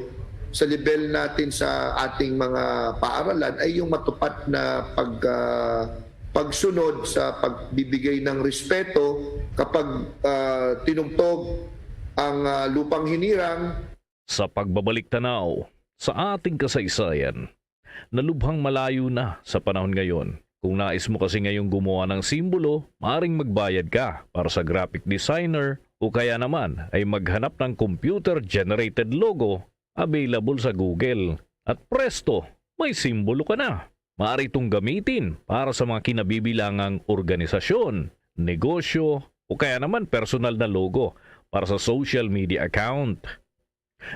sa level natin sa ating mga paaralan ay yung matupad na pagsunod sa pagbibigay ng respeto kapag tinugtog ang lupang hinirang. Sa pagbabalik tanaw sa ating kasaysayan, nalubhang malayo na sa panahon ngayon Kung nais mo kasi ngayong gumawa ng simbolo, maaaring magbayad ka para sa graphic designer o kaya naman ay maghanap ng computer-generated logo available sa Google. At presto, may simbolo ka na. Maaari itong gamitin para sa mga kinabibilangang organisasyon, negosyo o kaya naman personal na logo para sa social media account.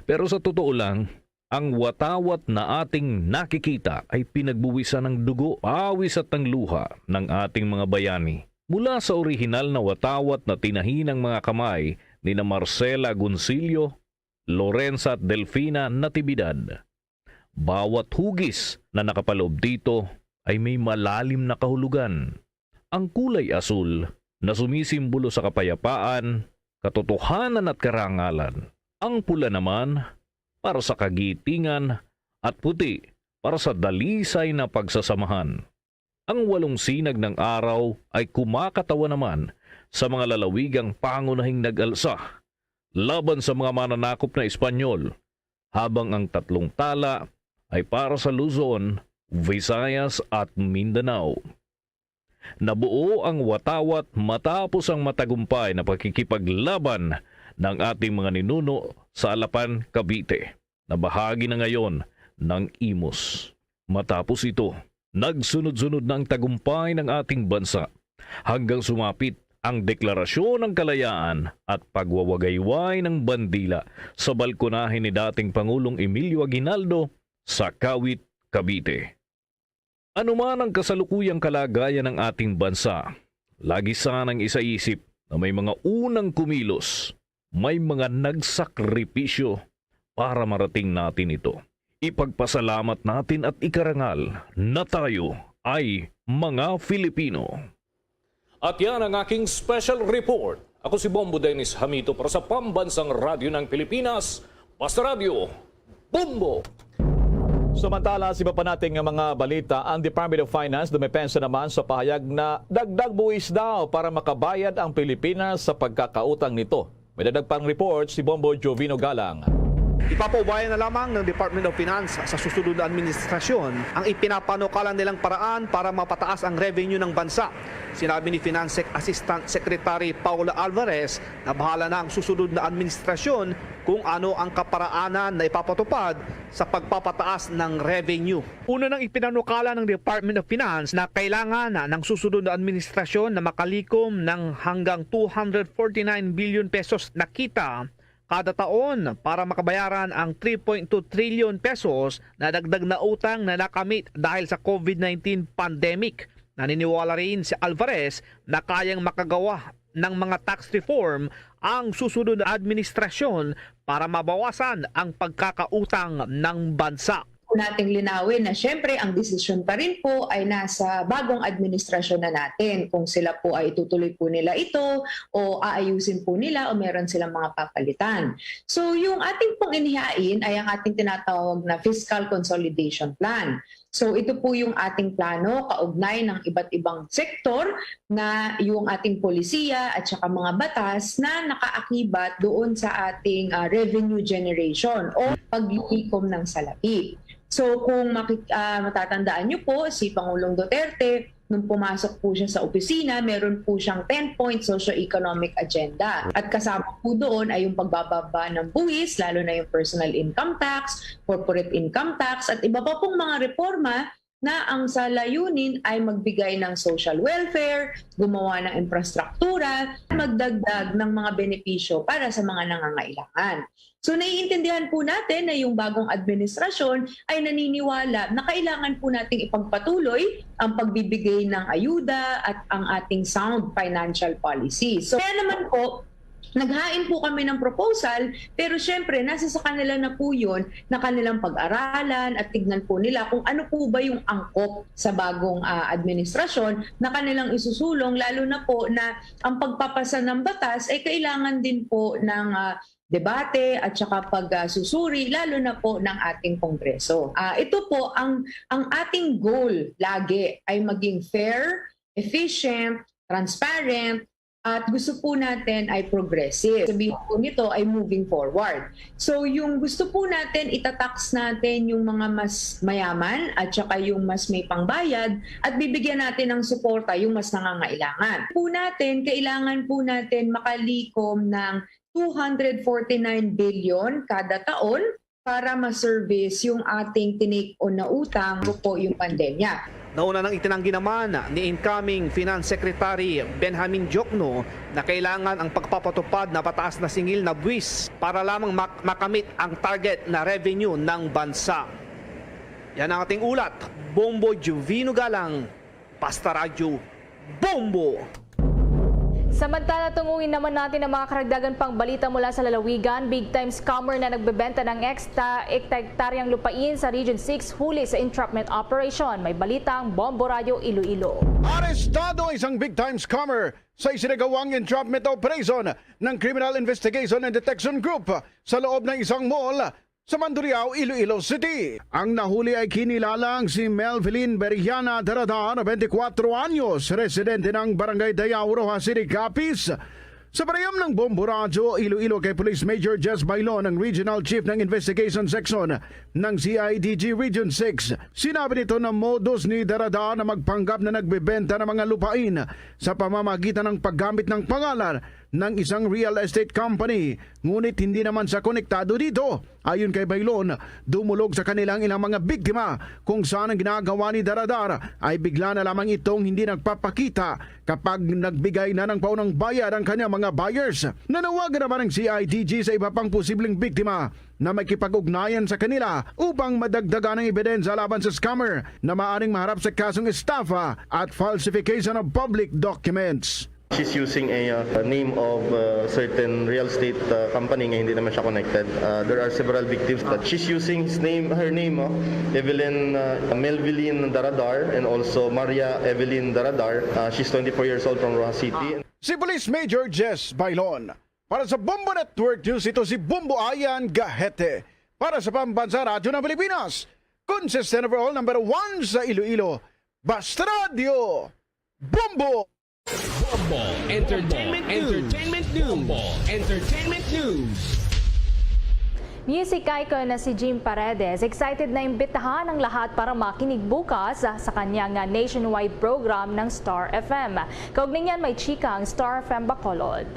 Pero sa totoo lang, ang watawat na ating nakikita ay pinagbuwisan ng dugo, awis at ng luha ng ating mga bayani. Mula sa orihinal na watawat na tinahi ng mga kamay ni na Marcela Goncillo, Lorenza at Delfina Natividad. Bawat hugis na nakapaloob dito ay may malalim na kahulugan. Ang kulay asul na sumisimbolo sa kapayapaan, katotohanan at karangalan. Ang pula naman para sa kagitingan at puti para sa dalisay na pagsasamahan. Ang 8 sinag ng araw ay kumakatawa naman sa mga lalawigang pangunahing nag-alsa laban sa mga mananakop na Espanyol, habang ang 3 tala ay para sa Luzon, Visayas at Mindanao. Nabuo ang watawat matapos ang matagumpay na pakikipaglaban ng ating mga ninuno sa Alapan, Cavite, na bahagi na ngayon ng Imus. Matapos ito, nagsunod-sunod na ang tagumpay ng ating bansa hanggang sumapit ang Deklarasyon ng Kalayaan at pagwawagayway ng bandila sa balkonahe ni dating Pangulong Emilio Aguinaldo sa Kawit, Cavite. Ano man ang kasalukuyang kalagayan ng ating bansa, lagi sanang isaisip na may mga unang kumilos, may mga nagsakripisyo para marating natin ito. Ipagpasalamat natin at ikarangal na tayo ay mga Filipino. At yan ang aking special report. Ako si Bombo Dennis Hamito para sa Pambansang Radyo ng Pilipinas, Basta Radio, Bombo! Samantala, sa iba pa nating mga balita, ang Department of Finance dumepensa naman sa pahayag na dagdag buwis daw para makabayad ang Pilipinas sa pagkakautang nito. May dadag pang report si Bombo Jovino Galang. Ipapaubaya na lamang ng Department of Finance sa susunod na administrasyon ang ipinapanukalan nilang paraan para mapataas ang revenue ng bansa. Sinabi ni Finance Assistant Secretary Paula Alvarez na bahala na ang susunod na administrasyon kung ano ang kaparaanan na ipapatupad sa pagpapataas ng revenue. Una nang ipinanukala ng Department of Finance na kailangan na ng susunod na administrasyon na makalikom ng hanggang 249 billion pesos na kita kada taon para makabayaran ang 3.2 trillion pesos na dagdag na utang na nakamit dahil sa COVID-19 pandemic. Naniniwala rin si Alvarez na kayang makagawa ng mga tax reform ang susunod na administrasyon para mabawasan ang pagkakautang ng bansa. Nating linawin na syempre ang desisyon pa rin po ay nasa bagong administrasyon na natin kung sila po ay itutuloy po nila ito o aayusin po nila o meron silang mga papalitan. So yung ating pong inihain ay ang ating tinatawag na Fiscal Consolidation Plan. So ito po yung ating plano kaugnay ng iba't ibang sektor na yung ating polisiya at saka mga batas na nakaakibat doon sa ating revenue generation o paglikom ng salapi. So kung matatandaan niyo po, si Pangulong Duterte, nung pumasok po siya sa opisina, meron po siyang 10-point socio-economic agenda. At kasama po doon ay yung pagbababa ng buwis, lalo na yung personal income tax, corporate income tax, at iba pa pong mga reforma na ang sa layunin ay magbigay ng social welfare, gumawa ng infrastruktura, magdagdag ng mga benepisyo para sa mga nangangailangan. So naiintindihan po natin na yung bagong administrasyon ay naniniwala na kailangan po nating ipagpatuloy ang pagbibigay ng ayuda at ang ating sound financial policy. So kaya naman po, naghain po kami ng proposal, pero syempre nasa sa kanila na po yun na kanilang pag-aralan at tignan po nila kung ano po ba yung angkop sa bagong administrasyon na kanilang isusulong, lalo na po na ang pagpapasa ng batas ay kailangan din po ng debate at saka pagsusuri, lalo na po ng ating Kongreso. Ito po, ang ating goal lagi ay maging fair, efficient, transparent, at gusto po natin ay progressive. Sabihin po nito ay moving forward. So yung gusto po natin, itatax natin yung mga mas mayaman at saka yung mas may pangbayad at bibigyan natin ng suporta yung mas nangangailangan. Kailangan po natin makalikom ng 249 billion kada taon para ma-service yung ating tinake-on na utang po yung pandemya. Nauna nang itinanggi naman ni incoming Finance Secretary Benjamin Diokno na kailangan ang pagpapatupad na pataas na singil na buwis para lamang makamit ang target na revenue ng bansa. Yan ang ating ulat. Bombo Juvino Galang, Basta Radio, Bombo! Samantala, tunguhin naman natin ang mga karagdagan pang balita mula sa lalawigan. Big time scammer na nagbebenta ng ektaryang lupain sa Region 6 huli sa entrapment operation. May balitang Bombo Radio Iloilo. Arestado isang big-time scammer sa isinagawang entrapment operation ng Criminal Investigation and Detection Group sa loob ng isang mall sa Mandurriao, Iloilo City. Ang nahuli ay kinilalang si Melvin Beriana Daradar, 24 anyos, residente ng Barangay Dayao, Rojas City, Capiz. Sa pareham ng Bombo Radio Iloilo kay Police Major Jess Bailon, ang Regional Chief ng Investigation Section ng CIDG Region 6. Sinabi nito na modus ni Darada na magpanggap na nagbebenta ng mga lupain sa pamamagitan ng paggamit ng pangalan ng isang real estate company. Ngunit hindi naman sa konektado dito. Ayon kay Bailon, dumulog sa kanilang ilang mga biktima kung saan ang ginagawa ni Daradar ay bigla na lamang itong hindi nagpapakita kapag nagbigay na ng paunang bayad ang kanyang mga buyers. Nanawagan naman ng CIDG sa iba pang posibleng biktima na makipag-ugnayan sa kanila upang madagdagan ng ebidensya laban sa scammer na maaaring maharap sa kasong estafa at falsification of public documents. She's using a name of certain real estate company nga hindi naman siya connected. There are several victims that she's using her name, Evelyn Melvin Daradar and also Maria Evelyn Daradar. She's 24 years old from Rojas City. Si Police Major Jess Bailon. Para sa Bombo Network News, ito si Bombo Ayan Gahete. Para sa Pambansa Radyo ng Pilipinas, consistent overall number 1 sa Iloilo, Basta Radio, Bombo! Bombo Entertainment News. Bombo Entertainment News. Music icon na si Jim Paredes, excited na imbitahan ang lahat para makinig bukas sa kanyang nationwide program ng Star FM. Kaugnay niyan may chika ang Star FM Bacolod.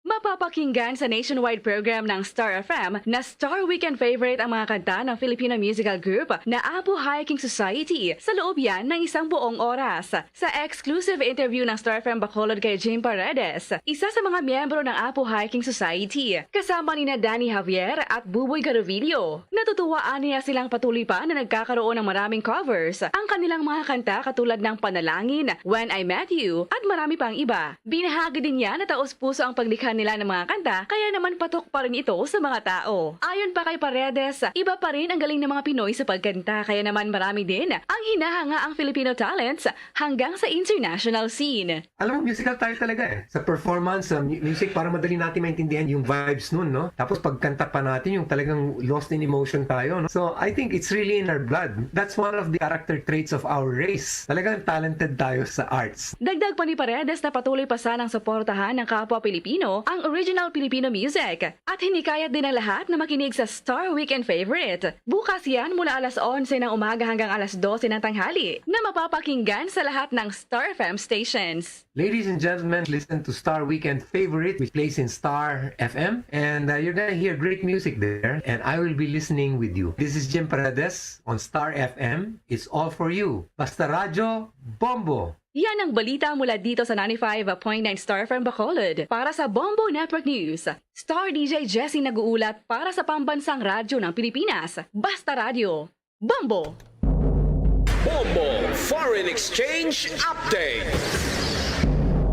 Mapapakinggan sa nationwide program ng Star FM na Star Weekend favorite ang mga kanta ng Filipino musical group na Apo Hiking Society sa loob yan ng isang buong oras. Sa exclusive interview ng Star FM Bacolod kay Jim Paredes, isa sa mga miyembro ng Apo Hiking Society, kasama ni na Danny Javier at Buboy Garovillo. Natutuwaan niya silang patuloy pa na nagkakaroon ng maraming covers ang kanilang mga kanta katulad ng Panalangin, When I Met You at marami pang iba. Binahagi din niya na taos-puso ang paglikha nila ng mga kanta, kaya naman patok pa rin ito sa mga tao. Ayon pa kay Paredes, iba pa rin ang galing ng mga Pinoy sa pagkanta, kaya naman marami din ang hinahanga ang Filipino talents hanggang sa international scene. Alam mo, musical tayo talaga eh. Sa performance, sa music, para madali natin maintindihan yung vibes nun, no? Tapos pagkanta pa natin, yung talagang lost in emotion tayo, no? So, I think it's really in our blood. That's one of the character traits of our race. Talagang talented tayo sa arts. Dagdag pa ni Paredes na patuloy pa sanang suportahan ng kapwa Pilipino ang original Filipino music at hinikayat din ang lahat na makinig sa Star Weekend Favorite. Bukas yan mula alas 11 ng umaga hanggang alas 12 ng tanghali na mapapakinggan sa lahat ng Star FM stations. Ladies and gentlemen, listen to Star Weekend Favorite, which plays in Star FM, and you're gonna hear great music there, and I will be listening with you. This is Jim Paredes on Star FM. It's all for you. Basta Radio, Bombo! Yan ang balita mula dito sa 95.9 Star FM Bacolod. Para sa Bombo Network News, Star DJ Jessie nag-uulat para sa Pambansang Radyo ng Pilipinas. Basta Radio, Bombo! Bombo Foreign Exchange Update.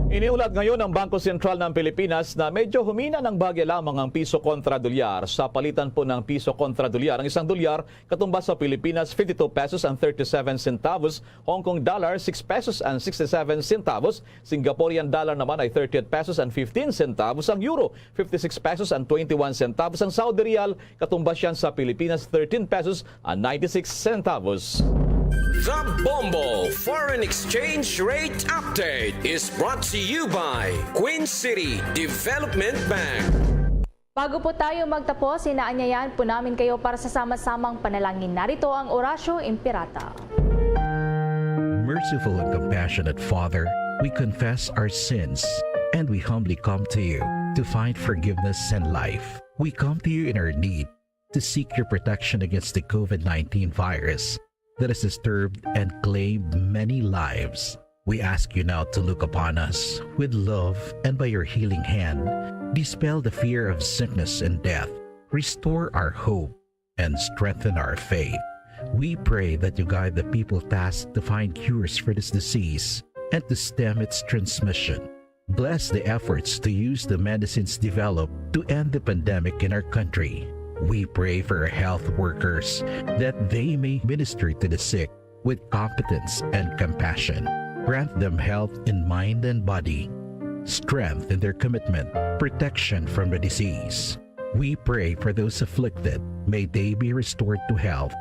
Iniulat ngayon ng Bangko Sentral ng Pilipinas na medyo humina ng bagya lamang ang piso kontra dolyar. Sa palitan po ng piso kontra dolyar, ang isang dolyar katumbas sa Pilipinas 52 pesos and 37 centavos, Hong Kong dollar 6 pesos and 67 centavos, Singaporean dollar naman ay 38 pesos and 15 centavos, ang euro 56 pesos and 21 centavos, ang Saudi Riyal katumbas yan sa Pilipinas 13 pesos and 96 centavos. The Bombo Foreign Exchange Rate Update is brought to you by Queen City Development Bank. Bago po tayo magtapos, inaanyayahan po namin kayo para sa sama-samang panalangin. Narito ang Orasyo Impirata. Merciful and compassionate Father, we confess our sins and we humbly come to you to find forgiveness and life. We come to you in our need to seek your protection against the COVID-19 virus that has disturbed and claimed many lives. We ask you now to look upon us with love and by your healing hand, dispel the fear of sickness and death, restore our hope, and strengthen our faith. We pray that you guide the people tasked to find cures for this disease and to stem its transmission. Bless the efforts to use the medicines developed to end the pandemic in our country. We pray for our health workers that they may minister to the sick with competence and compassion. Grant them health in mind and body, strength in their commitment, protection from the disease. We pray for those afflicted. May they be restored to health.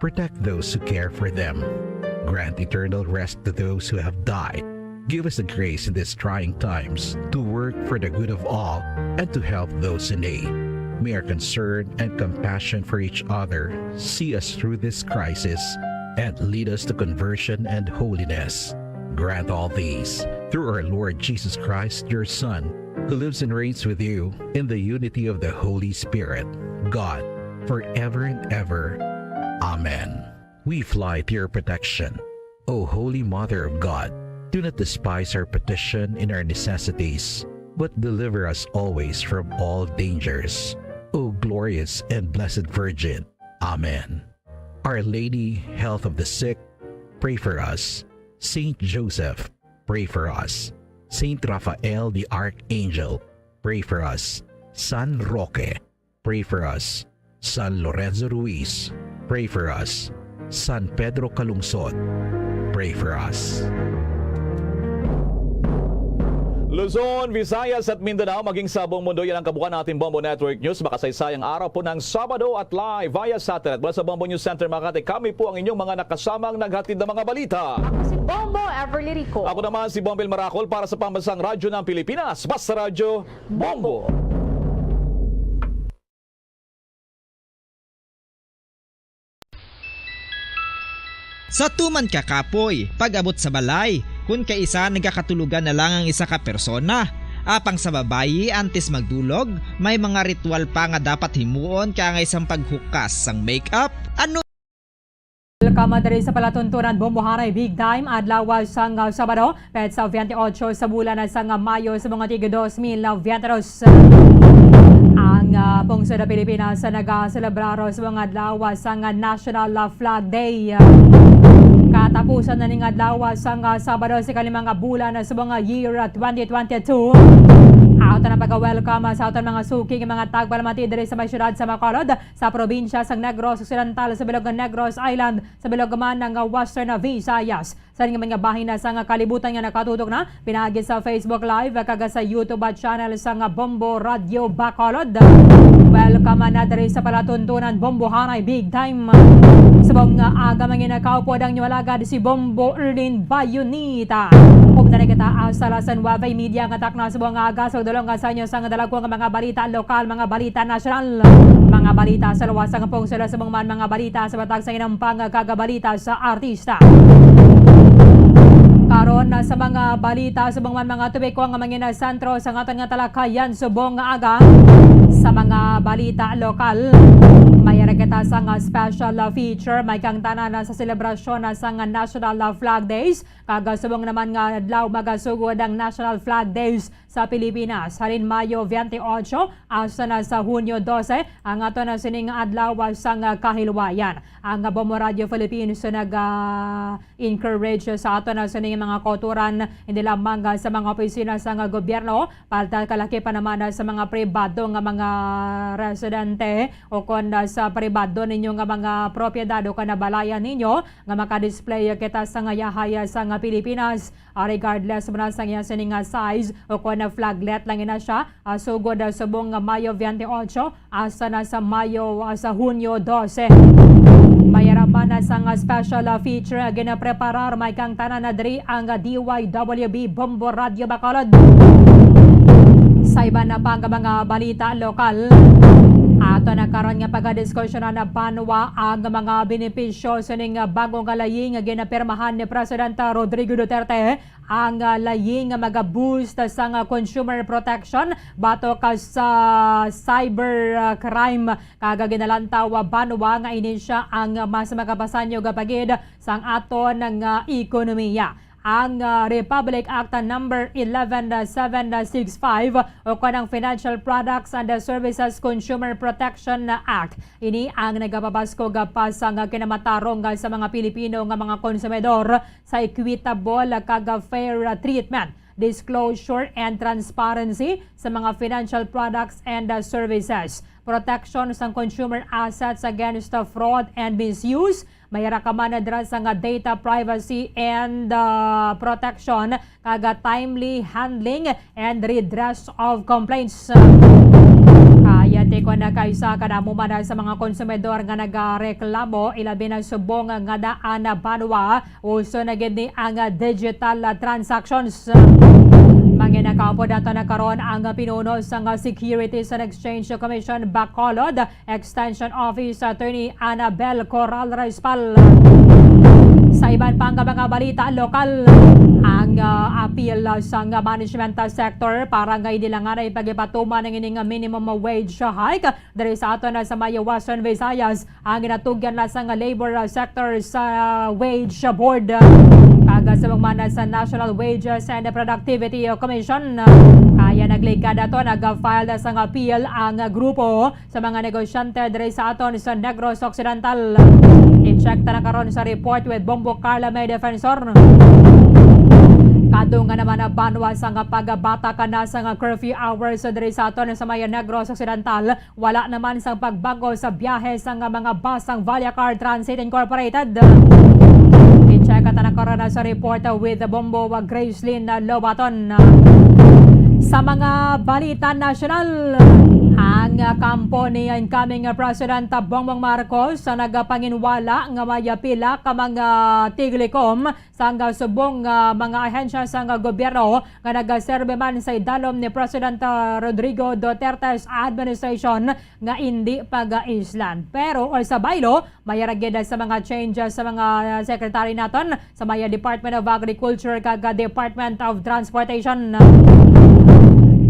Protect those who care for them. Grant eternal rest to those who have died. Give us the grace in these trying times to work for the good of all and to help those in need. May our concern and compassion for each other see us through this crisis and lead us to conversion and holiness. Grant all these through our Lord Jesus Christ, your Son, who lives and reigns with you in the unity of the Holy Spirit, God, forever and ever. Amen. We fly to your protection. O Holy Mother of God, do not despise our petition in our necessities, but deliver us always from all dangers. O glorious and blessed Virgin. Amen. Our Lady, health of the sick, pray for us. Saint Joseph, pray for us. Saint Raphael the Archangel, pray for us. San Roque, pray for us. San Lorenzo Ruiz, pray for us. San Pedro Calungsod, pray for us. Luzon, Visayas at Mindanao, maging sa buong mundo, yan ang kabuuan natin Bombo Network News. Makasaysayang araw po ng Sabado at live via satellite. Mula sa Bombo News Center Makati, kami po ang inyong mga nakasamang naghatid ng mga balita. Ako si Bombo Everly Rico. Ako naman si Bombel Maracol para sa Pambansang Radyo ng Pilipinas. Basta Radyo, Bombo! Sa tuman ka kapoy, pag-abot sa balay, kung kaisa nagkakatulugan na lang ang isa ka persona. Apang sa babayi, antes magdulog, may mga ritual pa nga dapat himuon kaya nga isang paghukas sang makeup. Ano? Welcome diri sa palatuntunan Bombohanay Big Time adlaw sang Sabado, petsa 28 sa bulan sang Mayo sa mga tiga 2022. Ang pungsod ng Pilipinas sa nag-celebraro sa mga adlaw sang National Flag Day. Katapusan na ning adlaw sang Sabado sa kalimang bulan sa mga year 2022. Auto na pag-welcome sa aton mga suking mga tagpalamati diri sa may syudad sa Bacolod, sa probinsya sang Negros Occidental, sa bilog ng Negros Island, sa bilog man ng Western Visayas. Sa mga bahin na sa kalibutan nga nakatutok na, pinagi sa Facebook Live kaga sa YouTube channel sa Bombo Radio Bacolod. Welcome na diri sa palatuntunan Bombohanay Big Time. Sabong aga manginakaw po ang nyualagad si Bombo Erlin Bayunita. Pagdala kita sa Lasan Wavay Media nga takna sabong aga sa dulong sa inyo sa dalagwang mga balita lokal, mga balita nasyonal, mga balita sa luwas ang pong sila sa mga balita sa batag sa inampang kagabalita sa artista. Karon sa mga balita sa mga tubiko nga mangina sentro sa aton nga talakayan subong nga aga sa mga balita lokal. May kita sa special feature, may kang tanan sa selebrasyon sa National Flag Days. Kagasubong naman nga adlaw magasugod ang National Flag Days sa Pilipinas. Halin Mayo 28 asa na sa Hunyo 12 ang ato na sining adlaw sang kahilwayan. Ang Bombo Radio Philippines nag-encourage sa ato na sining mga koturan hindi lamang sa mga opisina sa gobyerno, palta kalaki pa naman sa mga pribado nga mga residente o kon sa pribado ninyo nga mga propiedad o kanabalayan ninyo nga maka-display kita sa ngayahaya sa Pilipinas, regardless man sa iya sining size o kon flaglet lang ina siya. Sugod sa buong Mayo 28 asa na sa Hunyo 12. Mayara Yaraman na sang special feature ginapreparar may kang tanan na diri ang DYWB Bombo Radio Bacolod. Sa iba na pang mga balita lokal, ato na karon nga pagdiskusyon na banwa ang mga benepisyo sa ning bagong laying nga ginapirmahan ni President Rodrigo Duterte, ang laying nga mag-boost sa consumer protection bato ka sa cyber crime. Kaga ginalantaw banwa nga ini siya ang mas makapasanyo gapagid sang aton nga ekonomiya. Ang Republic Act number 11765 o kanang Financial Products and Services Consumer Protection Act. Ini ang nagapabasko gapas ang kinamatarong sa mga Pilipino nga mga konsumidor sa equitable kag fair treatment, disclosure and transparency sa mga financial products and services, protection sa consumer assets against fraud and misuse, mayara ka man adra sa nga data privacy and protection, kaga timely handling and redress of complaints. Kayate ko na kaysa kadamo man sa mga konsumidor nga nagareklamo ilabi na subong nga daan na banwa uso na gid ni ang digital transactions. Manginakapo dato na karon ang pinuno sa Securities and Exchange Commission Bacolod Extension Office Attorney Annabel Corral Respal. Sa iban pang mga balita lokal, ang appeal sa management sector para nga idilangan ay pagipatuman ng ining minimum wage hike diri sa ato na sa Mayawason, Visayas, ang ginatugyan na sa labor sector sa wage board. Kaga sa mga sa National Wages and Productivity Commission, kaya nagligad ato nag-file na sa appeal ang grupo sa mga negosyante diri sa aton sa Negros Occidental. I-check ta na karon sa report with Bombo Carla May Defensor. Kadto nga naman na banwa sa nga pagbata ka na sa nga curfew hours diri sa aton sa Maya Negros Occidental, wala naman sa pagbago sa biyahe sa nga mga bus ang Valyacar Transit Incorporated. I-check ta na karon sa report with Bombo Gracelyn Lobaton. Sa mga balita nasyonal, ang kampo ni incoming President Bongbong Marcos sa nagapanginwala nga maya pila ka mga tiglikom sa subong mga ahensya sa gobyerno nga nagaserbe man sa idalom ni President Rodrigo Duterte's administration nga hindi pag-islan. Pero sa baylo, may ragid sa mga changes sa mga secretary naton sa Maya Department of Agriculture kag Department of Transportation.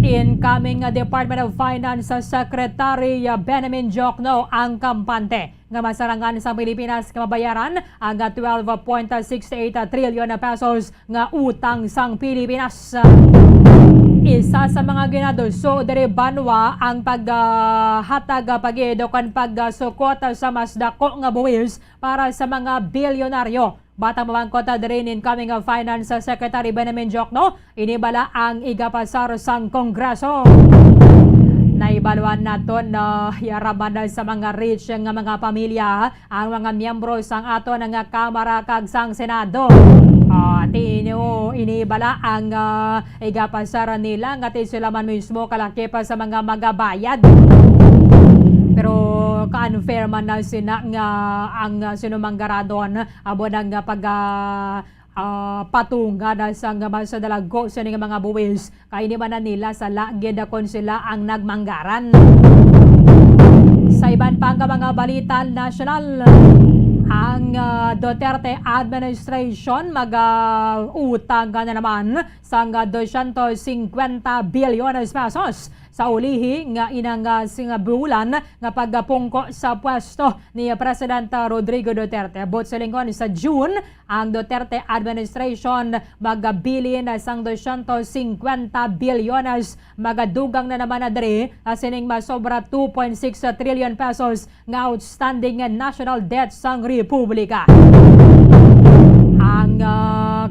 Incoming Department of Finance Secretary Benjamin Jokno ang kampante nga masarangan sa Pilipinas nga mabayaran ang 12.68 trillion pesos nga utang sang Pilipinas. Isa sa mga ginaduso diri banwa ang paghatag pagid o kan pagsukot sa mas dako nga buwis para sa mga bilyonaryo. Batang mamangkot diri ni incoming Finance Secretary Benjamin Jokno, inibala ang igapasar sang Kongreso. Naibaluan naton na yaraman sa mga rich nga mga pamilya ang mga miyembro sang ato nga Kamara kag sang Senado. Inibala ang igapasar nila nga sila man mismo kalaki pa sa mga magabayad. Pero ka-unfair man na sina nga ang sinumanggaradon abo nang pag patunga na sa sa dalago sa mga buwis kay hindi man na nila sa lagid kon sila ang nagmanggaran. Sa iban pang mga balita nasyonal, ang Duterte administration mag-utang na naman sa 250 billion pesos sa ulihi nga inang bulan nga pagpungko sa pwesto ni President Rodrigo Duterte. Bot sa lingkod sa June, ang Duterte administration magabilin sang 250 bilyones, magadugang na naman na diri sining masobra 2.6 trillion pesos nga outstanding national debt sang Republika. Ang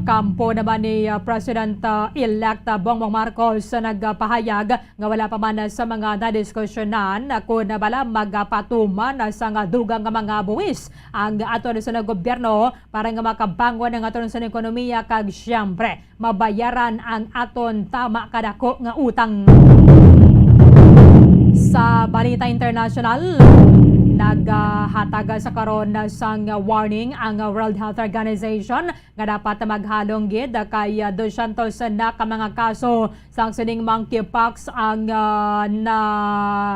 kampo naman ni President-elect Bongbong Marcos nagpahayag nga wala pa man sa mga nadiskusyonan kung bala magpatuman sa dugang mga buwis ang aton sa gobyerno para nga makabangon ang aton sa ekonomiya kag siyempre mabayaran ang aton tama kadako nga utang. Sa balita international, Naghataga sa karon sang warning ang World Health Organization nga dapat maghalong gid kay 200 na ka mga kaso sang sining monkeypox ang na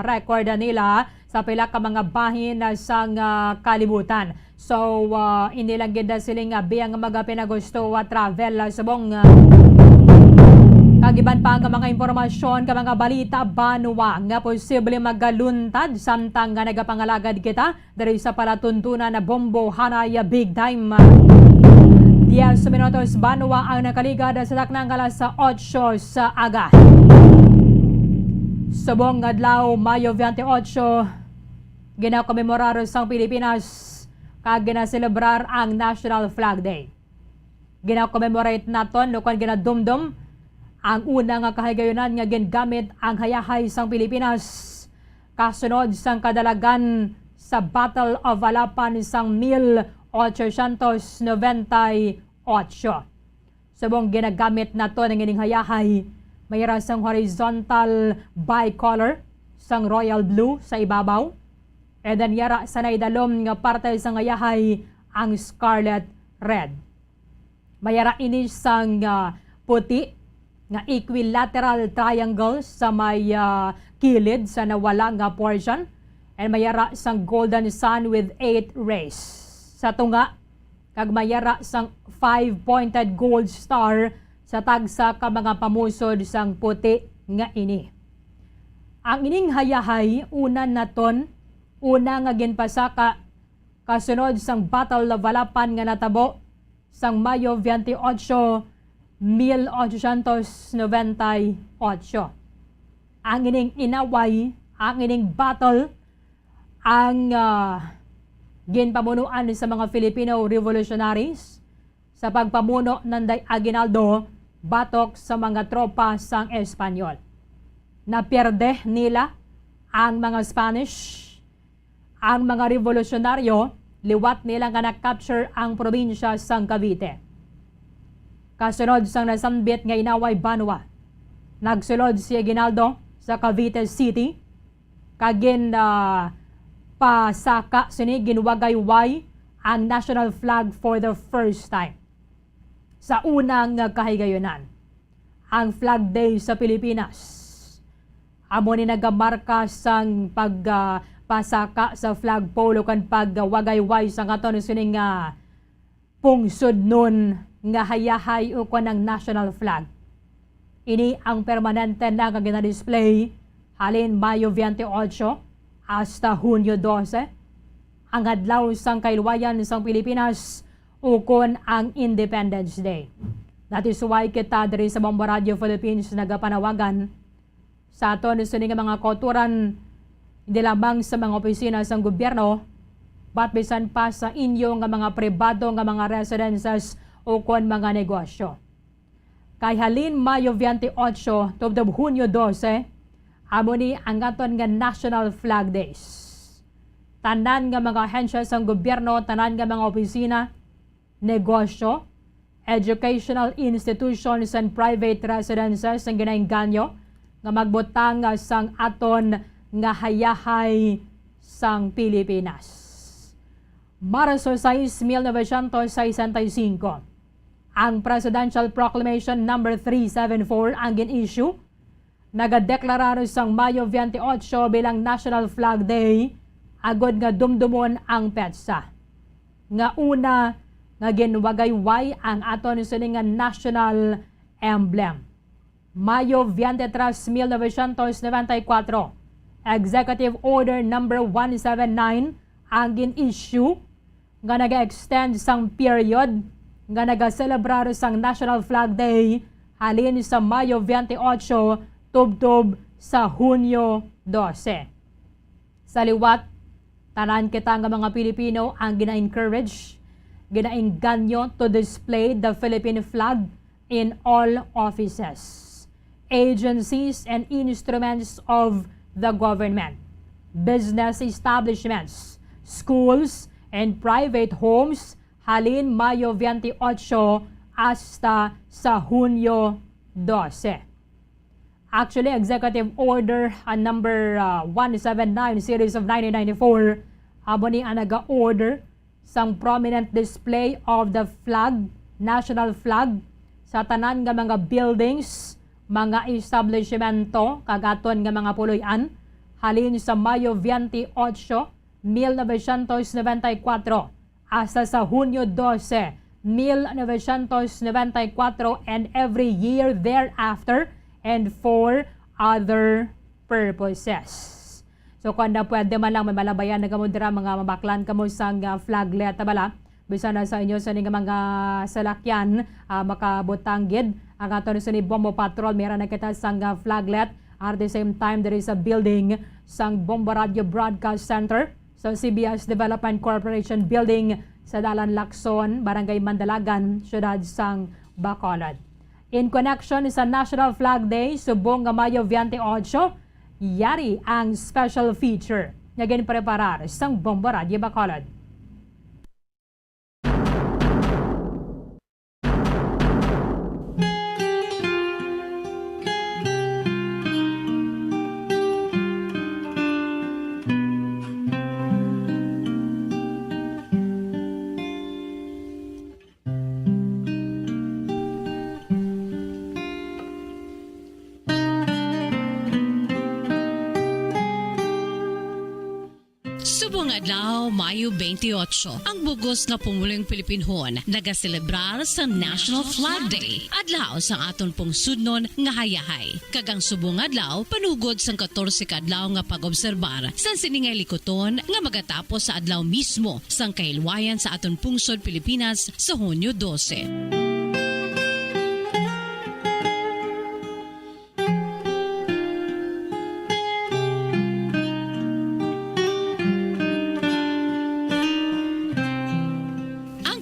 record nila sa pila ka mga bahin sang kalibutan. So inilang gid siling biyang mga pinagusto travel subong kagiban pa ang mga impormasyon, ka mga balita banwa nga posible magaluntad samtang nga nagapangalagad kita diri sa palatuntunan na Bombo Hanay Big Time. 10 minutos banwa ang nakaligad sa taknang alas 8 sa aga. Subong adlaw Mayo 28 ginakomemorar sa Pilipinas kag ginaselebrar ang National Flag Day. Ginakommemorate naton lukon ginadumdum ang una nga kahigayunan nga gingamit ang hayahay sang Pilipinas kasunod sang kadalagan sa Battle of Alapan sang 1898. Subong ginagamit nato ng ining hayahay mayroon sang horizontal bicolor sang royal blue sa ibabaw and then yara sa naidalom nga parte sang hayahay ang scarlet red. Mayara ini sang puti nga equilateral triangle sa may kilid sa nawala nga portion and mayara sang golden sun with 8 rays sa tunga kag mayara sang 5-pointed gold star sa tagsa ka mga pamusod sang puti nga ini. Ang ining hayahay una naton una nga ginpasaka kasunod sang Battle of Alapan nga natabo sang Mayo 28 1898. Ang ining inaway, ang ining battle, ang ginpamunuan sa mga Filipino revolutionaries sa pagpamuno ng Day Aguinaldo batok sa mga tropa sang Espanyol. Napierde nila ang mga Spanish, ang mga revolusyonaryo, liwat nila nga na-capture ang probinsya sang Cavite. Kasunod sang nasambit nga inaway banwa, nagsulod si Aguinaldo sa Cavite City, kagin pasaka sini ginwagayway ang national flag for the first time. Sa unang kahigayunan, ang Flag Day sa Pilipinas, amo ni nagamarka sang pagpasaka sa flagpole kan pagwagayway sa katon sining pungsod nun nga hayahay o ng national flag. Ini ang permanente na nga gina-display halin Mayo 28 hasta Hunyo 12 ang adlaw sang kailwayan sang Pilipinas ukon ang Independence Day. That is why kita diri sa Bombo Radio Philippines nagapanawagan sa aton sining mga kauturan hindi lamang sa mga opisina sang gobyerno but bisan pa sa inyo nga mga pribado nga mga residences o kon mga negosyo. Kay halin Mayo 28 tubdob Hunyo 12, amo ni ang aton nga National Flag Days. Tanan nga mga ahensya sang gobyerno, tanan nga mga opisina, negosyo, educational institutions and private residences ang ginainganyo nga magbutang sang aton nga hayahay sang Pilipinas. Marso 6, 1965, ang Presidential Proclamation number 374 ang gin-issue, nagadeklarar sang Mayo 28 bilang National Flag Day, agod nga dumdumon ang petsa. Nga una, nga ginwagayway ang aton sining national emblem. Mayo 23, 1994, Executive Order number 179 ang gin-issue nga naga-extend sang period nga nagaselebrar sang National Flag Day halin sa Mayo 28 tubtob sa Hunyo 12. Sa liwat, tanan kita nga mga Pilipino ang gina-encourage, gina-engganyo to display the Philippine flag in all offices, agencies, and instruments of the government, business establishments, schools, and private homes halin Mayo 28 hasta sa Hunyo 12. Actually, Executive Order number 179 Series of 1994 abo ni ang naga-order sang prominent display of the flag, national flag, sa tanan nga mga buildings, mga establishmento, kagaton nga mga puloy-an, halin sa Mayo 28, 1994 hasta sa Hunyo 12, 1994 and every year thereafter and for other purposes. So kung na pwede man lang may malabayan na kamo dira mga mabaklan kamo sang flaglet bala bisa na sa inyo sa mga salakyan makabutanggid ang aton sa ni Bombo Patrol meron na kita sang flaglet at the same time there is a building sang Bombo Radio Broadcast Center sa CBS Development Corporation building sa Dalan Lacson, Barangay Mandalagan, Syudad sang Bacolod. In connection sa National Flag Day subong nga Mayo 28, yari ang special feature na ginpreparar sang Bombo Radio Bacolod. Subong adlaw, Mayo 28, ang bugos nga pumuling Pilipinhon nagaselebrar sa National Flag Day. Adlaw sang aton pong sudnon nga hayahay. Kagang subong adlaw, panugod sang 14 kadlaw nga pag-obserbar sa siningay likoton nga magatapos sa adlaw mismo sang kahilwayan sa aton pungsod Pilipinas sa Hunyo 12.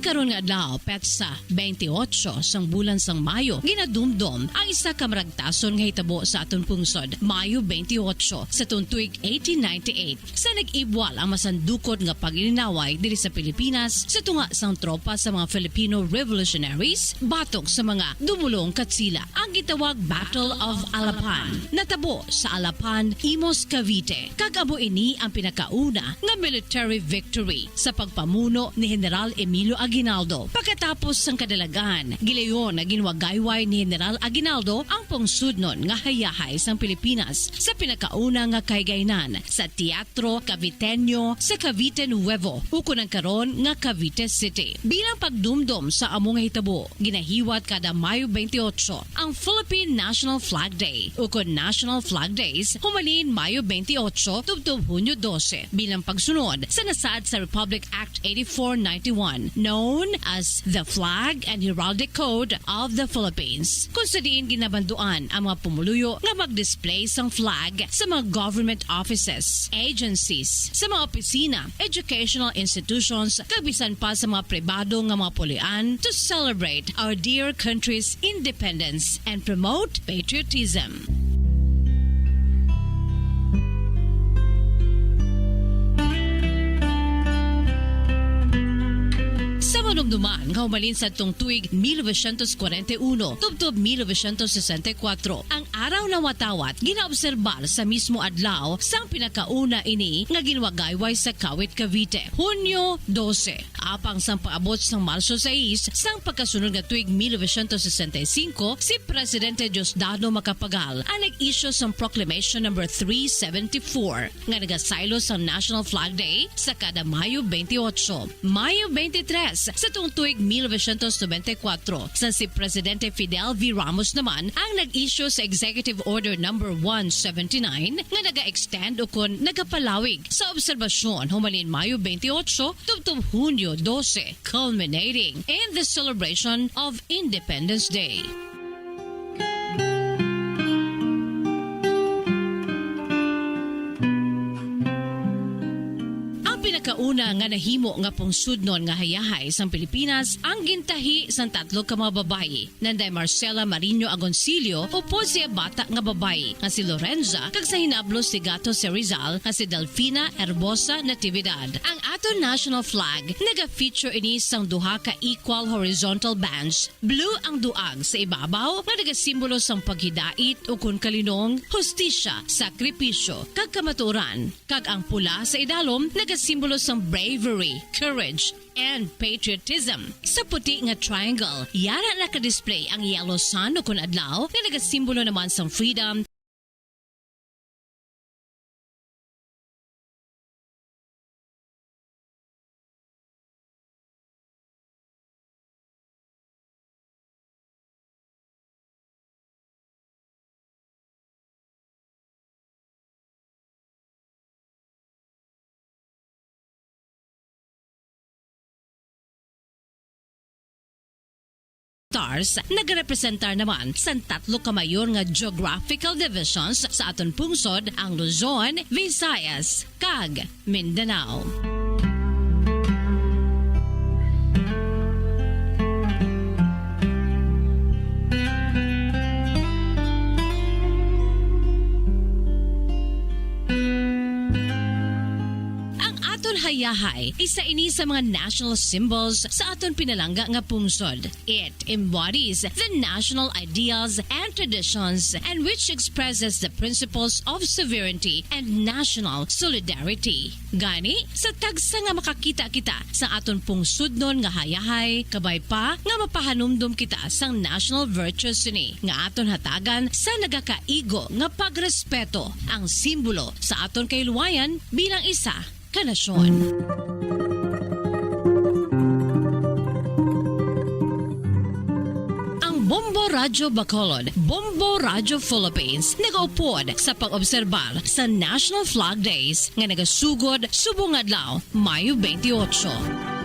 Karon nga adlaw petsa 28 sang bulan sang Mayo ginadumdom ang isa ka maragtason nga hitabo sa aton pungsod Mayo 28 sa tuig 1898 sa nag-ibwal ang masandukot nga pag-ininaway diri sa Pilipinas sa tunga sang tropa sa mga Filipino revolutionaries batok sa mga dumulong katsila ang gitawag Battle of Alapan. Natabo sa Alapan, Imos, Cavite. Kag-amo ini ang pinakauna nga military victory sa pagpamuno ni General Emilio Aguinaldo. Pagkatapos ng kadalagan, gilayon na ginwagayway ni General Aguinaldo ang pungsudnon nga hayahay sang Pilipinas sa pinakauna nga kaygaynan sa Teatro Caviteño sa Cavite Nuevo, ukon ang karon nga Cavite City. Bilang pagdumdom sa among hitabo, ginahiwat kada Mayo 28 ang Philippine National Flag Day. Ukon National Flag Days, humalin Mayo 28 tubtob Hunyo 12 bilang pagsunod sa nasad sa Republic Act 8491 known as the Flag and Heraldic Code of the Philippines. Kung sa diin ginabanduan ang mga pumuluyo nga mag-display sang flag sa mga government offices, agencies, sa mga opisina, educational institutions, kabisan pa sa mga pribado nga mga pulian to celebrate our dear country's independence and promote patriotism. Sa manumduman, kaumalin sa itong tuig 1941, tubtob 1964, ang araw na watawat ginaobserbar sa mismo adlaw sang pinakauna ini nga ginwagayway sa Kawit, Cavite. Hunyo 12, apang sang paabot sang Marso 6, sang pagkasunod nga tuig 1965, si Presidente Diosdado Macapagal ang nag-issue sang Proclamation No. 374 nga nagasaylo sa National Flag Day sa kada Mayo 28. Mayo 23, sa tuig 1994, sa si Presidente Fidel V. Ramos naman ang nag-issue sa Executive Order No. 179 nga naga-extend o kun nagapalawig sa obserbasyon humalin Mayo 28 tubtob Hunyo 12, culminating in the celebration of Independence Day. Pinakauna nga nahimo nga pungsudnon nga hayahay sang Pilipinas ang gintahi sang tatlo ka mga babayi. Nanday Marcela Marino Agoncillo upo siya bata nga babayi nga si Lorenza kag sa hinablos si Gato si Rizal nga si Delfina Herbosa Natividad. Ang aton national flag naga-feature ini sang duha ka equal horizontal bands. Blue ang duag sa ibabaw nga nagasimbolo sang paghidait o kun kalinong, hustisya, sakripisyo kag kamaturan. Kag ang pula sa idalom nagasimbolo sa sang bravery, courage, and patriotism. Sa puti nga triangle, yara nakadisplay ang yellow sun o kun adlaw na nagasimbolo naman sang freedom, stars, nagrepresentar naman sa tatlo kamayor nga geographical divisions sa aton pungsod, ang Luzon, Visayas, kag Mindanao. Hayahay, isa ini sa mga national symbols sa aton pinalangga nga pungsod. It embodies the national ideals and traditions and which expresses the principles of sovereignty and national solidarity. Gani, sa tagsa nga makakita kita sa aton pungsudnon nga hayahay, kabay pa nga mapahanumdum kita sang national virtues ni nga aton hatagan sa nagakaigo nga pagrespeto, ang simbolo sa aton kayluwayan bilang isa kanasyon. Ang Bombo Radyo Bacolod, Bombo Radyo Philippines nagaupod sa pag-obserbal sa National Flag Days nga nagasugod subong adlaw, Mayo 28.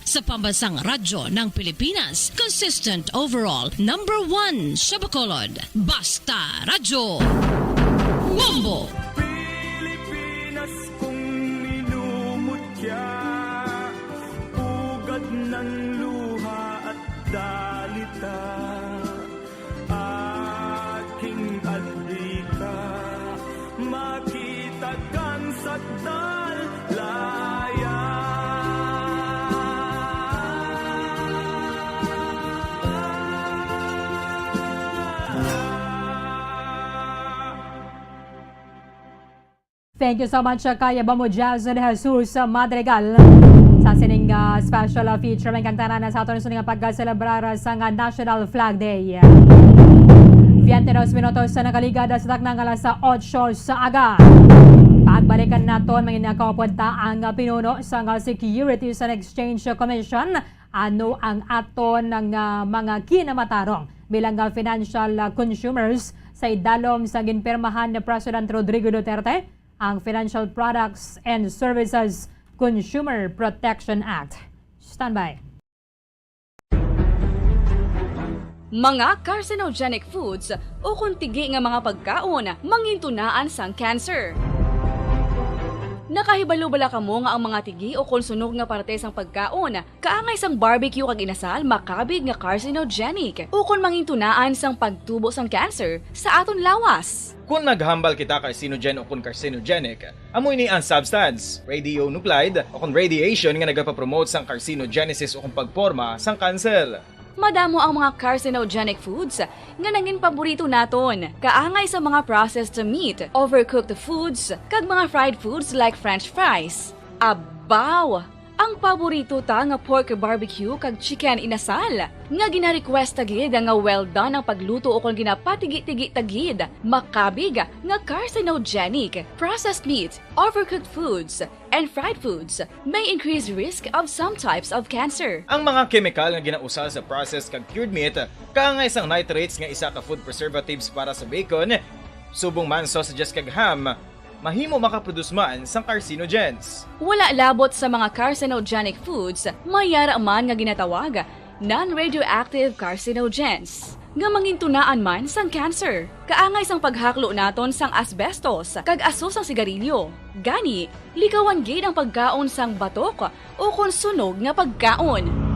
Sa pambansang radyo ng Pilipinas, consistent overall, #1 sa Bacolod, Basta Radyo Bombo! Pilipinas kung minumutya, ugad ng luha at dalita, aking adika, makita kan sa laya. Thank you so much kay Bamo Jason Jesus Madrigal sa sining special feature may kagtanan sa aton sa pagkaselebrar sa National Flag Day. 22 minutos sa nakaligad sa taknang alas 8 sa aga. Pagbalikan naton mga nakapunta ang pinuno sa Securities and Exchange Commission ano ang aton ng mga kinamatarong bilang financial consumers sa idalom sa ginpirmahan ni President Rodrigo Duterte ang Financial Products and Services Consumer Protection Act. Standby. Mga carcinogenic foods o kuntigi nga mga pagkaon mangintunaan sang cancer. Nakahibalo bala kamo nga ang mga tigi o konsunog nga parte sang pagkaon kaangay sang barbecue kag inasal makabig nga carcinogenic o kon mangintunaan sang pagtubo sang cancer sa aton lawas. Kung naghambal kita carcinogen o kung carcinogenic, amoy ni ang substance, radionuclide o kung radiation nga nagapapromote sang carcinogenesis o kung pagporma sang cancer. Madamo ang mga carcinogenic foods nga nangin paborito naton. Kaangay sa mga processed meat, overcooked foods, kag mga fried foods like french fries. Abaw! Ang paborito ta nga pork barbecue kag chicken inasal. Nga gina-request tagid nga well done ang pagluto o kung ginapatigi-tigi tagid. Makabig nga carcinogenic, processed meat, overcooked foods, and fried foods may increase risk of some types of cancer. Ang mga chemical nga ginausal sa processed kag cured meat, kaangay sang nitrates nga isa ka food preservatives para sa bacon, subong man sausages kag ham, mahimo makaproduce man sang carcinogens. Wala labot sa mga carcinogenic foods, mayara man nga ginatawag non-radioactive carcinogens nga mangintunaan man sang cancer. Kaangay sang paghaklo naton sang asbestos kag aso sang sigarilyo. Gani, likawan gid ang pagkaon sang batok o konsunog nga pagkaon.